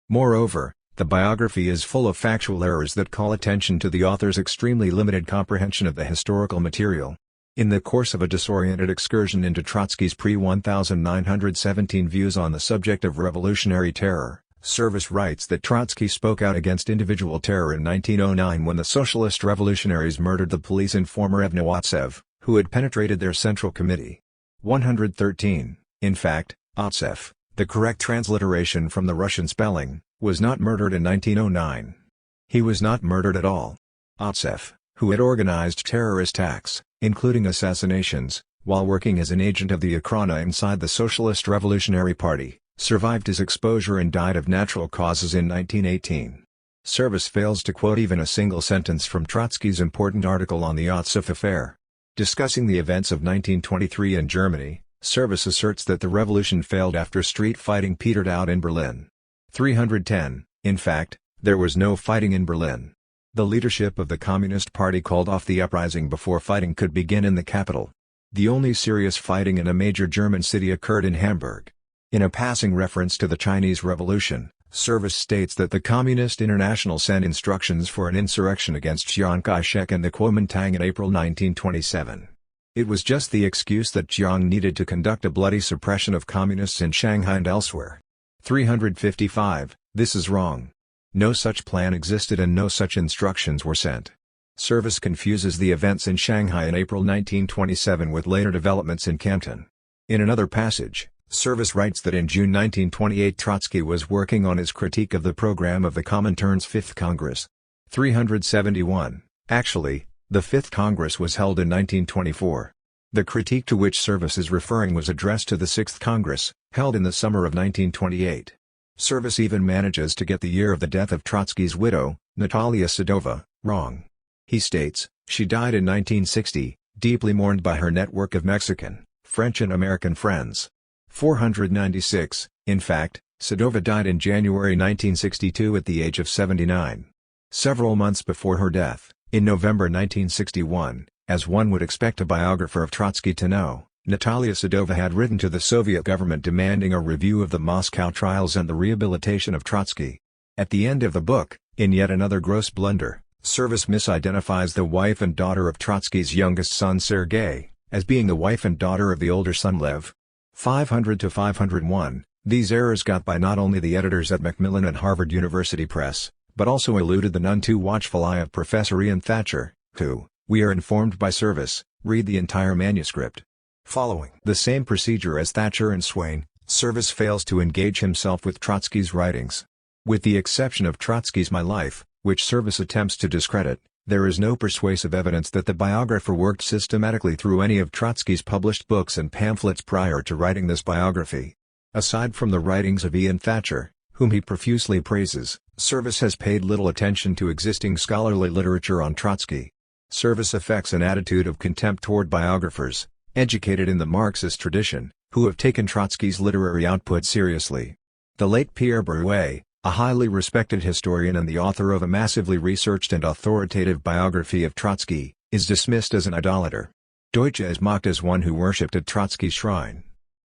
Moreover, the biography is full of factual errors that call attention to the author's extremely limited comprehension of the historical material. In the course of a disoriented excursion into Trotsky's pre-1917 views on the subject of revolutionary terror, Service writes that Trotsky spoke out against individual terror in 1909 when the socialist revolutionaries murdered the police informer Otsev, who had penetrated their Central Committee. 113. In fact, Otsev, the correct transliteration from the Russian spelling, was not murdered in 1909. He was not murdered at all. Otsev, who had organized terrorist acts, including assassinations, while working as an agent of the Okhrana inside the Socialist Revolutionary Party, survived his exposure and died of natural causes in 1918. Service fails to quote even a single sentence from Trotsky's important article on the Otsev affair. Discussing the events of 1923 in Germany, Service asserts that the revolution failed after street fighting petered out in Berlin. 310. In fact, there was no fighting in Berlin. The leadership of the Communist Party called off the uprising before fighting could begin in the capital. The only serious fighting in a major German city occurred in Hamburg. In a passing reference to the Chinese Revolution, Service states that the Communist International sent instructions for an insurrection against Chiang Kai-shek and the Kuomintang in April 1927. It was just the excuse that Chiang needed to conduct a bloody suppression of communists in Shanghai and elsewhere. 355. This is wrong. No such plan existed and no such instructions were sent. Service confuses the events in Shanghai in April 1927 with later developments in Canton. In another passage, Service writes that in June 1928 Trotsky was working on his critique of the program of the Comintern's Fifth Congress. 371. Actually, the Fifth Congress was held in 1924. The critique to which Service is referring was addressed to the Sixth Congress, held in the summer of 1928. Service even manages to get the year of the death of Trotsky's widow, Natalia Sadova, wrong. He states, she died in 1960, deeply mourned by her network of Mexican, French and American friends. 496. In fact, Sadova died in January 1962 at the age of 79. Several months before her death, in November 1961, as one would expect a biographer of Trotsky to know, Natalia Sadova had written to the Soviet government demanding a review of the Moscow trials and the rehabilitation of Trotsky. At the end of the book, in yet another gross blunder, Service misidentifies the wife and daughter of Trotsky's youngest son Sergei, as being the wife and daughter of the older son Lev. 500-501. These errors got by not only the editors at Macmillan and Harvard University Press, but also eluded the none too watchful eye of Professor Ian Thatcher, who, we are informed by Service, read the entire manuscript. Following the same procedure as Thatcher and Swain, Service fails to engage himself with Trotsky's writings. With the exception of Trotsky's My Life, which Service attempts to discredit, there is no persuasive evidence that the biographer worked systematically through any of Trotsky's published books and pamphlets prior to writing this biography. Aside from the writings of Ian Thatcher, whom he profusely praises, Service has paid little attention to existing scholarly literature on Trotsky. Service affects an attitude of contempt toward biographers, educated in the Marxist tradition, who have taken Trotsky's literary output seriously. The late Pierre Brouet, a highly respected historian and the author of a massively researched and authoritative biography of Trotsky, is dismissed as an idolater. Deutsche is mocked as one who worshipped at Trotsky's shrine.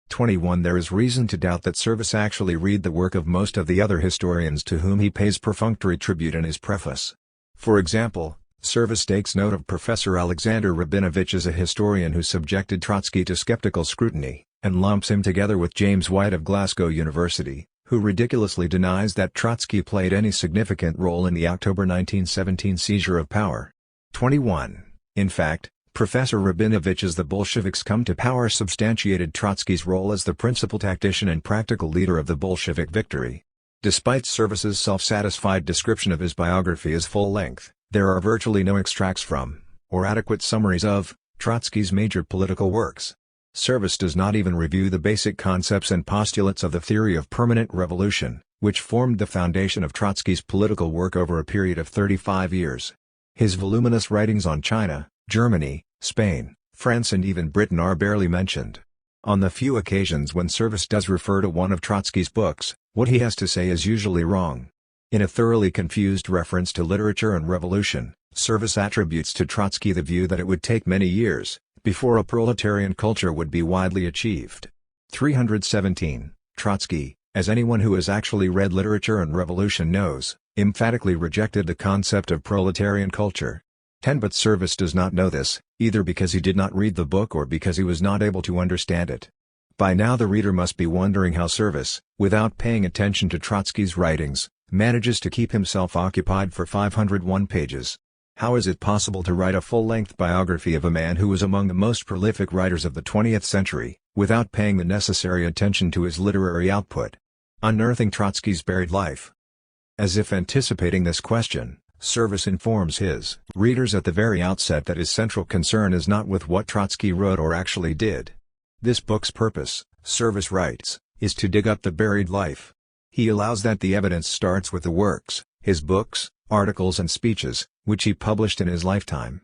21 There is reason to doubt that Service actually read the work of most of the other historians to whom he pays perfunctory tribute in his preface. For example, Service takes note of Professor Alexander Rabinovich as a historian who subjected Trotsky to skeptical scrutiny, and lumps him together with James White of Glasgow University, who ridiculously denies that Trotsky played any significant role in the October 1917 seizure of power. 21 In fact, Professor Rabinovich's "The Bolsheviks Come to Power" substantiated Trotsky's role as the principal tactician and practical leader of the Bolshevik victory. Despite Service's self-satisfied description of his biography as full-length, there are virtually no extracts from, or adequate summaries of, Trotsky's major political works. Service does not even review the basic concepts and postulates of the theory of permanent revolution, which formed the foundation of Trotsky's political work over a period of 35 years. His voluminous writings on China, Germany, Spain, France and even Britain are barely mentioned. On the few occasions when Service does refer to one of Trotsky's books, what he has to say is usually wrong. In a thoroughly confused reference to literature and revolution, Service attributes to Trotsky the view that it would take many years before a proletarian culture would be widely achieved. 317. Trotsky, as anyone who has actually read literature and revolution knows, emphatically rejected the concept of proletarian culture. 10 But Service does not know this, either because he did not read the book or because he was not able to understand it. By now the reader must be wondering how Service, without paying attention to Trotsky's writings, manages to keep himself occupied for 501 pages. How is it possible to write a full-length biography of a man who was among the most prolific writers of the 20th century, without paying the necessary attention to his literary output? Unearthing Trotsky's Buried Life. As if anticipating this question, Service informs his readers at the very outset that his central concern is not with what Trotsky wrote or actually did. This book's purpose, Service writes, is to dig up the buried life. He allows that the evidence starts with the works, his books, articles and speeches, which he published in his lifetime.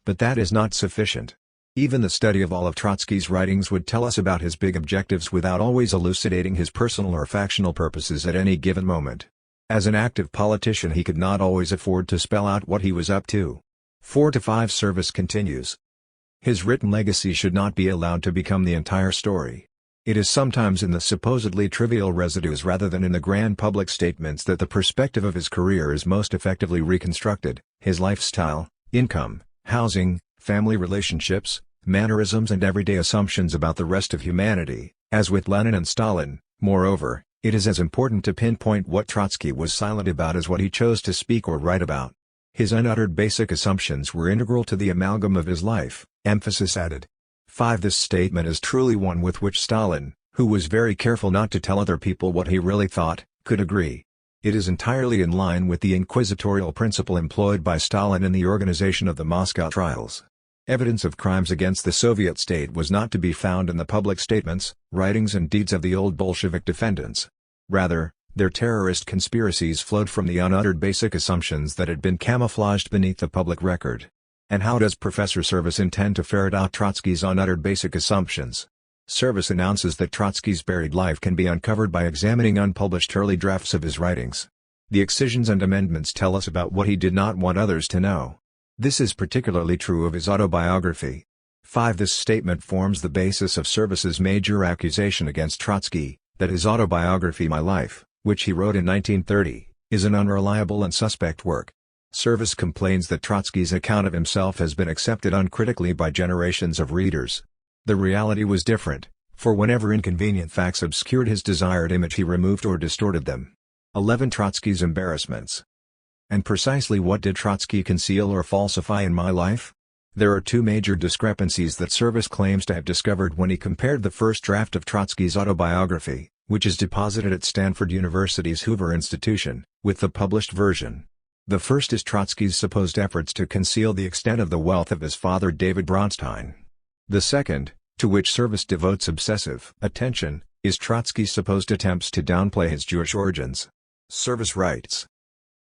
But that is not sufficient. Even the study of all of Trotsky's writings would tell us about his big objectives without always elucidating his personal or factional purposes at any given moment. As an active politician he could not always afford to spell out what he was up to. 4-5 Service continues. His written legacy should not be allowed to become the entire story. It is sometimes in the supposedly trivial residues rather than in the grand public statements that the perspective of his career is most effectively reconstructed. His lifestyle, income, housing, family relationships, mannerisms and everyday assumptions about the rest of humanity. As with Lenin and Stalin, moreover, it is as important to pinpoint what Trotsky was silent about as what he chose to speak or write about. His unuttered basic assumptions were integral to the amalgam of his life, emphasis added. 5 This statement is truly one with which Stalin, who was very careful not to tell other people what he really thought, could agree. It is entirely in line with the inquisitorial principle employed by Stalin in the organization of the Moscow trials. Evidence of crimes against the Soviet state was not to be found in the public statements, writings and deeds of the old Bolshevik defendants. Rather, their terrorist conspiracies flowed from the unuttered basic assumptions that had been camouflaged beneath the public record. And how does Professor Service intend to ferret out Trotsky's unuttered basic assumptions? Service announces that Trotsky's buried life can be uncovered by examining unpublished early drafts of his writings. The excisions and amendments tell us about what he did not want others to know. This is particularly true of his autobiography. 5 This statement forms the basis of Service's major accusation against Trotsky, that his autobiography My Life, which he wrote in 1930, is an unreliable and suspect work. Service complains that Trotsky's account of himself has been accepted uncritically by generations of readers. The reality was different, for whenever inconvenient facts obscured his desired image he removed or distorted them. 11 Trotsky's embarrassments. And precisely what did Trotsky conceal or falsify in My Life? There are two major discrepancies that Service claims to have discovered when he compared the first draft of Trotsky's autobiography, which is deposited at Stanford University's Hoover Institution, with the published version. The first is Trotsky's supposed efforts to conceal the extent of the wealth of his father David Bronstein. The second, to which Service devotes obsessive attention, is Trotsky's supposed attempts to downplay his Jewish origins. Service writes,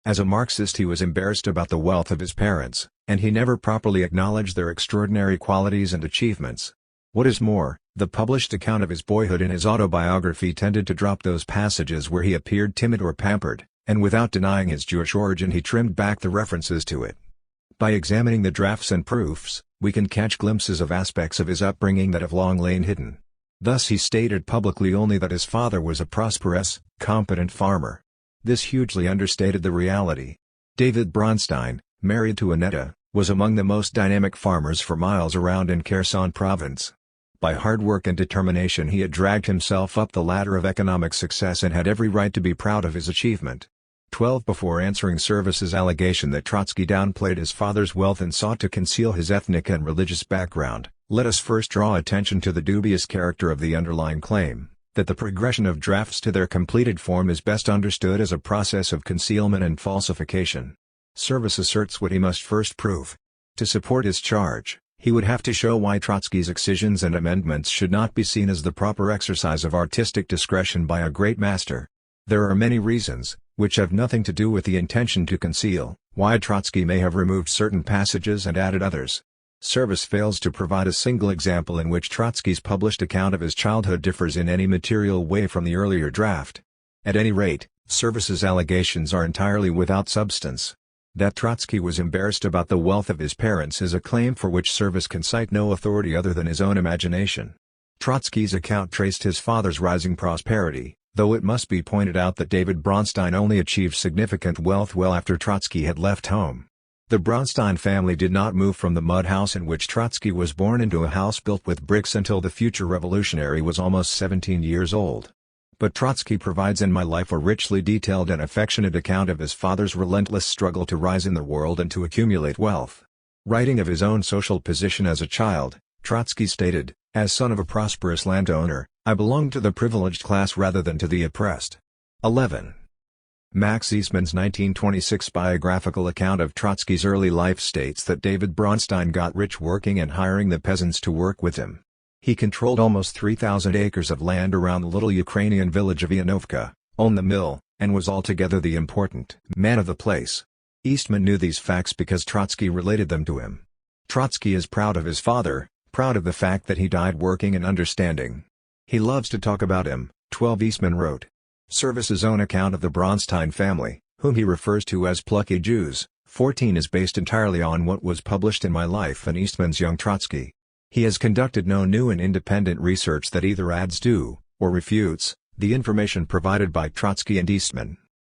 "As a Marxist he was embarrassed about the wealth of his parents, and he never properly acknowledged their extraordinary qualities and achievements. What is more, the published account of his boyhood in his autobiography tended to drop those passages where he appeared timid or pampered, and without denying his Jewish origin he trimmed back the references to it. By examining the drafts and proofs, we can catch glimpses of aspects of his upbringing that have long lain hidden. Thus he stated publicly only that his father was a prosperous, competent farmer. This hugely understated the reality. David Bronstein, married to Annetta, was among the most dynamic farmers for miles around in Kherson province. By hard work and determination he had dragged himself up the ladder of economic success and had every right to be proud of his achievement." 12. Before answering Service's allegation that Trotsky downplayed his father's wealth and sought to conceal his ethnic and religious background, let us first draw attention to the dubious character of the underlying claim, that the progression of drafts to their completed form is best understood as a process of concealment and falsification. Service asserts what he must first prove. To support his charge, he would have to show why Trotsky's excisions and amendments should not be seen as the proper exercise of artistic discretion by a great master. There are many reasons, which have nothing to do with the intention to conceal, why Trotsky may have removed certain passages and added others. Service fails to provide a single example in which Trotsky's published account of his childhood differs in any material way from the earlier draft. At any rate, Service's allegations are entirely without substance. That Trotsky was embarrassed about the wealth of his parents is a claim for which Service can cite no authority other than his own imagination. Trotsky's account traced his father's rising prosperity, though it must be pointed out that David Bronstein only achieved significant wealth well after Trotsky had left home. The Bronstein family did not move from the mud house in which Trotsky was born into a house built with bricks until the future revolutionary was almost 17 years old. But Trotsky provides in My Life a richly detailed and affectionate account of his father's relentless struggle to rise in the world and to accumulate wealth. Writing of his own social position as a child, Trotsky stated, "As son of a prosperous landowner, I belonged to the privileged class rather than to the oppressed." 11. Max Eastman's 1926 biographical account of Trotsky's early life states that David Bronstein got rich working and hiring the peasants to work with him. He controlled almost 3,000 acres of land around the little Ukrainian village of Ianovka, owned the mill, and was altogether the important man of the place. Eastman knew these facts because Trotsky related them to him. Trotsky is proud of his father, proud of the fact that he died working and understanding. He loves to talk about him. 12. Eastman wrote. Service's own account of the Bronstein family, whom he refers to as plucky Jews. 14 is based entirely on what was published in My Life and Eastman's Young Trotsky. He has conducted no new and independent research that either adds to, or refutes, the information provided by Trotsky and Eastman.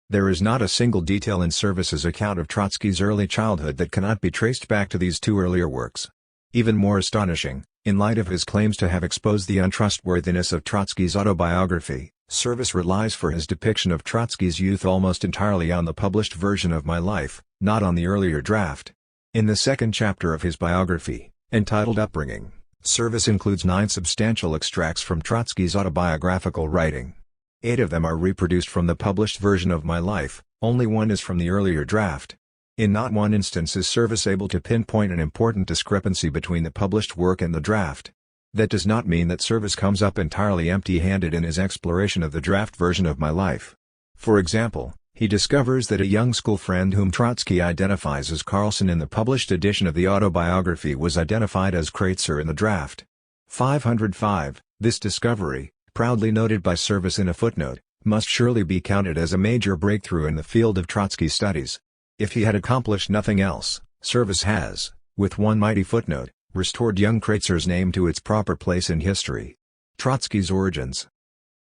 There is not a single detail in Service's account of Trotsky's early childhood that cannot be traced back to these two earlier works. Even more astonishing, in light of his claims to have exposed the untrustworthiness of Trotsky's autobiography, Service relies for his depiction of Trotsky's youth almost entirely on the published version of My Life, not on the earlier draft. In the second chapter of his biography, entitled Upbringing, Service includes 9 substantial extracts from Trotsky's autobiographical writing. 8 of them are reproduced from the published version of My Life, only 1 is from the earlier draft. In not one instance is Service able to pinpoint an important discrepancy between the published work and the draft. That does not mean that Service comes up entirely empty-handed in his exploration of the draft version of My Life. For example, he discovers that a young school friend whom Trotsky identifies as Carlson in the published edition of the autobiography was identified as Kreitzer in the draft. 505. This discovery, proudly noted by Service in a footnote, must surely be counted as a major breakthrough in the field of Trotsky studies. If he had accomplished nothing else, Service has, with one mighty footnote, restored young Kreitzer's name to its proper place in history. Trotsky's origins.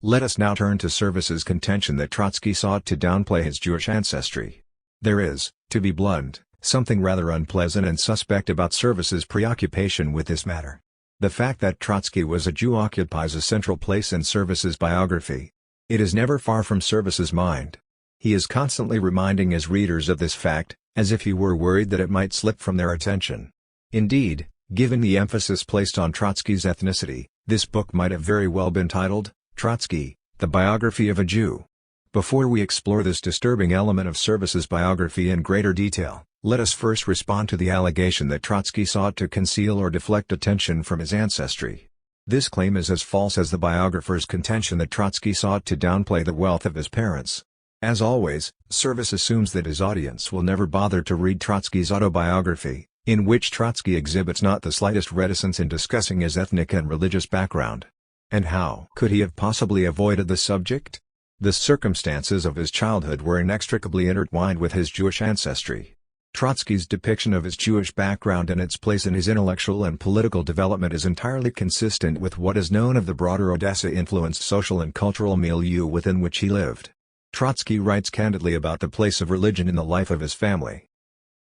Let us now turn to Service's contention that Trotsky sought to downplay his Jewish ancestry. There is, to be blunt, something rather unpleasant and suspect about Service's preoccupation with this matter. The fact that Trotsky was a Jew occupies a central place in Service's biography. It is never far from Service's mind. He is constantly reminding his readers of this fact, as if he were worried that it might slip from their attention. Indeed, given the emphasis placed on Trotsky's ethnicity, this book might have very well been titled, Trotsky, the Biography of a Jew. Before we explore this disturbing element of Service's biography in greater detail, let us first respond to the allegation that Trotsky sought to conceal or deflect attention from his ancestry. This claim is as false as the biographer's contention that Trotsky sought to downplay the wealth of his parents. As always, Service assumes that his audience will never bother to read Trotsky's autobiography, in which Trotsky exhibits not the slightest reticence in discussing his ethnic and religious background. And how could he have possibly avoided the subject? The circumstances of his childhood were inextricably intertwined with his Jewish ancestry. Trotsky's depiction of his Jewish background and its place in his intellectual and political development is entirely consistent with what is known of the broader Odessa-influenced social and cultural milieu within which he lived. Trotsky writes candidly about the place of religion in the life of his family.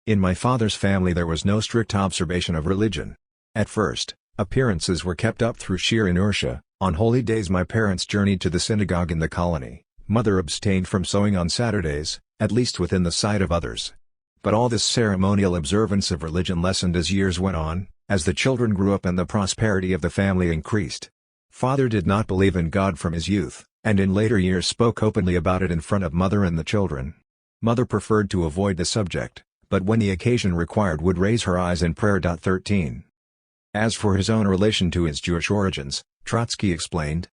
In my father's family there was no strict observation of religion. At first, appearances were kept up through sheer inertia. On holy days my parents journeyed to the synagogue in the colony. Mother abstained from sewing on Saturdays, at least within the sight of others. But all this ceremonial observance of religion lessened as years went on, as the children grew up and the prosperity of the family increased. Father did not believe in God from his youth, and in later years spoke openly about it in front of mother and the children. Mother preferred to avoid the subject, but when the occasion required would raise her eyes in prayer. 13. As for his own relation to his Jewish origins, Trotsky explained,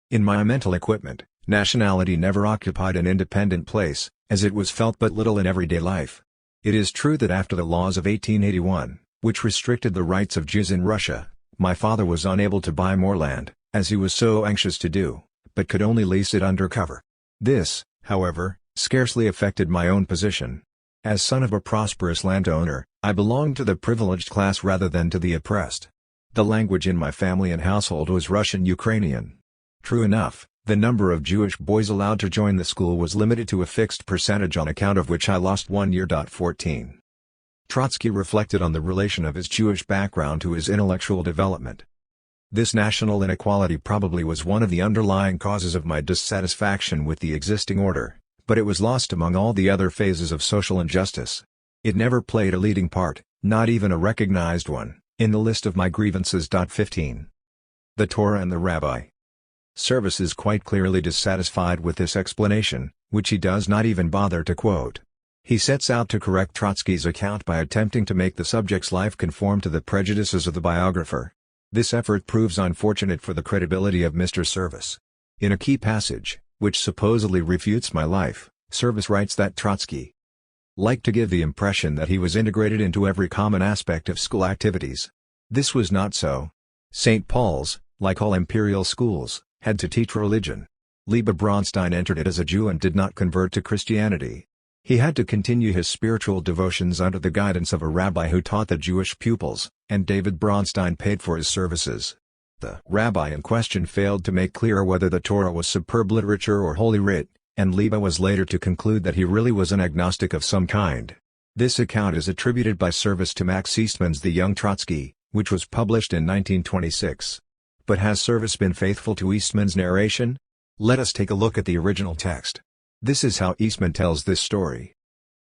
"In my mental equipment, nationality never occupied an independent place, as it was felt but little in everyday life. It is true that after the laws of 1881, which restricted the rights of Jews in Russia, my father was unable to buy more land, as he was so anxious to do, but could only lease it under cover. This, however, scarcely affected my own position. As son of a prosperous landowner, I belonged to the privileged class rather than to the oppressed. The language in my family and household was Russian-Ukrainian. True enough, the number of Jewish boys allowed to join the school was limited to a fixed percentage on account of which I lost 1 year. 14. Trotsky reflected on the relation of his Jewish background to his intellectual development. This national inequality probably was one of the underlying causes of my dissatisfaction with the existing order, but it was lost among all the other phases of social injustice. It never played a leading part, not even a recognized one, in the list of my grievances. 15. The Torah and the Rabbi. Service is quite clearly dissatisfied with this explanation, which he does not even bother to quote. He sets out to correct Trotsky's account by attempting to make the subject's life conform to the prejudices of the biographer. This effort proves unfortunate for the credibility of Mr. Service. In a key passage, which supposedly refutes my life, Service writes that Trotsky liked to give the impression that he was integrated into every common aspect of school activities. This was not so. St. Paul's, like all imperial schools, had to teach religion. Levi Bronstein entered it as a Jew and did not convert to Christianity. He had to continue his spiritual devotions under the guidance of a rabbi who taught the Jewish pupils, and David Bronstein paid for his services. The rabbi in question failed to make clear whether the Torah was superb literature or holy writ, and Levi was later to conclude that he really was an agnostic of some kind. This account is attributed by Service to Max Eastman's The Young Trotsky, which was published in 1926. But has Service been faithful to Eastman's narration? Let us take a look at the original text. This is how Eastman tells this story.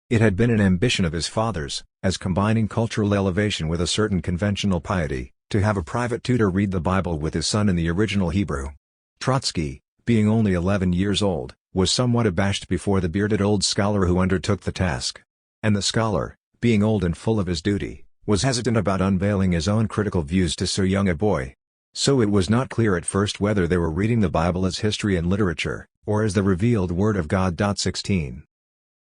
It had been an ambition of his father's, as combining cultural elevation with a certain conventional piety, to have a private tutor read the Bible with his son in the original Hebrew. Trotsky, being only 11 years old, was somewhat abashed before the bearded old scholar who undertook the task. And the scholar, being old and full of his duty, was hesitant about unveiling his own critical views to so young a boy. So it was not clear at first whether they were reading the Bible as history and literature, or as the revealed Word of God. 16.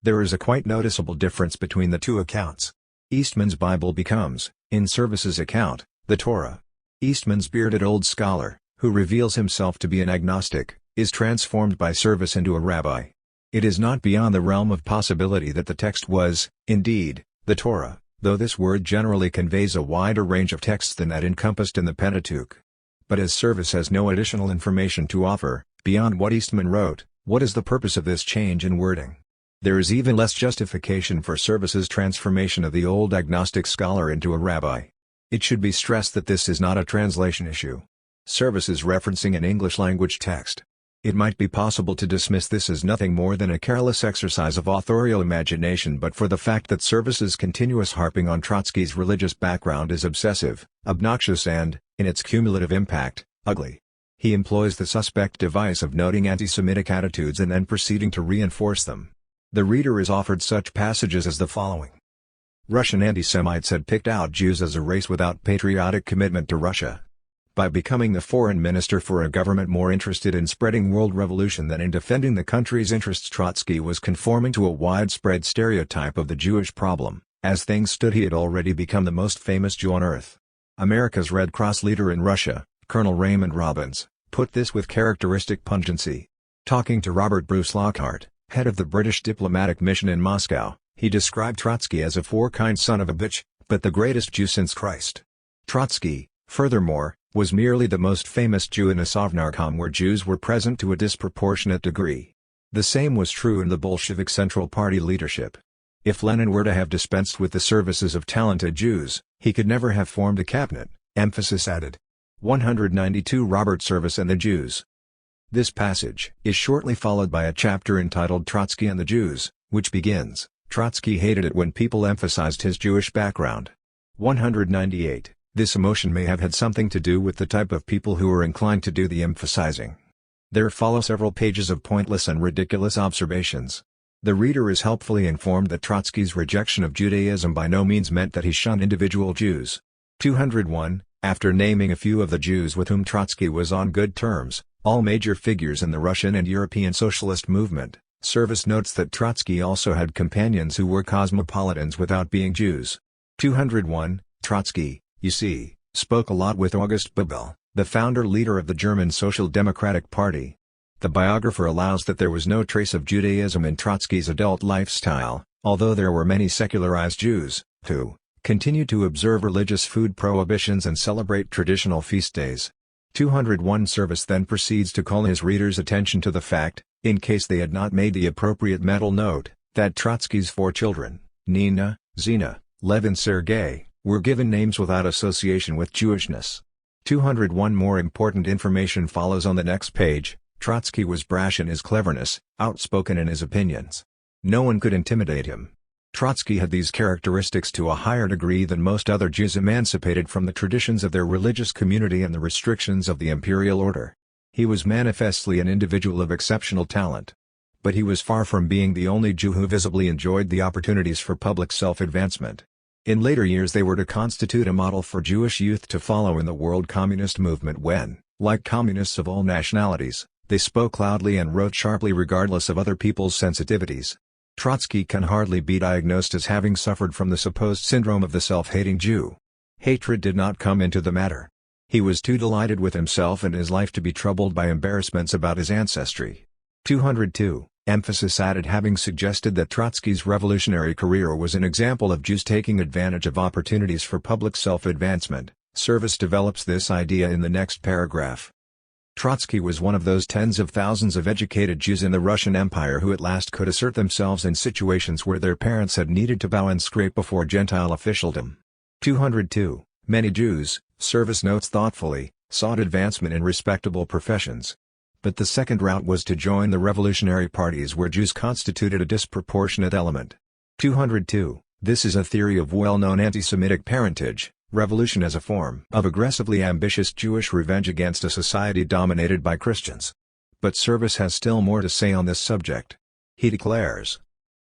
There is a quite noticeable difference between the two accounts. Eastman's Bible becomes, in Service's account, the Torah. Eastman's bearded old scholar, who reveals himself to be an agnostic, is transformed by Service into a rabbi. It is not beyond the realm of possibility that the text was, indeed, the Torah, though this word generally conveys a wider range of texts than that encompassed in the Pentateuch. But as Service has no additional information to offer, beyond what Eastman wrote, what is the purpose of this change in wording? There is even less justification for Service's transformation of the old agnostic scholar into a rabbi. It should be stressed that this is not a translation issue. Service is referencing an English-language text. It might be possible to dismiss this as nothing more than a careless exercise of authorial imagination, but for the fact that Service's continuous harping on Trotsky's religious background is obsessive, obnoxious and, in its cumulative impact, ugly. He employs the suspect device of noting anti-Semitic attitudes and then proceeding to reinforce them. The reader is offered such passages as the following. Russian anti-Semites had picked out Jews as a race without patriotic commitment to Russia. By becoming the foreign minister for a government more interested in spreading world revolution than in defending the country's interests, Trotsky was conforming to a widespread stereotype of the Jewish problem. As things stood, he had already become the most famous Jew on earth. America's Red Cross leader in Russia, Colonel Raymond Robbins, put this with characteristic pungency. Talking to Robert Bruce Lockhart, head of the British diplomatic mission in Moscow, he described Trotsky as a four-kind son of a bitch, but the greatest Jew since Christ. Trotsky, furthermore, was merely the most famous Jew in a Sovnarkom where Jews were present to a disproportionate degree. The same was true in the Bolshevik Central Party leadership. If Lenin were to have dispensed with the services of talented Jews, he could never have formed a cabinet, emphasis added. 192 Robert Service and the Jews. This passage is shortly followed by a chapter entitled Trotsky and the Jews, which begins, Trotsky hated it when people emphasized his Jewish background. 198. This emotion may have had something to do with the type of people who were inclined to do the emphasizing. There follow several pages of pointless and ridiculous observations. The reader is helpfully informed that Trotsky's rejection of Judaism by no means meant that he shunned individual Jews. 201. After naming a few of the Jews with whom Trotsky was on good terms, all major figures in the Russian and European socialist movement, Service notes that Trotsky also had companions who were cosmopolitans without being Jews. 201. Trotsky, you see, spoke a lot with August Bebel, the founder-leader of the German Social Democratic Party. The biographer allows that there was no trace of Judaism in Trotsky's adult lifestyle, although there were many secularized Jews, who continued to observe religious food prohibitions and celebrate traditional feast days. 201. Service then proceeds to call his readers' attention to the fact, in case they had not made the appropriate mental note, that Trotsky's four children, Nina, Zina, Lev and Sergei, were given names without association with Jewishness. 201. More important information follows on the next page. Trotsky was brash in his cleverness, outspoken in his opinions. No one could intimidate him. Trotsky had these characteristics to a higher degree than most other Jews emancipated from the traditions of their religious community and the restrictions of the imperial order. He was manifestly an individual of exceptional talent. But he was far from being the only Jew who visibly enjoyed the opportunities for public self-advancement. In later years they were to constitute a model for Jewish youth to follow in the world communist movement when, like communists of all nationalities, they spoke loudly and wrote sharply regardless of other people's sensitivities. Trotsky can hardly be diagnosed as having suffered from the supposed syndrome of the self-hating Jew. Hatred did not come into the matter. He was too delighted with himself and his life to be troubled by embarrassments about his ancestry. 202. Emphasis added. Having suggested that Trotsky's revolutionary career was an example of Jews taking advantage of opportunities for public self-advancement, Service develops this idea in the next paragraph. Trotsky was one of those tens of thousands of educated Jews in the Russian Empire who at last could assert themselves in situations where their parents had needed to bow and scrape before Gentile officialdom. 202. Many Jews, Service notes thoughtfully, sought advancement in respectable professions. But the second route was to join the revolutionary parties where Jews constituted a disproportionate element. 202. This is a theory of well-known anti-Semitic parentage, revolution as a form of aggressively ambitious Jewish revenge against a society dominated by Christians. But Service has still more to say on this subject. He declares,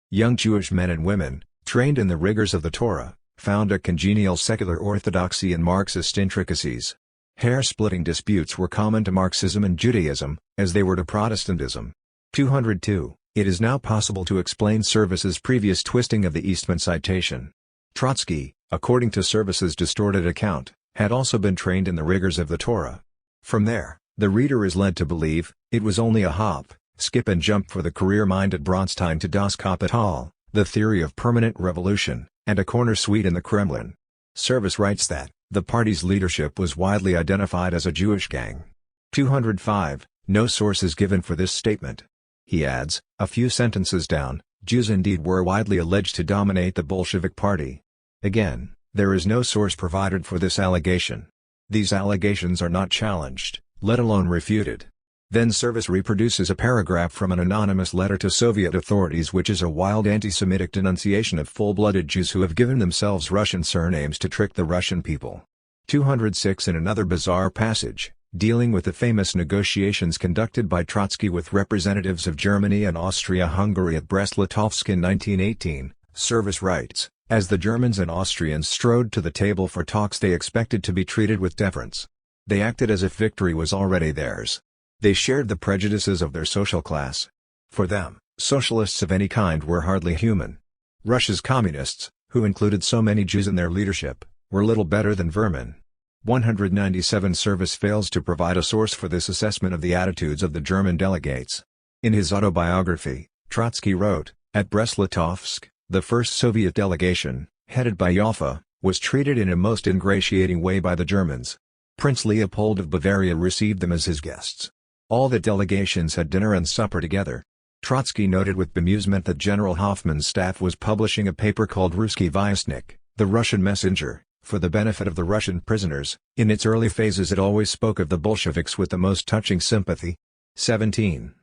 young Jewish men and women, trained in the rigors of the Torah, found a congenial secular orthodoxy in Marxist intricacies. Hair-splitting disputes were common to Marxism and Judaism, as they were to Protestantism. 202. It is now possible to explain Service's previous twisting of the Eastman citation. Trotsky, according to Service's distorted account, had also been trained in the rigors of the Torah. From there, the reader is led to believe, it was only a hop, skip and jump for the career-minded Bronstein to Das Kapital, the theory of permanent revolution, and a corner suite in the Kremlin. Service writes that, the party's leadership was widely identified as a Jewish gang. 205. No source is given for this statement. He adds, a few sentences down, Jews indeed were widely alleged to dominate the Bolshevik party. Again, there is no source provided for this allegation. These allegations are not challenged, let alone refuted. Then Service reproduces a paragraph from an anonymous letter to Soviet authorities which is a wild anti-Semitic denunciation of full-blooded Jews who have given themselves Russian surnames to trick the Russian people. 206. In another bizarre passage, dealing with the famous negotiations conducted by Trotsky with representatives of Germany and Austria-Hungary at Brest-Litovsk in 1918, Service writes, as the Germans and Austrians strode to the table for talks they expected to be treated with deference. They acted as if victory was already theirs. They shared the prejudices of their social class. For them, socialists of any kind were hardly human. Russia's communists, who included so many Jews in their leadership, were little better than vermin. 197 Service fails to provide a source for this assessment of the attitudes of the German delegates. In his autobiography, Trotsky wrote, at Brest-Litovsk, the first Soviet delegation, headed by Joffe, was treated in a most ingratiating way by the Germans. Prince Leopold of Bavaria received them as his guests. All the delegations had dinner and supper together. Trotsky noted with bemusement that General Hoffmann's staff was publishing a paper called Ruski Vyestnik, the Russian Messenger, for the benefit of the Russian prisoners. In its early phases it always spoke of the Bolsheviks with the most touching sympathy. 17.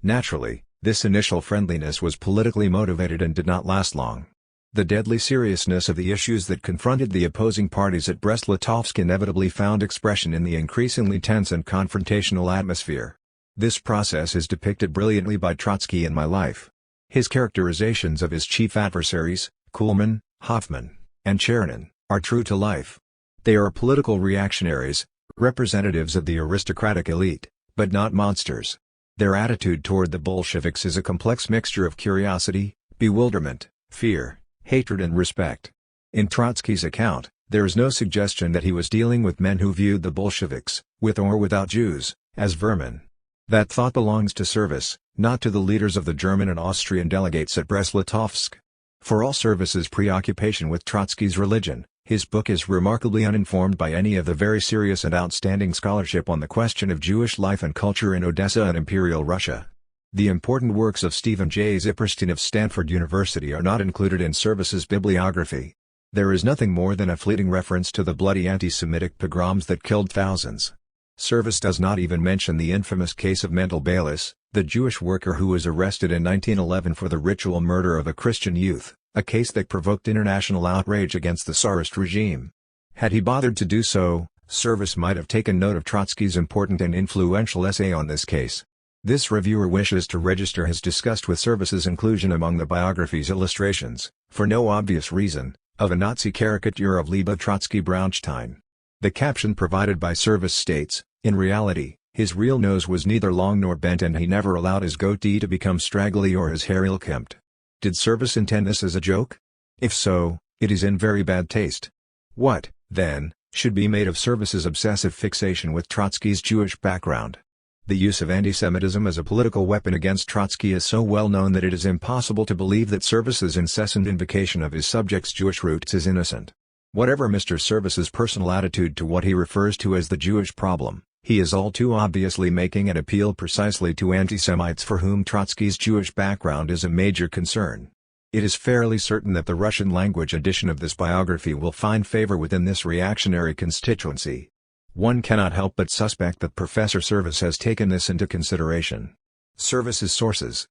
Naturally, this initial friendliness was politically motivated and did not last long. The deadly seriousness of the issues that confronted the opposing parties at Brest-Litovsk inevitably found expression in the increasingly tense and confrontational atmosphere. This process is depicted brilliantly by Trotsky in My Life. His characterizations of his chief adversaries, Kuhlmann, Hoffmann, and Chernin, are true to life. They are political reactionaries, representatives of the aristocratic elite, but not monsters. Their attitude toward the Bolsheviks is a complex mixture of curiosity, bewilderment, fear, hatred and respect. In Trotsky's account, there is no suggestion that he was dealing with men who viewed the Bolsheviks, with or without Jews, as vermin. That thought belongs to Service, not to the leaders of the German and Austrian delegates at Brest-Litovsk. For all Service's preoccupation with Trotsky's religion, his book is remarkably uninformed by any of the very serious and outstanding scholarship on the question of Jewish life and culture in Odessa and Imperial Russia. The important works of Stephen J. Zipperstein of Stanford University are not included in Service's bibliography. There is nothing more than a fleeting reference to the bloody anti-Semitic pogroms that killed thousands. Service does not even mention the infamous case of Mendel Bayless, the Jewish worker who was arrested in 1911 for the ritual murder of a Christian youth, a case that provoked international outrage against the Tsarist regime. Had he bothered to do so, Service might have taken note of Trotsky's important and influential essay on this case. This reviewer wishes to register his disgust with Service's inclusion among the biography's illustrations, for no obvious reason, of a Nazi caricature of Lieber Trotsky Braunstein. The caption provided by Service states, in reality, his real nose was neither long nor bent and he never allowed his goatee to become straggly or his hair ill-kempt. Did Service intend this as a joke? If so, it is in very bad taste. What, then, should be made of Service's obsessive fixation with Trotsky's Jewish background? The use of antisemitism as a political weapon against Trotsky is so well known that it is impossible to believe that Service's incessant invocation of his subject's Jewish roots is innocent. Whatever Mr. Service's personal attitude to what he refers to as the Jewish problem, he is all too obviously making an appeal precisely to anti-Semites for whom Trotsky's Jewish background is a major concern. It is fairly certain that the Russian-language edition of this biography will find favor within this reactionary constituency. One cannot help but suspect that Professor Service has taken this into consideration. Service's sources.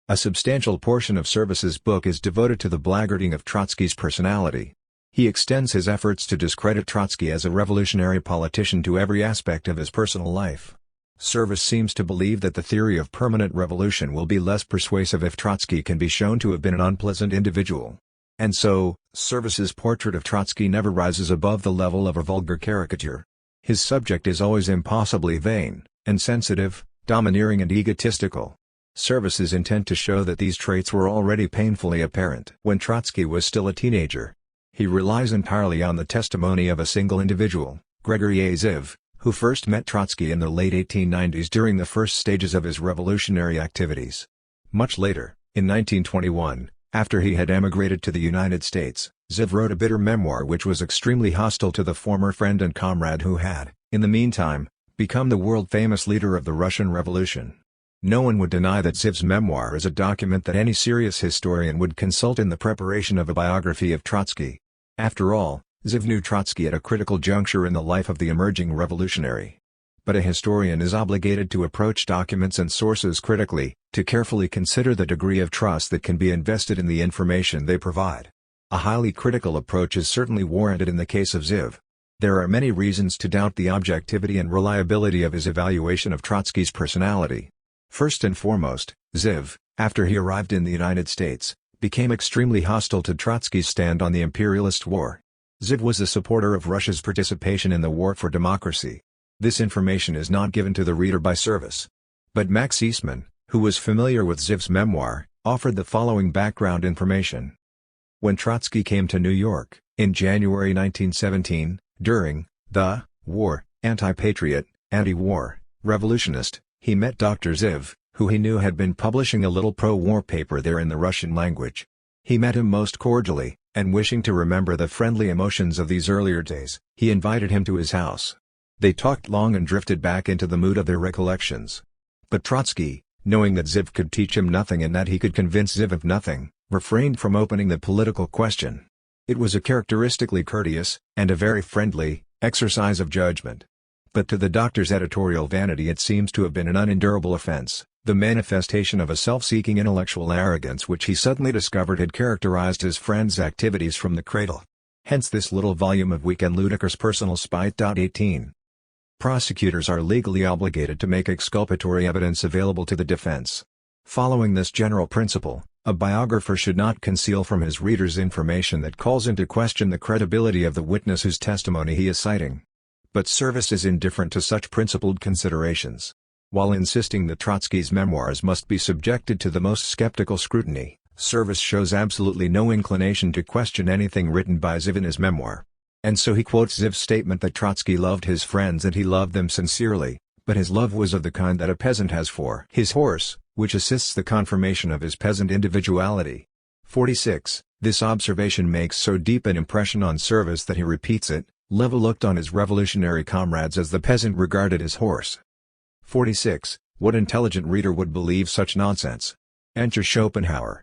A substantial portion of Service's book is devoted to the blackguarding of Trotsky's personality. He extends his efforts to discredit Trotsky as a revolutionary politician to every aspect of his personal life. Service seems to believe that the theory of permanent revolution will be less persuasive if Trotsky can be shown to have been an unpleasant individual. And so, Service's portrait of Trotsky never rises above the level of a vulgar caricature. His subject is always impossibly vain, insensitive, domineering and egotistical. Service is intent to show that these traits were already painfully apparent when Trotsky was still a teenager. He relies entirely on the testimony of a single individual, Gregory A. Ziv, who first met Trotsky in the late 1890s during the first stages of his revolutionary activities. Much later, in 1921, after he had emigrated to the United States, Ziv wrote a bitter memoir which was extremely hostile to the former friend and comrade who had, in the meantime, become the world-famous leader of the Russian Revolution. No one would deny that Ziv's memoir is a document that any serious historian would consult in the preparation of a biography of Trotsky. After all, Ziv knew Trotsky at a critical juncture in the life of the emerging revolutionary. But a historian is obligated to approach documents and sources critically, to carefully consider the degree of trust that can be invested in the information they provide. A highly critical approach is certainly warranted in the case of Ziv. There are many reasons to doubt the objectivity and reliability of his evaluation of Trotsky's personality. First and foremost, Ziv, after he arrived in the United States, became extremely hostile to Trotsky's stand on the imperialist war. Ziv was a supporter of Russia's participation in the war for democracy. This information is not given to the reader by Service. But Max Eastman, who was familiar with Ziv's memoir, offered the following background information. When Trotsky came to New York, in January 1917, during the war, anti-patriot, anti-war, revolutionist, he met Dr. Ziv, who he knew had been publishing a little pro-war paper there in the Russian language. He met him most cordially, and wishing to remember the friendly emotions of these earlier days, he invited him to his house. They talked long and drifted back into the mood of their recollections. But Trotsky, knowing that Ziv could teach him nothing and that he could convince Ziv of nothing, refrained from opening the political question. It was a characteristically courteous, and a very friendly, exercise of judgment. But to the doctor's editorial vanity it seems to have been an unendurable offense, the manifestation of a self-seeking intellectual arrogance which he suddenly discovered had characterized his friend's activities from the cradle. Hence this little volume of weak and ludicrous personal spite. 18. Prosecutors are legally obligated to make exculpatory evidence available to the defense. Following this general principle, a biographer should not conceal from his readers information that calls into question the credibility of the witness whose testimony he is citing. But Service is indifferent to such principled considerations. While insisting that Trotsky's memoirs must be subjected to the most skeptical scrutiny, Service shows absolutely no inclination to question anything written by Ziv in his memoir. And so he quotes Ziv's statement that Trotsky loved his friends and he loved them sincerely, but his love was of the kind that a peasant has for his horse, which assists the confirmation of his peasant individuality. 46. This observation makes so deep an impression on Service that he repeats it. Leva looked on his revolutionary comrades as the peasant regarded his horse. 46. What intelligent reader would believe such nonsense? Enter Schopenhauer.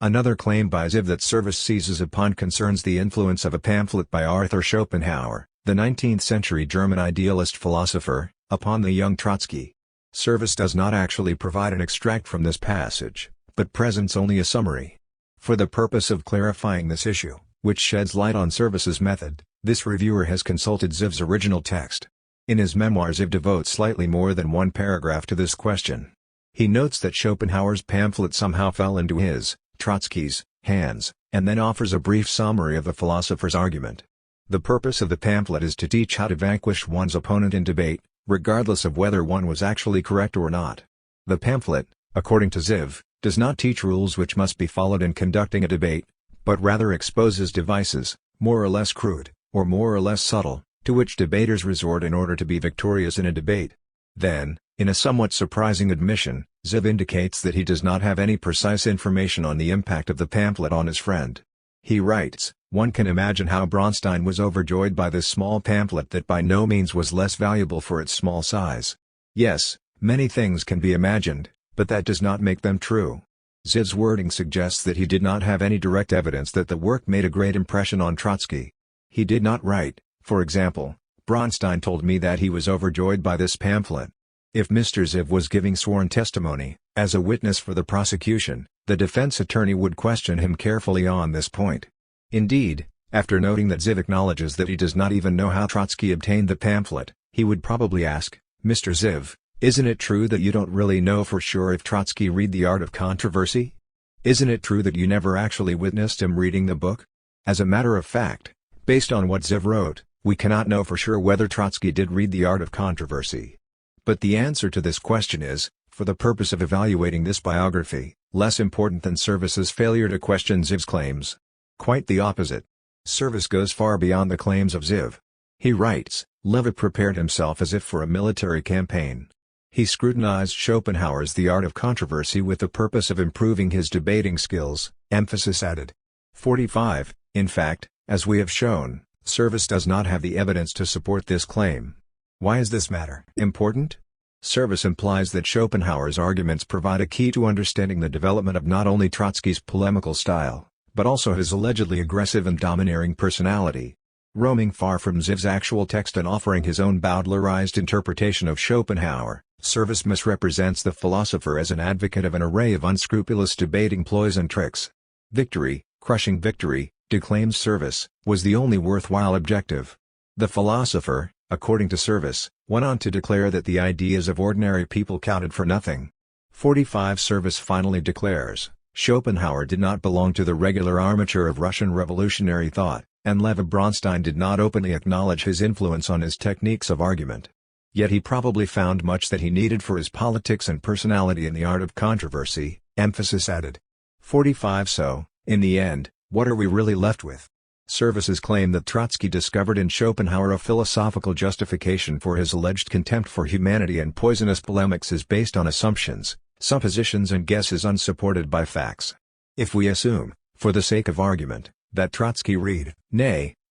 Another claim by Ziv that Service seizes upon concerns the influence of a pamphlet by Arthur Schopenhauer, the 19th-century German idealist philosopher, upon the young Trotsky. Service does not actually provide an extract from this passage, but presents only a summary. For the purpose of clarifying this issue, which sheds light on Service's method, this reviewer has consulted Ziv's original text. In his memoir Ziv devotes slightly more than one paragraph to this question. He notes that Schopenhauer's pamphlet somehow fell into his, Trotsky's, hands, and then offers a brief summary of the philosopher's argument. The purpose of the pamphlet is to teach how to vanquish one's opponent in debate, regardless of whether one was actually correct or not. The pamphlet, according to Ziv, does not teach rules which must be followed in conducting a debate, but rather exposes devices, more or less crude, or more or less subtle, to which debaters resort in order to be victorious in a debate. Then, in a somewhat surprising admission, Ziv indicates that he does not have any precise information on the impact of the pamphlet on his friend. He writes, "One can imagine how Bronstein was overjoyed by this small pamphlet that by no means was less valuable for its small size." Yes, many things can be imagined, but that does not make them true. Ziv's wording suggests that he did not have any direct evidence that the work made a great impression on Trotsky. He did not write, for example, "Bronstein told me that he was overjoyed by this pamphlet." If Mr. Ziv was giving sworn testimony, as a witness for the prosecution, the defense attorney would question him carefully on this point. Indeed, after noting that Ziv acknowledges that he does not even know how Trotsky obtained the pamphlet, he would probably ask, "Mr. Ziv, isn't it true that you don't really know for sure if Trotsky read The Art of Controversy? Isn't it true that you never actually witnessed him reading the book?" As a matter of fact, based on what Ziv wrote, we cannot know for sure whether Trotsky did read The Art of Controversy. But the answer to this question is, for the purpose of evaluating this biography, less important than Service's failure to question Ziv's claims. Quite the opposite. Service goes far beyond the claims of Ziv. He writes, "Leva prepared himself as if for a military campaign. He scrutinized Schopenhauer's The Art of Controversy with the purpose of improving his debating skills," emphasis added. 45. In fact, as we have shown, Service does not have the evidence to support this claim. Why is this matter important? Service implies that Schopenhauer's arguments provide a key to understanding the development of not only Trotsky's polemical style, but also his allegedly aggressive and domineering personality. Roaming far from Ziv's actual text and offering his own bowdlerized interpretation of Schopenhauer, Service misrepresents the philosopher as an advocate of an array of unscrupulous debating ploys and tricks. Victory, crushing victory, declaims Service, was the only worthwhile objective. The philosopher, according to Service, went on to declare that the ideas of ordinary people counted for nothing. 45 Service finally declares, Schopenhauer did not belong to the regular armature of Russian revolutionary thought, and Lev Bronstein did not openly acknowledge his influence on his techniques of argument. Yet he probably found much that he needed for his politics and personality in the art of controversy, emphasis added. 45 So, in the end, what are we really left with? Service's claim that Trotsky discovered in Schopenhauer a philosophical justification for his alleged contempt for humanity and poisonous polemics is based on assumptions, suppositions and guesses unsupported by facts. If we assume, for the sake of argument, that Trotsky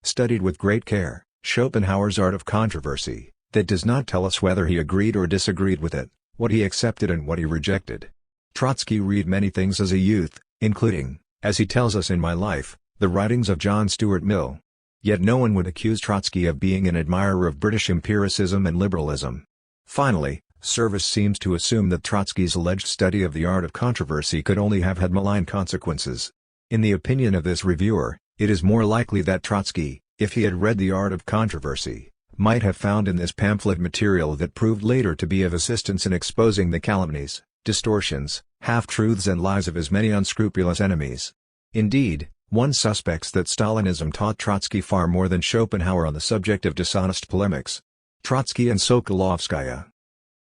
studied with great care, Schopenhauer's art of controversy, that does not tell us whether he agreed or disagreed with it, what he accepted and what he rejected. Trotsky read many things as a youth, including, as he tells us in My Life, the writings of John Stuart Mill. Yet no one would accuse Trotsky of being an admirer of British empiricism and liberalism. Finally, Service seems to assume that Trotsky's alleged study of the art of controversy could only have had malign consequences. In the opinion of this reviewer, it is more likely that Trotsky, if he had read The Art of Controversy, might have found in this pamphlet material that proved later to be of assistance in exposing the calumnies, distortions, half-truths and lies of his many unscrupulous enemies. Indeed, one suspects that Stalinism taught Trotsky far more than Schopenhauer on the subject of dishonest polemics. Trotsky and Sokolovskaya.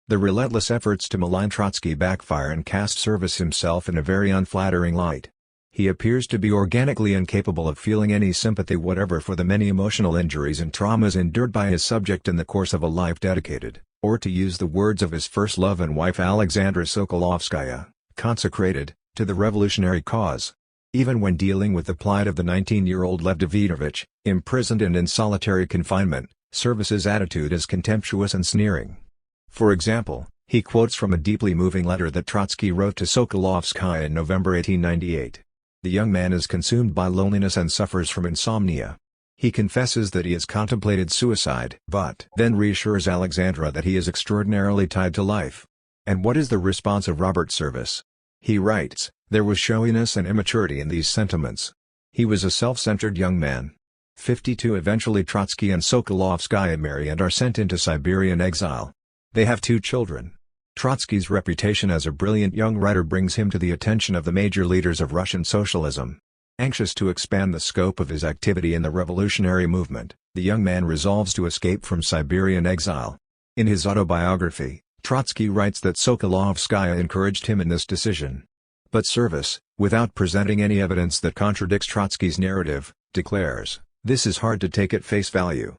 The relentless efforts to malign Trotsky backfire and cast Service himself in a very unflattering light. He appears to be organically incapable of feeling any sympathy whatever for the many emotional injuries and traumas endured by his subject in the course of a life dedicated, or to use the words of his first love and wife Alexandra Sokolovskaya, consecrated, to the revolutionary cause. Even when dealing with the plight of the 19-year-old Lev Davidovich, imprisoned and in solitary confinement, Service's attitude is contemptuous and sneering. For example, he quotes from a deeply moving letter that Trotsky wrote to Sokolovskaya in November 1898. The young man is consumed by loneliness and suffers from insomnia. He confesses that he has contemplated suicide, but then reassures Alexandra that he is extraordinarily tied to life. And what is the response of Robert Service? He writes, there was showiness and immaturity in these sentiments. He was a self-centered young man. 52 Eventually Trotsky and Sokolovskaya marry and are sent into Siberian exile. They have 2 children. Trotsky's reputation as a brilliant young writer brings him to the attention of the major leaders of Russian socialism. Anxious to expand the scope of his activity in the revolutionary movement, the young man resolves to escape from Siberian exile. In his autobiography, Trotsky writes that Sokolovskaya encouraged him in this decision. But Service, without presenting any evidence that contradicts Trotsky's narrative, declares, this is hard to take at face value.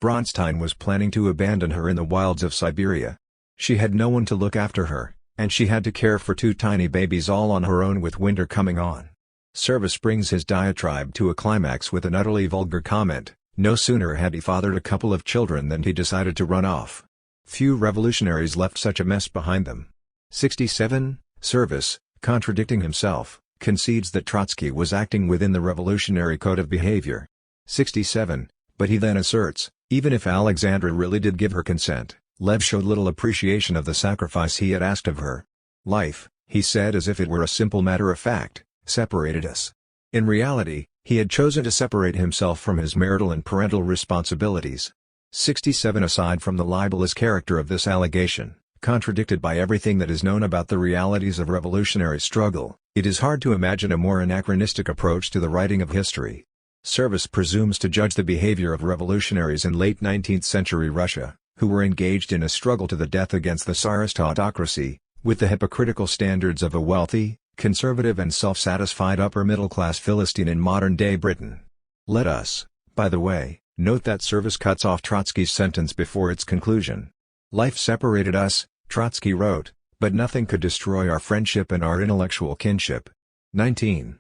Bronstein was planning to abandon her in the wilds of Siberia. She had no one to look after her, and she had to care for 2 tiny babies all on her own with winter coming on. Service brings his diatribe to a climax with an utterly vulgar comment, no sooner had he fathered a couple of children than he decided to run off. Few revolutionaries left such a mess behind them. 67. Service, contradicting himself, concedes that Trotsky was acting within the revolutionary code of behavior. 67. But he then asserts, even if Alexandra really did give her consent, Lev showed little appreciation of the sacrifice he had asked of her. Life, he said as if it were a simple matter of fact, separated us. In reality, he had chosen to separate himself from his marital and parental responsibilities. 67 Aside from the libelous character of this allegation, contradicted by everything that is known about the realities of revolutionary struggle, it is hard to imagine a more anachronistic approach to the writing of history. Service presumes to judge the behavior of revolutionaries in late 19th century Russia, who were engaged in a struggle to the death against the Tsarist autocracy, with the hypocritical standards of a wealthy, conservative and self-satisfied upper-middle-class Philistine in modern-day Britain. Let us, by the way, note that Service cuts off Trotsky's sentence before its conclusion. Life separated us, Trotsky wrote, but nothing could destroy our friendship and our intellectual kinship. 19.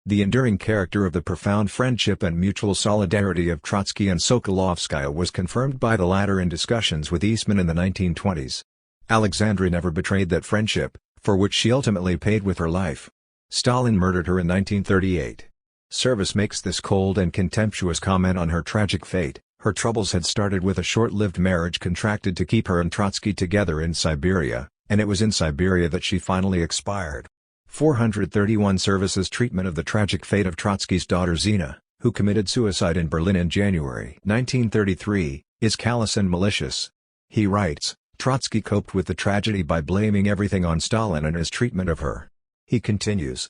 The enduring character of the profound friendship and mutual solidarity of Trotsky and Sokolovskaya was confirmed by the latter in discussions with Eastman in the 1920s. Alexandra never betrayed that friendship, for which she ultimately paid with her life. Stalin murdered her in 1938. Service makes this cold and contemptuous comment on her tragic fate. Her troubles had started with a short-lived marriage contracted to keep her and Trotsky together in Siberia, and it was in Siberia that she finally expired. 431 Service's treatment of the tragic fate of Trotsky's daughter Zina, who committed suicide in Berlin in January 1933, is callous and malicious. He writes, Trotsky coped with the tragedy by blaming everything on Stalin and his treatment of her. He continues.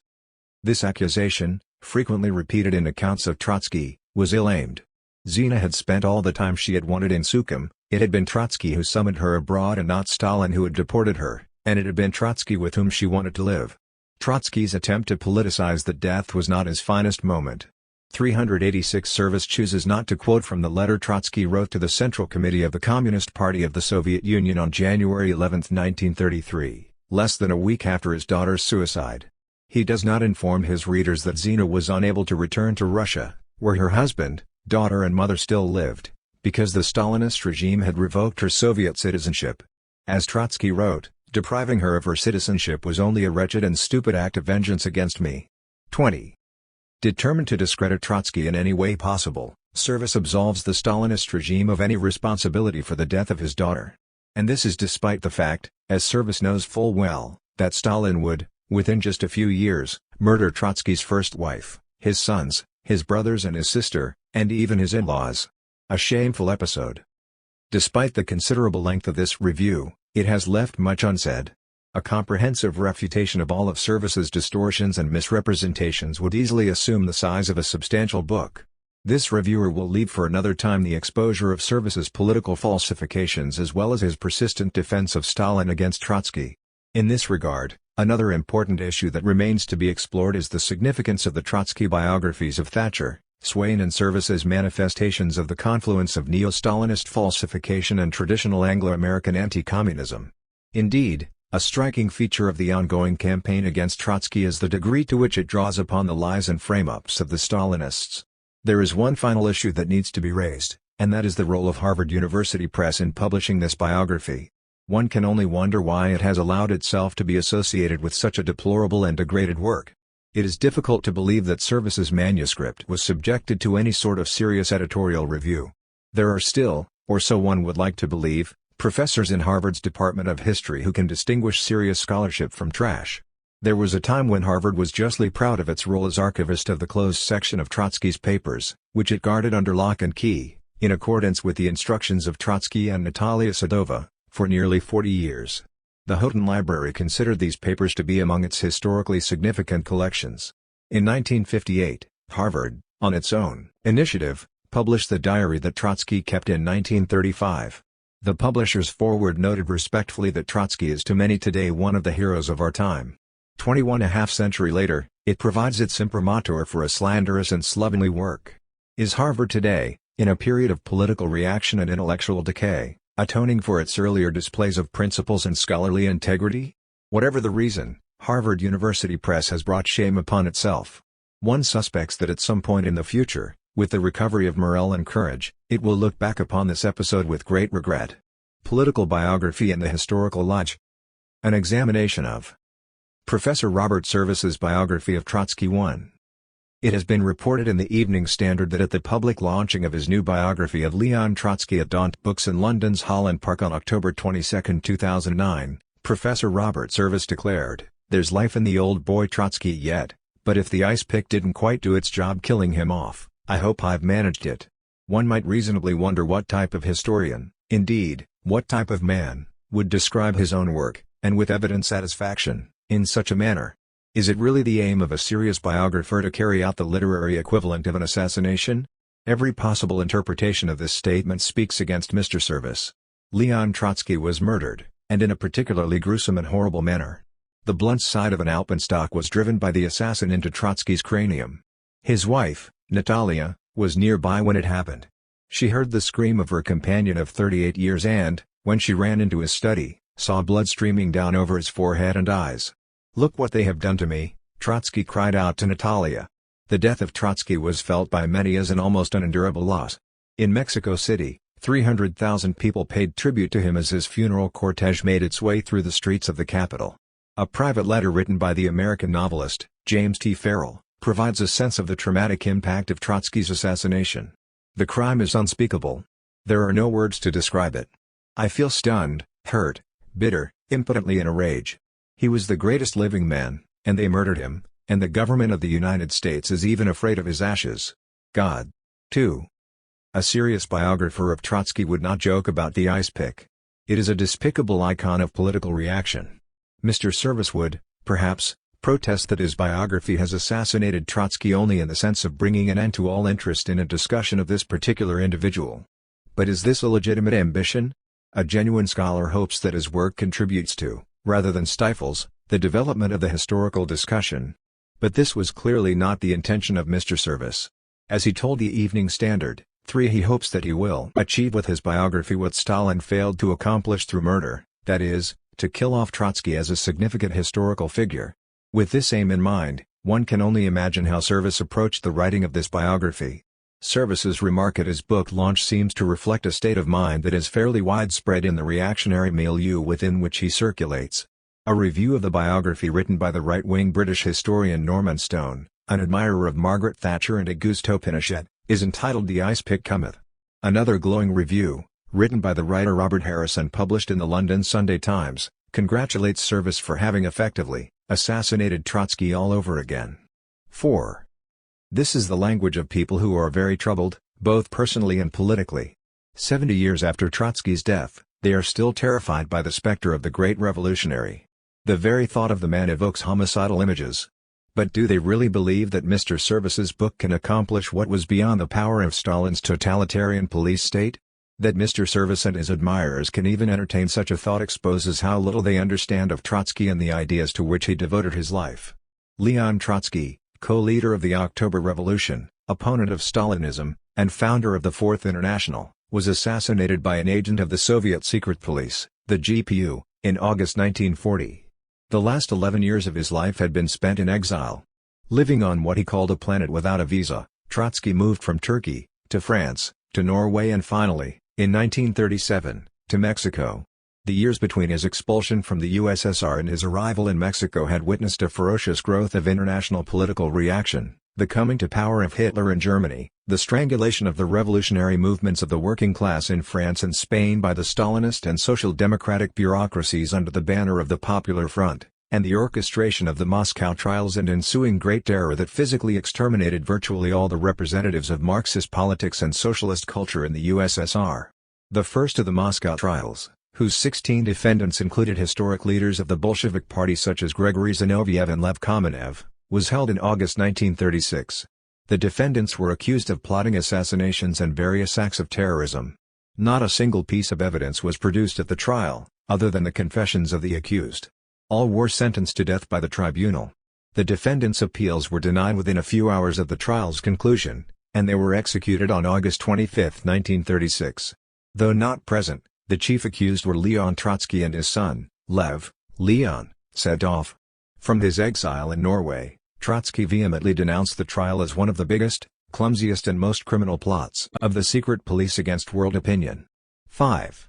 This accusation, frequently repeated in accounts of Trotsky, was ill-aimed. Zina had spent all the time she had wanted in Sukhum. It had been Trotsky who summoned her abroad and not Stalin who had deported her, and it had been Trotsky with whom she wanted to live. Trotsky's attempt to politicize that death was not his finest moment. 386 Service chooses not to quote from the letter Trotsky wrote to the Central Committee of the Communist Party of the Soviet Union on January 11, 1933, less than a week after his daughter's suicide. He does not inform his readers that Zina was unable to return to Russia, where her husband, daughter and mother still lived, because the Stalinist regime had revoked her Soviet citizenship. As Trotsky wrote, depriving her of her citizenship was only a wretched and stupid act of vengeance against me. 20. Determined to discredit Trotsky in any way possible, Service absolves the Stalinist regime of any responsibility for the death of his daughter. And this is despite the fact, as Service knows full well, that Stalin would, within just a few years, murder Trotsky's first wife, his sons, his brothers and his sister, and even his in-laws. A shameful episode. Despite the considerable length of this review, it has left much unsaid. A comprehensive refutation of all of Service's distortions and misrepresentations would easily assume the size of a substantial book. This reviewer will leave for another time the exposure of Service's political falsifications as well as his persistent defense of Stalin against Trotsky. In this regard, another important issue that remains to be explored is the significance of the Trotsky biographies of Thatcher, Swain and Service as manifestations of the confluence of neo-Stalinist falsification and traditional Anglo-American anti-communism. Indeed, a striking feature of the ongoing campaign against Trotsky is the degree to which it draws upon the lies and frame-ups of the Stalinists. There is one final issue that needs to be raised, and that is the role of Harvard University Press in publishing this biography. One can only wonder why it has allowed itself to be associated with such a deplorable and degraded work. It is difficult to believe that Service's manuscript was subjected to any sort of serious editorial review. There are still, or so one would like to believe, professors in Harvard's Department of History who can distinguish serious scholarship from trash. There was a time when Harvard was justly proud of its role as archivist of the closed section of Trotsky's papers, which it guarded under lock and key, in accordance with the instructions of Trotsky and Natalia Sadova, for nearly 40 years. The Houghton Library considered these papers to be among its historically significant collections. In 1958, Harvard, on its own initiative, published the diary that Trotsky kept in 1935. The publisher's foreword noted respectfully that Trotsky is to many today one of the heroes of our time. 21.5 centuries later, it provides its imprimatur for a slanderous and slovenly work. Is Harvard today, in a period of political reaction and intellectual decay, atoning for its earlier displays of principles and scholarly integrity? Whatever the reason, Harvard University Press has brought shame upon itself. One suspects that at some point in the future, with the recovery of morale and courage, it will look back upon this episode with great regret. Political biography and the historical lodge. An examination of Professor Robert Service's biography of Trotsky 1. It has been reported in the Evening Standard that at the public launching of his new biography of Leon Trotsky at Daunt Books in London's Holland Park on October 22, 2009, Professor Robert Service declared, "There's life in the old boy Trotsky yet, but if the ice pick didn't quite do its job killing him off, I hope I've managed it." One might reasonably wonder what type of historian, indeed, what type of man, would describe his own work, and with evident satisfaction, in such a manner. Is it really the aim of a serious biographer to carry out the literary equivalent of an assassination? Every possible interpretation of this statement speaks against Mr. Service. Leon Trotsky was murdered, and in a particularly gruesome and horrible manner. The blunt side of an alpenstock was driven by the assassin into Trotsky's cranium. His wife, Natalia, was nearby when it happened. She heard the scream of her companion of 38 years and, when she ran into his study, saw blood streaming down over his forehead and eyes. "Look what they have done to me," Trotsky cried out to Natalia. The death of Trotsky was felt by many as an almost unendurable loss. In Mexico City, 300,000 people paid tribute to him as his funeral cortege made its way through the streets of the capital. A private letter written by the American novelist, James T. Farrell, provides a sense of the traumatic impact of Trotsky's assassination. The crime is unspeakable. There are no words to describe it. I feel stunned, hurt, bitter, impotently in a rage. He was the greatest living man, and they murdered him, and the government of the United States is even afraid of his ashes. God. 2. A serious biographer of Trotsky would not joke about the ice pick. It is a despicable icon of political reaction. Mr. Service would, perhaps, protest that his biography has assassinated Trotsky only in the sense of bringing an end to all interest in a discussion of this particular individual. But is this a legitimate ambition? A genuine scholar hopes that his work contributes to, rather than stifles, the development of the historical discussion. But this was clearly not the intention of Mr. Service. As he told the Evening Standard, 3. He hopes that he will achieve with his biography what Stalin failed to accomplish through murder, that is, to kill off Trotsky as a significant historical figure. With this aim in mind, one can only imagine how Service approached the writing of this biography. Service's remark at his book launch seems to reflect a state of mind that is fairly widespread in the reactionary milieu within which he circulates. A review of the biography written by the right-wing British historian Norman Stone, an admirer of Margaret Thatcher and Augusto Pinochet, is entitled "The Ice Pick Cometh." Another glowing review, written by the writer Robert Harris and published in the London Sunday Times, congratulates Service for having effectively assassinated Trotsky all over again. 4. This is the language of people who are very troubled, both personally and politically. 70 years after Trotsky's death, they are still terrified by the specter of the great revolutionary. The very thought of the man evokes homicidal images. But do they really believe that Mr. Service's book can accomplish what was beyond the power of Stalin's totalitarian police state? That Mr. Service and his admirers can even entertain such a thought exposes how little they understand of Trotsky and the ideas to which he devoted his life. Leon Trotsky, co-leader of the October Revolution, opponent of Stalinism, and founder of the Fourth International, was assassinated by an agent of the Soviet secret police, the GPU, in August 1940. The last 11 years of his life had been spent in exile. Living on what he called a planet without a visa, Trotsky moved from Turkey, to France, to Norway and finally, in 1937, to Mexico. The years between his expulsion from the USSR and his arrival in Mexico had witnessed a ferocious growth of international political reaction, the coming to power of Hitler in Germany, the strangulation of the revolutionary movements of the working class in France and Spain by the Stalinist and Social Democratic bureaucracies under the banner of the Popular Front, and the orchestration of the Moscow trials and ensuing Great Terror that physically exterminated virtually all the representatives of Marxist politics and socialist culture in the USSR. The first of the Moscow trials, whose 16 defendants included historic leaders of the Bolshevik Party such as Gregory Zinoviev and Lev Kamenev, was held in August 1936. The defendants were accused of plotting assassinations and various acts of terrorism. Not a single piece of evidence was produced at the trial, other than the confessions of the accused. All were sentenced to death by the tribunal. The defendants' appeals were denied within a few hours of the trial's conclusion, and they were executed on August 25, 1936. Though not present, the chief accused were Leon Trotsky and his son, Leon, Sedov. From his exile in Norway, Trotsky vehemently denounced the trial as one of the biggest, clumsiest and most criminal plots of the secret police against world opinion. 5.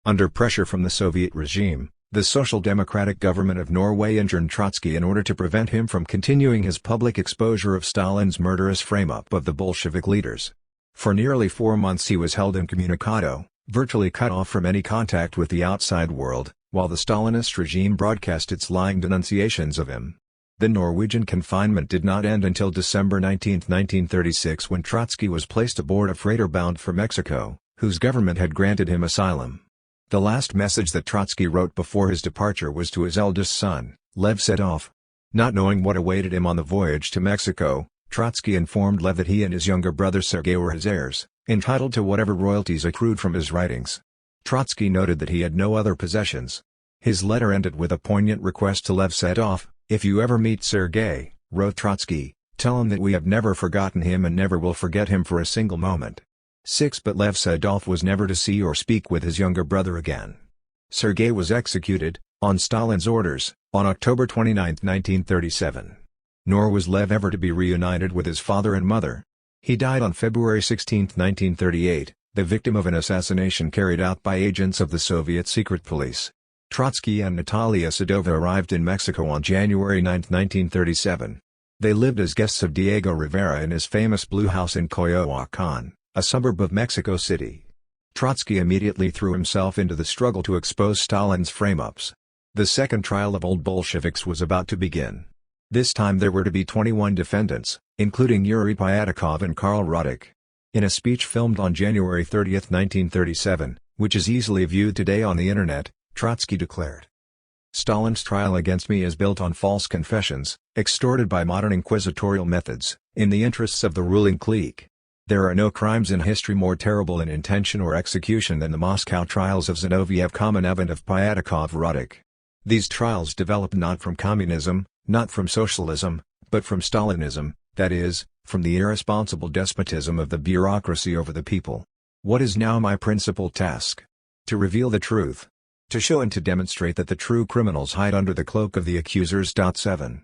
Under pressure from the Soviet regime, the Social Democratic government of Norway interned Trotsky in order to prevent him from continuing his public exposure of Stalin's murderous frame-up of the Bolshevik leaders. For nearly 4 months he was held incommunicado, virtually cut off from any contact with the outside world, while the Stalinist regime broadcast its lying denunciations of him. The Norwegian confinement did not end until December 19, 1936 when Trotsky was placed aboard a freighter bound for Mexico, whose government had granted him asylum. The last message that Trotsky wrote before his departure was to his eldest son, Lev Sedov. Not knowing what awaited him on the voyage to Mexico, Trotsky informed Lev that he and his younger brother Sergei were his heirs, entitled to whatever royalties accrued from his writings. Trotsky noted that he had no other possessions. His letter ended with a poignant request to Lev Sedov, "If you ever meet Sergei," wrote Trotsky, "tell him that we have never forgotten him and never will forget him for a single moment." 6. But Lev Sedov was never to see or speak with his younger brother again. Sergei was executed, on Stalin's orders, on October 29, 1937. Nor was Lev ever to be reunited with his father and mother. He died on February 16, 1938, the victim of an assassination carried out by agents of the Soviet secret police. Trotsky and Natalia Sedova arrived in Mexico on January 9, 1937. They lived as guests of Diego Rivera in his famous Blue House in Coyoacán, a suburb of Mexico City. Trotsky immediately threw himself into the struggle to expose Stalin's frame-ups. The second trial of old Bolsheviks was about to begin. This time there were to be 21 defendants, including Yuri Pyatakov and Karl Roddick. In a speech filmed on January 30, 1937, which is easily viewed today on the internet, Trotsky declared, "Stalin's trial against me is built on false confessions, extorted by modern inquisitorial methods, in the interests of the ruling clique. There are no crimes in history more terrible in intention or execution than the Moscow trials of Zinoviev, Kamenev and of Pyatakov-Roddick. These trials developed not from communism, not from socialism, but from Stalinism, that is, from the irresponsible despotism of the bureaucracy over the people. What is now my principal task? To reveal the truth. To show and to demonstrate that the true criminals hide under the cloak of the accusers." 7.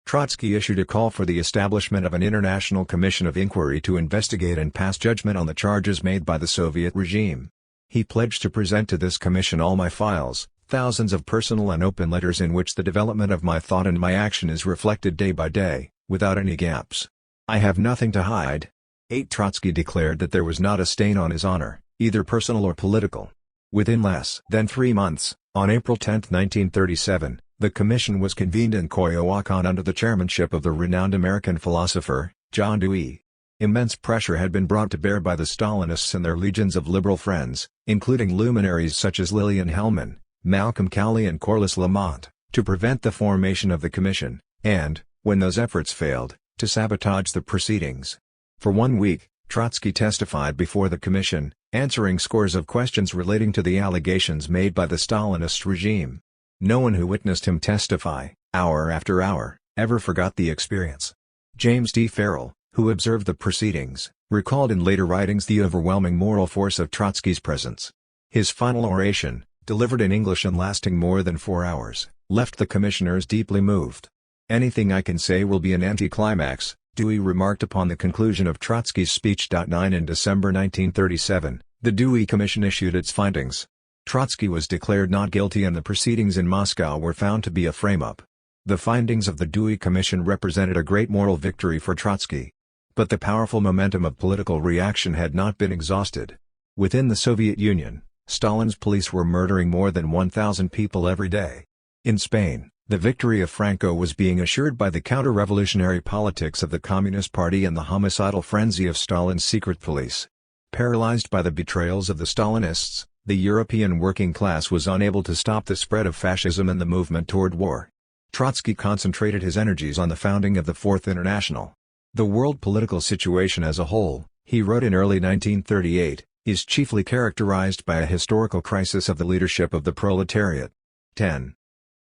Trotsky issued a call for the establishment of an international commission of inquiry to investigate and pass judgment on the charges made by the Soviet regime. He pledged to present to this commission all my files, thousands of personal and open letters in which the development of my thought and my action is reflected day by day, without any gaps. I have nothing to hide. 8. Trotsky declared that there was not a stain on his honor, either personal or political. Within less than 3 months, on April 10, 1937, the commission was convened in Coyoacán under the chairmanship of the renowned American philosopher, John Dewey. Immense pressure had been brought to bear by the Stalinists and their legions of liberal friends, including luminaries such as Lillian Hellman, Malcolm Cowley and Corliss Lamont, to prevent the formation of the commission, and, when those efforts failed, to sabotage the proceedings. For 1 week, Trotsky testified before the commission, answering scores of questions relating to the allegations made by the Stalinist regime. No one who witnessed him testify, hour after hour, ever forgot the experience. James D. Farrell, who observed the proceedings, recalled in later writings the overwhelming moral force of Trotsky's presence. His final oration, delivered in English and lasting more than 4 hours, left the commissioners deeply moved. "Anything I can say will be an anticlimax," Dewey remarked upon the conclusion of Trotsky's speech. 9. In December 1937, the Dewey Commission issued its findings. Trotsky was declared not guilty and the proceedings in Moscow were found to be a frame-up. The findings of the Dewey Commission represented a great moral victory for Trotsky. But the powerful momentum of political reaction had not been exhausted. Within the Soviet Union, Stalin's police were murdering more than 1,000 people every day. In Spain, the victory of Franco was being assured by the counter-revolutionary politics of the Communist Party and the homicidal frenzy of Stalin's secret police. Paralyzed by the betrayals of the Stalinists, the European working class was unable to stop the spread of fascism and the movement toward war. Trotsky concentrated his energies on the founding of the Fourth International. "The world political situation as a whole," he wrote in early 1938, "is chiefly characterized by a historical crisis of the leadership of the proletariat." 10.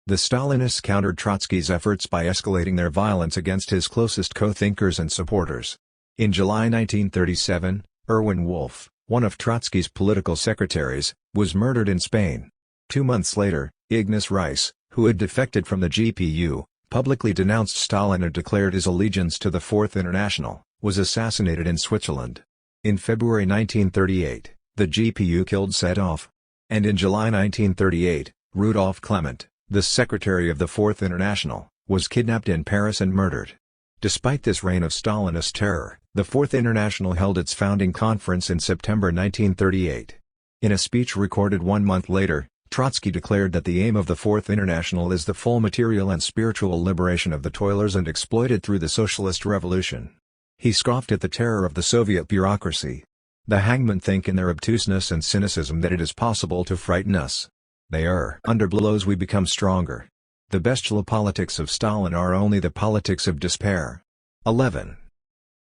The Stalinists countered Trotsky's efforts by escalating their violence against his closest co-thinkers and supporters. In July 1937, Erwin Wolf, one of Trotsky's political secretaries, was murdered in Spain. 2 months later, Ignace Rice, who had defected from the GPU, publicly denounced Stalin and declared his allegiance to the Fourth International, was assassinated in Switzerland. In February 1938, the GPU killed Sedov. And in July 1938, Rudolf Clement, the secretary of the Fourth International, was kidnapped in Paris and murdered. Despite this reign of Stalinist terror, the Fourth International held its founding conference in September 1938. In a speech recorded 1 month later, Trotsky declared that the aim of the Fourth International is the full material and spiritual liberation of the toilers and exploited through the socialist revolution. He scoffed at the terror of the Soviet bureaucracy. "The hangmen think in their obtuseness and cynicism that it is possible to frighten us. They err. Under blows we become stronger. The bestial politics of Stalin are only the politics of despair." 11.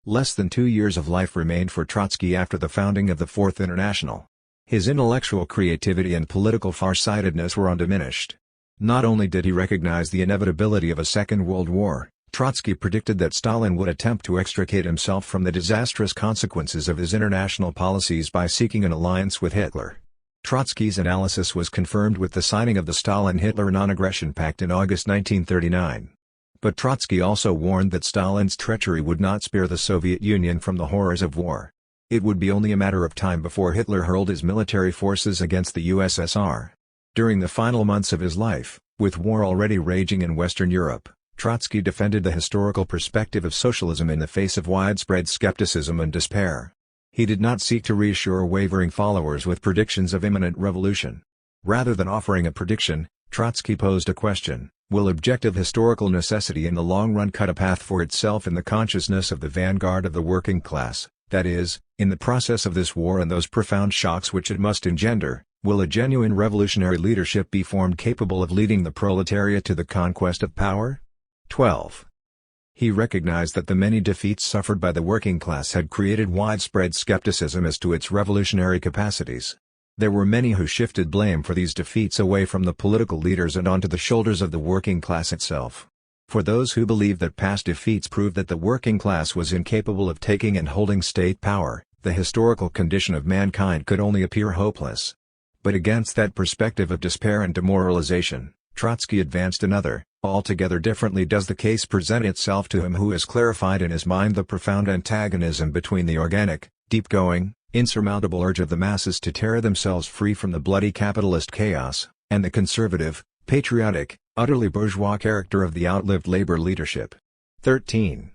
Less than 2 years of life remained for Trotsky after the founding of the Fourth International. His intellectual creativity and political farsightedness were undiminished. Not only did he recognize the inevitability of a Second World War, Trotsky predicted that Stalin would attempt to extricate himself from the disastrous consequences of his international policies by seeking an alliance with Hitler. Trotsky's analysis was confirmed with the signing of the Stalin-Hitler Non-Aggression Pact in August 1939. But Trotsky also warned that Stalin's treachery would not spare the Soviet Union from the horrors of war. It would be only a matter of time before Hitler hurled his military forces against the USSR. During the final months of his life, with war already raging in Western Europe, Trotsky defended the historical perspective of socialism in the face of widespread skepticism and despair. He did not seek to reassure wavering followers with predictions of imminent revolution. Rather than offering a prediction, Trotsky posed a question: Will objective historical necessity in the long run cut a path for itself in the consciousness of the vanguard of the working class, that is, in the process of this war and those profound shocks which it must engender? Will a genuine revolutionary leadership be formed capable of leading the proletariat to the conquest of power? 12. He recognized that the many defeats suffered by the working class had created widespread skepticism as to its revolutionary capacities. There were many who shifted blame for these defeats away from the political leaders and onto the shoulders of the working class itself. For those who believed that past defeats proved that the working class was incapable of taking and holding state power, the historical condition of mankind could only appear hopeless. But against that perspective of despair and demoralization, Trotsky advanced another. Altogether differently does the case present itself to him who has clarified in his mind the profound antagonism between the organic, deep-going, insurmountable urge of the masses to tear themselves free from the bloody capitalist chaos, and the conservative, patriotic, utterly bourgeois character of the outlived labor leadership. 13.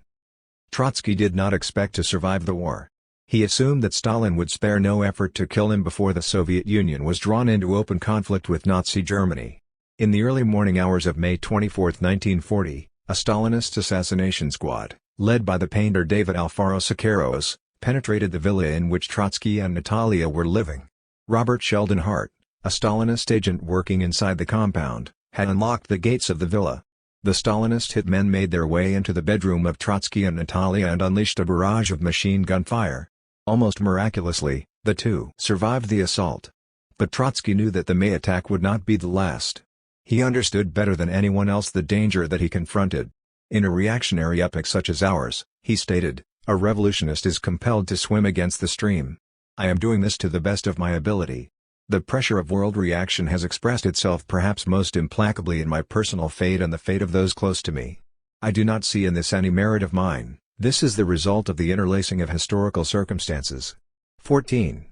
Trotsky did not expect to survive the war. He assumed that Stalin would spare no effort to kill him before the Soviet Union was drawn into open conflict with Nazi Germany. In the early morning hours of May 24, 1940, a Stalinist assassination squad, led by the painter David Alfaro Siqueiros, penetrated the villa in which Trotsky and Natalia were living. Robert Sheldon Hart, a Stalinist agent working inside the compound, had unlocked the gates of the villa. The Stalinist hitmen made their way into the bedroom of Trotsky and Natalia and unleashed a barrage of machine gun fire. Almost miraculously, the two survived the assault. But Trotsky knew that the May attack would not be the last. He understood better than anyone else the danger that he confronted. In a reactionary epoch such as ours, he stated, a revolutionist is compelled to swim against the stream. I am doing this to the best of my ability. The pressure of world reaction has expressed itself perhaps most implacably in my personal fate and the fate of those close to me. I do not see in this any merit of mine. This is the result of the interlacing of historical circumstances. 14.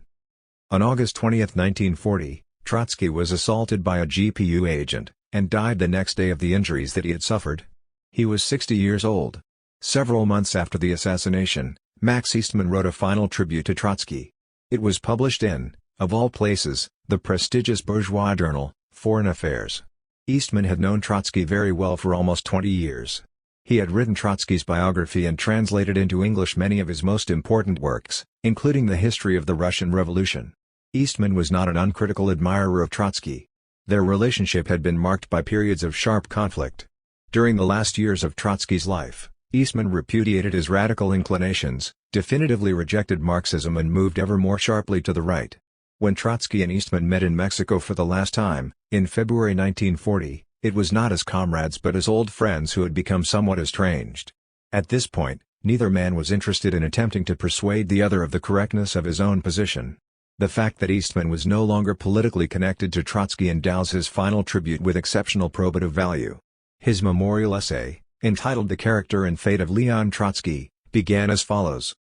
On August 20, 1940, Trotsky was assaulted by a GPU agent, and died the next day of the injuries that he had suffered. He was 60 years old. Several months after the assassination, Max Eastman wrote a final tribute to Trotsky. It was published in, of all places, the prestigious bourgeois journal, Foreign Affairs. Eastman had known Trotsky very well for almost 20 years. He had written Trotsky's biography and translated into English many of his most important works, including the history of the Russian Revolution. Eastman was not an uncritical admirer of Trotsky. Their relationship had been marked by periods of sharp conflict. During the last years of Trotsky's life, Eastman repudiated his radical inclinations, definitively rejected Marxism and moved ever more sharply to the right. When Trotsky and Eastman met in Mexico for the last time, in February 1940, it was not as comrades but as old friends who had become somewhat estranged. At this point, neither man was interested in attempting to persuade the other of the correctness of his own position. The fact that Eastman was no longer politically connected to Trotsky endows his final tribute with exceptional probative value. His memorial essay, entitled The Character and Fate of Leon Trotsky, began as follows.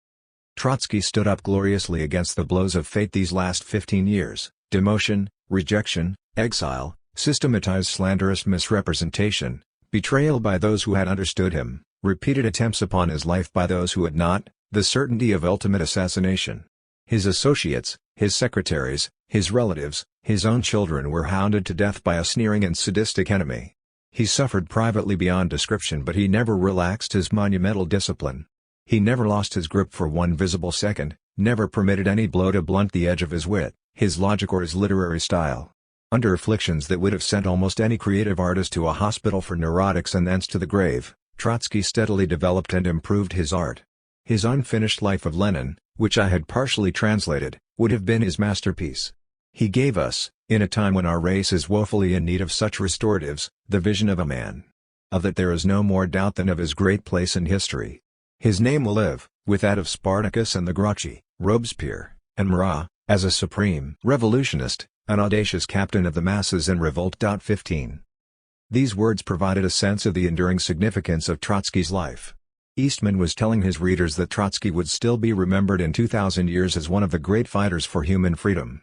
Trotsky stood up gloriously against the blows of fate these last 15 years, demotion, rejection, exile, systematized slanderous misrepresentation, betrayal by those who had understood him, repeated attempts upon his life by those who had not, the certainty of ultimate assassination. His associates, his secretaries, his relatives, his own children were hounded to death by a sneering and sadistic enemy. He suffered privately beyond description, but he never relaxed his monumental discipline. He never lost his grip for one visible second, never permitted any blow to blunt the edge of his wit, his logic or his literary style. Under afflictions that would have sent almost any creative artist to a hospital for neurotics and thence to the grave, Trotsky steadily developed and improved his art. His unfinished Life of Lenin, which I had partially translated, would have been his masterpiece. He gave us, in a time when our race is woefully in need of such restoratives, the vision of a man. Of that there is no more doubt than of his great place in history. His name will live, with that of Spartacus and the Gracchi, Robespierre, and Marat, as a supreme revolutionist, an audacious captain of the masses in revolt. 15. These words provided a sense of the enduring significance of Trotsky's life. Eastman was telling his readers that Trotsky would still be remembered in 2,000 years as one of the great fighters for human freedom.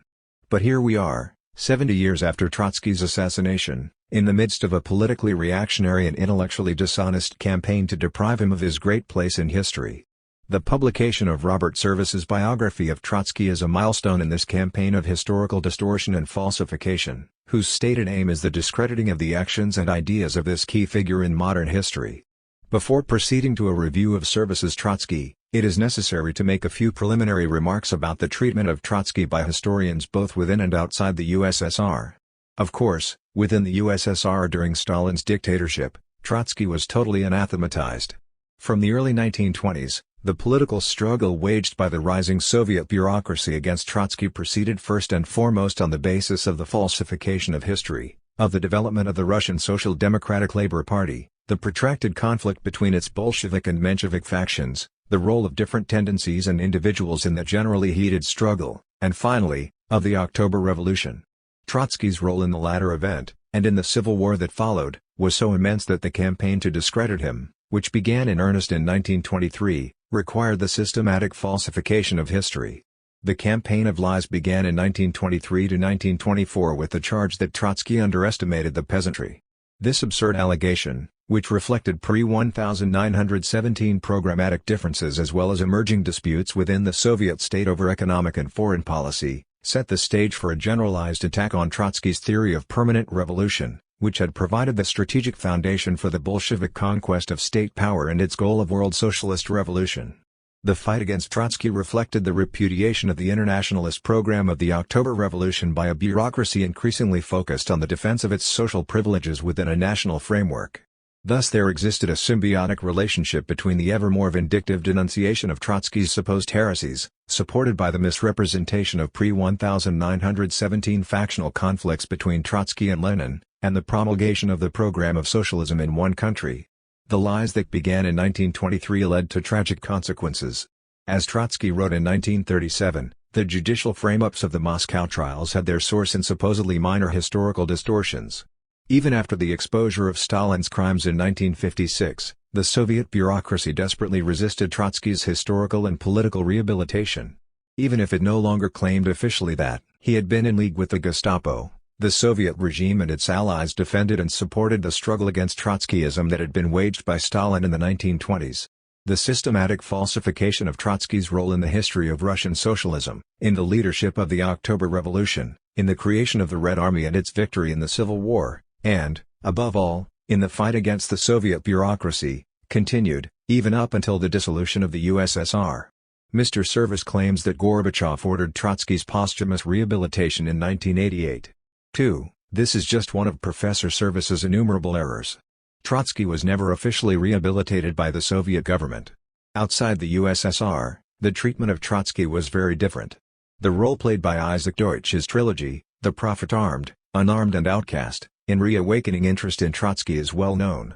But here we are, 70 years after Trotsky's assassination, in the midst of a politically reactionary and intellectually dishonest campaign to deprive him of his great place in history. The publication of Robert Service's biography of Trotsky is a milestone in this campaign of historical distortion and falsification, whose stated aim is the discrediting of the actions and ideas of this key figure in modern history. Before proceeding to a review of Service's Trotsky, it is necessary to make a few preliminary remarks about the treatment of Trotsky by historians both within and outside the USSR. Of course, within the USSR during Stalin's dictatorship, Trotsky was totally anathematized. From the early 1920s, the political struggle waged by the rising Soviet bureaucracy against Trotsky proceeded first and foremost on the basis of the falsification of history, of the development of the Russian Social Democratic Labour Party, the protracted conflict between its Bolshevik and Menshevik factions, the role of different tendencies and individuals in the generally heated struggle, and finally, of the October Revolution. Trotsky's role in the latter event, and in the civil war that followed, was so immense that the campaign to discredit him, which began in earnest in 1923, required the systematic falsification of history. The campaign of lies began in 1923 to 1924 with the charge that Trotsky underestimated the peasantry. This absurd allegation, which reflected pre-1917 programmatic differences as well as emerging disputes within the Soviet state over economic and foreign policy, set the stage for a generalized attack on Trotsky's theory of permanent revolution, which had provided the strategic foundation for the Bolshevik conquest of state power and its goal of world socialist revolution. The fight against Trotsky reflected the repudiation of the internationalist program of the October Revolution by a bureaucracy increasingly focused on the defense of its social privileges within a national framework. Thus there existed a symbiotic relationship between the ever more vindictive denunciation of Trotsky's supposed heresies, supported by the misrepresentation of pre-1917 factional conflicts between Trotsky and Lenin, and the promulgation of the program of socialism in one country. The lies that began in 1923 led to tragic consequences. As Trotsky wrote in 1937, the judicial frame-ups of the Moscow trials had their source in supposedly minor historical distortions. Even after the exposure of Stalin's crimes in 1956, the Soviet bureaucracy desperately resisted Trotsky's historical and political rehabilitation. Even if it no longer claimed officially that he had been in league with the Gestapo, the Soviet regime and its allies defended and supported the struggle against Trotskyism that had been waged by Stalin in the 1920s. The systematic falsification of Trotsky's role in the history of Russian socialism, in the leadership of the October Revolution, in the creation of the Red Army and its victory in the Civil War, and, above all, in the fight against the Soviet bureaucracy, continued, even up until the dissolution of the USSR. Mr. Service claims that Gorbachev ordered Trotsky's posthumous rehabilitation in 1988. 2. This is just one of Professor Service's innumerable errors. Trotsky was never officially rehabilitated by the Soviet government. Outside the USSR, the treatment of Trotsky was very different. The role played by Isaac Deutsch's trilogy, The Prophet Armed, Unarmed and Outcast, in reawakening interest in Trotsky is well known.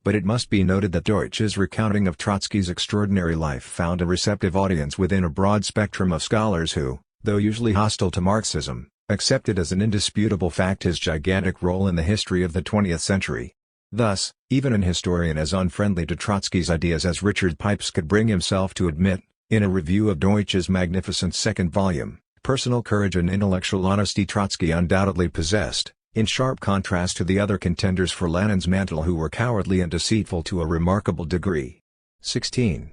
But it must be noted that Deutsch's recounting of Trotsky's extraordinary life found a receptive audience within a broad spectrum of scholars who, though usually hostile to Marxism, accepted as an indisputable fact his gigantic role in the history of the 20th century. Thus, even an historian as unfriendly to Trotsky's ideas as Richard Pipes could bring himself to admit, in a review of Deutsch's magnificent second volume, personal courage and intellectual honesty Trotsky undoubtedly possessed, in sharp contrast to the other contenders for Lenin's mantle who were cowardly and deceitful to a remarkable degree. 16.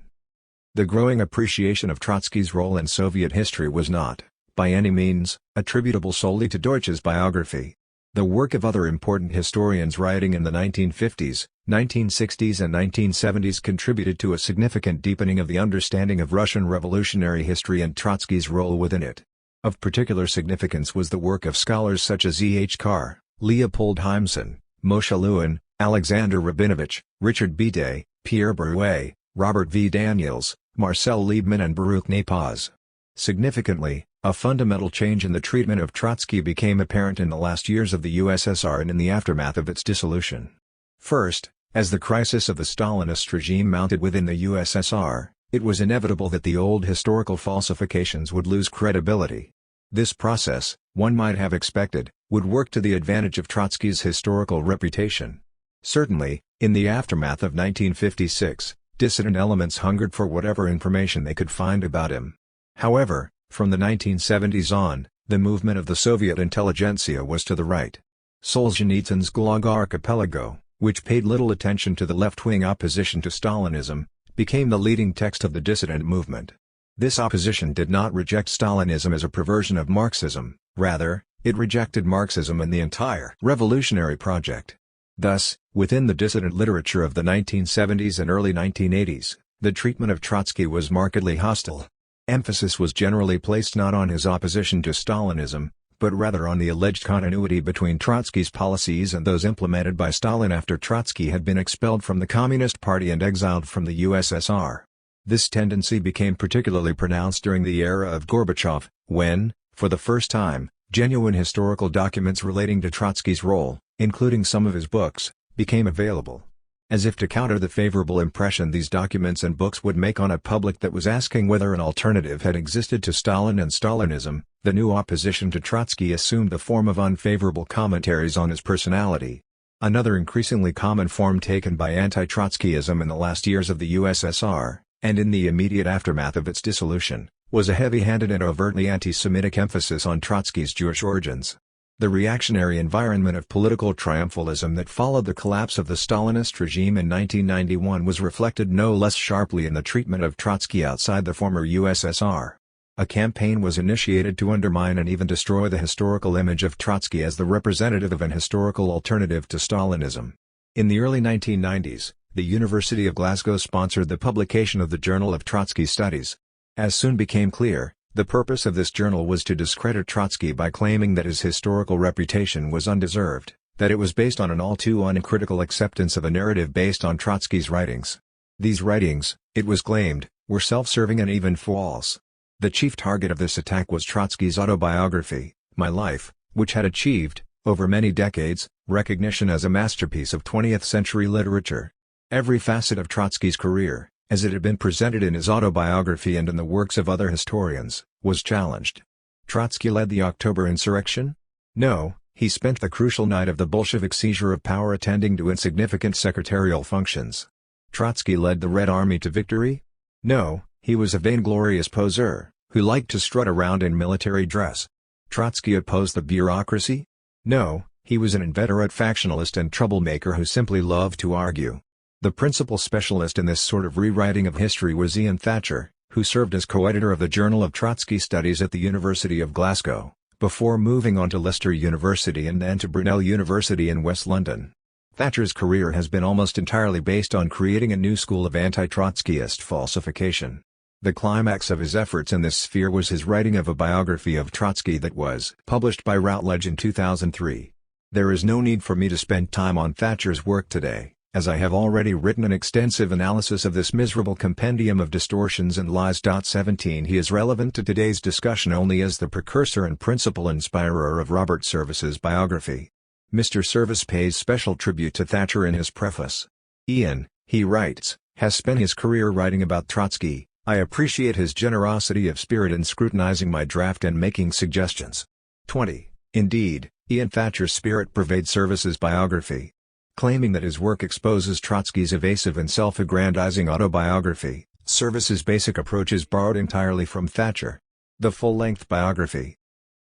The growing appreciation of Trotsky's role in Soviet history was not, by any means, attributable solely to Deutsch's biography. The work of other important historians writing in the 1950s, 1960s and 1970s contributed to a significant deepening of the understanding of Russian revolutionary history and Trotsky's role within it. Of particular significance was the work of scholars such as E. H. Carr, Leopold Heimson, Moshe Lewin, Alexander Rabinovich, Richard B. Day, Pierre Brouet, Robert V. Daniels, Marcel Liebman and Baruch Napaz. Significantly, a fundamental change in the treatment of Trotsky became apparent in the last years of the USSR and in the aftermath of its dissolution. First, as the crisis of the Stalinist regime mounted within the USSR, it was inevitable that the old historical falsifications would lose credibility. This process, one might have expected, would work to the advantage of Trotsky's historical reputation. Certainly, in the aftermath of 1956, dissident elements hungered for whatever information they could find about him. However, from the 1970s on, the movement of the Soviet intelligentsia was to the right. Solzhenitsyn's Gulag Archipelago, which paid little attention to the left-wing opposition to Stalinism, became the leading text of the dissident movement. This opposition did not reject Stalinism as a perversion of Marxism, rather, It rejected Marxism and the entire revolutionary project. Thus, within the dissident literature of the 1970s and early 1980s, the treatment of Trotsky was markedly hostile. Emphasis was generally placed not on his opposition to Stalinism, but rather on the alleged continuity between Trotsky's policies and those implemented by Stalin after Trotsky had been expelled from the Communist Party and exiled from the USSR. This tendency became particularly pronounced during the era of Gorbachev, when, for the first time, genuine historical documents relating to Trotsky's role, including some of his books, became available. As if to counter the favorable impression these documents and books would make on a public that was asking whether an alternative had existed to Stalin and Stalinism, the new opposition to Trotsky assumed the form of unfavorable commentaries on his personality. Another increasingly common form taken by anti-Trotskyism in the last years of the USSR, and in the immediate aftermath of its dissolution, was a heavy-handed and overtly anti-Semitic emphasis on Trotsky's Jewish origins. The reactionary environment of political triumphalism that followed the collapse of the Stalinist regime in 1991 was reflected no less sharply in the treatment of Trotsky outside the former USSR. A campaign was initiated to undermine and even destroy the historical image of Trotsky as the representative of an historical alternative to Stalinism. In the early 1990s, the University of Glasgow sponsored the publication of the Journal of Trotsky Studies. As soon became clear, the purpose of this journal was to discredit Trotsky by claiming that his historical reputation was undeserved, that it was based on an all too uncritical acceptance of a narrative based on Trotsky's writings. These writings, it was claimed, were self-serving and even false. The chief target of this attack was Trotsky's autobiography, My Life, which had achieved, over many decades, recognition as a masterpiece of 20th-century literature. Every facet of Trotsky's career, as it had been presented in his autobiography and in the works of other historians, was challenged. Trotsky led the October insurrection? No, he spent the crucial night of the Bolshevik seizure of power attending to insignificant secretarial functions. Trotsky led the Red Army to victory? No, he was a vainglorious poseur, who liked to strut around in military dress. Trotsky opposed the bureaucracy? No, he was an inveterate factionalist and troublemaker who simply loved to argue. The principal specialist in this sort of rewriting of history was Ian Thatcher, who served as co-editor of the Journal of Trotsky Studies at the University of Glasgow, before moving on to Leicester University and then to Brunel University in West London. Thatcher's career has been almost entirely based on creating a new school of anti-Trotskyist falsification. The climax of his efforts in this sphere was his writing of a biography of Trotsky that was published by Routledge in 2003. There is no need for me to spend time on Thatcher's work today, as I have already written an extensive analysis of this miserable compendium of distortions and lies. 17 He is relevant to today's discussion only as the precursor and principal inspirer of Robert Service's biography. Mr. Service pays special tribute to Thatcher in his preface. Ian, he writes, has spent his career writing about Trotsky. I appreciate his generosity of spirit in scrutinizing my draft and making suggestions. 20. Indeed, Ian Thatcher's spirit pervades Service's biography. Claiming that his work exposes Trotsky's evasive and self-aggrandizing autobiography, Service's basic approach is borrowed entirely from Thatcher. The full-length biography.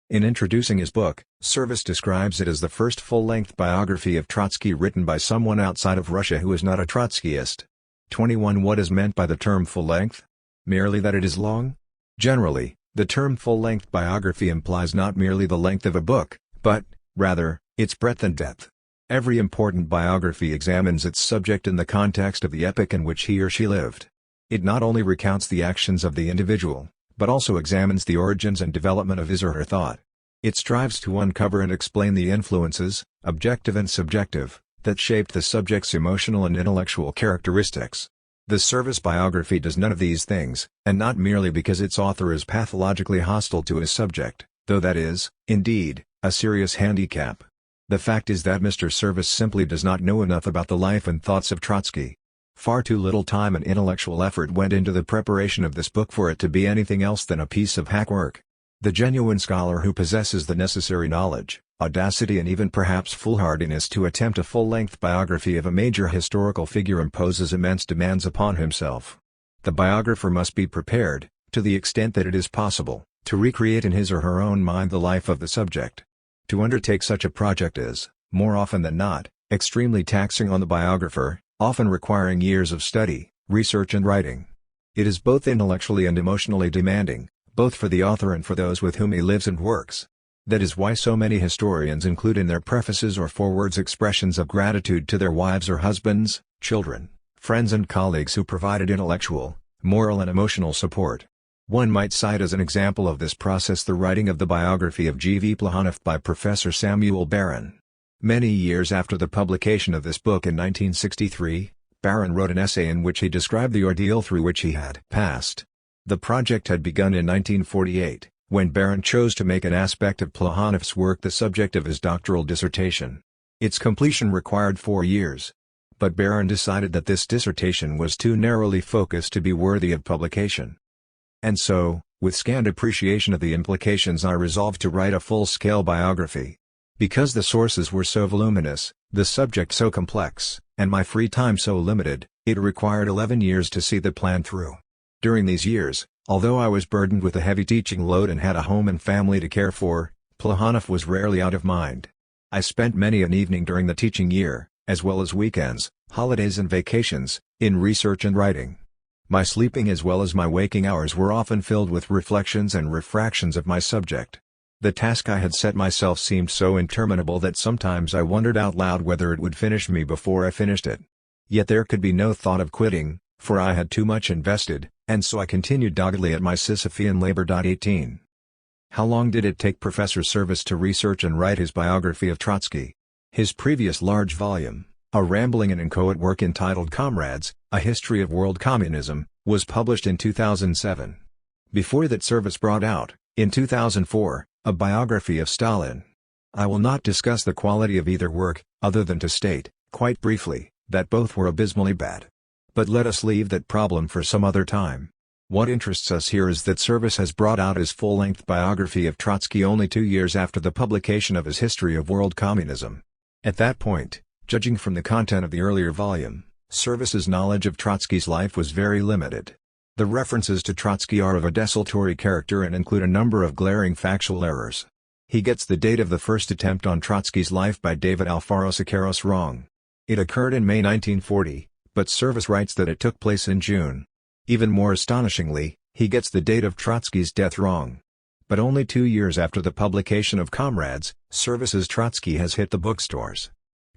In introducing his book, Service describes it as the first full-length biography of Trotsky written by someone outside of Russia who is not a Trotskyist. 21 What is meant by the term full-length? Merely that it is long? Generally, the term full-length biography implies not merely the length of a book, but, rather, its breadth and depth. Every important biography examines its subject in the context of the epoch in which he or she lived. It not only recounts the actions of the individual, but also examines the origins and development of his or her thought. It strives to uncover and explain the influences, objective and subjective, that shaped the subject's emotional and intellectual characteristics. The Service biography does none of these things, and not merely because its author is pathologically hostile to his subject, though that is, indeed, a serious handicap. The fact is that Mr. Service simply does not know enough about the life and thoughts of Trotsky. Far too little time and intellectual effort went into the preparation of this book for it to be anything else than a piece of hack work. The genuine scholar who possesses the necessary knowledge, audacity and even perhaps foolhardiness to attempt a full-length biography of a major historical figure imposes immense demands upon himself. The biographer must be prepared, to the extent that it is possible, to recreate in his or her own mind the life of the subject. To undertake such a project is, more often than not, extremely taxing on the biographer, often requiring years of study, research and writing. It is both intellectually and emotionally demanding, both for the author and for those with whom he lives and works. That is why so many historians include in their prefaces or forewords expressions of gratitude to their wives or husbands, children, friends and colleagues who provided intellectual, moral and emotional support. One might cite as an example of this process the writing of the biography of G. V. Plekhanov by Professor Samuel Barron. Many years after the publication of this book in 1963, Barron wrote an essay in which he described the ordeal through which he had passed. The project had begun in 1948, when Barron chose to make an aspect of Plekhanov's work the subject of his doctoral dissertation. Its completion required 4 years. But Barron decided that this dissertation was too narrowly focused to be worthy of publication. And so, with scant appreciation of the implications, I resolved to write a full-scale biography. Because the sources were so voluminous, the subject so complex, and my free time so limited, it required 11 years to see the plan through. During these years, although I was burdened with a heavy teaching load and had a home and family to care for, Plekhanov was rarely out of mind. I spent many an evening during the teaching year, as well as weekends, holidays and vacations, in research and writing. My sleeping as well as my waking hours were often filled with reflections and refractions of my subject. The task I had set myself seemed so interminable that sometimes I wondered out loud whether it would finish me before I finished it. Yet there could be no thought of quitting, for I had too much invested, and so I continued doggedly at my Sisyphean labor. 18. How long did it take Professor Service to research and write his biography of Trotsky? His previous large volume, a rambling and inchoate work entitled Comrades, A History of World Communism, was published in 2007. Before that, Service brought out, in 2004, a biography of Stalin. I will not discuss the quality of either work, other than to state, quite briefly, that both were abysmally bad. But let us leave that problem for some other time. What interests us here is that Service has brought out his full-length biography of Trotsky only 2 years after the publication of his History of World Communism. At that point, judging from the content of the earlier volume, Service's knowledge of Trotsky's life was very limited. The references to Trotsky are of a desultory character and include a number of glaring factual errors. He gets the date of the first attempt on Trotsky's life by David Alfaro Siqueiros wrong. It occurred in May 1940, but Service writes that it took place in June. Even more astonishingly, he gets the date of Trotsky's death wrong. But only 2 years after the publication of Comrades, Service's Trotsky has hit the bookstores.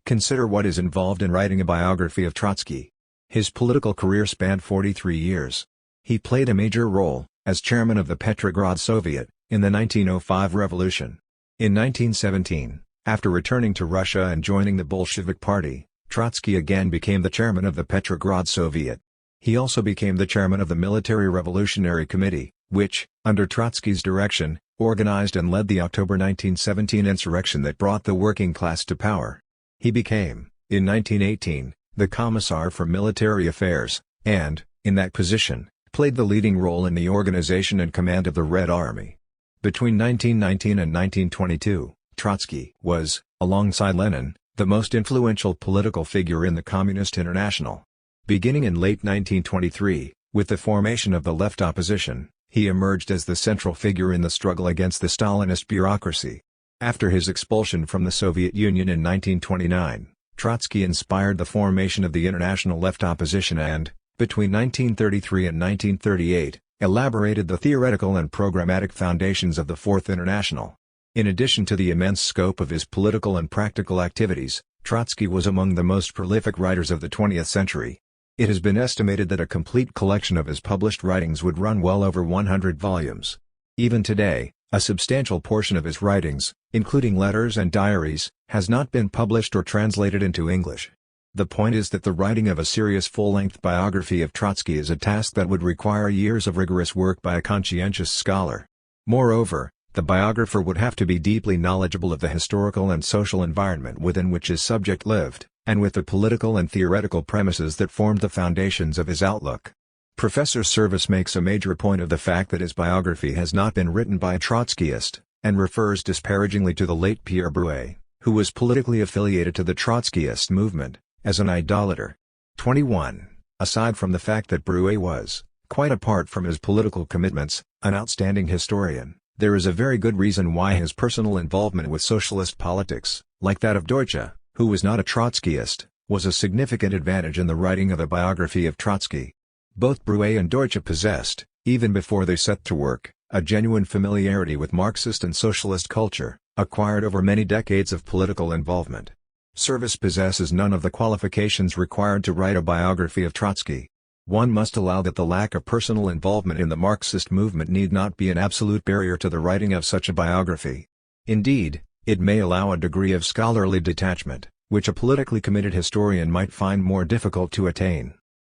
Consider what is involved in writing a biography of Trotsky. His political career spanned 43 years. He played a major role, as chairman of the Petrograd Soviet, in the 1905 revolution. In 1917, after returning to Russia and joining the Bolshevik Party, Trotsky again became the chairman of the Petrograd Soviet. He also became the chairman of the Military Revolutionary Committee, which, under Trotsky's direction, organized and led the October 1917 insurrection that brought the working class to power. He became, in 1918, the Commissar for Military Affairs, and, in that position, played the leading role in the organization and command of the Red Army. Between 1919 and 1922, Trotsky was, alongside Lenin, the most influential political figure in the Communist International. Beginning in late 1923, with the formation of the left opposition, he emerged as the central figure in the struggle against the Stalinist bureaucracy. After his expulsion from the Soviet Union in 1929, Trotsky inspired the formation of the International Left Opposition and, between 1933 and 1938, elaborated the theoretical and programmatic foundations of the Fourth International. In addition to the immense scope of his political and practical activities, Trotsky was among the most prolific writers of the 20th century. It has been estimated that a complete collection of his published writings would run well over 100 volumes. Even today, a substantial portion of his writings, including letters and diaries, has not been published or translated into English. The point is that the writing of a serious full-length biography of Trotsky is a task that would require years of rigorous work by a conscientious scholar. Moreover, the biographer would have to be deeply knowledgeable of the historical and social environment within which his subject lived, and with the political and theoretical premises that formed the foundations of his outlook. Professor Service makes a major point of the fact that his biography has not been written by a Trotskyist, and refers disparagingly to the late Pierre Brouet, who was politically affiliated to the Trotskyist movement, as an idolater. 21. Aside from the fact that Brouet was, quite apart from his political commitments, an outstanding historian, there is a very good reason why his personal involvement with socialist politics, like that of Deutsche, who was not a Trotskyist, was a significant advantage in the writing of a biography of Trotsky. Both Brouet and Deutsche possessed, even before they set to work, a genuine familiarity with Marxist and socialist culture, acquired over many decades of political involvement. Service possesses none of the qualifications required to write a biography of Trotsky. One must allow that the lack of personal involvement in the Marxist movement need not be an absolute barrier to the writing of such a biography. Indeed, it may allow a degree of scholarly detachment, which a politically committed historian might find more difficult to attain.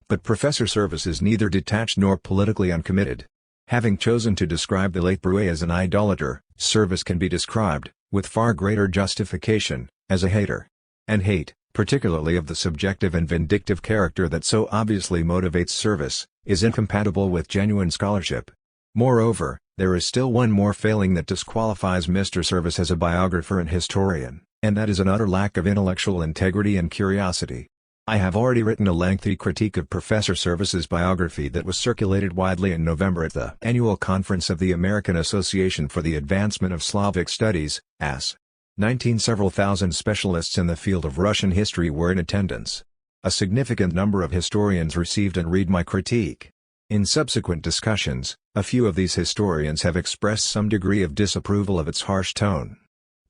But Professor Service is neither detached nor politically uncommitted. Having chosen to describe the late Brouet as an idolater, Service can be described, with far greater justification, as a hater. And hate, particularly of the subjective and vindictive character that so obviously motivates Service, is incompatible with genuine scholarship. Moreover, there is still one more failing that disqualifies Mr. Service as a biographer and historian, and that is an utter lack of intellectual integrity and curiosity. I have already written a lengthy critique of Professor Service's biography that was circulated widely in November at the annual conference of the American Association for the Advancement of Slavic Studies, AS. 19 Several thousand specialists in the field of Russian history were in attendance. A significant number of historians received and read my critique. In subsequent discussions, a few of these historians have expressed some degree of disapproval of its harsh tone.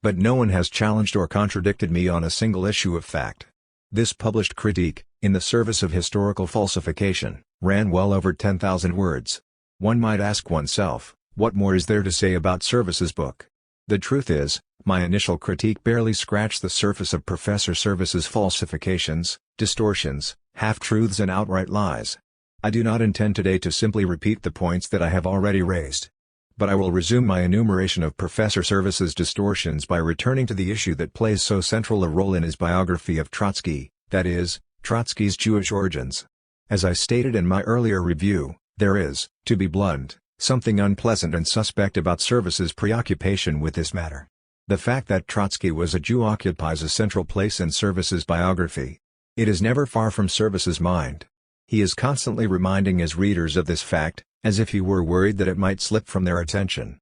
But no one has challenged or contradicted me on a single issue of fact. This published critique, in the service of historical falsification, ran well over 10,000 words. One might ask oneself, what more is there to say about Service's book? The truth is, my initial critique barely scratched the surface of Professor Service's falsifications, distortions, half-truths and outright lies. I do not intend today to simply repeat the points that I have already raised. But I will resume my enumeration of Professor Service's distortions by returning to the issue that plays so central a role in his biography of Trotsky, that is, Trotsky's Jewish origins. As I stated in my earlier review, there is, to be blunt, something unpleasant and suspect about Service's preoccupation with this matter. The fact that Trotsky was a Jew occupies a central place in Service's biography. It is never far from Service's mind. He is constantly reminding his readers of this fact, as if he were worried that it might slip from their attention.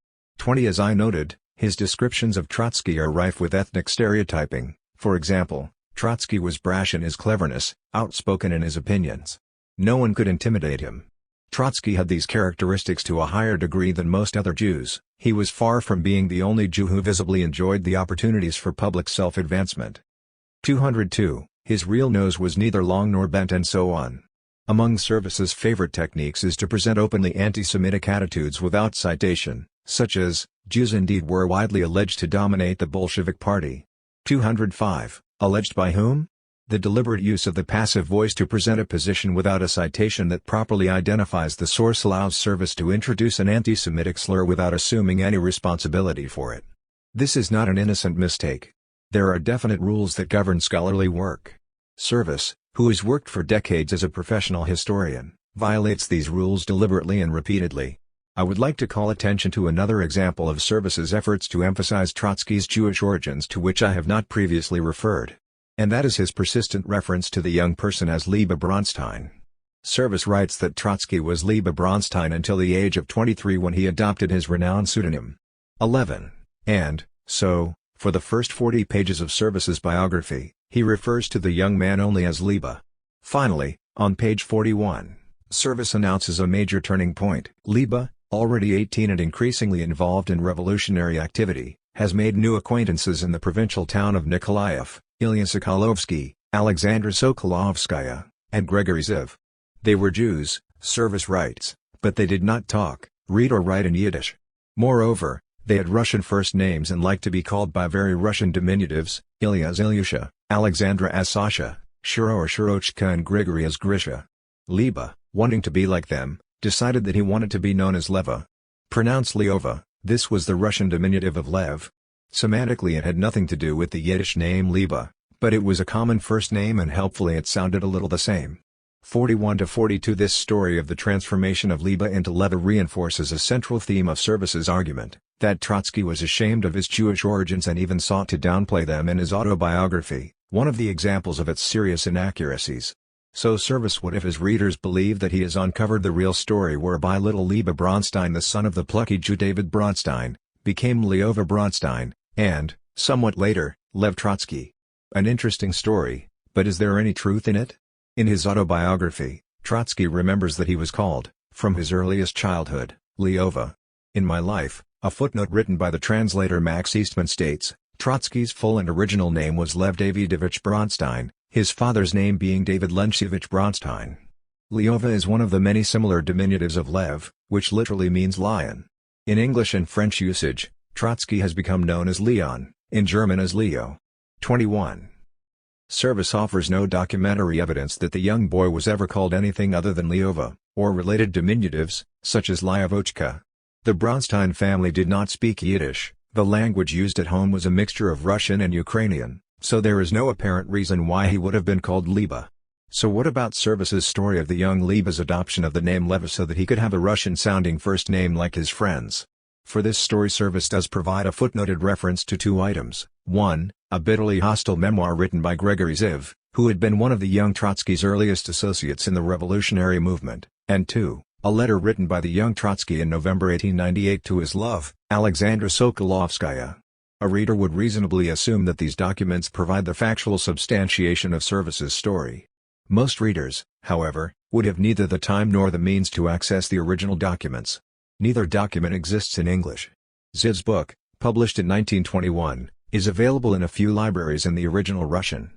As I noted, his descriptions of Trotsky are rife with ethnic stereotyping. For example, Trotsky was brash in his cleverness, outspoken in his opinions. No one could intimidate him. Trotsky had these characteristics to a higher degree than most other Jews. He was far from being the only Jew who visibly enjoyed the opportunities for public self-advancement. 202. His real nose was neither long nor bent and so on. Among Service's favorite techniques is to present openly anti-Semitic attitudes without citation, such as, Jews indeed were widely alleged to dominate the Bolshevik Party. 205. Alleged by whom? The deliberate use of the passive voice to present a position without a citation that properly identifies the source allows Service to introduce an anti-Semitic slur without assuming any responsibility for it. This is not an innocent mistake. There are definite rules that govern scholarly work. Service, who has worked for decades as a professional historian, violates these rules deliberately and repeatedly. I would like to call attention to another example of Service's efforts to emphasize Trotsky's Jewish origins to which I have not previously referred. And that is his persistent reference to the young person as Liebe Bronstein. Service writes that Trotsky was Liebe Bronstein until the age of 23 when he adopted his renowned pseudonym. 11. And, so, for the first 40 pages of Service's biography, he refers to the young man only as Liebe. Finally, on page 41, Service announces a major turning point. Liebe, already 18 and increasingly involved in revolutionary activity, has made new acquaintances in the provincial town of Nikolaev, Ilya Sokolovsky, Alexandra Sokolovskaya, and Gregory Ziv. They were Jews, Service writes, but they did not talk, read or write in Yiddish. Moreover, they had Russian first names and liked to be called by very Russian diminutives, Ilya as Ilyusha, Alexandra as Sasha, Shiro or Shirochka and Grigory as Grisha. Liebe, wanting to be like them, decided that he wanted to be known as Leva. Pronounced Leova, this was the Russian diminutive of Lev. Semantically it had nothing to do with the Yiddish name Liebe, but it was a common first name and helpfully it sounded a little the same. 41-42 This story of the transformation of Liebe into Leva reinforces a central theme of Service's argument, that Trotsky was ashamed of his Jewish origins and even sought to downplay them in his autobiography, one of the examples of its serious inaccuracies. So Service would have his readers believe that he has uncovered the real story whereby little Liebe Bronstein, the son of the plucky Jew David Bronstein, became Leova Bronstein, and, somewhat later, Lev Trotsky. An interesting story, but is there any truth in it? In his autobiography, Trotsky remembers that he was called, from his earliest childhood, Leova. In My Life, a footnote written by the translator Max Eastman states, Trotsky's full and original name was Lev Davidovich Bronstein, his father's name being David Leontievich Bronstein. Lyova is one of the many similar diminutives of Lev, which literally means lion. In English and French usage, Trotsky has become known as Leon, in German as Leo. 21. Service offers no documentary evidence that the young boy was ever called anything other than Lyova, or related diminutives, such as Lyovochka. The Bronstein family did not speak Yiddish, the language used at home was a mixture of Russian and Ukrainian, so there is no apparent reason why he would have been called Liba. So what about Service's story of the young Liba's adoption of the name Leva so that he could have a Russian-sounding first name like his friends? For this story Service does provide a footnoted reference to two items: 1, a bitterly hostile memoir written by Gregory Ziv, who had been one of the young Trotsky's earliest associates in the revolutionary movement, and 2, a letter written by the young Trotsky in November 1898 to his love, Alexandra Sokolovskaya. A reader would reasonably assume that these documents provide the factual substantiation of Service's story. Most readers, however, would have neither the time nor the means to access the original documents. Neither document exists in English. Ziv's book, published in 1921, is available in a few libraries in the original Russian.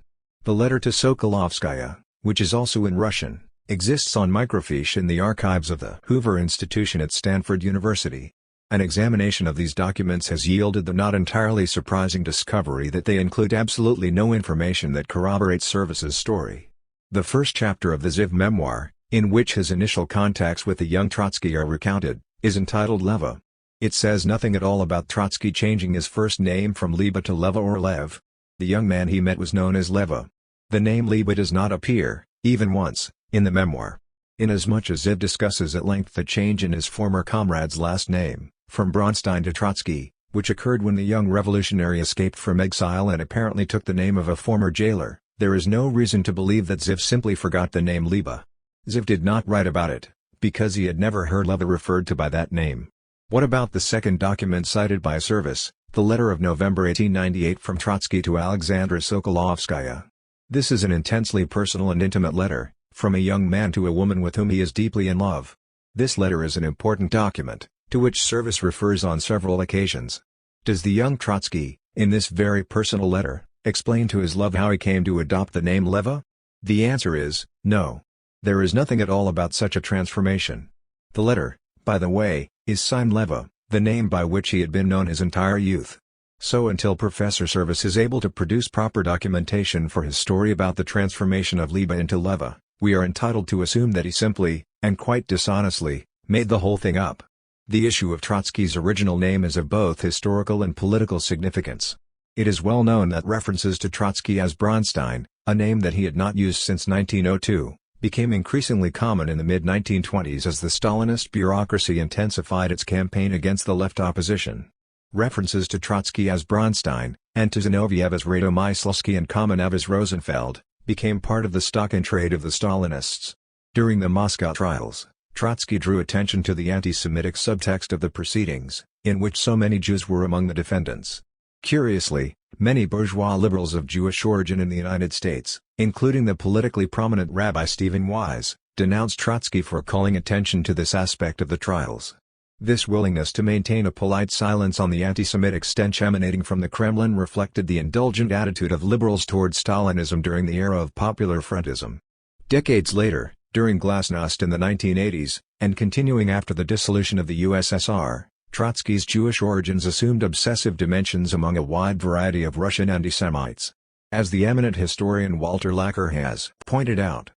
The letter to Sokolovskaya, which is also in Russian, exists on microfiche in the archives of the Hoover Institution at Stanford University. An examination of these documents has yielded the not entirely surprising discovery that they include absolutely no information that corroborates Service's story. The first chapter of the Ziv memoir, in which his initial contacts with the young Trotsky are recounted, is entitled Leva. It says nothing at all about Trotsky changing his first name from Liba to Leva or Lev. The young man he met was known as Leva. The name Liba does not appear, even once, in the memoir. Inasmuch as Ziv discusses at length the change in his former comrade's last name, from Bronstein to Trotsky, which occurred when the young revolutionary escaped from exile and apparently took the name of a former jailer, there is no reason to believe that Ziv simply forgot the name Liba. Ziv did not write about it, because he had never heard Leva referred to by that name. What about the second document cited by Service, the letter of November 1898 from Trotsky to Alexandra Sokolovskaya? This is an intensely personal and intimate letter, from a young man to a woman with whom he is deeply in love. This letter is an important document, to which Service refers on several occasions. Does the young Trotsky, in this very personal letter, explain to his love how he came to adopt the name Leva? The answer is, no. There is nothing at all about such a transformation. The letter, by the way, is signed Leva, the name by which he had been known his entire youth. So until Professor Service is able to produce proper documentation for his story about the transformation of Liba into Leva, we are entitled to assume that he simply, and quite dishonestly, made the whole thing up. The issue of Trotsky's original name is of both historical and political significance. It is well known that references to Trotsky as Bronstein, a name that he had not used since 1902, became increasingly common in the mid-1920s as the Stalinist bureaucracy intensified its campaign against the left opposition. References to Trotsky as Bronstein, and to Zinoviev as Radomyslsky and Kamenev as Rosenfeld, became part of the stock in trade of the Stalinists. During the Moscow trials, Trotsky drew attention to the anti-Semitic subtext of the proceedings, in which so many Jews were among the defendants. Curiously, many bourgeois liberals of Jewish origin in the United States, including the politically prominent Rabbi Stephen Wise, denounced Trotsky for calling attention to this aspect of the trials. This willingness to maintain a polite silence on the anti-Semitic stench emanating from the Kremlin reflected the indulgent attitude of liberals toward Stalinism during the era of popular frontism. Decades later, during Glasnost in the 1980s, and continuing after the dissolution of the USSR, Trotsky's Jewish origins assumed obsessive dimensions among a wide variety of Russian anti-Semites. As the eminent historian Walter Lacker has pointed out,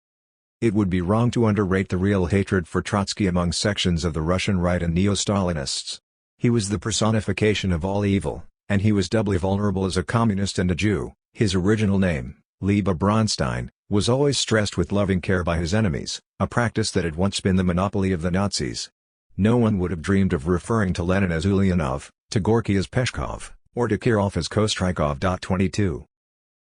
it would be wrong to underrate the real hatred for Trotsky among sections of the Russian right and neo-Stalinists. He was the personification of all evil, and he was doubly vulnerable as a communist and a Jew. His original name, Liba Bronstein, was always stressed with loving care by his enemies, a practice that had once been the monopoly of the Nazis. No one would have dreamed of referring to Lenin as Ulyanov, to Gorky as Peshkov, or to Kirov as Kostrykov. 22.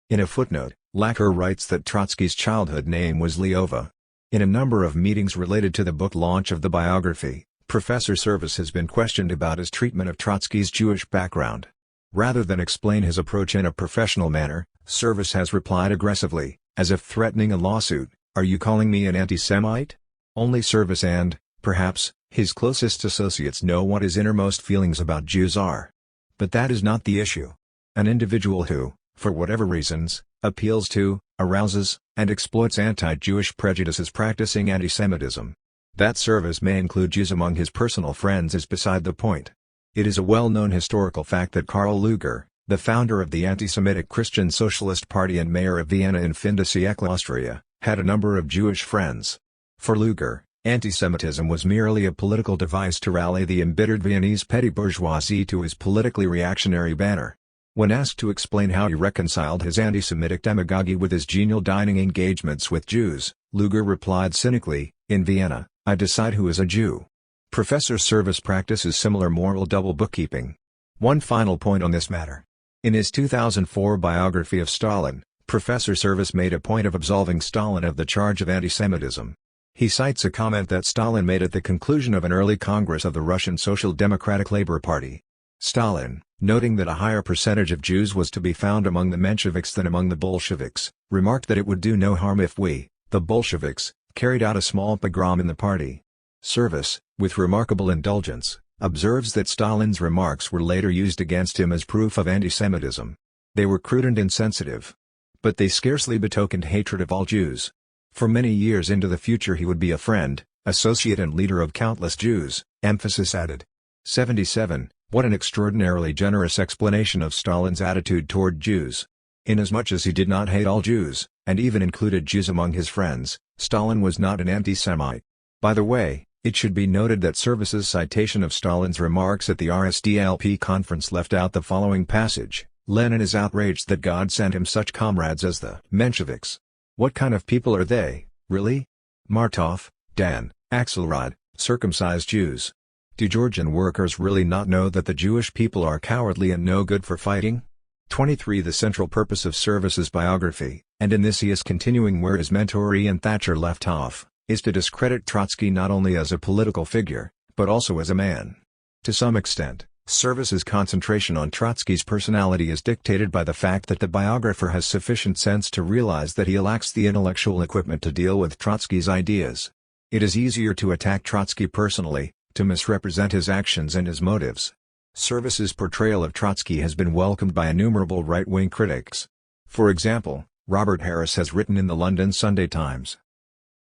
In a footnote, Lacker writes that Trotsky's childhood name was Lyova. In a number of meetings related to the book launch of the biography, Professor Service has been questioned about his treatment of Trotsky's Jewish background. Rather than explain his approach in a professional manner, Service has replied aggressively, as if threatening a lawsuit, "Are you calling me an anti-Semite?" Only Service and, perhaps, His closest associates know what his innermost feelings about Jews are. But that is not the issue. An individual who, for whatever reasons, appeals to, arouses, and exploits anti-Jewish prejudice is practicing antisemitism. That Service may include Jews among his personal friends is beside the point. It is a well-known historical fact that Karl Lueger, the founder of the anti-Semitic Christian Socialist Party and mayor of Vienna in fin de siècle Austria, had a number of Jewish friends. For Lueger, antisemitism was merely a political device to rally the embittered Viennese petty bourgeoisie to his politically reactionary banner. When asked to explain how he reconciled his anti-Semitic demagoguery with his genial dining engagements with Jews, Lueger replied cynically, "In Vienna, I decide who is a Jew." Professor Service practices similar moral double bookkeeping. One final point on this matter. In his 2004 biography of Stalin, Professor Service made a point of absolving Stalin of the charge of antisemitism. He cites a comment that Stalin made at the conclusion of an early congress of the Russian Social Democratic Labour Party. Stalin, noting that a higher percentage of Jews was to be found among the Mensheviks than among the Bolsheviks, remarked that it would do no harm if we, the Bolsheviks, carried out a small pogrom in the party. Service, with remarkable indulgence, observes that Stalin's remarks were later used against him as proof of antisemitism. They were crude and insensitive. But they scarcely betokened hatred of all Jews. For many years into the future he would be a friend, associate and leader of countless Jews, emphasis added. 77. What an extraordinarily generous explanation of Stalin's attitude toward Jews. Inasmuch as he did not hate all Jews, and even included Jews among his friends, Stalin was not an anti-Semite. By the way, it should be noted that Service's citation of Stalin's remarks at the RSDLP conference left out the following passage: Lenin is outraged that God sent him such comrades as the Mensheviks. What kind of people are they, really? Martov, Dan, Axelrod, circumcised Jews. Do Georgian workers really not know that the Jewish people are cowardly and no good for fighting? 23. The central purpose of Service's biography, and in this he is continuing where his mentor Ian Thatcher left off, is to discredit Trotsky not only as a political figure, but also as a man. To some extent, Service's concentration on Trotsky's personality is dictated by the fact that the biographer has sufficient sense to realize that he lacks the intellectual equipment to deal with Trotsky's ideas. It is easier to attack Trotsky personally, to misrepresent his actions and his motives. Service's portrayal of Trotsky has been welcomed by innumerable right-wing critics. For example, Robert Harris has written in the London Sunday Times,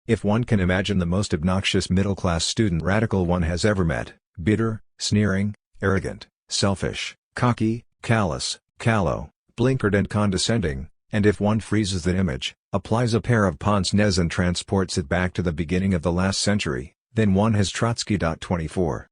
"If one can imagine the most obnoxious middle-class student radical one has ever met, bitter, sneering, arrogant, selfish, cocky, callous, callow, blinkered and condescending, and if one freezes that image, applies a pair of pince-nez and transports it back to the beginning of the last century, then one has Trotsky. 24.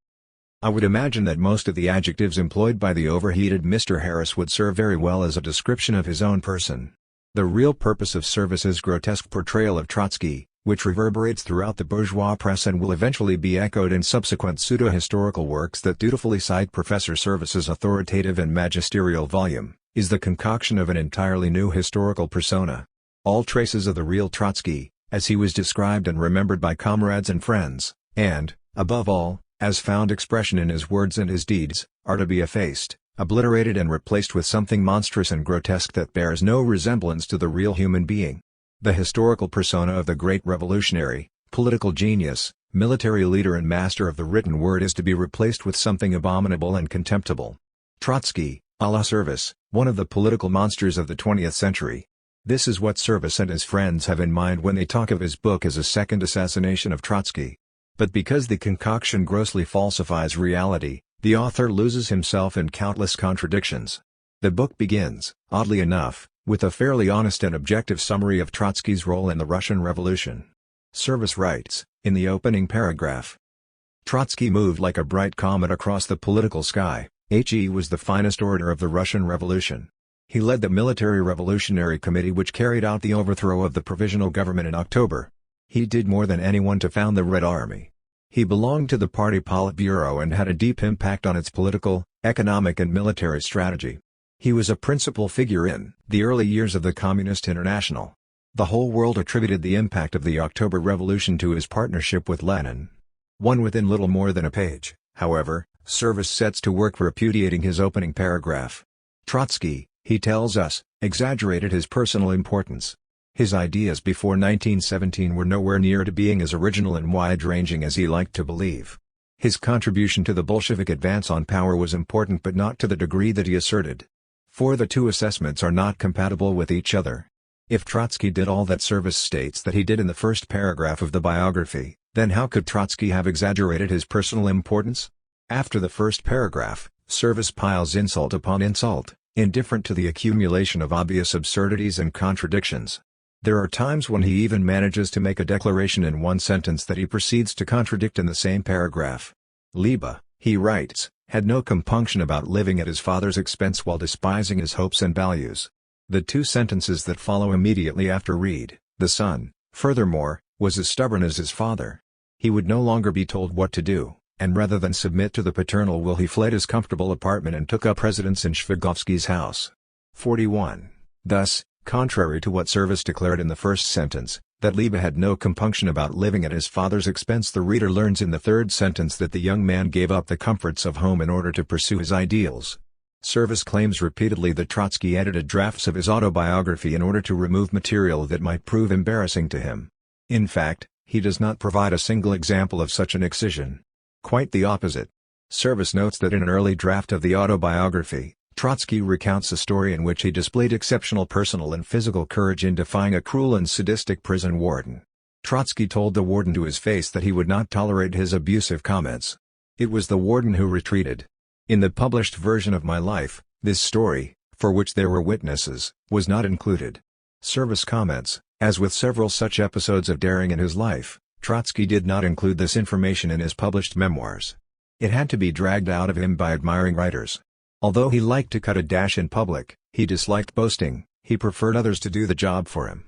I would imagine that most of the adjectives employed by the overheated Mr. Harris would serve very well as a description of his own person. The real purpose of Service's grotesque portrayal of Trotsky, which reverberates throughout the bourgeois press and will eventually be echoed in subsequent pseudo-historical works that dutifully cite Professor Service's authoritative and magisterial volume, is the concoction of an entirely new historical persona. All traces of the real Trotsky, as he was described and remembered by comrades and friends, and, above all, as found expression in his words and his deeds, are to be effaced, obliterated and replaced with something monstrous and grotesque that bears no resemblance to the real human being. The historical persona of the great revolutionary, political genius, military leader and master of the written word is to be replaced with something abominable and contemptible. Trotsky, à la Service, one of the political monsters of the 20th century. This is what Service and his friends have in mind when they talk of his book as a second assassination of Trotsky. But because the concoction grossly falsifies reality, the author loses himself in countless contradictions. The book begins, oddly enough, with a fairly honest and objective summary of Trotsky's role in the Russian Revolution. Service writes, in the opening paragraph, Trotsky moved like a bright comet across the political sky. He was the finest orator of the Russian Revolution. He led the Military Revolutionary Committee which carried out the overthrow of the provisional government in October. He did more than anyone to found the Red Army. He belonged to the party Politburo and had a deep impact on its political, economic and military strategy. He was a principal figure in the early years of the Communist International. The whole world attributed the impact of the October Revolution to his partnership with Lenin. Within little more than a page, however, Service sets to work repudiating his opening paragraph. Trotsky, he tells us, exaggerated his personal importance. His ideas before 1917 were nowhere near to being as original and wide-ranging as he liked to believe. His contribution to the Bolshevik advance on power was important but not to the degree that he asserted. For the two assessments are not compatible with each other. If Trotsky did all that Service states that he did in the first paragraph of the biography, then how could Trotsky have exaggerated his personal importance? After the first paragraph, Service piles insult upon insult, indifferent to the accumulation of obvious absurdities and contradictions. There are times when he even manages to make a declaration in one sentence that he proceeds to contradict in the same paragraph. Liebe, he writes, had no compunction about living at his father's expense while despising his hopes and values. The two sentences that follow immediately after read, the son, furthermore, was as stubborn as his father. He would no longer be told what to do, and rather than submit to the paternal will he fled his comfortable apartment and took up residence in Shvigovsky's house. 41. Thus, contrary to what Service declared in the first sentence, that Liebe had no compunction about living at his father's expense, the reader learns in the third sentence that the young man gave up the comforts of home in order to pursue his ideals. Service claims repeatedly that Trotsky edited drafts of his autobiography in order to remove material that might prove embarrassing to him. In fact, he does not provide a single example of such an excision. Quite the opposite. Service notes that in an early draft of the autobiography, Trotsky recounts a story in which he displayed exceptional personal and physical courage in defying a cruel and sadistic prison warden. Trotsky told the warden to his face that he would not tolerate his abusive comments. It was the warden who retreated. In the published version of my life, this story, for which there were witnesses, was not included. Service comments, as with several such episodes of daring in his life, Trotsky did not include this information in his published memoirs. It had to be dragged out of him by admiring writers. Although he liked to cut a dash in public, he disliked boasting, he preferred others to do the job for him.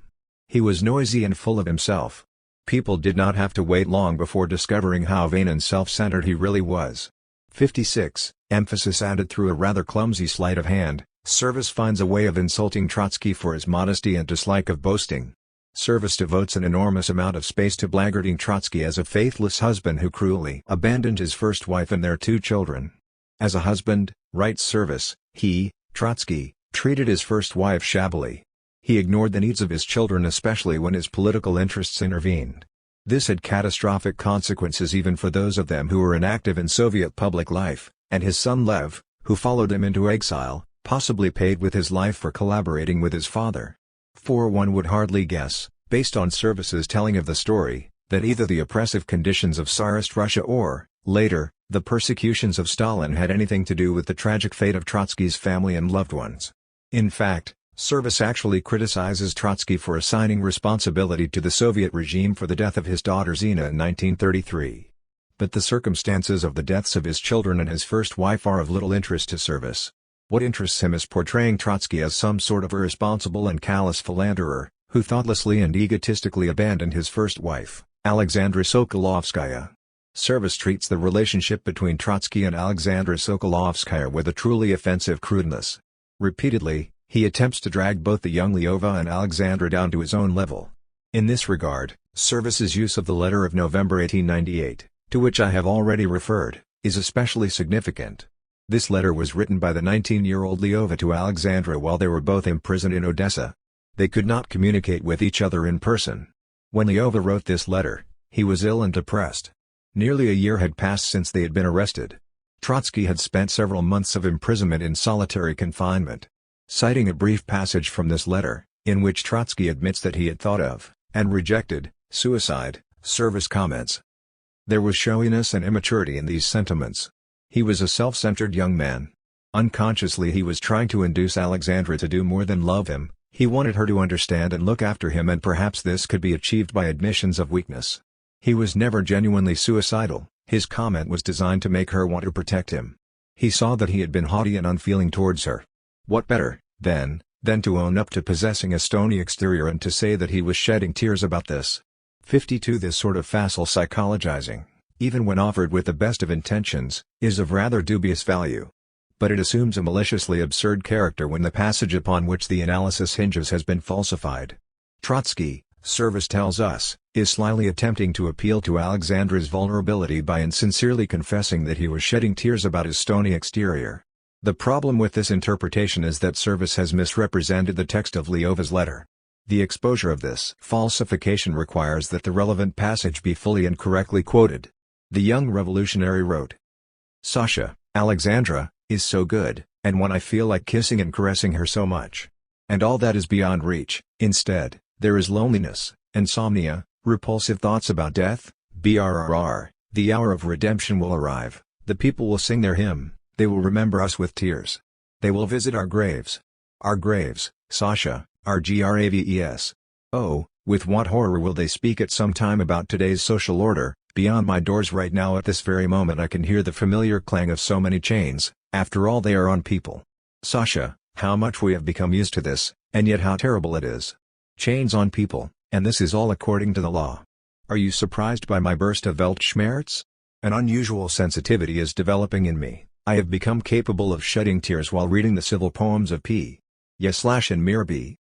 He was noisy and full of himself. People did not have to wait long before discovering how vain and self-centered he really was. 56. Emphasis added through a rather clumsy sleight of hand, Service finds a way of insulting Trotsky for his modesty and dislike of boasting. Service devotes an enormous amount of space to blackguarding Trotsky as a faithless husband who cruelly abandoned his first wife and their two children. As a husband, writes Service, he, Trotsky, treated his first wife shabbily. He ignored the needs of his children, especially when his political interests intervened. This had catastrophic consequences even for those of them who were inactive in Soviet public life, and his son Lev, who followed him into exile, possibly paid with his life for collaborating with his father. For one would hardly guess, based on Service's telling of the story, that either the oppressive conditions of Tsarist Russia or, later, the persecutions of Stalin had anything to do with the tragic fate of Trotsky's family and loved ones. In fact, Service actually criticizes Trotsky for assigning responsibility to the Soviet regime for the death of his daughter Zina in 1933. But the circumstances of the deaths of his children and his first wife are of little interest to Service. What interests him is portraying Trotsky as some sort of irresponsible and callous philanderer, who thoughtlessly and egotistically abandoned his first wife, Alexandra Sokolovskaya. Service treats the relationship between Trotsky and Alexandra Sokolovskaya with a truly offensive crudeness. Repeatedly, he attempts to drag both the young Lyova and Alexandra down to his own level. In this regard, Service's use of the letter of November 1898, to which I have already referred, is especially significant. This letter was written by the 19-year-old Lyova to Alexandra while they were both imprisoned in Odessa. They could not communicate with each other in person. When Lyova wrote this letter, he was ill and depressed. Nearly a year had passed since they had been arrested. Trotsky had spent several months of imprisonment in solitary confinement. Citing a brief passage from this letter, in which Trotsky admits that he had thought of, and rejected, suicide, Service comments. There was showiness and immaturity in these sentiments. He was a self-centered young man. Unconsciously he was trying to induce Alexandra to do more than love him, he wanted her to understand and look after him, and perhaps this could be achieved by admissions of weakness. He was never genuinely suicidal, his comment was designed to make her want to protect him. He saw that he had been haughty and unfeeling towards her. What better, then, than to own up to possessing a stony exterior and to say that he was shedding tears about this? 52. This sort of facile psychologizing, even when offered with the best of intentions, is of rather dubious value. But it assumes a maliciously absurd character when the passage upon which the analysis hinges has been falsified. Trotsky, Service tells us, is slyly attempting to appeal to Alexandra's vulnerability by insincerely confessing that he was shedding tears about his stony exterior. The problem with this interpretation is that Service has misrepresented the text of Lyova's letter. The exposure of this falsification requires that the relevant passage be fully and correctly quoted. The young revolutionary wrote, Sasha, Alexandra, is so good, and when I feel like kissing and caressing her so much. And all that is beyond reach. Instead, there is loneliness, insomnia, repulsive thoughts about death. Brrr, the hour of redemption will arrive, the people will sing their hymn, they will remember us with tears. They will visit our graves. Our graves, Sasha, our graves. Oh, with what horror will they speak at some time about today's social order. Beyond my doors right now at this very moment I can hear the familiar clang of so many chains. After all, they are on people. Sasha, how much we have become used to this, and yet how terrible it is. Chains on people, and this is all according to the law. Are you surprised by my burst of Weltschmerz? An unusual sensitivity is developing in me. I have become capable of shedding tears while reading the civil poems of P. and Mirabee.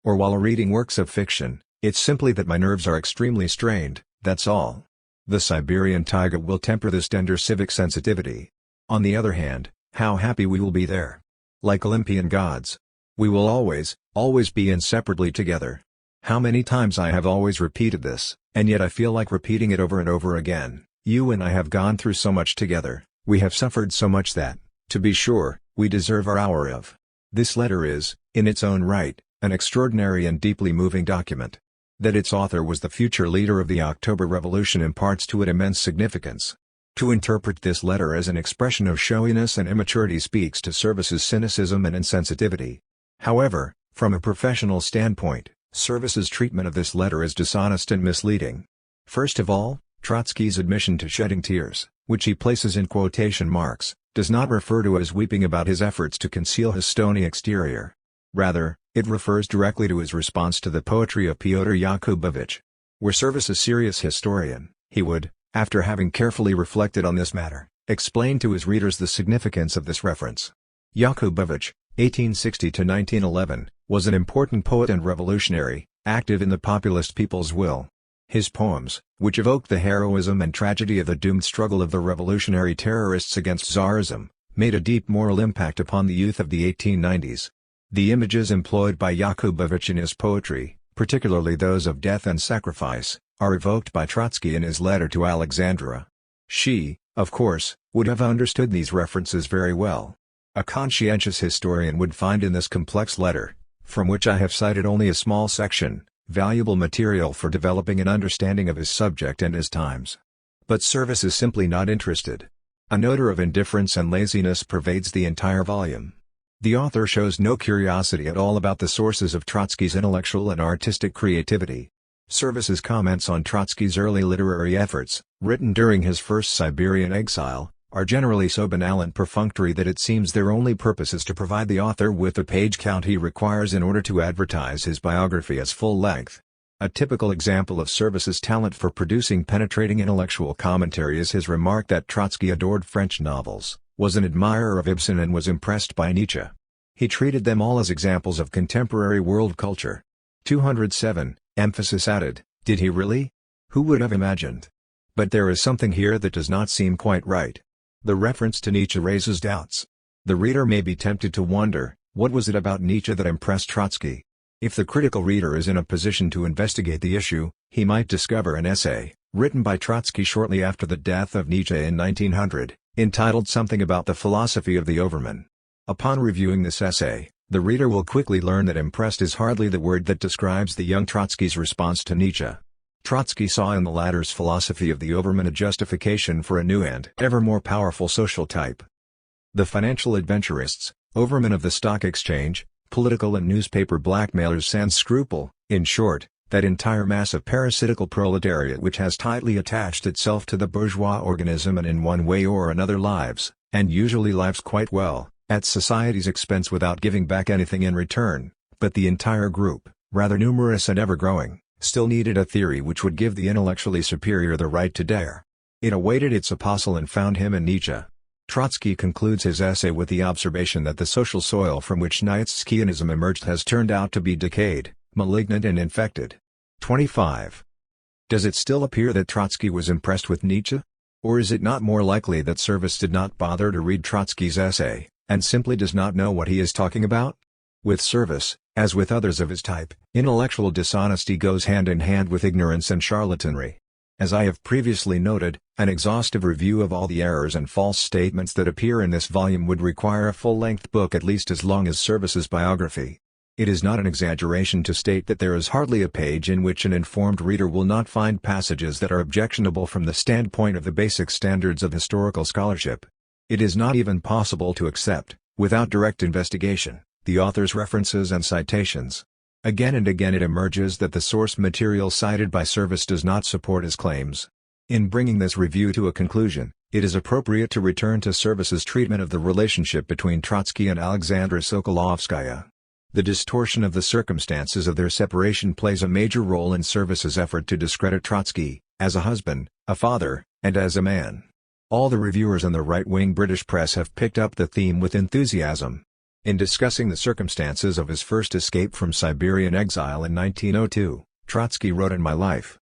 Or while reading works of fiction. It's simply that my nerves are extremely strained, that's all. The Siberian taiga will temper this tender civic sensitivity. On the other hand, how happy we will be there. Like Olympian gods. We will always be inseparably together. How many times I have always repeated this, and yet I feel like repeating it over and over again. You and I have gone through so much together, we have suffered so much that, to be sure, we deserve our hour of. This letter is, in its own right, an extraordinary and deeply moving document. That its author was the future leader of the October Revolution imparts to it immense significance. To interpret this letter as an expression of showiness and immaturity speaks to Service's cynicism and insensitivity. However, from a professional standpoint, Service's treatment of this letter is dishonest and misleading. First of all, Trotsky's admission to shedding tears, which he places in quotation marks, does not refer to his weeping about his efforts to conceal his stony exterior. Rather, it refers directly to his response to the poetry of Pyotr Yakubovich. Were Service a serious historian, he would, after having carefully reflected on this matter, explain to his readers the significance of this reference. Yakubovich, 1860–1911, was an important poet and revolutionary, active in the populist people's will. His poems, which evoked the heroism and tragedy of the doomed struggle of the revolutionary terrorists against Tsarism, made a deep moral impact upon the youth of the 1890s. The images employed by Yakubovich in his poetry, particularly those of death and sacrifice, are evoked by Trotsky in his letter to Alexandra. She, of course, would have understood these references very well. A conscientious historian would find in this complex letter, from which I have cited only a small section, valuable material for developing an understanding of his subject and his times. But Service is simply not interested. An odor of indifference and laziness pervades the entire volume. The author shows no curiosity at all about the sources of Trotsky's intellectual and artistic creativity. Service's comments on Trotsky's early literary efforts, written during his first Siberian exile, are generally so banal and perfunctory that it seems their only purpose is to provide the author with the page count he requires in order to advertise his biography as full length. A typical example of Service's talent for producing penetrating intellectual commentary is his remark that Trotsky adored French novels, was an admirer of Ibsen and was impressed by Nietzsche. He treated them all as examples of contemporary world culture. 207, emphasis added, did he really? Who would have imagined? But there is something here that does not seem quite right. The reference to Nietzsche raises doubts. The reader may be tempted to wonder, what was it about Nietzsche that impressed Trotsky? If the critical reader is in a position to investigate the issue, he might discover an essay, written by Trotsky shortly after the death of Nietzsche in 1900, entitled Something About the Philosophy of the Overman. Upon reviewing this essay, the reader will quickly learn that impressed is hardly the word that describes the young Trotsky's response to Nietzsche. Trotsky saw in the latter's philosophy of the Overman a justification for a new and ever more powerful social type. The financial adventurists, overmen of the stock exchange, political and newspaper blackmailers sans scruple, in short, that entire mass of parasitical proletariat which has tightly attached itself to the bourgeois organism and in one way or another lives, and usually lives quite well, at society's expense without giving back anything in return, but the entire group, rather numerous and ever-growing, still needed a theory which would give the intellectually superior the right to dare. It awaited its apostle and found him in Nietzsche. Trotsky concludes his essay with the observation that the social soil from which Nietzscheanism emerged has turned out to be decayed, malignant and infected. 25. Does it still appear that Trotsky was impressed with Nietzsche? Or is it not more likely that Service did not bother to read Trotsky's essay, and simply does not know what he is talking about? With Service, as with others of his type, intellectual dishonesty goes hand in hand with ignorance and charlatanry. As I have previously noted, an exhaustive review of all the errors and false statements that appear in this volume would require a full-length book at least as long as Service's biography. It is not an exaggeration to state that there is hardly a page in which an informed reader will not find passages that are objectionable from the standpoint of the basic standards of historical scholarship. It is not even possible to accept, without direct investigation, the author's references and citations. Again and again it emerges that the source material cited by Service does not support his claims. In bringing this review to a conclusion, it is appropriate to return to Service's treatment of the relationship between Trotsky and Alexandra Sokolovskaya. The distortion of the circumstances of their separation plays a major role in Service's effort to discredit Trotsky, as a husband, a father, and as a man. All the reviewers and the right-wing British press have picked up the theme with enthusiasm. In discussing the circumstances of his first escape from Siberian exile in 1902, Trotsky wrote, "In my life.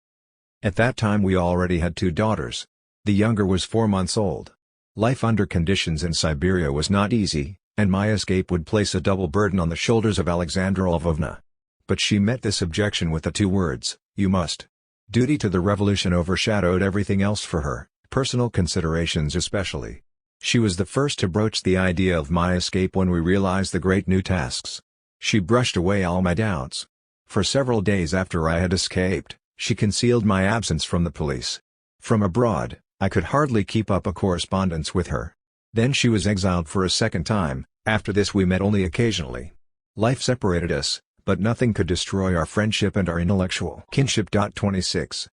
At that time we already had 2 daughters. The younger was 4 months old. Life under conditions in Siberia was not easy, and my escape would place a double burden on the shoulders of Alexandra Lvovna. But she met this objection with the 2 words, 'You must.' Duty to the revolution overshadowed everything else for her, personal considerations especially. She was the first to broach the idea of my escape when we realized the great new tasks. She brushed away all my doubts. For several days after I had escaped, she concealed my absence from the police. From abroad, I could hardly keep up a correspondence with her. Then she was exiled for a second time. After this we met only occasionally. Life separated us, but nothing could destroy our friendship and our intellectual kinship." 26.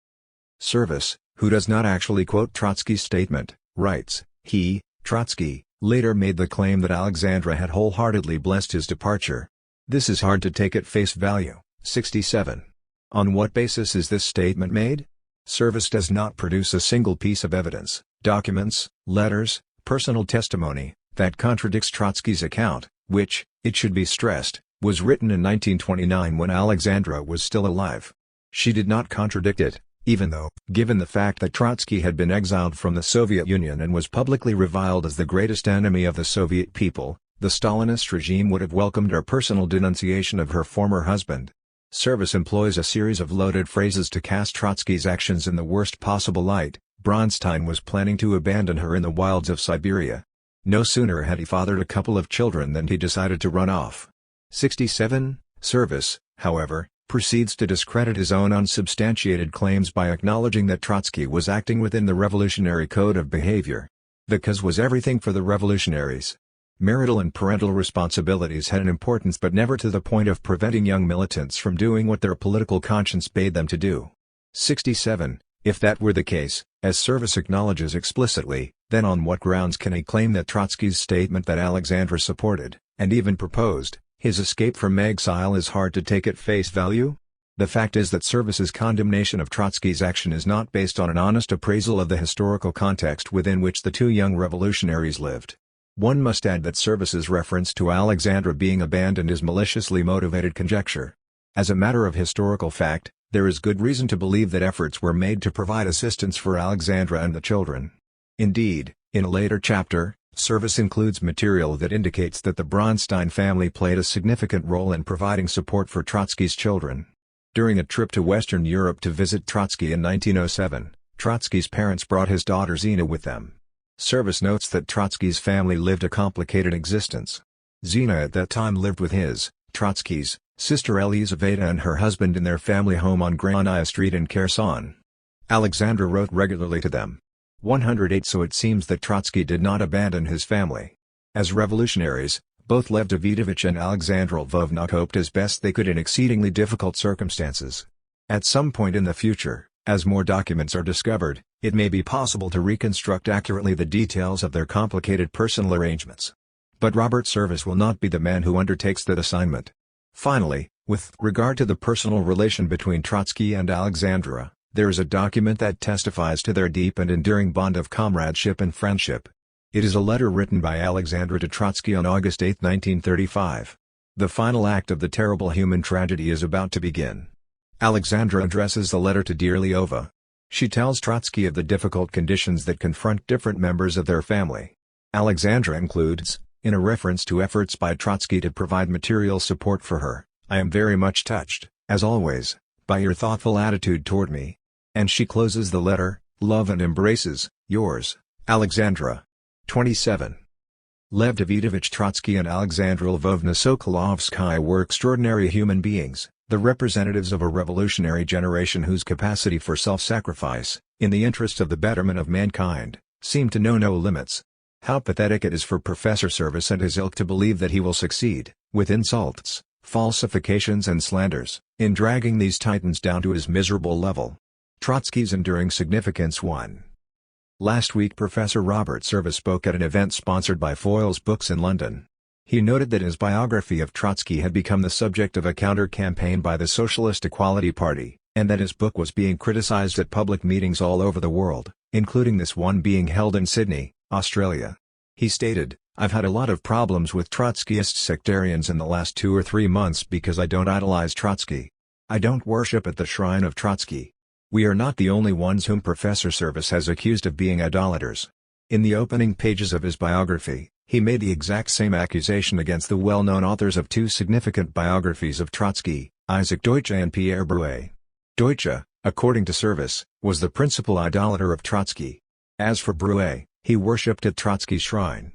Service, who does not actually quote Trotsky's statement, writes, "He, Trotsky, later made the claim that Alexandra had wholeheartedly blessed his departure. This is hard to take at face value." 67. On what basis is this statement made? Service does not produce a single piece of evidence, documents, letters, personal testimony, that contradicts Trotsky's account, which, it should be stressed, was written in 1929 when Alexandra was still alive. She did not contradict it, even though, given the fact that Trotsky had been exiled from the Soviet Union and was publicly reviled as the greatest enemy of the Soviet people, the Stalinist regime would have welcomed her personal denunciation of her former husband. Service employs a series of loaded phrases to cast Trotsky's actions in the worst possible light. Bronstein was planning to abandon her in the wilds of Siberia. No sooner had he fathered a couple of children than he decided to run off. 67. Service, however, proceeds to discredit his own unsubstantiated claims by acknowledging that Trotsky was acting within the revolutionary code of behavior. The cause was everything for the revolutionaries. Marital and parental responsibilities had an importance but never to the point of preventing young militants from doing what their political conscience bade them to do. 67. If that were the case, as Service acknowledges explicitly, then on what grounds can he claim that Trotsky's statement that Alexandra supported, and even proposed, his escape from exile is hard to take at face value? The fact is that Service's condemnation of Trotsky's action is not based on an honest appraisal of the historical context within which the 2 young revolutionaries lived. One must add that Service's reference to Alexandra being abandoned is maliciously motivated conjecture. As a matter of historical fact, there is good reason to believe that efforts were made to provide assistance for Alexandra and the children. Indeed, in a later chapter, Service includes material that indicates that the Bronstein family played a significant role in providing support for Trotsky's children. During a trip to Western Europe to visit Trotsky in 1907, Trotsky's parents brought his daughter Zina with them. Service notes that Trotsky's family lived a complicated existence. Zina at that time lived with his, Trotsky's, sister Elizaveta and her husband in their family home on Granaya Street in Kherson. Alexandra wrote regularly to them. 108 So it seems that Trotsky did not abandon his family. As revolutionaries, both Lev Davidovich and Alexandra Lvovna coped as best they could in exceedingly difficult circumstances. At some point in the future, as more documents are discovered, it may be possible to reconstruct accurately the details of their complicated personal arrangements. But Robert Service will not be the man who undertakes that assignment. Finally, with regard to the personal relation between Trotsky and Alexandra, there is a document that testifies to their deep and enduring bond of comradeship and friendship. It is a letter written by Alexandra to Trotsky on August 8, 1935. The final act of the terrible human tragedy is about to begin. Alexandra addresses the letter to Dear Lyova. She tells Trotsky of the difficult conditions that confront different members of their family. Alexandra includes, in a reference to efforts by Trotsky to provide material support for her, "I am very much touched, as always, by your thoughtful attitude toward me. And she closes the letter, "Love and embraces, yours, Alexandra." 27. Lev Davidovich Trotsky and Alexandra Lvovna Sokolovskaya were extraordinary human beings, the representatives of a revolutionary generation whose capacity for self-sacrifice, in the interest of the betterment of mankind, seemed to know no limits. How pathetic it is for Professor Service and his ilk to believe that he will succeed, with insults, falsifications and slanders, in dragging these titans down to his miserable level. Trotsky's enduring significance 1. Last week Professor Robert Service spoke at an event sponsored by Foyle's Books in London. He noted that his biography of Trotsky had become the subject of a counter-campaign by the Socialist Equality Party, and that his book was being criticized at public meetings all over the world, including this one being held in Sydney, Australia. He stated, "I've had a lot of problems with Trotskyist sectarians in the last 2 or 3 months because I don't idolize Trotsky. I don't worship at the shrine of Trotsky." We are not the only ones whom Professor Service has accused of being idolaters. In the opening pages of his biography, he made the exact same accusation against the well-known authors of 2 significant biographies of Trotsky, Isaac Deutsche and Pierre Brouet. Deutsche, according to Service, was the principal idolater of Trotsky. As for Brouet, he worshipped at Trotsky's shrine.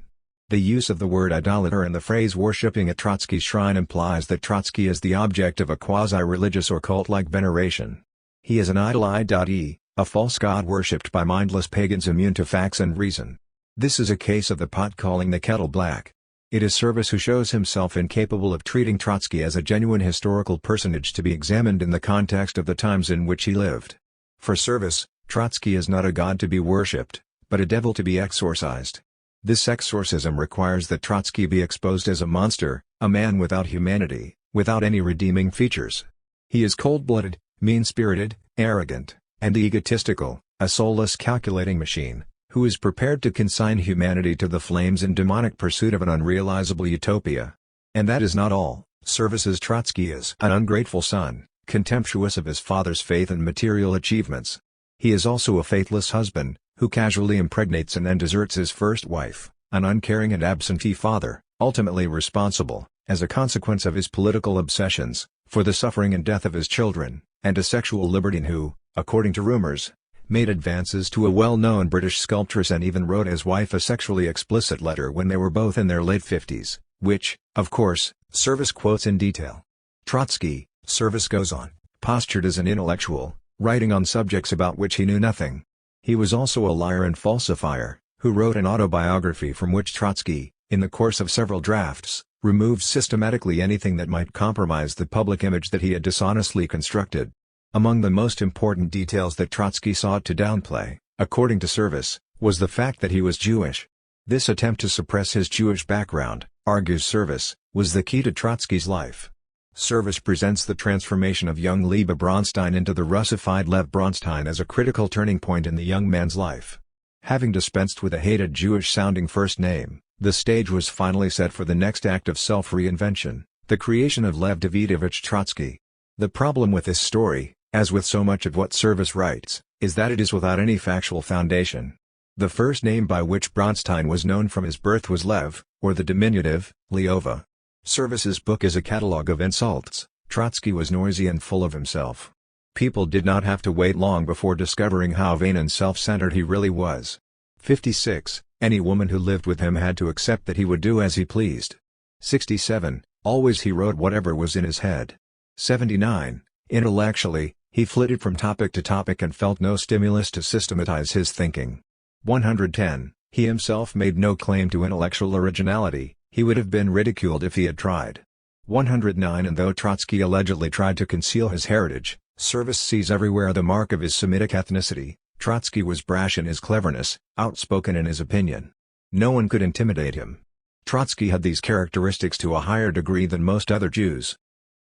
The use of the word idolater and the phrase worshipping at Trotsky's shrine implies that Trotsky is the object of a quasi-religious or cult-like veneration. He is an idol I.e., a false god worshipped by mindless pagans immune to facts and reason. This is a case of the pot calling the kettle black. It is Service who shows himself incapable of treating Trotsky as a genuine historical personage to be examined in the context of the times in which he lived. For Service, Trotsky is not a god to be worshipped, but a devil to be exorcised. This exorcism requires that Trotsky be exposed as a monster, a man without humanity, without any redeeming features. He is cold-blooded, mean-spirited, arrogant, and egotistical, a soulless calculating machine, who is prepared to consign humanity to the flames in demonic pursuit of an unrealizable utopia. And that is not all. Service's Trotsky is an ungrateful son, contemptuous of his father's faith and material achievements. He is also a faithless husband, who casually impregnates and then deserts his first wife, an uncaring and absentee father, ultimately responsible, as a consequence of his political obsessions, for the suffering and death of his children, and a sexual libertine who, according to rumors, made advances to a well-known British sculptress and even wrote his wife a sexually explicit letter when they were both in their late 50s, which, of course, Service quotes in detail. Trotsky, Service goes on, postured as an intellectual, writing on subjects about which he knew nothing. He was also a liar and falsifier, who wrote an autobiography from which Trotsky, in the course of several drafts, removed systematically anything that might compromise the public image that he had dishonestly constructed. Among the most important details that Trotsky sought to downplay, according to Service, was the fact that he was Jewish. This attempt to suppress his Jewish background, argues Service, was the key to Trotsky's life. Service presents the transformation of young Leba Bronstein into the Russified Lev Bronstein as a critical turning point in the young man's life. Having dispensed with a hated Jewish-sounding first name, the stage was finally set for the next act of self-reinvention, the creation of Lev Davidovich Trotsky. The problem with this story, as with so much of what Service writes, is that it is without any factual foundation. The first name by which Bronstein was known from his birth was Lev, or the diminutive, Leova. Service's book is a catalogue of insults. Trotsky was noisy and full of himself. People did not have to wait long before discovering how vain and self-centered he really was. 56. Any woman who lived with him had to accept that he would do as he pleased. 67. Always he wrote whatever was in his head. 79. Intellectually, he flitted from topic to topic and felt no stimulus to systematize his thinking. 110. He himself made no claim to intellectual originality, he would have been ridiculed if he had tried. 109. And though Trotsky allegedly tried to conceal his heritage, Service sees everywhere the mark of his Semitic ethnicity. Trotsky was brash in his cleverness, outspoken in his opinion. No one could intimidate him. Trotsky had these characteristics to a higher degree than most other Jews.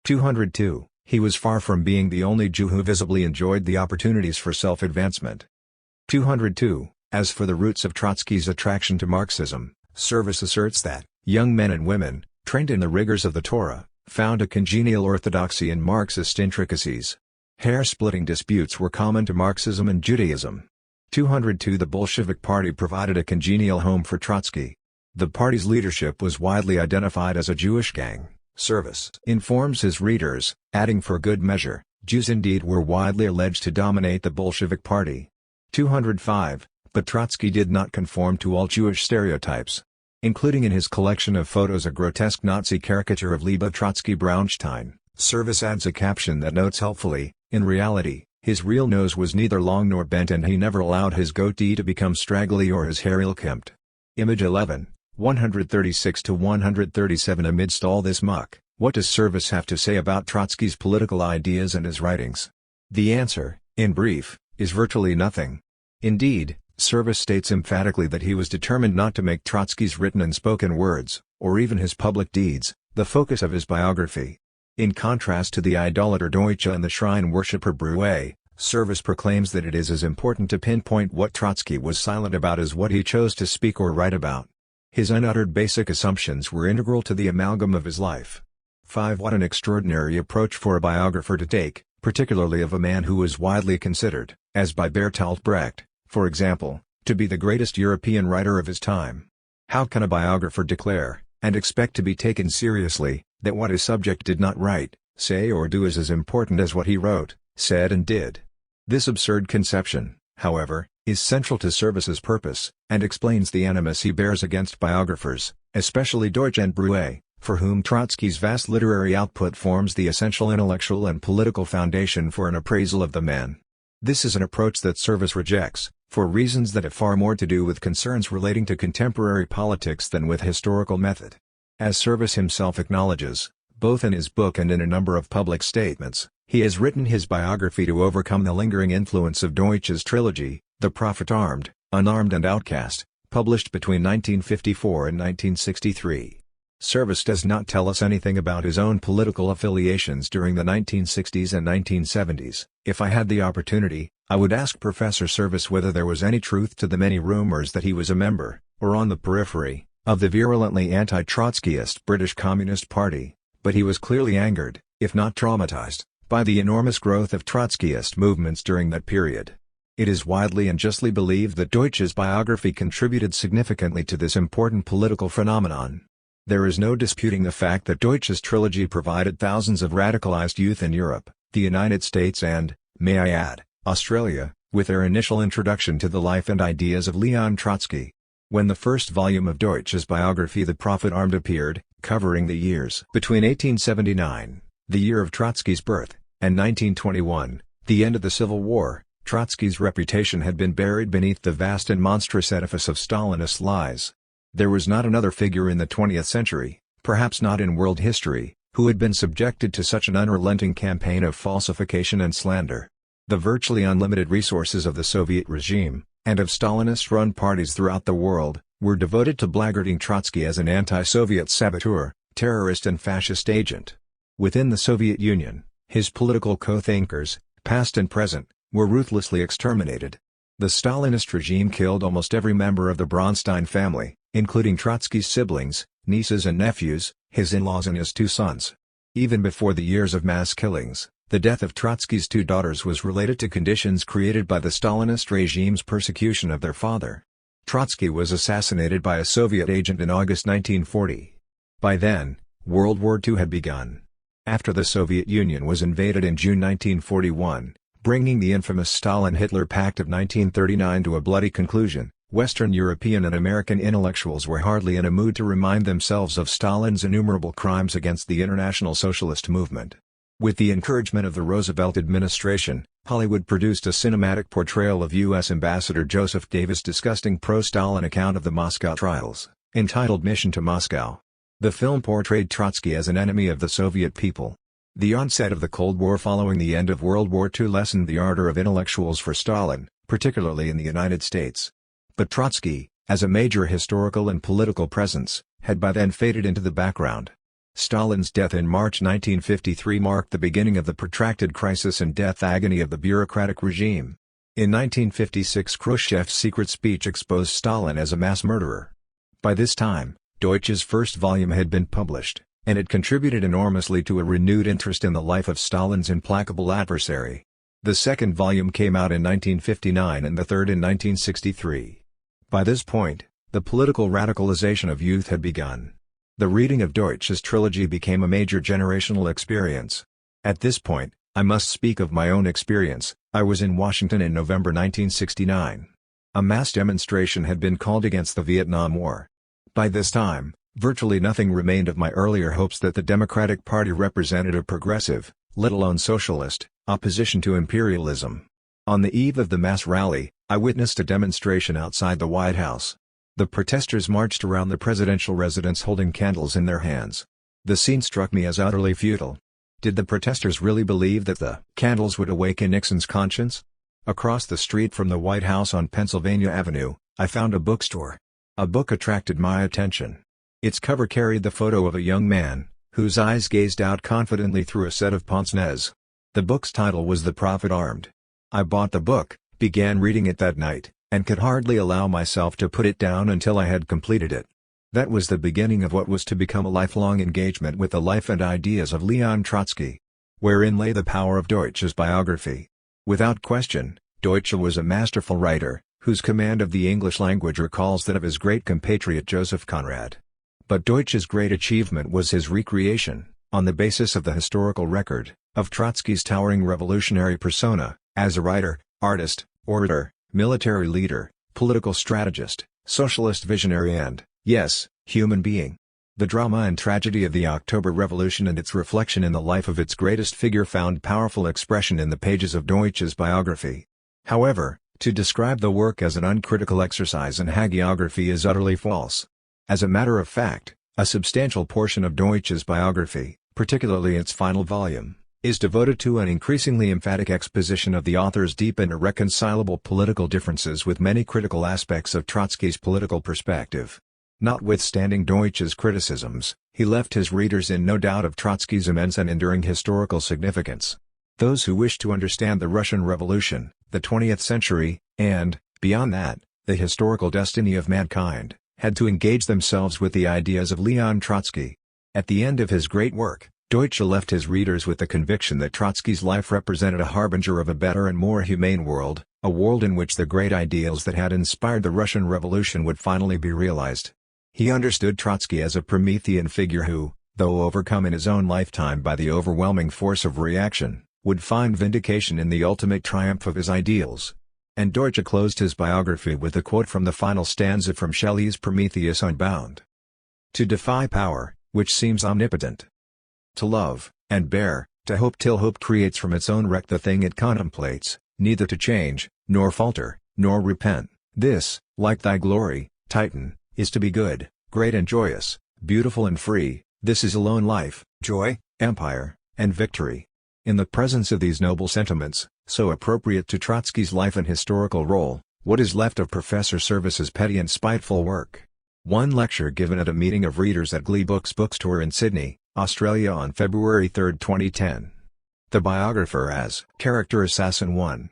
202. He was far from being the only Jew who visibly enjoyed the opportunities for self-advancement. 202. As for the roots of Trotsky's attraction to Marxism, Service asserts that young men and women, trained in the rigors of the Torah, found a congenial orthodoxy in Marxist intricacies. Hair-splitting disputes were common to Marxism and Judaism. 202. The Bolshevik Party provided a congenial home for Trotsky. The party's leadership was widely identified as a Jewish gang. Service informs his readers, adding for good measure, Jews indeed were widely alleged to dominate the Bolshevik Party. 205, but Trotsky did not conform to all Jewish stereotypes. Including in his collection of photos a grotesque Nazi caricature of Liebe Trotsky Braunstein, Service adds a caption that notes helpfully, in reality, his real nose was neither long nor bent and he never allowed his goatee to become straggly or his hair ill-kempt. Image 11, 136-137. Amidst all this muck, what does Service have to say about Trotsky's political ideas and his writings? The answer, in brief, is virtually nothing. Indeed, Service states emphatically that he was determined not to make Trotsky's written and spoken words, or even his public deeds, the focus of his biography. In contrast to the idolater Deutsche and the shrine worshipper Breuer, Service proclaims that it is as important to pinpoint what Trotsky was silent about as what he chose to speak or write about. His unuttered basic assumptions were integral to the amalgam of his life. 5. What an extraordinary approach for a biographer to take, particularly of a man who was widely considered, as by Bertolt Brecht, for example, to be the greatest European writer of his time. How can a biographer declare, and expect to be taken seriously, that what his subject did not write, say or do is as important as what he wrote, said and did? This absurd conception, however, is central to Service's purpose, and explains the animus he bears against biographers, especially Deutsch and Breuer, for whom Trotsky's vast literary output forms the essential intellectual and political foundation for an appraisal of the man. This is an approach that Service rejects, for reasons that have far more to do with concerns relating to contemporary politics than with historical method. As Service himself acknowledges, both in his book and in a number of public statements, he has written his biography to overcome the lingering influence of Deutsch's trilogy, The Prophet Armed, Unarmed and Outcast, published between 1954 and 1963. Service does not tell us anything about his own political affiliations during the 1960s and 1970s. If I had the opportunity, I would ask Professor Service whether there was any truth to the many rumors that he was a member, or on the periphery, of the virulently anti-Trotskyist British Communist Party, but he was clearly angered, if not traumatized, by the enormous growth of Trotskyist movements during that period. It is widely and justly believed that Deutsch's biography contributed significantly to this important political phenomenon. There is no disputing the fact that Deutsch's trilogy provided thousands of radicalized youth in Europe, the United States and, may I add, Australia, with their initial introduction to the life and ideas of Leon Trotsky. When the first volume of Deutsch's biography The Prophet Armed appeared, covering the years between 1879, the year of Trotsky's birth, and 1921, the end of the Civil War, Trotsky's reputation had been buried beneath the vast and monstrous edifice of Stalinist lies. There was not another figure in the 20th century, perhaps not in world history, who had been subjected to such an unrelenting campaign of falsification and slander. The virtually unlimited resources of the Soviet regime, and of Stalinist-run parties throughout the world, were devoted to blackguarding Trotsky as an anti-Soviet saboteur, terrorist and fascist agent. Within the Soviet Union, his political co-thinkers, past and present, were ruthlessly exterminated. The Stalinist regime killed almost every member of the Braunstein family, including Trotsky's siblings, nieces and nephews, his in-laws and his two sons. Even before the years of mass killings, the death of Trotsky's two daughters was related to conditions created by the Stalinist regime's persecution of their father. Trotsky was assassinated by a Soviet agent in August 1940. By then, World War II had begun. After the Soviet Union was invaded in June 1941, bringing the infamous Stalin-Hitler Pact of 1939 to a bloody conclusion, Western European and American intellectuals were hardly in a mood to remind themselves of Stalin's innumerable crimes against the international socialist movement. With the encouragement of the Roosevelt administration, Hollywood produced a cinematic portrayal of U.S. Ambassador Joseph Davis' disgusting pro-Stalin account of the Moscow trials, entitled Mission to Moscow. The film portrayed Trotsky as an enemy of the Soviet people. The onset of the Cold War following the end of World War II lessened the ardor of intellectuals for Stalin, particularly in the United States. But Trotsky, as a major historical and political presence, had by then faded into the background. Stalin's death in March 1953 marked the beginning of the protracted crisis and death agony of the bureaucratic regime. In 1956 Khrushchev's secret speech exposed Stalin as a mass murderer. By this time, Deutsch's first volume had been published, and it contributed enormously to a renewed interest in the life of Stalin's implacable adversary. The second volume came out in 1959 and the third in 1963. By this point, the political radicalization of youth had begun. The reading of Deutsch's trilogy became a major generational experience. At this point, I must speak of my own experience. I was in Washington in November 1969. A mass demonstration had been called against the Vietnam War. By this time, virtually nothing remained of my earlier hopes that the Democratic Party represented a progressive, let alone socialist, opposition to imperialism. On the eve of the mass rally, I witnessed a demonstration outside the White House. The protesters marched around the presidential residence holding candles in their hands. The scene struck me as utterly futile. Did the protesters really believe that the candles would awaken Nixon's conscience? Across the street from the White House on Pennsylvania Avenue, I found a bookstore. A book attracted my attention. Its cover carried the photo of a young man, whose eyes gazed out confidently through a set of pince-nez. The book's title was The Prophet Armed. I bought the book, began reading it that night, and could hardly allow myself to put it down until I had completed it. That was the beginning of what was to become a lifelong engagement with the life and ideas of Leon Trotsky. Wherein lay the power of Deutsch's biography. Without question, Deutsch was a masterful writer, whose command of the English language recalls that of his great compatriot Joseph Conrad. But Deutsch's great achievement was his recreation, on the basis of the historical record, of Trotsky's towering revolutionary persona, as a writer, artist, orator, military leader, political strategist, socialist visionary and, yes, human being. The drama and tragedy of the October Revolution and its reflection in the life of its greatest figure found powerful expression in the pages of Deutsch's biography. However, to describe the work as an uncritical exercise in hagiography is utterly false. As a matter of fact, a substantial portion of Deutsch's biography, particularly its final volume, is devoted to an increasingly emphatic exposition of the author's deep and irreconcilable political differences with many critical aspects of Trotsky's political perspective. Notwithstanding Deutsch's criticisms, he left his readers in no doubt of Trotsky's immense and enduring historical significance. Those who wish to understand the Russian Revolution, the 20th century, and, beyond that, the historical destiny of mankind, had to engage themselves with the ideas of Leon Trotsky. At the end of his great work, Deutsch left his readers with the conviction that Trotsky's life represented a harbinger of a better and more humane world, a world in which the great ideals that had inspired the Russian Revolution would finally be realized. He understood Trotsky as a Promethean figure who, though overcome in his own lifetime by the overwhelming force of reaction, would find vindication in the ultimate triumph of his ideals. And Deutsch closed his biography with a quote from the final stanza from Shelley's Prometheus Unbound. To defy power, which seems omnipotent. To love, and bear, to hope till hope creates from its own wreck the thing it contemplates, neither to change, nor falter, nor repent. This, like thy glory, Titan, is to be good, great and joyous, beautiful and free. This is alone life, joy, empire, and victory. In the presence of these noble sentiments, so appropriate to Trotsky's life and historical role, what is left of Professor Service's petty and spiteful work? One lecture given at a meeting of readers at Glee Books bookstore in Sydney, Australia on February 3, 2010. The biographer as Character Assassin 1.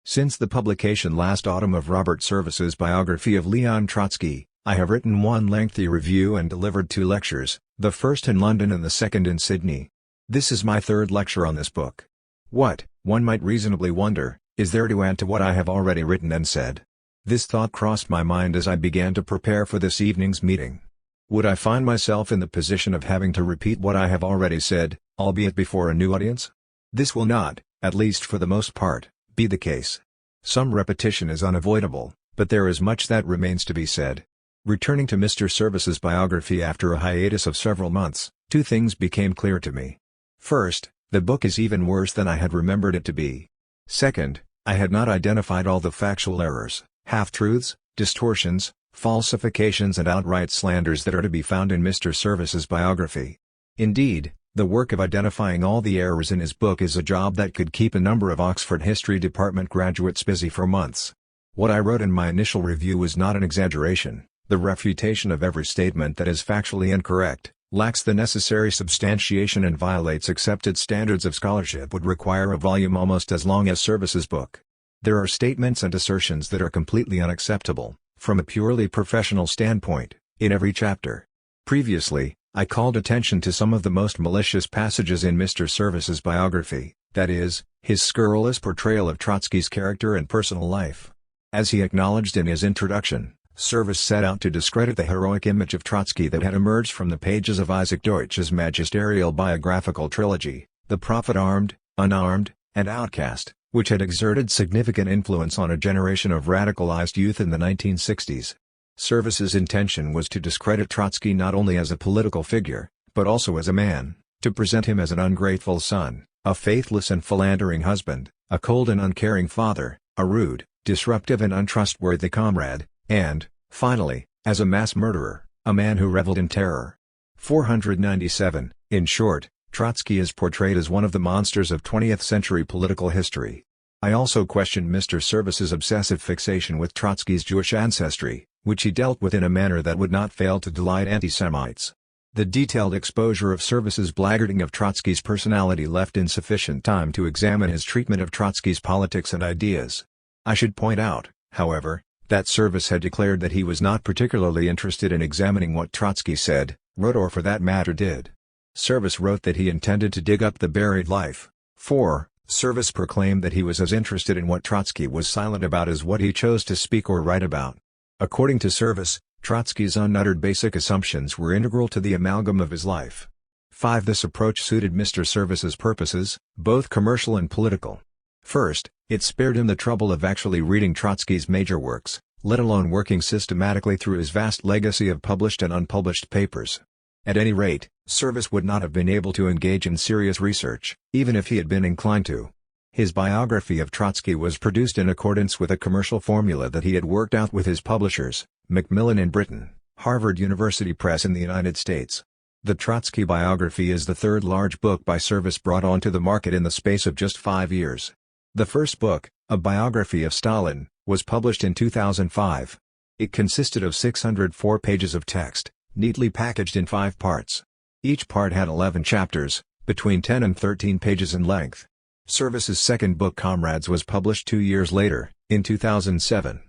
Since the publication last autumn of Robert Service's biography of Leon Trotsky, I have written one lengthy review and delivered 2 lectures, the first in London and the second in Sydney. This is my 3rd lecture on this book. What, one might reasonably wonder, is there to add to what I have already written and said? This thought crossed my mind as I began to prepare for this evening's meeting. Would I find myself in the position of having to repeat what I have already said, albeit before a new audience? This will not, at least for the most part, be the case. Some repetition is unavoidable, but there is much that remains to be said. Returning to Mr. Service's biography after a hiatus of several months, 2 things became clear to me. First, the book is even worse than I had remembered it to be. Second, I had not identified all the factual errors, half-truths, distortions, falsifications and outright slanders that are to be found in Mr. Service's biography. Indeed, the work of identifying all the errors in his book is a job that could keep a number of Oxford History Department graduates busy for months. What I wrote in my initial review was not an exaggeration. The refutation of every statement that is factually incorrect, lacks the necessary substantiation and violates accepted standards of scholarship would require a volume almost as long as Service's book. There are statements and assertions that are completely unacceptable, from a purely professional standpoint, in every chapter. Previously, I called attention to some of the most malicious passages in Mr. Service's biography, that is, his scurrilous portrayal of Trotsky's character and personal life. As he acknowledged in his introduction, Service set out to discredit the heroic image of Trotsky that had emerged from the pages of Isaac Deutsch's magisterial biographical trilogy, The Prophet Armed, unarmed, and outcast, which had exerted significant influence on a generation of radicalized youth in the 1960s. Service's intention was to discredit Trotsky not only as a political figure, but also as a man, to present him as an ungrateful son, a faithless and philandering husband, a cold and uncaring father, a rude, disruptive and untrustworthy comrade, and, finally, as a mass murderer, a man who reveled in terror. 497. In short, Trotsky is portrayed as one of the monsters of 20th-century political history. I also question Mr. Service's obsessive fixation with Trotsky's Jewish ancestry, which he dealt with in a manner that would not fail to delight anti-Semites. The detailed exposure of Service's blackguarding of Trotsky's personality left insufficient time to examine his treatment of Trotsky's politics and ideas. I should point out, however, that Service had declared that he was not particularly interested in examining what Trotsky said, wrote or for that matter did. Service wrote that he intended to dig up the buried life. 4. Service proclaimed that he was as interested in what Trotsky was silent about as what he chose to speak or write about. According to Service, Trotsky's unuttered basic assumptions were integral to the amalgam of his life. 5. This approach suited Mr. Service's purposes, both commercial and political. First, it spared him the trouble of actually reading Trotsky's major works, let alone working systematically through his vast legacy of published and unpublished papers. At any rate, Service would not have been able to engage in serious research, even if he had been inclined to. His biography of Trotsky was produced in accordance with a commercial formula that he had worked out with his publishers, Macmillan in Britain, Harvard University Press in the United States. The Trotsky biography is the third large book by Service brought onto the market in the space of just 5 years. The first book, A Biography of Stalin, was published in 2005. It consisted of 604 pages of text, neatly packaged in 5 parts. Each part had 11 chapters, between 10 and 13 pages in length. Service's second book Comrades was published 2 years later, in 2007.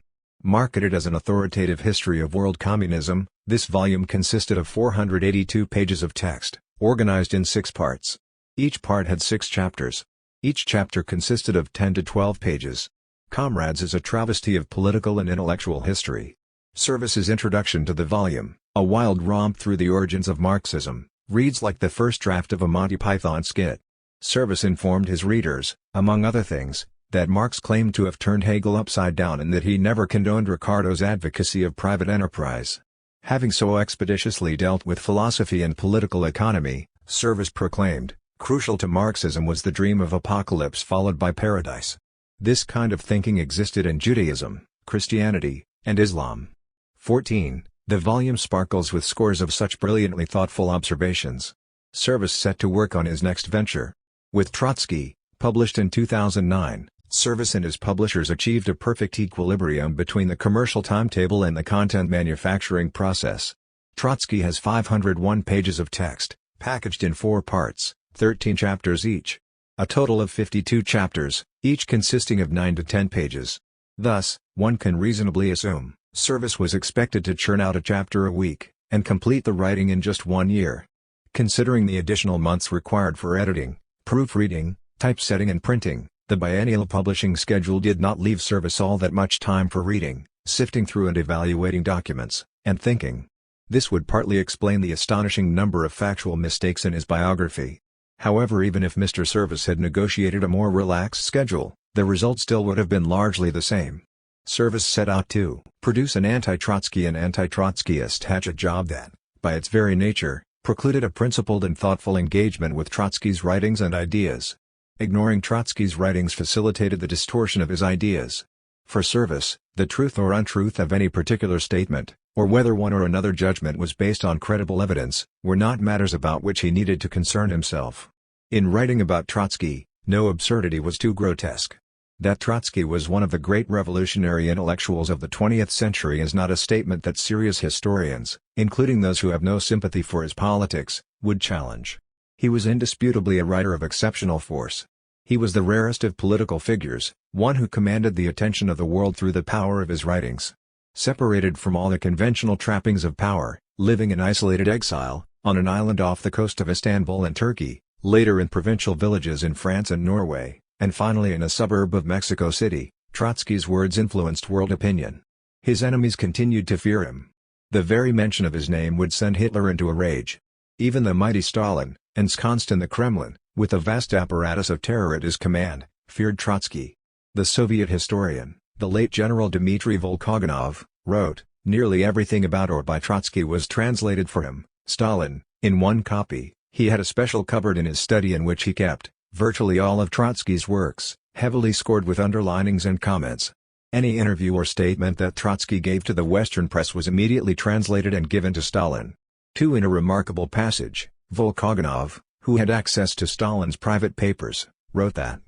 Marketed as an authoritative history of world communism, this volume consisted of 482 pages of text, organized in 6 parts. Each part had 6 chapters. Each chapter consisted of 10 to 12 pages. Comrades is a travesty of political and intellectual history. Service's introduction to the volume, A Wild Romp Through the Origins of Marxism, reads like the first draft of a Monty Python skit. Service informed his readers, among other things, that Marx claimed to have turned Hegel upside down and that he never condoned Ricardo's advocacy of private enterprise. Having so expeditiously dealt with philosophy and political economy, Service proclaimed, crucial to Marxism was the dream of apocalypse followed by paradise. This kind of thinking existed in Judaism, Christianity, and Islam. 14. The volume sparkles with scores of such brilliantly thoughtful observations. Service set to work on his next venture. With Trotsky, published in 2009, Service and his publishers achieved a perfect equilibrium between the commercial timetable and the content manufacturing process. Trotsky has 501 pages of text, packaged in 4 parts, 13 chapters each. A total of 52 chapters, each consisting of 9 to 10 pages. Thus, one can reasonably assume, Service was expected to churn out a chapter a week, and complete the writing in just 1 year. Considering the additional months required for editing, proofreading, typesetting and printing, the biennial publishing schedule did not leave Service all that much time for reading, sifting through and evaluating documents, and thinking. This would partly explain the astonishing number of factual mistakes in his biography. However, even if Mr. Service had negotiated a more relaxed schedule, the result still would have been largely the same. Service set out to produce an anti-Trotsky and anti-Trotskyist hatchet job that, by its very nature, precluded a principled and thoughtful engagement with Trotsky's writings and ideas. Ignoring Trotsky's writings facilitated the distortion of his ideas. For Service, the truth or untruth of any particular statement, or whether one or another judgment was based on credible evidence, were not matters about which he needed to concern himself. In writing about Trotsky, no absurdity was too grotesque. That Trotsky was one of the great revolutionary intellectuals of the 20th century is not a statement that serious historians, including those who have no sympathy for his politics, would challenge. He was indisputably a writer of exceptional force. He was the rarest of political figures, one who commanded the attention of the world through the power of his writings. Separated from all the conventional trappings of power, living in isolated exile, on an island off the coast of Istanbul and Turkey, later in provincial villages in France and Norway, and finally in a suburb of Mexico City, Trotsky's words influenced world opinion. His enemies continued to fear him. The very mention of his name would send Hitler into a rage. Even the mighty Stalin, ensconced in the Kremlin, with a vast apparatus of terror at his command, feared Trotsky. The Soviet historian, the late General Dmitry Volkogonov, wrote, "Nearly everything about or by Trotsky was translated for him, Stalin, in one copy." He had a special cupboard in his study in which he kept virtually all of Trotsky's works, heavily scored with underlinings and comments. Any interview or statement that Trotsky gave to the Western press was immediately translated and given to Stalin. In a remarkable passage, Volkogonov, who had access to Stalin's private papers, wrote that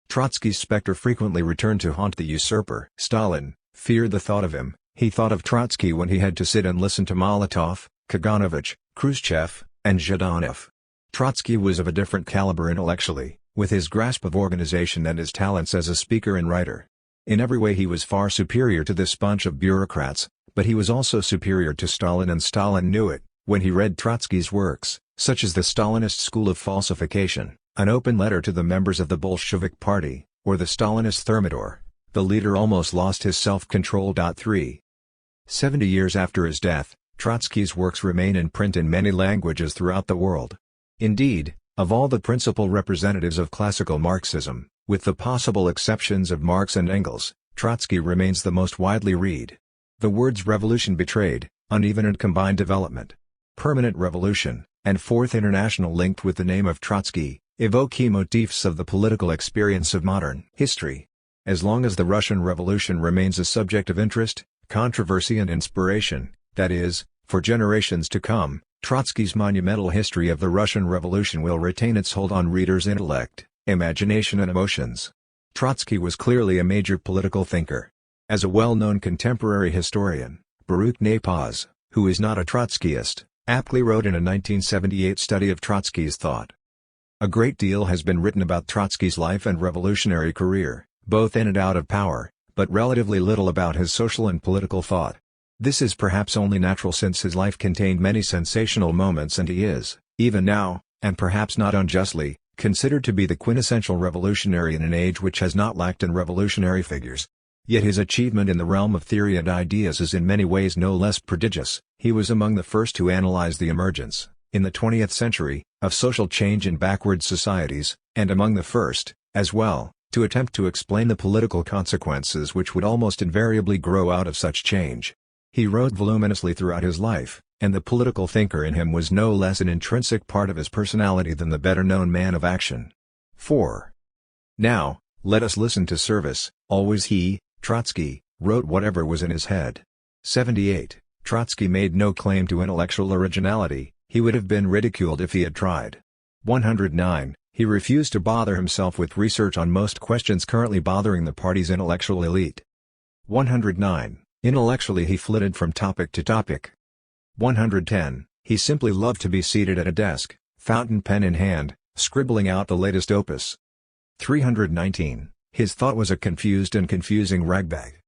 Trotsky's specter frequently returned to haunt the usurper. Stalin feared the thought of him. He thought of Trotsky when he had to sit and listen to Molotov, Kaganovich, Khrushchev, and Zhdanov. Trotsky was of a different caliber intellectually, with his grasp of organization and his talents as a speaker and writer. In every way he was far superior to this bunch of bureaucrats, but he was also superior to Stalin, and Stalin knew it. When he read Trotsky's works, such as the Stalinist School of Falsification, an open letter to the members of the Bolshevik Party, or the Stalinist Thermidor, the leader almost lost his self-control. 70 years after his death, Trotsky's works remain in print in many languages throughout the world. Indeed, of all the principal representatives of classical Marxism, with the possible exceptions of Marx and Engels, Trotsky remains the most widely read. The words revolution betrayed uneven and combined development, permanent revolution, and Fourth International linked with the name of Trotsky, evoke key motifs of the political experience of modern history. As long as the Russian Revolution remains a subject of interest, controversy and inspiration, that is, for generations to come, Trotsky's monumental history of the Russian Revolution will retain its hold on readers' intellect, imagination and emotions. Trotsky was clearly a major political thinker. As a well-known contemporary historian, Baruch Napaz, who is not a Trotskyist, aptly wrote in a 1978 study of Trotsky's thought, "A great deal has been written about Trotsky's life and revolutionary career, both in and out of power, but relatively little about his social and political thought. This is perhaps only natural since his life contained many sensational moments and he is, even now, and perhaps not unjustly, considered to be the quintessential revolutionary in an age which has not lacked in revolutionary figures. Yet his achievement in the realm of theory and ideas is in many ways no less prodigious. He was among the first to analyze the emergence, in the 20th century, of social change in backward societies, and among the first, as well, to attempt to explain the political consequences which would almost invariably grow out of such change. He wrote voluminously throughout his life, and the political thinker in him was no less an intrinsic part of his personality than the better-known man of action." 4. Now, let us listen to Service. Always he, Trotsky, wrote whatever was in his head. 78. Trotsky made no claim to intellectual originality, he would have been ridiculed if he had tried. 109. He refused to bother himself with research on most questions currently bothering the party's intellectual elite. 109. Intellectually he flitted from topic to topic. 110. He simply loved to be seated at a desk, fountain pen in hand, scribbling out the latest opus. 319. His thought was a confused and confusing ragbag.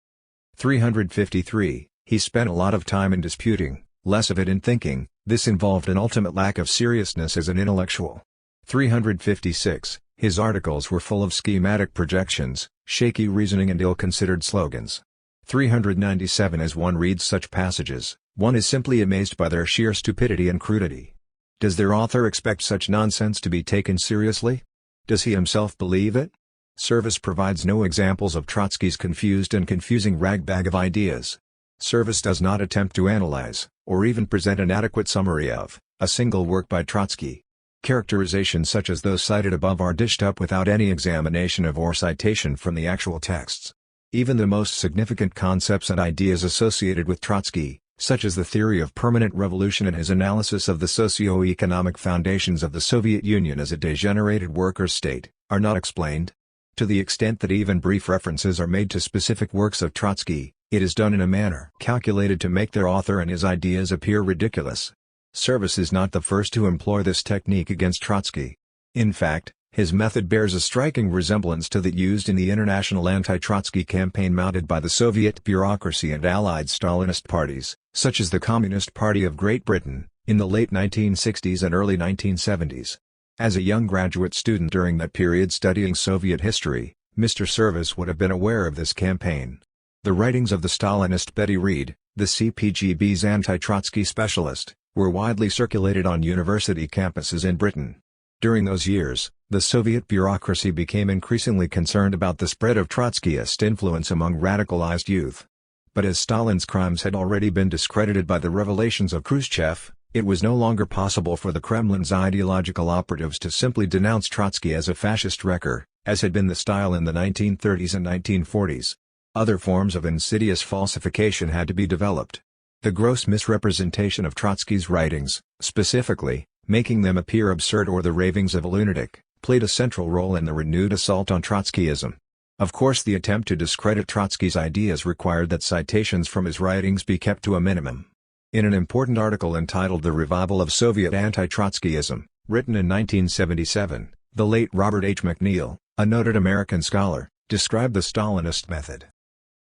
353. He spent a lot of time in disputing, less of it in thinking. This involved an ultimate lack of seriousness as an intellectual. 356. His articles were full of schematic projections, shaky reasoning and ill-considered slogans. 397. As one reads such passages, one is simply amazed by their sheer stupidity and crudity. Does their author expect such nonsense to be taken seriously? Does he himself believe it? Service provides no examples of Trotsky's confused and confusing ragbag of ideas. Service does not attempt to analyze, or even present an adequate summary of, a single work by Trotsky. Characterizations such as those cited above are dished up without any examination of or citation from the actual texts. Even the most significant concepts and ideas associated with Trotsky, such as the theory of permanent revolution and his analysis of the socio-economic foundations of the Soviet Union as a degenerated workers' state, are not explained. To the extent that even brief references are made to specific works of Trotsky, it is done in a manner calculated to make their author and his ideas appear ridiculous. Service is not the first to employ this technique against Trotsky. In fact, his method bears a striking resemblance to that used in the international anti-Trotsky campaign mounted by the Soviet bureaucracy and allied Stalinist parties, such as the Communist Party of Great Britain, in the late 1960s and early 1970s. As a young graduate student during that period studying Soviet history, Mr. Service would have been aware of this campaign. The writings of the Stalinist Betty Reed, the CPGB's anti-Trotsky specialist, were widely circulated on university campuses in Britain. During those years, the Soviet bureaucracy became increasingly concerned about the spread of Trotskyist influence among radicalized youth. But as Stalin's crimes had already been discredited by the revelations of Khrushchev, it was no longer possible for the Kremlin's ideological operatives to simply denounce Trotsky as a fascist wrecker, as had been the style in the 1930s and 1940s. Other forms of insidious falsification had to be developed. The gross misrepresentation of Trotsky's writings, specifically, making them appear absurd or the ravings of a lunatic, played a central role in the renewed assault on Trotskyism. Of course, the attempt to discredit Trotsky's ideas required that citations from his writings be kept to a minimum. In an important article entitled The Revival of Soviet Anti-Trotskyism, written in 1977, the late Robert H. McNeill, a noted American scholar, described the Stalinist method.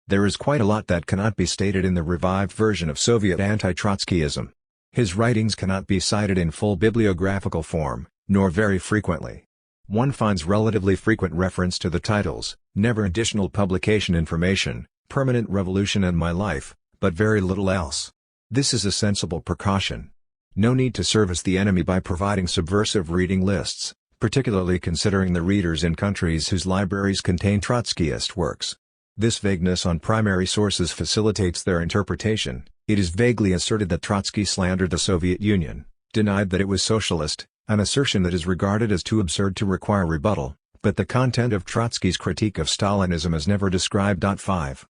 There is quite a lot that cannot be stated in the revived version of Soviet anti-Trotskyism. His writings cannot be cited in full bibliographical form, nor very frequently. One finds relatively frequent reference to the titles, never additional publication information, Permanent Revolution and My Life, but very little else. This is a sensible precaution. No need to service the enemy by providing subversive reading lists, particularly considering the readers in countries whose libraries contain Trotskyist works. This vagueness on primary sources facilitates their interpretation. It is vaguely asserted that Trotsky slandered the Soviet Union, denied that it was socialist, an assertion that is regarded as too absurd to require rebuttal, but the content of Trotsky's critique of Stalinism is never described. 5.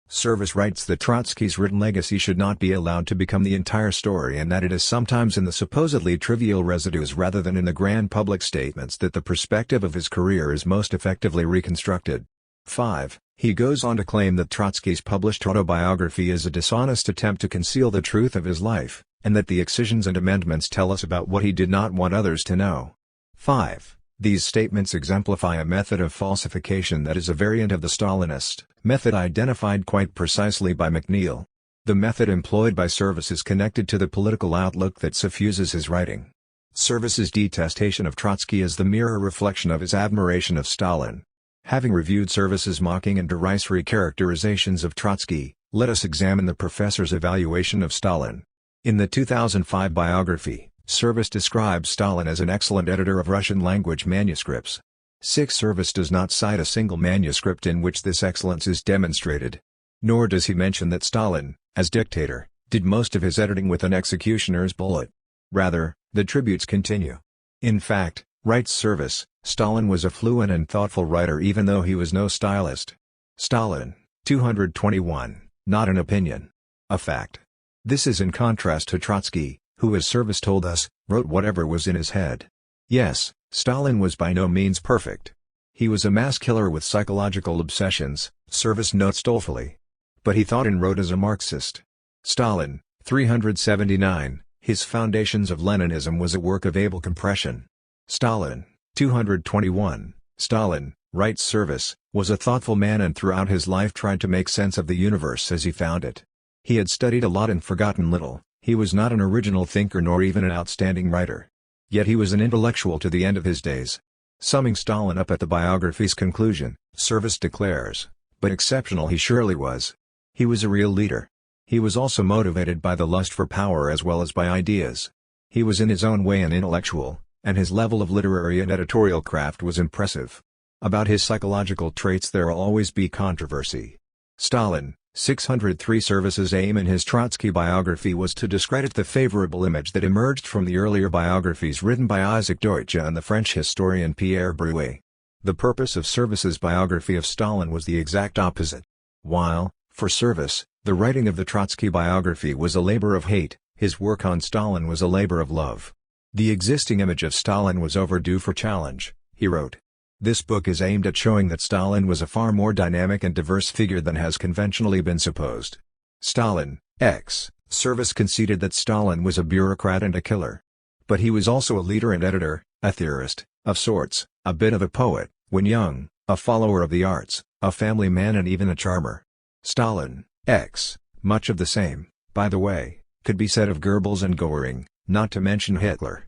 Service writes that Trotsky's written legacy should not be allowed to become the entire story and that it is sometimes in the supposedly trivial residues rather than in the grand public statements that the perspective of his career is most effectively reconstructed. 5. He goes on to claim that Trotsky's published autobiography is a dishonest attempt to conceal the truth of his life, and that the excisions and amendments tell us about what he did not want others to know. 5. These statements exemplify a method of falsification that is a variant of the Stalinist method identified quite precisely by McNeill. The method employed by Service is connected to the political outlook that suffuses his writing. Service's detestation of Trotsky is the mirror reflection of his admiration of Stalin. Having reviewed Service's mocking and derisory characterizations of Trotsky, let us examine the professor's evaluation of Stalin. In the 2005 biography, Service describes Stalin as an excellent editor of Russian-language manuscripts. 6. Service does not cite a single manuscript in which this excellence is demonstrated. Nor does he mention that Stalin, as dictator, did most of his editing with an executioner's bullet. Rather, the tributes continue. In fact, writes Service, Stalin was a fluent and thoughtful writer even though he was no stylist. Stalin, 221, not an opinion. A fact. This is in contrast to Trotsky, who as Service told us, wrote whatever was in his head. Yes, Stalin was by no means perfect. He was a mass killer with psychological obsessions, Service notes dolefully. But he thought and wrote as a Marxist. Stalin, 379, his Foundations of Leninism was a work of able compression. Stalin, 221, Stalin, writes Service, was a thoughtful man and throughout his life tried to make sense of the universe as he found it. He had studied a lot and forgotten little, he was not an original thinker nor even an outstanding writer. Yet he was an intellectual to the end of his days. Summing Stalin up at the biography's conclusion, Service declares, but exceptional he surely was. He was a real leader. He was also motivated by the lust for power as well as by ideas. He was in his own way an intellectual, and his level of literary and editorial craft was impressive. About his psychological traits there will always be controversy. Stalin, 603. Service's aim in his Trotsky biography was to discredit the favorable image that emerged from the earlier biographies written by Isaac Deutsche and the French historian Pierre Brouet. The purpose of Service's biography of Stalin was the exact opposite. While, for Service, the writing of the Trotsky biography was a labor of hate, his work on Stalin was a labor of love. The existing image of Stalin was overdue for challenge, he wrote. This book is aimed at showing that Stalin was a far more dynamic and diverse figure than has conventionally been supposed. Stalin, X. Service conceded that Stalin was a bureaucrat and a killer. But he was also a leader and editor, a theorist, of sorts, a bit of a poet, when young, a follower of the arts, a family man and even a charmer. Stalin, X. Much of the same, by the way, could be said of Goebbels and Göring, not to mention Hitler.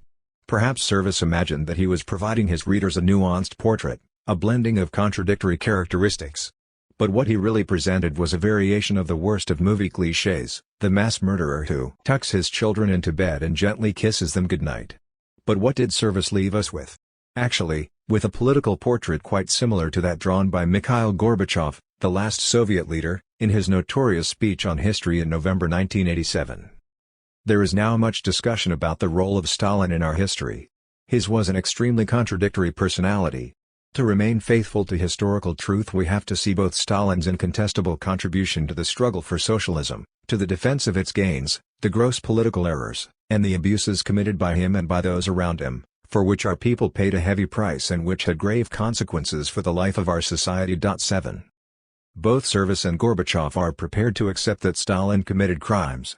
Perhaps Service imagined that he was providing his readers a nuanced portrait, a blending of contradictory characteristics. But what he really presented was a variation of the worst of movie cliches, the mass murderer who tucks his children into bed and gently kisses them goodnight. But what did Service leave us with? Actually, with a political portrait quite similar to that drawn by Mikhail Gorbachev, the last Soviet leader, in his notorious speech on history in November 1987. There is now much discussion about the role of Stalin in our history. His was an extremely contradictory personality. To remain faithful to historical truth, we have to see both Stalin's incontestable contribution to the struggle for socialism, to the defense of its gains, the gross political errors, and the abuses committed by him and by those around him, for which our people paid a heavy price and which had grave consequences for the life of our society. 7. Both Service and Gorbachev are prepared to accept that Stalin committed crimes.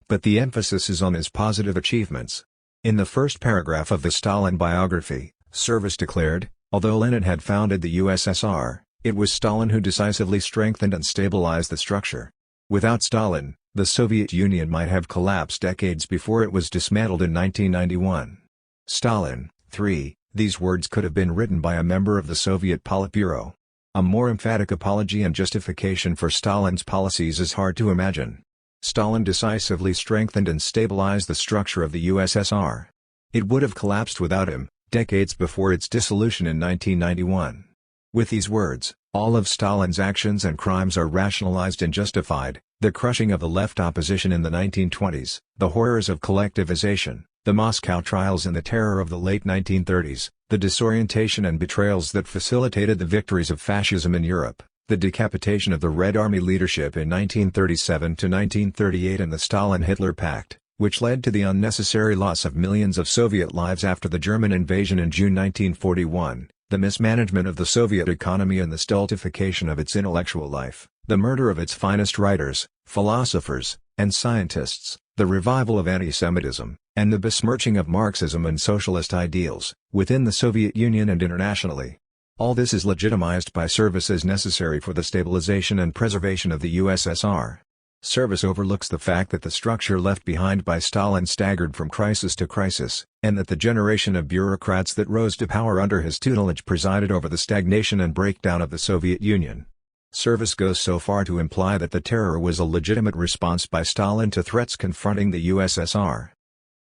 But the emphasis is on his positive achievements. In the first paragraph of the Stalin biography, Service declared, although Lenin had founded the USSR, it was Stalin who decisively strengthened and stabilized the structure. Without Stalin, the Soviet Union might have collapsed decades before it was dismantled in 1991. Stalin, 3. These words could have been written by a member of the Soviet Politburo. A more emphatic apology and justification for Stalin's policies is hard to imagine. Stalin decisively strengthened and stabilized the structure of the USSR. It would have collapsed without him, decades before its dissolution in 1991. With these words, all of Stalin's actions and crimes are rationalized and justified: the crushing of the left opposition in the 1920s, the horrors of collectivization, the Moscow trials and the terror of the late 1930s, the disorientation and betrayals that facilitated the victories of fascism in Europe, the decapitation of the Red Army leadership in 1937 to 1938 and the Stalin-Hitler Pact, which led to the unnecessary loss of millions of Soviet lives after the German invasion in June 1941, the mismanagement of the Soviet economy and the stultification of its intellectual life, the murder of its finest writers, philosophers, and scientists, the revival of anti-Semitism, and the besmirching of Marxism and socialist ideals, within the Soviet Union and internationally. All this is legitimized by Service as necessary for the stabilization and preservation of the USSR. Service overlooks the fact that the structure left behind by Stalin staggered from crisis to crisis, and that the generation of bureaucrats that rose to power under his tutelage presided over the stagnation and breakdown of the Soviet Union. Service goes so far to imply that the terror was a legitimate response by Stalin to threats confronting the USSR.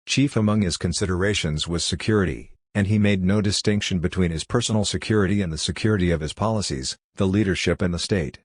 Chief among his considerations was security, and he made no distinction between his personal security and the security of his policies, the leadership and the state.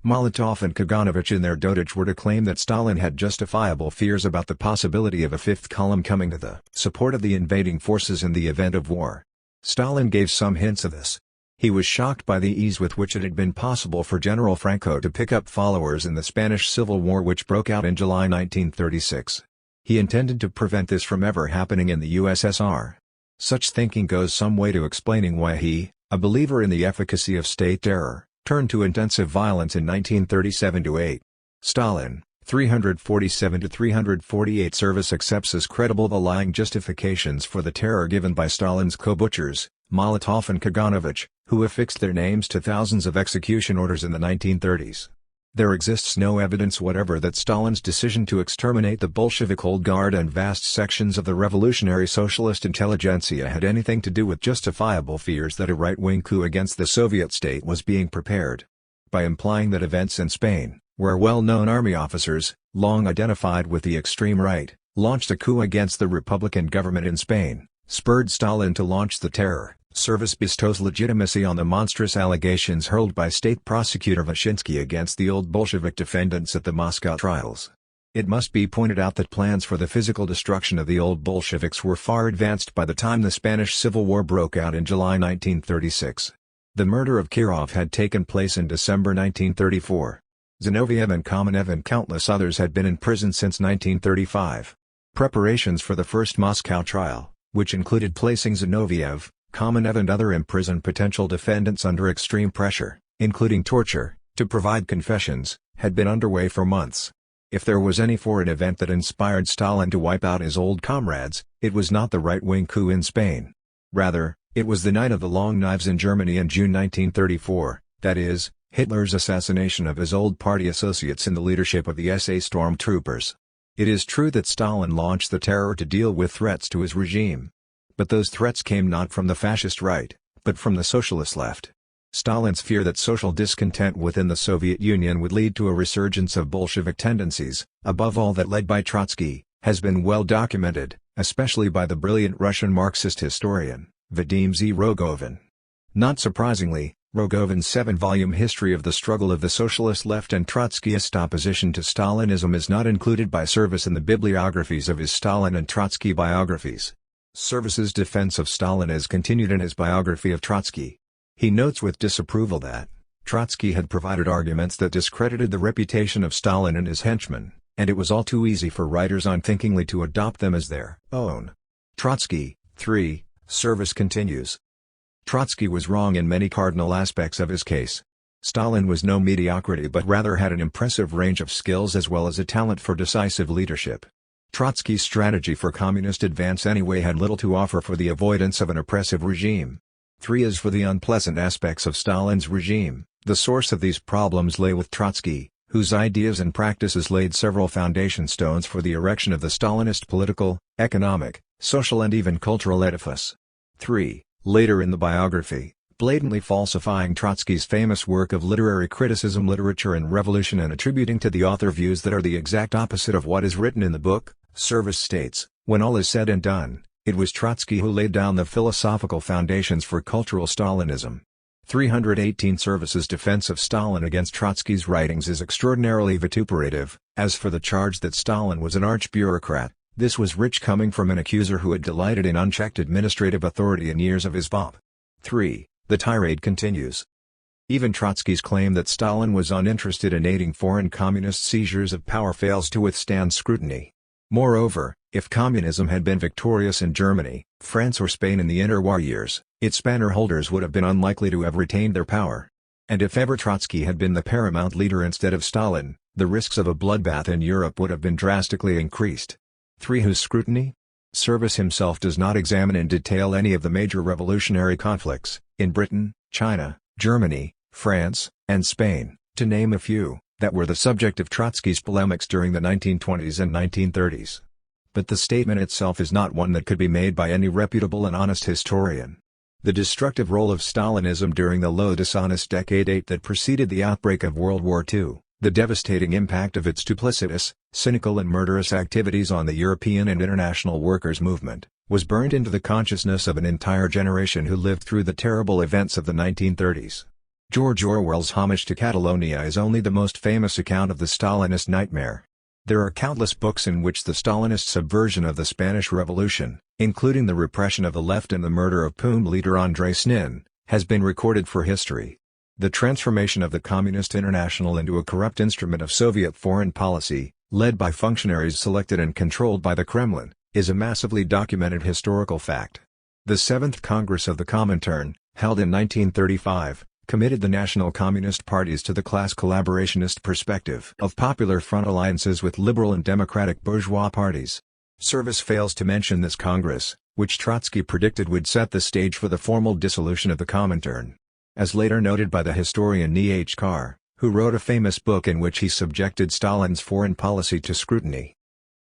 Molotov and Kaganovich in their dotage were to claim that Stalin had justifiable fears about the possibility of a fifth column coming to the support of the invading forces in the event of war. Stalin gave some hints of this. He was shocked by the ease with which it had been possible for General Franco to pick up followers in the Spanish Civil War, which broke out in July 1936. He intended to prevent this from ever happening in the USSR. Such thinking goes some way to explaining why he, a believer in the efficacy of state terror, turned to intensive violence in 1937-8. Stalin, 347-348. Service accepts as credible the lying justifications for the terror given by Stalin's co-butchers, Molotov and Kaganovich, who affixed their names to thousands of execution orders in the 1930s. There exists no evidence whatever that Stalin's decision to exterminate the Bolshevik Old Guard and vast sections of the revolutionary socialist intelligentsia had anything to do with justifiable fears that a right-wing coup against the Soviet state was being prepared. By implying that events in Spain, where well-known army officers, long identified with the extreme right, launched a coup against the Republican government in Spain, spurred Stalin to launch the terror, Service bestows legitimacy on the monstrous allegations hurled by State Prosecutor Vyshinsky against the old Bolshevik defendants at the Moscow trials. It must be pointed out that plans for the physical destruction of the old Bolsheviks were far advanced by the time the Spanish Civil War broke out in July 1936. The murder of Kirov had taken place in December 1934. Zinoviev and Kamenev and countless others had been in prison since 1935. Preparations for the first Moscow trial, which included placing Zinoviev, Kamenev and other imprisoned potential defendants under extreme pressure, including torture, to provide confessions, had been underway for months. If there was any foreign event that inspired Stalin to wipe out his old comrades, it was not the right-wing coup in Spain. Rather, it was the Night of the Long Knives in Germany in June 1934, that is, Hitler's assassination of his old party associates in the leadership of the SA stormtroopers. It is true that Stalin launched the terror to deal with threats to his regime. But those threats came not from the fascist right, but from the socialist left. Stalin's fear that social discontent within the Soviet Union would lead to a resurgence of Bolshevik tendencies, above all that led by Trotsky, has been well documented, especially by the brilliant Russian Marxist historian, Vadim Z. Rogovin. Not surprisingly, Rogovin's 7-volume history of the struggle of the socialist left and Trotskyist opposition to Stalinism is not included by Service in the bibliographies of his Stalin and Trotsky biographies. Service's defense of Stalin is continued in his biography of Trotsky. He notes with disapproval that Trotsky had provided arguments that discredited the reputation of Stalin and his henchmen, and it was all too easy for writers unthinkingly to adopt them as their own. Trotsky, 3, Service continues. Trotsky was wrong in many cardinal aspects of his case. Stalin was no mediocrity but rather had an impressive range of skills as well as a talent for decisive leadership. Trotsky's strategy for communist advance anyway had little to offer for the avoidance of an oppressive regime. 3 is for the unpleasant aspects of Stalin's regime. The source of these problems lay with Trotsky, whose ideas and practices laid several foundation stones for the erection of the Stalinist political, economic, social and even cultural edifice. 3. Later in the biography, blatantly falsifying Trotsky's famous work of literary criticism, Literature and Revolution, and attributing to the author views that are the exact opposite of what is written in the book, Service states, when all is said and done, it was Trotsky who laid down the philosophical foundations for cultural Stalinism. 318 Service's defense of Stalin against Trotsky's writings is extraordinarily vituperative. As for the charge that Stalin was an arch-bureaucrat, this was rich coming from an accuser who had delighted in unchecked administrative authority in years of his VOP. 3. The tirade continues. Even Trotsky's claim that Stalin was uninterested in aiding foreign communist seizures of power fails to withstand scrutiny. Moreover, if communism had been victorious in Germany, France or Spain in the interwar years, its banner holders would have been unlikely to have retained their power. And if ever Trotsky had been the paramount leader instead of Stalin, the risks of a bloodbath in Europe would have been drastically increased. 3. Whose scrutiny? Service himself does not examine in detail any of the major revolutionary conflicts, in Britain, China, Germany, France, and Spain, to name a few, that were the subject of Trotsky's polemics during the 1920s and 1930s. But the statement itself is not one that could be made by any reputable and honest historian. The destructive role of Stalinism during the low dishonest decade 8 that preceded the outbreak of World War II, the devastating impact of its duplicitous, cynical and murderous activities on the European and international workers' movement, was burned into the consciousness of an entire generation who lived through the terrible events of the 1930s. George Orwell's Homage to Catalonia is only the most famous account of the Stalinist nightmare. There are countless books in which the Stalinist subversion of the Spanish Revolution, including the repression of the left and the murder of POUM leader Andrei Snin, has been recorded for history. The transformation of the Communist International into a corrupt instrument of Soviet foreign policy, led by functionaries selected and controlled by the Kremlin, is a massively documented historical fact. The 7th Congress of the Comintern, held in 1935, committed the national communist parties to the class collaborationist perspective of popular front alliances with liberal and democratic bourgeois parties. Service fails to mention this Congress, which Trotsky predicted would set the stage for the formal dissolution of the Comintern. As later noted by the historian N.H. Carr, who wrote a famous book in which he subjected Stalin's foreign policy to scrutiny.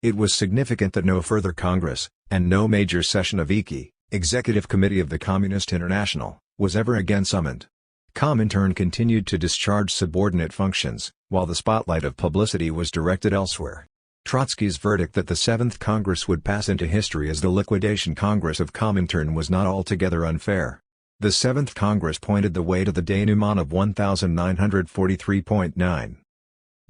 It was significant that no further Congress, and no major session of EKI, Executive Committee of the Communist International, was ever again summoned. Comintern continued to discharge subordinate functions, while the spotlight of publicity was directed elsewhere. Trotsky's verdict that the 7th Congress would pass into history as the liquidation Congress of Comintern was not altogether unfair. The 7th Congress pointed the way to the denouement of 1943.9.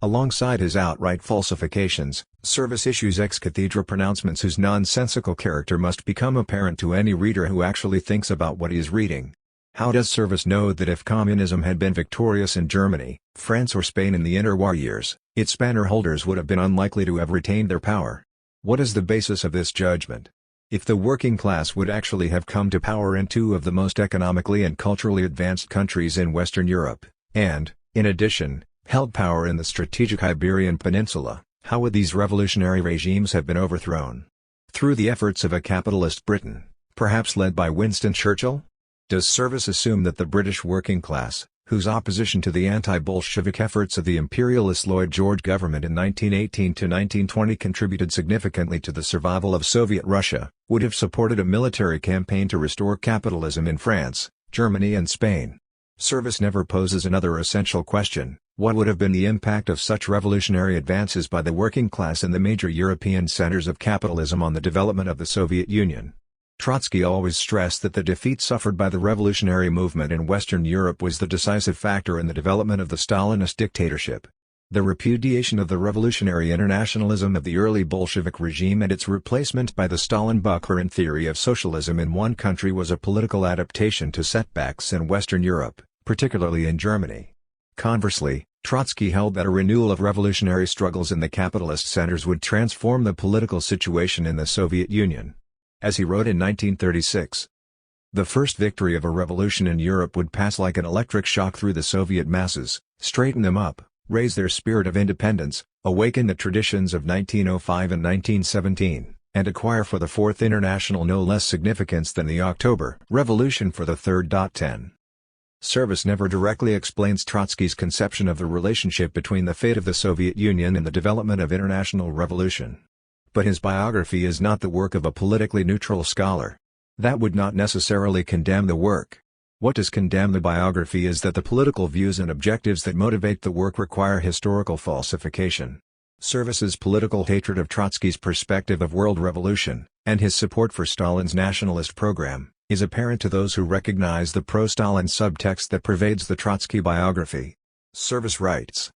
Alongside his outright falsifications, Service issues ex cathedra pronouncements whose nonsensical character must become apparent to any reader who actually thinks about what he is reading. How does Service know that if communism had been victorious in Germany, France or Spain in the interwar years, its banner holders would have been unlikely to have retained their power? What is the basis of this judgment? If the working class would actually have come to power in 2 of the most economically and culturally advanced countries in Western Europe, and, in addition, held power in the strategic Iberian Peninsula, how would these revolutionary regimes have been overthrown? Through the efforts of a capitalist Britain, perhaps led by Winston Churchill? Does Service assume that the British working class, whose opposition to the anti-Bolshevik efforts of the imperialist Lloyd George government in 1918 to 1920 contributed significantly to the survival of Soviet Russia, would have supported a military campaign to restore capitalism in France, Germany and Spain? Service never poses another essential question: what would have been the impact of such revolutionary advances by the working class in the major European centers of capitalism on the development of the Soviet Union? Trotsky always stressed that the defeat suffered by the revolutionary movement in Western Europe was the decisive factor in the development of the Stalinist dictatorship. The repudiation of the revolutionary internationalism of the early Bolshevik regime and its replacement by the Stalin-Bukharin theory of socialism in one country was a political adaptation to setbacks in Western Europe, particularly in Germany. Conversely, Trotsky held that a renewal of revolutionary struggles in the capitalist centers would transform the political situation in the Soviet Union. As he wrote in 1936, "The first victory of a revolution in Europe would pass like an electric shock through the Soviet masses, straighten them up, raise their spirit of independence, awaken the traditions of 1905 and 1917, and acquire for the Fourth International no less significance than the October Revolution for the Third-10." Service never directly explains Trotsky's conception of the relationship between the fate of the Soviet Union and the development of international revolution. But his biography is not the work of a politically neutral scholar. That would not necessarily condemn the work. What does condemn the biography is that the political views and objectives that motivate the work require historical falsification. Service's political hatred of Trotsky's perspective of world revolution, and his support for Stalin's nationalist program, is apparent to those who recognize the pro-Stalin subtext that pervades the Trotsky biography. Service writes,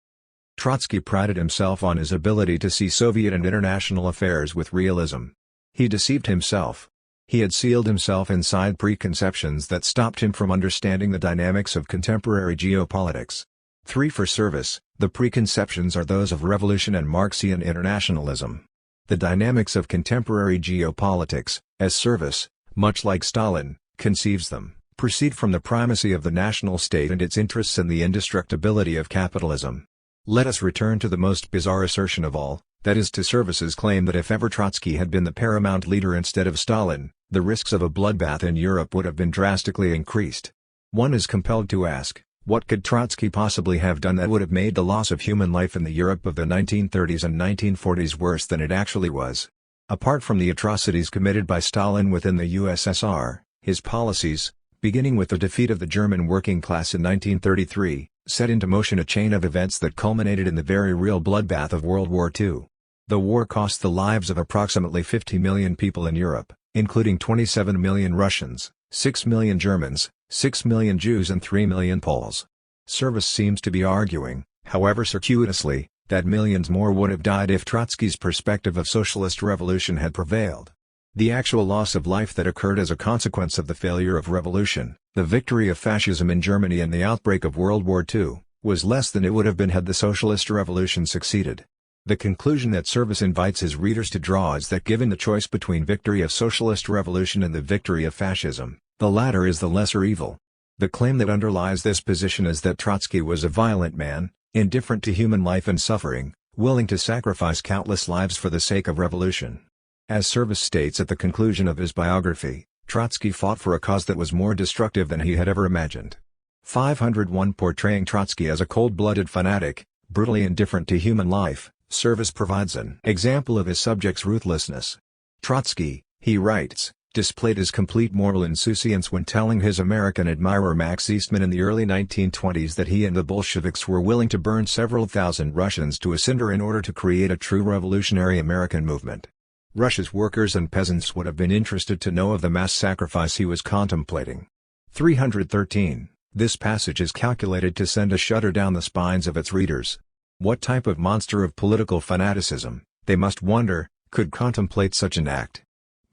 Trotsky prided himself on his ability to see Soviet and international affairs with realism. He deceived himself. He had sealed himself inside preconceptions that stopped him from understanding the dynamics of contemporary geopolitics. 3. For Service, the preconceptions are those of revolution and Marxian internationalism. The dynamics of contemporary geopolitics, as Service, much like Stalin, conceives them, proceed from the primacy of the national state and its interests and the indestructibility of capitalism. Let us return to the most bizarre assertion of all, that is to Service's claim that if ever Trotsky had been the paramount leader instead of Stalin, the risks of a bloodbath in Europe would have been drastically increased. One is compelled to ask, what could Trotsky possibly have done that would have made the loss of human life in the Europe of the 1930s and 1940s worse than it actually was? Apart from the atrocities committed by Stalin within the USSR, his policies, beginning with the defeat of the German working class in 1933, set into motion a chain of events that culminated in the very real bloodbath of World War II. The war cost the lives of approximately 50 million people in Europe, including 27 million Russians, 6 million Germans, 6 million Jews and 3 million Poles. Service seems to be arguing, however circuitously, that millions more would have died if Trotsky's perspective of socialist revolution had prevailed. The actual loss of life that occurred as a consequence of the failure of revolution, the victory of fascism in Germany and the outbreak of World War II, was less than it would have been had the socialist revolution succeeded. The conclusion that Service invites his readers to draw is that given the choice between victory of socialist revolution and the victory of fascism, the latter is the lesser evil. The claim that underlies this position is that Trotsky was a violent man, indifferent to human life and suffering, willing to sacrifice countless lives for the sake of revolution. As Service states at the conclusion of his biography, Trotsky fought for a cause that was more destructive than he had ever imagined. 501. Portraying Trotsky as a cold-blooded fanatic, brutally indifferent to human life, Service provides an example of his subject's ruthlessness. Trotsky, he writes, displayed his complete moral insouciance when telling his American admirer Max Eastman in the early 1920s that he and the Bolsheviks were willing to burn several thousand Russians to a cinder in order to create a true revolutionary American movement. Russia's workers and peasants would have been interested to know of the mass sacrifice he was contemplating. 313. This passage is calculated to send a shudder down the spines of its readers. What type of monster of political fanaticism, they must wonder, could contemplate such an act?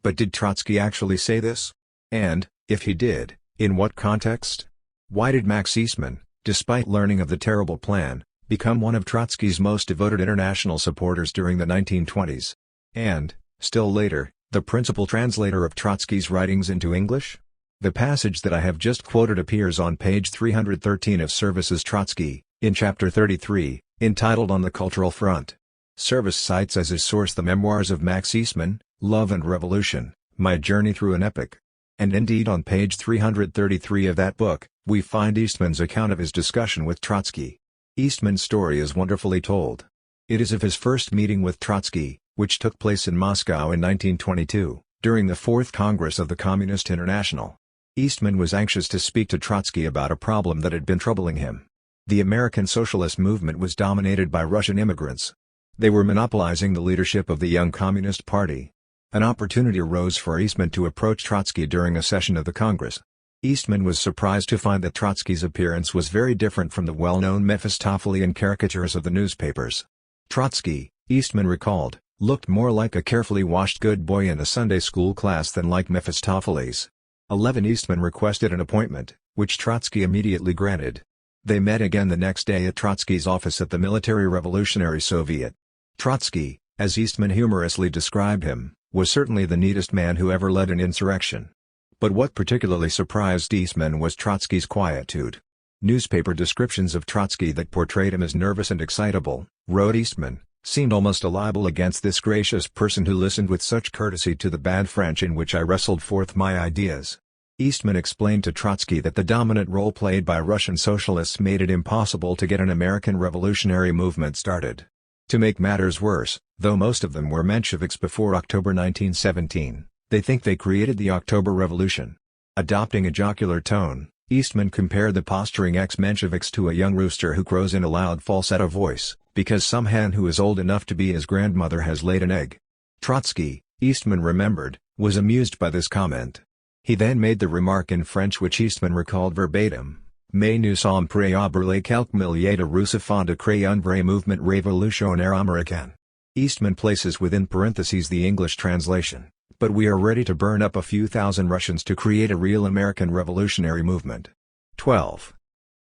But did Trotsky actually say this? And, if he did, in what context? Why did Max Eastman, despite learning of the terrible plan, become one of Trotsky's most devoted international supporters during the 1920s? And, still later, the principal translator of Trotsky's writings into English? The passage that I have just quoted appears on page 313 of Service's Trotsky, in chapter 33, entitled On the Cultural Front. Service cites as his source the memoirs of Max Eastman, Love and Revolution, My Journey Through an Epoch. And indeed on page 333 of that book, we find Eastman's account of his discussion with Trotsky. Eastman's story is wonderfully told. It is of his first meeting with Trotsky, which took place in Moscow in 1922, during the Fourth Congress of the Communist International. Eastman was anxious to speak to Trotsky about a problem that had been troubling him. The American socialist movement was dominated by Russian immigrants. They were monopolizing the leadership of the young Communist Party. An opportunity arose for Eastman to approach Trotsky during a session of the Congress. Eastman was surprised to find that Trotsky's appearance was very different from the well-known Mephistophelian caricatures of the newspapers. Trotsky, Eastman recalled, looked more like a carefully washed good boy in a Sunday school class than like Mephistopheles. 11 Eastman requested an appointment, which Trotsky immediately granted. They met again the next day at Trotsky's office at the Military Revolutionary Soviet. Trotsky, as Eastman humorously described him, was certainly the neatest man who ever led an insurrection. But what particularly surprised Eastman was Trotsky's quietude. Newspaper descriptions of Trotsky that portrayed him as nervous and excitable, wrote Eastman, seemed almost a libel against this gracious person who listened with such courtesy to the bad French in which I wrestled forth my ideas. Eastman explained to Trotsky that the dominant role played by Russian socialists made it impossible to get an American revolutionary movement started. To make matters worse, though most of them were Mensheviks before October 1917, they think they created the October Revolution. Adopting a jocular tone, Eastman compared the posturing ex-Mensheviks to a young rooster who crows in a loud falsetto voice, because some hen who is old enough to be his grandmother has laid an egg. Trotsky, Eastman remembered, was amused by this comment. He then made the remark in French which Eastman recalled verbatim, Mais nous sommes prêts à brûler quelques milliers de Russes afin de créer un vrai mouvement révolutionnaire américain. Eastman places within parentheses the English translation, but we are ready to burn up a few thousand Russians to create a real American revolutionary movement. 12.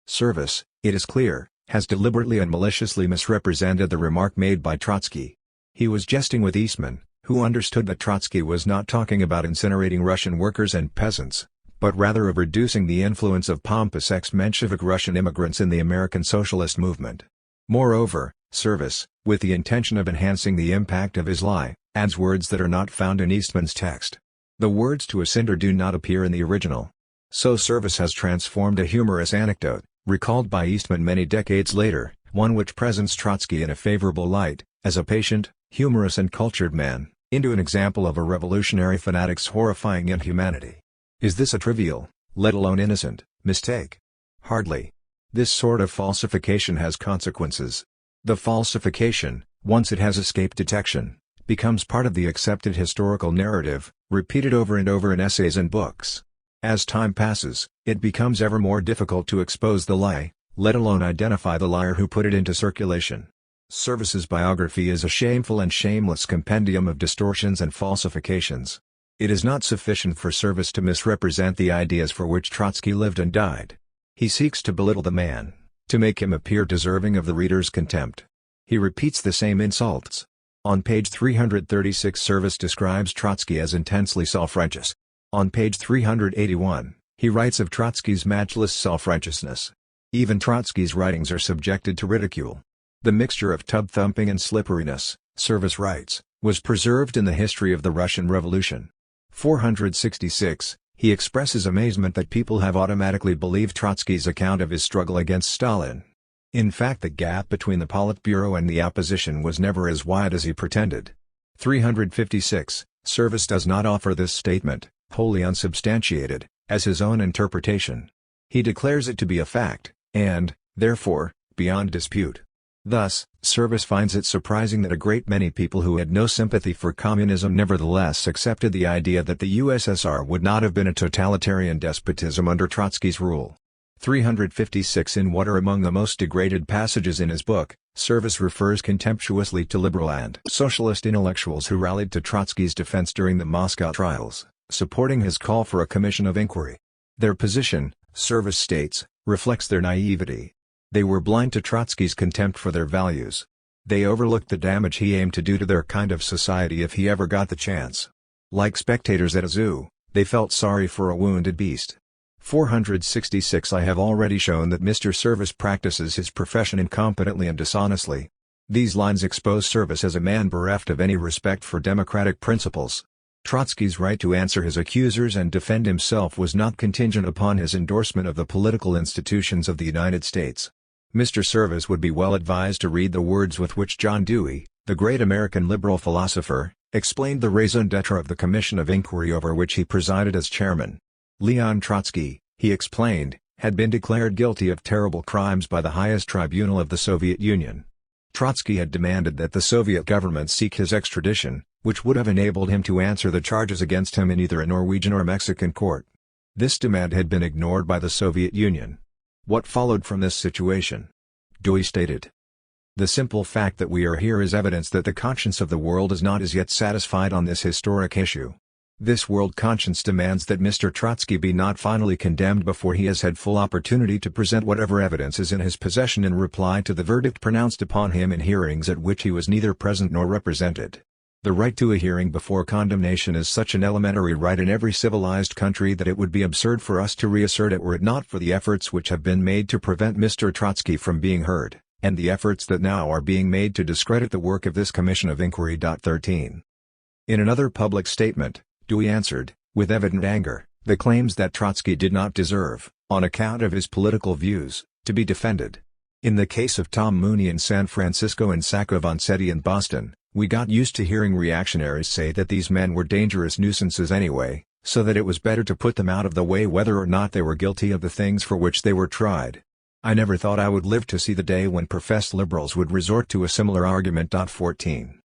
Service, it is clear, has deliberately and maliciously misrepresented the remark made by Trotsky. He was jesting with Eastman, who understood that Trotsky was not talking about incinerating Russian workers and peasants, but rather of reducing the influence of pompous ex-Menshevik Russian immigrants in the American socialist movement. Moreover, Service, with the intention of enhancing the impact of his lie, adds words that are not found in Eastman's text. The words to a cinder do not appear in the original. So Service has transformed a humorous anecdote, recalled by Eastman many decades later, one which presents Trotsky in a favorable light, as a patient, humorous and cultured man, into an example of a revolutionary fanatic's horrifying inhumanity. Is this a trivial, let alone innocent, mistake? Hardly. This sort of falsification has consequences. The falsification, once it has escaped detection, becomes part of the accepted historical narrative, repeated over and over in essays and books. As time passes, it becomes ever more difficult to expose the lie, let alone identify the liar who put it into circulation. Service's biography is a shameful and shameless compendium of distortions and falsifications. It is not sufficient for Service to misrepresent the ideas for which Trotsky lived and died. He seeks to belittle the man, to make him appear deserving of the reader's contempt. He repeats the same insults. On page 336 Service describes Trotsky as intensely self-righteous. On page 381, he writes of Trotsky's matchless self-righteousness. Even Trotsky's writings are subjected to ridicule. The mixture of tub-thumping and slipperiness, Service writes, was preserved in the history of the Russian Revolution. 466, he expresses amazement that people have automatically believed Trotsky's account of his struggle against Stalin. In fact, the gap between the Politburo and the opposition was never as wide as he pretended. 356, Service does not offer this statement, wholly unsubstantiated, as his own interpretation. He declares it to be a fact, and, therefore, beyond dispute. Thus, Service finds it surprising that a great many people who had no sympathy for communism nevertheless accepted the idea that the USSR would not have been a totalitarian despotism under Trotsky's rule. 356 In what are among the most degraded passages in his book, Service refers contemptuously to liberal and socialist intellectuals who rallied to Trotsky's defense during the Moscow trials, supporting his call for a commission of inquiry. Their position, Service states, reflects their naivety. They were blind to Trotsky's contempt for their values. They overlooked the damage he aimed to do to their kind of society if he ever got the chance. Like spectators at a zoo, they felt sorry for a wounded beast. 466 I have already shown that Mr. Service practices his profession incompetently and dishonestly. These lines expose Service as a man bereft of any respect for democratic principles. Trotsky's right to answer his accusers and defend himself was not contingent upon his endorsement of the political institutions of the United States. Mr. Service would be well advised to read the words with which John Dewey, the great American liberal philosopher, explained the raison d'etre of the Commission of Inquiry over which he presided as chairman. Leon Trotsky, he explained, had been declared guilty of terrible crimes by the highest tribunal of the Soviet Union. Trotsky had demanded that the Soviet government seek his extradition, which would have enabled him to answer the charges against him in either a Norwegian or Mexican court. This demand had been ignored by the Soviet Union. What followed from this situation? Dewey stated. The simple fact that we are here is evidence that the conscience of the world is not as yet satisfied on this historic issue. This world conscience demands that Mr. Trotsky be not finally condemned before he has had full opportunity to present whatever evidence is in his possession in reply to the verdict pronounced upon him in hearings at which he was neither present nor represented. The right to a hearing before condemnation is such an elementary right in every civilized country that it would be absurd for us to reassert it were it not for the efforts which have been made to prevent Mr. Trotsky from being heard, and the efforts that now are being made to discredit the work of this Commission of Inquiry. 13. In another public statement, Dewey answered, with evident anger, the claims that Trotsky did not deserve, on account of his political views, to be defended. In the case of Tom Mooney in San Francisco and Sacco Vanzetti in Boston, we got used to hearing reactionaries say that these men were dangerous nuisances anyway, so that it was better to put them out of the way whether or not they were guilty of the things for which they were tried. I never thought I would live to see the day when professed liberals would resort to a similar argument. 14.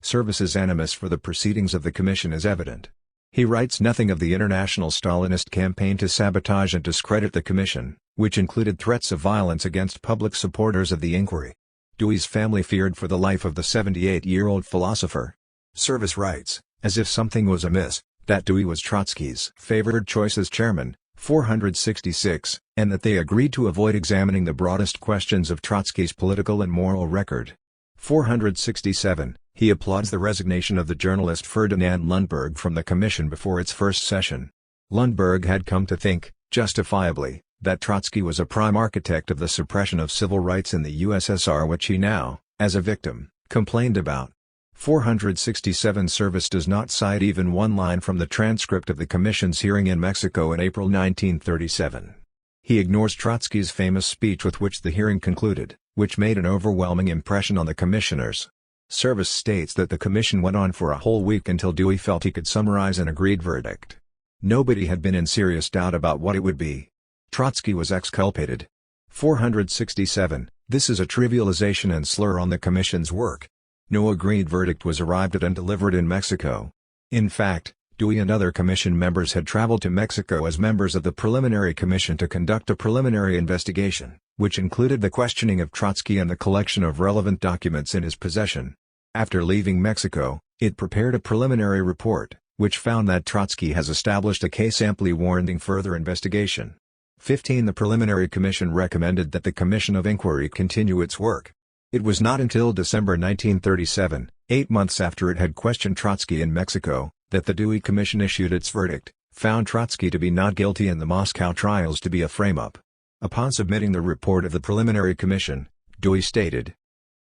Service's animus for the proceedings of the Commission is evident. He writes nothing of the international Stalinist campaign to sabotage and discredit the Commission, which included threats of violence against public supporters of the inquiry. Dewey's family feared for the life of the 78-year-old philosopher. Service writes, as if something was amiss, that Dewey was Trotsky's favored choice as chairman, 466, and that they agreed to avoid examining the broadest questions of Trotsky's political and moral record. 467. He applauds the resignation of the journalist Ferdinand Lundberg from the commission before its first session. Lundberg had come to think, justifiably, that Trotsky was a prime architect of the suppression of civil rights in the USSR which he now, as a victim, complained about. 467. Service does not cite even one line from the transcript of the Commission's hearing in Mexico in April 1937. He ignores Trotsky's famous speech with which the hearing concluded, which made an overwhelming impression on the commissioners. Service states that the commission went on for a whole week until Dewey felt he could summarize an agreed verdict. Nobody had been in serious doubt about what it would be. Trotsky was exculpated. 467. This is a trivialization and slur on the commission's work. No agreed verdict was arrived at and delivered in Mexico. In fact, Dewey and other commission members had traveled to Mexico as members of the preliminary commission to conduct a preliminary investigation, which included the questioning of Trotsky and the collection of relevant documents in his possession. After leaving Mexico, it prepared a preliminary report, which found that Trotsky has established a case amply warranting further investigation. 15. The preliminary commission recommended that the Commission of Inquiry continue its work. It was not until December 1937, 8 months after it had questioned Trotsky in Mexico, that the Dewey Commission issued its verdict, found Trotsky to be not guilty and the Moscow trials to be a frame-up. Upon submitting the report of the preliminary commission, Dewey stated,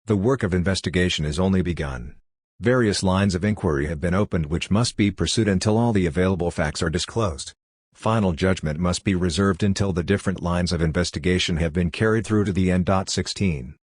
"The work of investigation is only begun. Various lines of inquiry have been opened which must be pursued until all the available facts are disclosed. Final judgment must be reserved until the different lines of investigation have been carried through to the end." 16.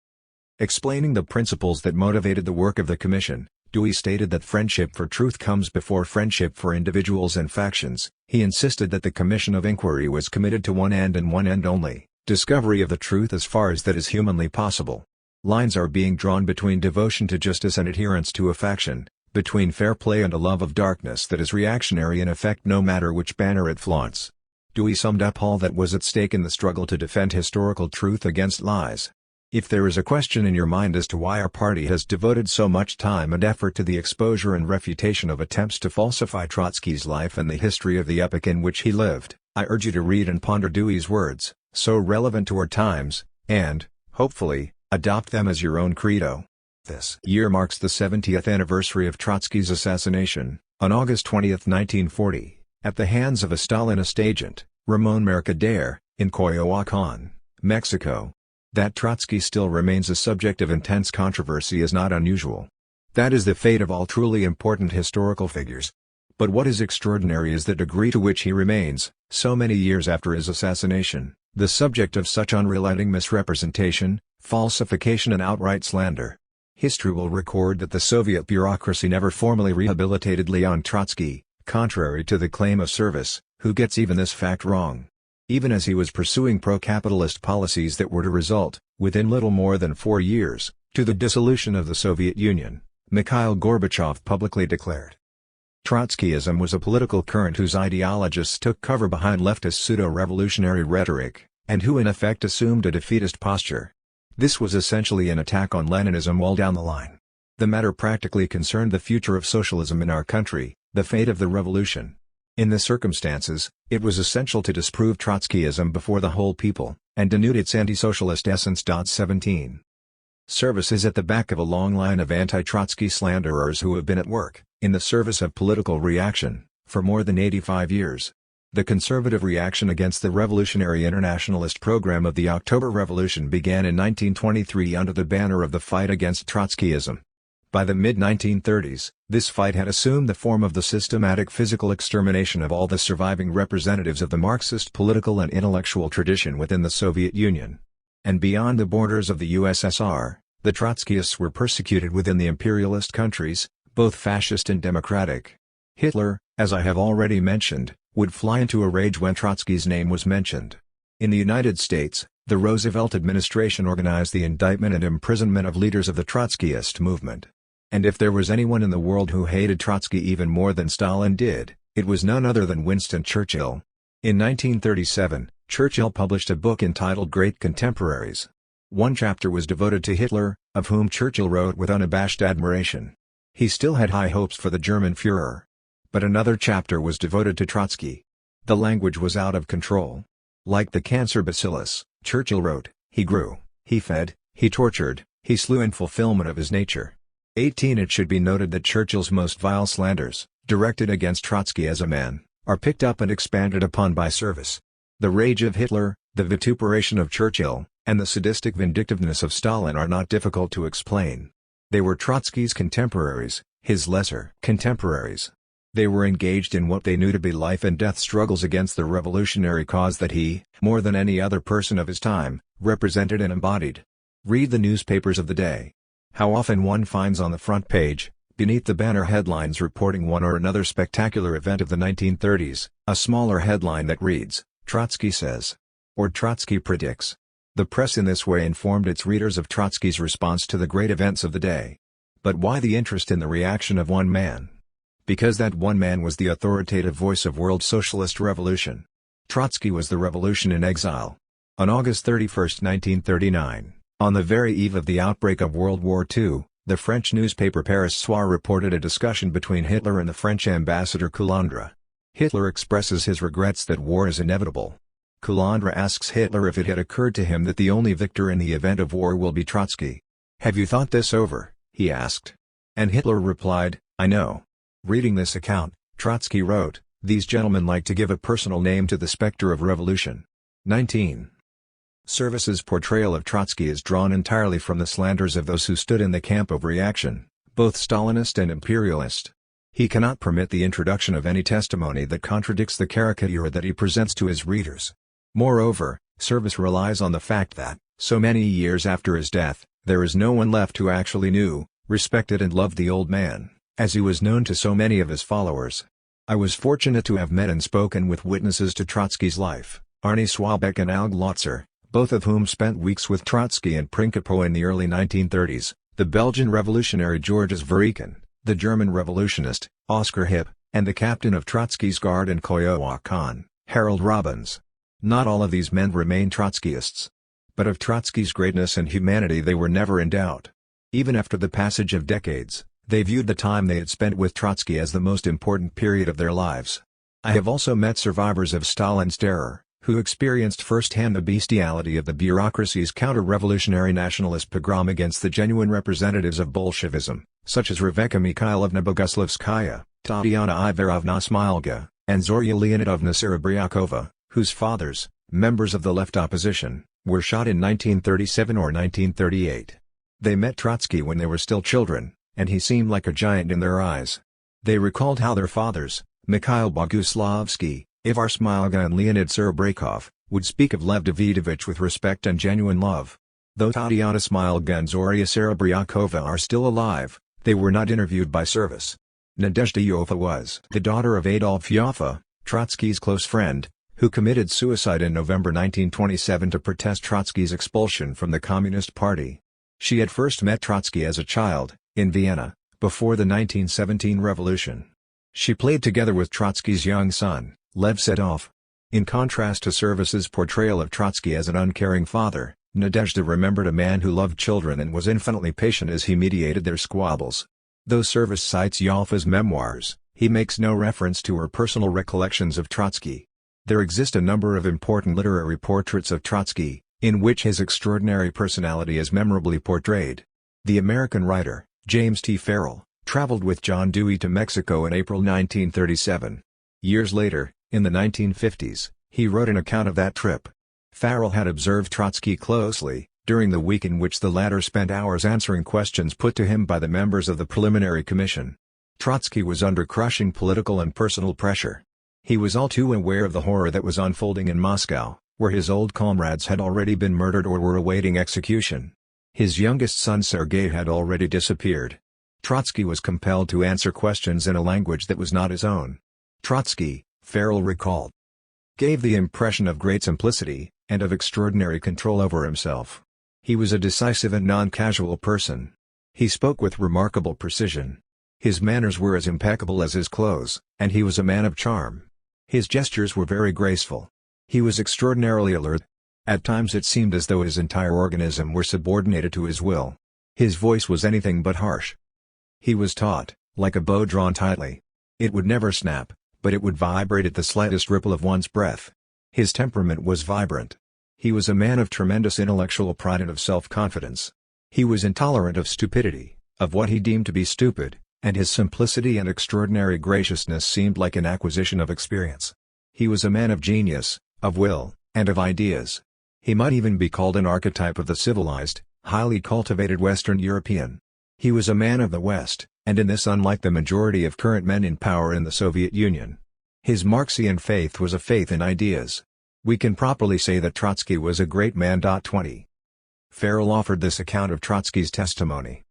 Explaining the principles that motivated the work of the Commission, Dewey stated that friendship for truth comes before friendship for individuals and factions. He insisted that the Commission of Inquiry was committed to one end and one end only, discovery of the truth as far as that is humanly possible. Lines are being drawn between devotion to justice and adherence to a faction, between fair play and a love of darkness that is reactionary in effect no matter which banner it flaunts. Dewey summed up all that was at stake in the struggle to defend historical truth against lies. If there is a question in your mind as to why our party has devoted so much time and effort to the exposure and refutation of attempts to falsify Trotsky's life and the history of the epoch in which he lived, I urge you to read and ponder Dewey's words, so relevant to our times, and, hopefully, adopt them as your own credo. This year marks the 70th anniversary of Trotsky's assassination, on August 20, 1940, at the hands of a Stalinist agent, Ramon Mercader, in Coyoacán, Mexico. That Trotsky still remains a subject of intense controversy is not unusual. That is the fate of all truly important historical figures. But what is extraordinary is the degree to which he remains, so many years after his assassination, the subject of such unrelenting misrepresentation, falsification and outright slander. History will record that the Soviet bureaucracy never formally rehabilitated Leon Trotsky, contrary to the claim of Service, Who gets even this fact wrong? Even as he was pursuing pro-capitalist policies that were to result, within little more than 4 years, to the dissolution of the Soviet Union, Mikhail Gorbachev publicly declared. Trotskyism was a political current whose ideologists took cover behind leftist pseudo-revolutionary rhetoric, and who in effect assumed a defeatist posture. This was essentially an attack on Leninism all down the line. The matter practically concerned the future of socialism in our country, the fate of the revolution. In the circumstances, it was essential to disprove Trotskyism before the whole people, and denude its anti-socialist essence. 17. Service is at the back of a long line of anti-Trotsky slanderers who have been at work, in the service of political reaction, for more than 85 years. The conservative reaction against the revolutionary internationalist program of the October Revolution began in 1923 under the banner of the fight against Trotskyism. By the mid-1930s, this fight had assumed the form of the systematic physical extermination of all the surviving representatives of the Marxist political and intellectual tradition within the Soviet Union. And beyond the borders of the USSR, the Trotskyists were persecuted within the imperialist countries, both fascist and democratic. Hitler, as I have already mentioned, would fly into a rage when Trotsky's name was mentioned. In the United States, the Roosevelt administration organized the indictment and imprisonment of leaders of the Trotskyist movement. And if there was anyone in the world who hated Trotsky even more than Stalin did, it was none other than Winston Churchill. In 1937, Churchill published a book entitled Great Contemporaries. One chapter was devoted to Hitler, of whom Churchill wrote with unabashed admiration. He still had high hopes for the German Führer. But another chapter was devoted to Trotsky. The language was out of control. Like the cancer bacillus, Churchill wrote, he grew, he fed, he tortured, he slew in fulfillment of his nature. 18. It should be noted that Churchill's most vile slanders, directed against Trotsky as a man, are picked up and expanded upon by Service. The rage of Hitler, the vituperation of Churchill, and the sadistic vindictiveness of Stalin are not difficult to explain. They were Trotsky's contemporaries, his lesser contemporaries. They were engaged in what they knew to be life and death struggles against the revolutionary cause that he, more than any other person of his time, represented and embodied. Read the newspapers of the day. How often one finds on the front page, beneath the banner headlines reporting one or another spectacular event of the 1930s, a smaller headline that reads, Trotsky says, or Trotsky predicts. The press in this way informed its readers of Trotsky's response to the great events of the day. But why the interest in the reaction of one man? Because that one man was the authoritative voice of world socialist revolution. Trotsky was the revolution in exile. On August 31, 1939, on the very eve of the outbreak of World War II, the French newspaper Paris Soir reported a discussion between Hitler and the French ambassador Coulandre. Hitler expresses his regrets that war is inevitable. Coulandre asks Hitler if it had occurred to him that the only victor in the event of war will be Trotsky. Have you thought this over? He asked. And Hitler replied, I know. Reading this account, Trotsky wrote, these gentlemen like to give a personal name to the specter of revolution. 19. Service's portrayal of Trotsky is drawn entirely from the slanders of those who stood in the camp of reaction, both Stalinist and imperialist. He cannot permit the introduction of any testimony that contradicts the caricature that he presents to his readers. Moreover, Service relies on the fact that, so many years after his death, there is no one left who actually knew, respected and loved the old man, as he was known to so many of his followers. I was fortunate to have met and spoken with witnesses to Trotsky's life, Arnie Swabeck and Al Glotzer, both of whom spent weeks with Trotsky and Prinkipo in the early 1930s, the Belgian revolutionary Georges Verikan, the German revolutionist, Oscar Hipp, and the captain of Trotsky's guard in Coyoacan, Harold Robbins. Not all of these men remained Trotskyists. But of Trotsky's greatness and humanity they were never in doubt. Even after the passage of decades, they viewed the time they had spent with Trotsky as the most important period of their lives. I have also met survivors of Stalin's terror, who experienced firsthand the bestiality of the bureaucracy's counter-revolutionary nationalist pogrom against the genuine representatives of Bolshevism, such as Rebecca Mikhailovna Boguslavskaya, Tatiana Ivarovna Smilga, and Zorya Leonidovna Serebryakova, whose fathers, members of the left opposition, were shot in 1937 or 1938. They met Trotsky when they were still children, and he seemed like a giant in their eyes. They recalled how their fathers, Mikhail Boguslavsky, Ivar Smilga and Leonid Serebryakov, would speak of Lev Davidovich with respect and genuine love. Though Tatiana Smilga and Zorya Serebryakova are still alive, they were not interviewed by Service. Nadezhda Yoffa was the daughter of Adolf Yoffa, Trotsky's close friend, who committed suicide in November 1927 to protest Trotsky's expulsion from the Communist Party. She had first met Trotsky as a child, in Vienna, before the 1917 revolution. She played together with Trotsky's young son, Lev Sedov. In contrast to Service's portrayal of Trotsky as an uncaring father, Nadezhda remembered a man who loved children and was infinitely patient as he mediated their squabbles. Though Service cites Yalfa's memoirs, he makes no reference to her personal recollections of Trotsky. There exist a number of important literary portraits of Trotsky, in which his extraordinary personality is memorably portrayed. The American writer, James T. Farrell, traveled with John Dewey to Mexico in April 1937. Years later, in the 1950s, he wrote an account of that trip. Farrell had observed Trotsky closely, during the week in which the latter spent hours answering questions put to him by the members of the Preliminary Commission. Trotsky was under crushing political and personal pressure. He was all too aware of the horror that was unfolding in Moscow, where his old comrades had already been murdered or were awaiting execution. His youngest son Sergei had already disappeared. Trotsky was compelled to answer questions in a language that was not his own. Trotsky, Farrell recalled, gave the impression of great simplicity, and of extraordinary control over himself. He was a decisive and non-casual person. He spoke with remarkable precision. His manners were as impeccable as his clothes, and he was a man of charm. His gestures were very graceful. He was extraordinarily alert. At times it seemed as though his entire organism were subordinated to his will. His voice was anything but harsh. He was taut, like a bow drawn tightly. It would never snap, but it would vibrate at the slightest ripple of one's breath. His temperament was vibrant. He was a man of tremendous intellectual pride and of self-confidence. He was intolerant of stupidity, of what he deemed to be stupid, and his simplicity and extraordinary graciousness seemed like an acquisition of experience. He was a man of genius, of will, and of ideas. He might even be called an archetype of the civilized, highly cultivated Western European. He was a man of the West, and in this unlike the majority of current men in power in the Soviet Union. His Marxian faith was a faith in ideas. We can properly say that Trotsky was a great man. 20. Farrell offered this account of Trotsky's testimony.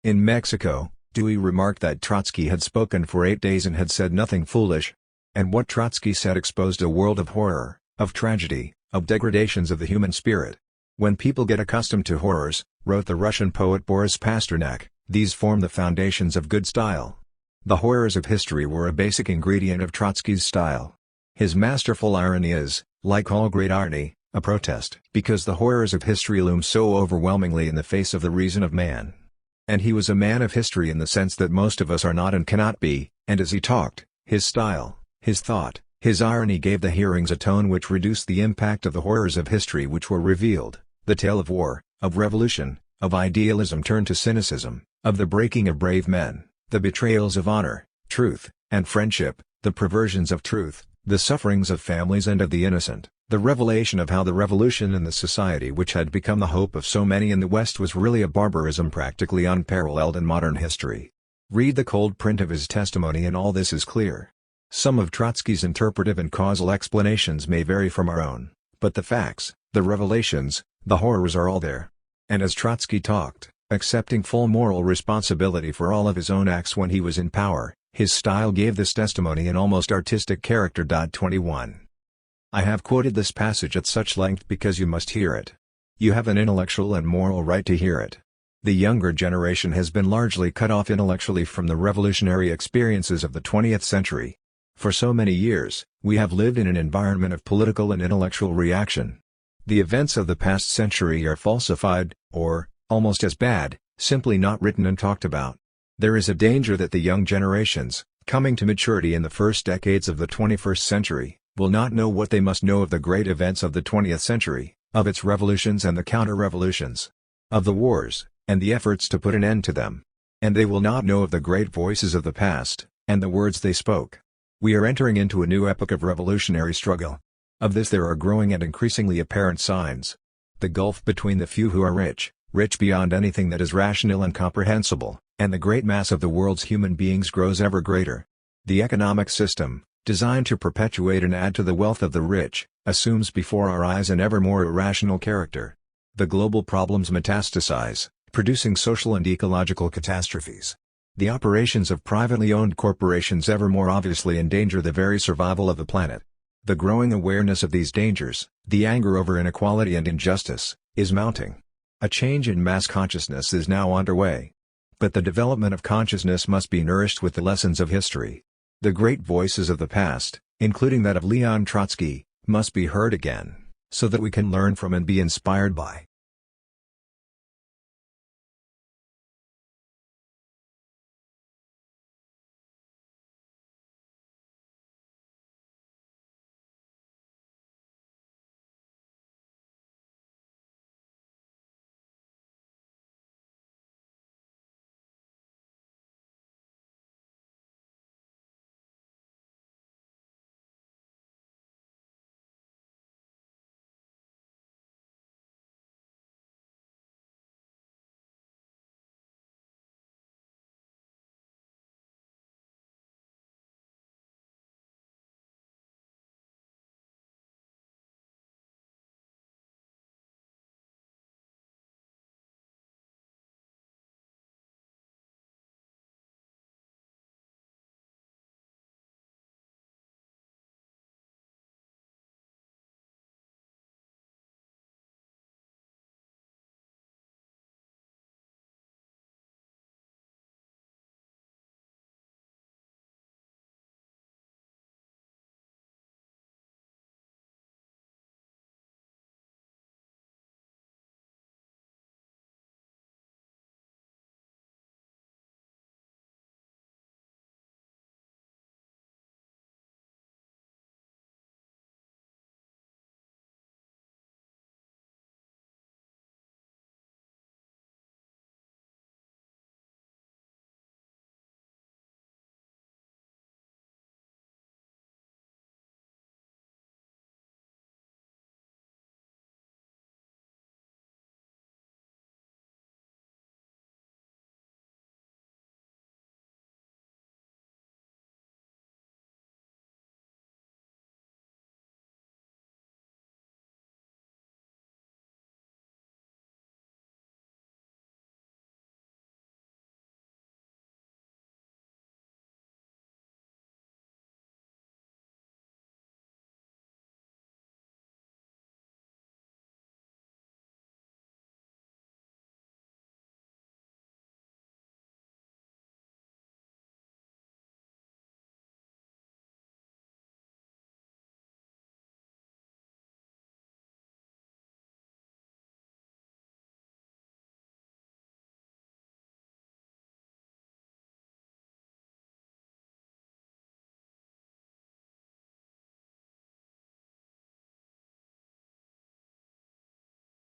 In Mexico, Dewey remarked that Trotsky had spoken for 8 days and had said nothing foolish. And what Trotsky said exposed a world of horror, of tragedy, of degradations of the human spirit. When people get accustomed to horrors, wrote the Russian poet Boris Pasternak, these form the foundations of good style. The horrors of history were a basic ingredient of Trotsky's style. His masterful irony is, like all great irony, a protest. Because the horrors of history loom so overwhelmingly in the face of the reason of man. And he was a man of history in the sense that most of us are not and cannot be, and as he talked, his style, his thought, his irony gave the hearings a tone which reduced the impact of the horrors of history which were revealed, the tale of war, of revolution, of idealism turned to cynicism, of the breaking of brave men, the betrayals of honor, truth, and friendship, the perversions of truth, the sufferings of families and of the innocent, the revelation of how the revolution in the society which had become the hope of so many in the West was really a barbarism practically unparalleled in modern history. Read the cold print of his testimony and all this is clear. Some of Trotsky's interpretive and causal explanations may vary from our own, but the facts, the revelations, the horrors are all there. And as Trotsky talked, accepting full moral responsibility for all of his own acts when he was in power, his style gave this testimony an almost artistic character. 21. I have quoted this passage at such length because you must hear it. You have an intellectual and moral right to hear it. The younger generation has been largely cut off intellectually from the revolutionary experiences of the 20th century. For so many years, we have lived in an environment of political and intellectual reaction. The events of the past century are falsified, or, almost as bad, simply not written and talked about. There is a danger that the young generations, coming to maturity in the first decades of the 21st century, will not know what they must know of the great events of the 20th century, of its revolutions and the counter-revolutions, of the wars, and the efforts to put an end to them. And they will not know of the great voices of the past, and the words they spoke. We are entering into a new epoch of revolutionary struggle. Of this there are growing and increasingly apparent signs. The gulf between the few who are rich beyond anything that is rational and comprehensible, and the great mass of the world's human beings grows ever greater. The economic system, designed to perpetuate and add to the wealth of the rich, assumes before our eyes an ever more irrational character. The global problems metastasize, producing social and ecological catastrophes. The operations of privately owned corporations ever more obviously endanger the very survival of the planet. The growing awareness of these dangers, the anger over inequality and injustice, is mounting. A change in mass consciousness is now underway. But the development of consciousness must be nourished with the lessons of history. The great voices of the past, including that of Leon Trotsky, must be heard again, so that we can learn from and be inspired by.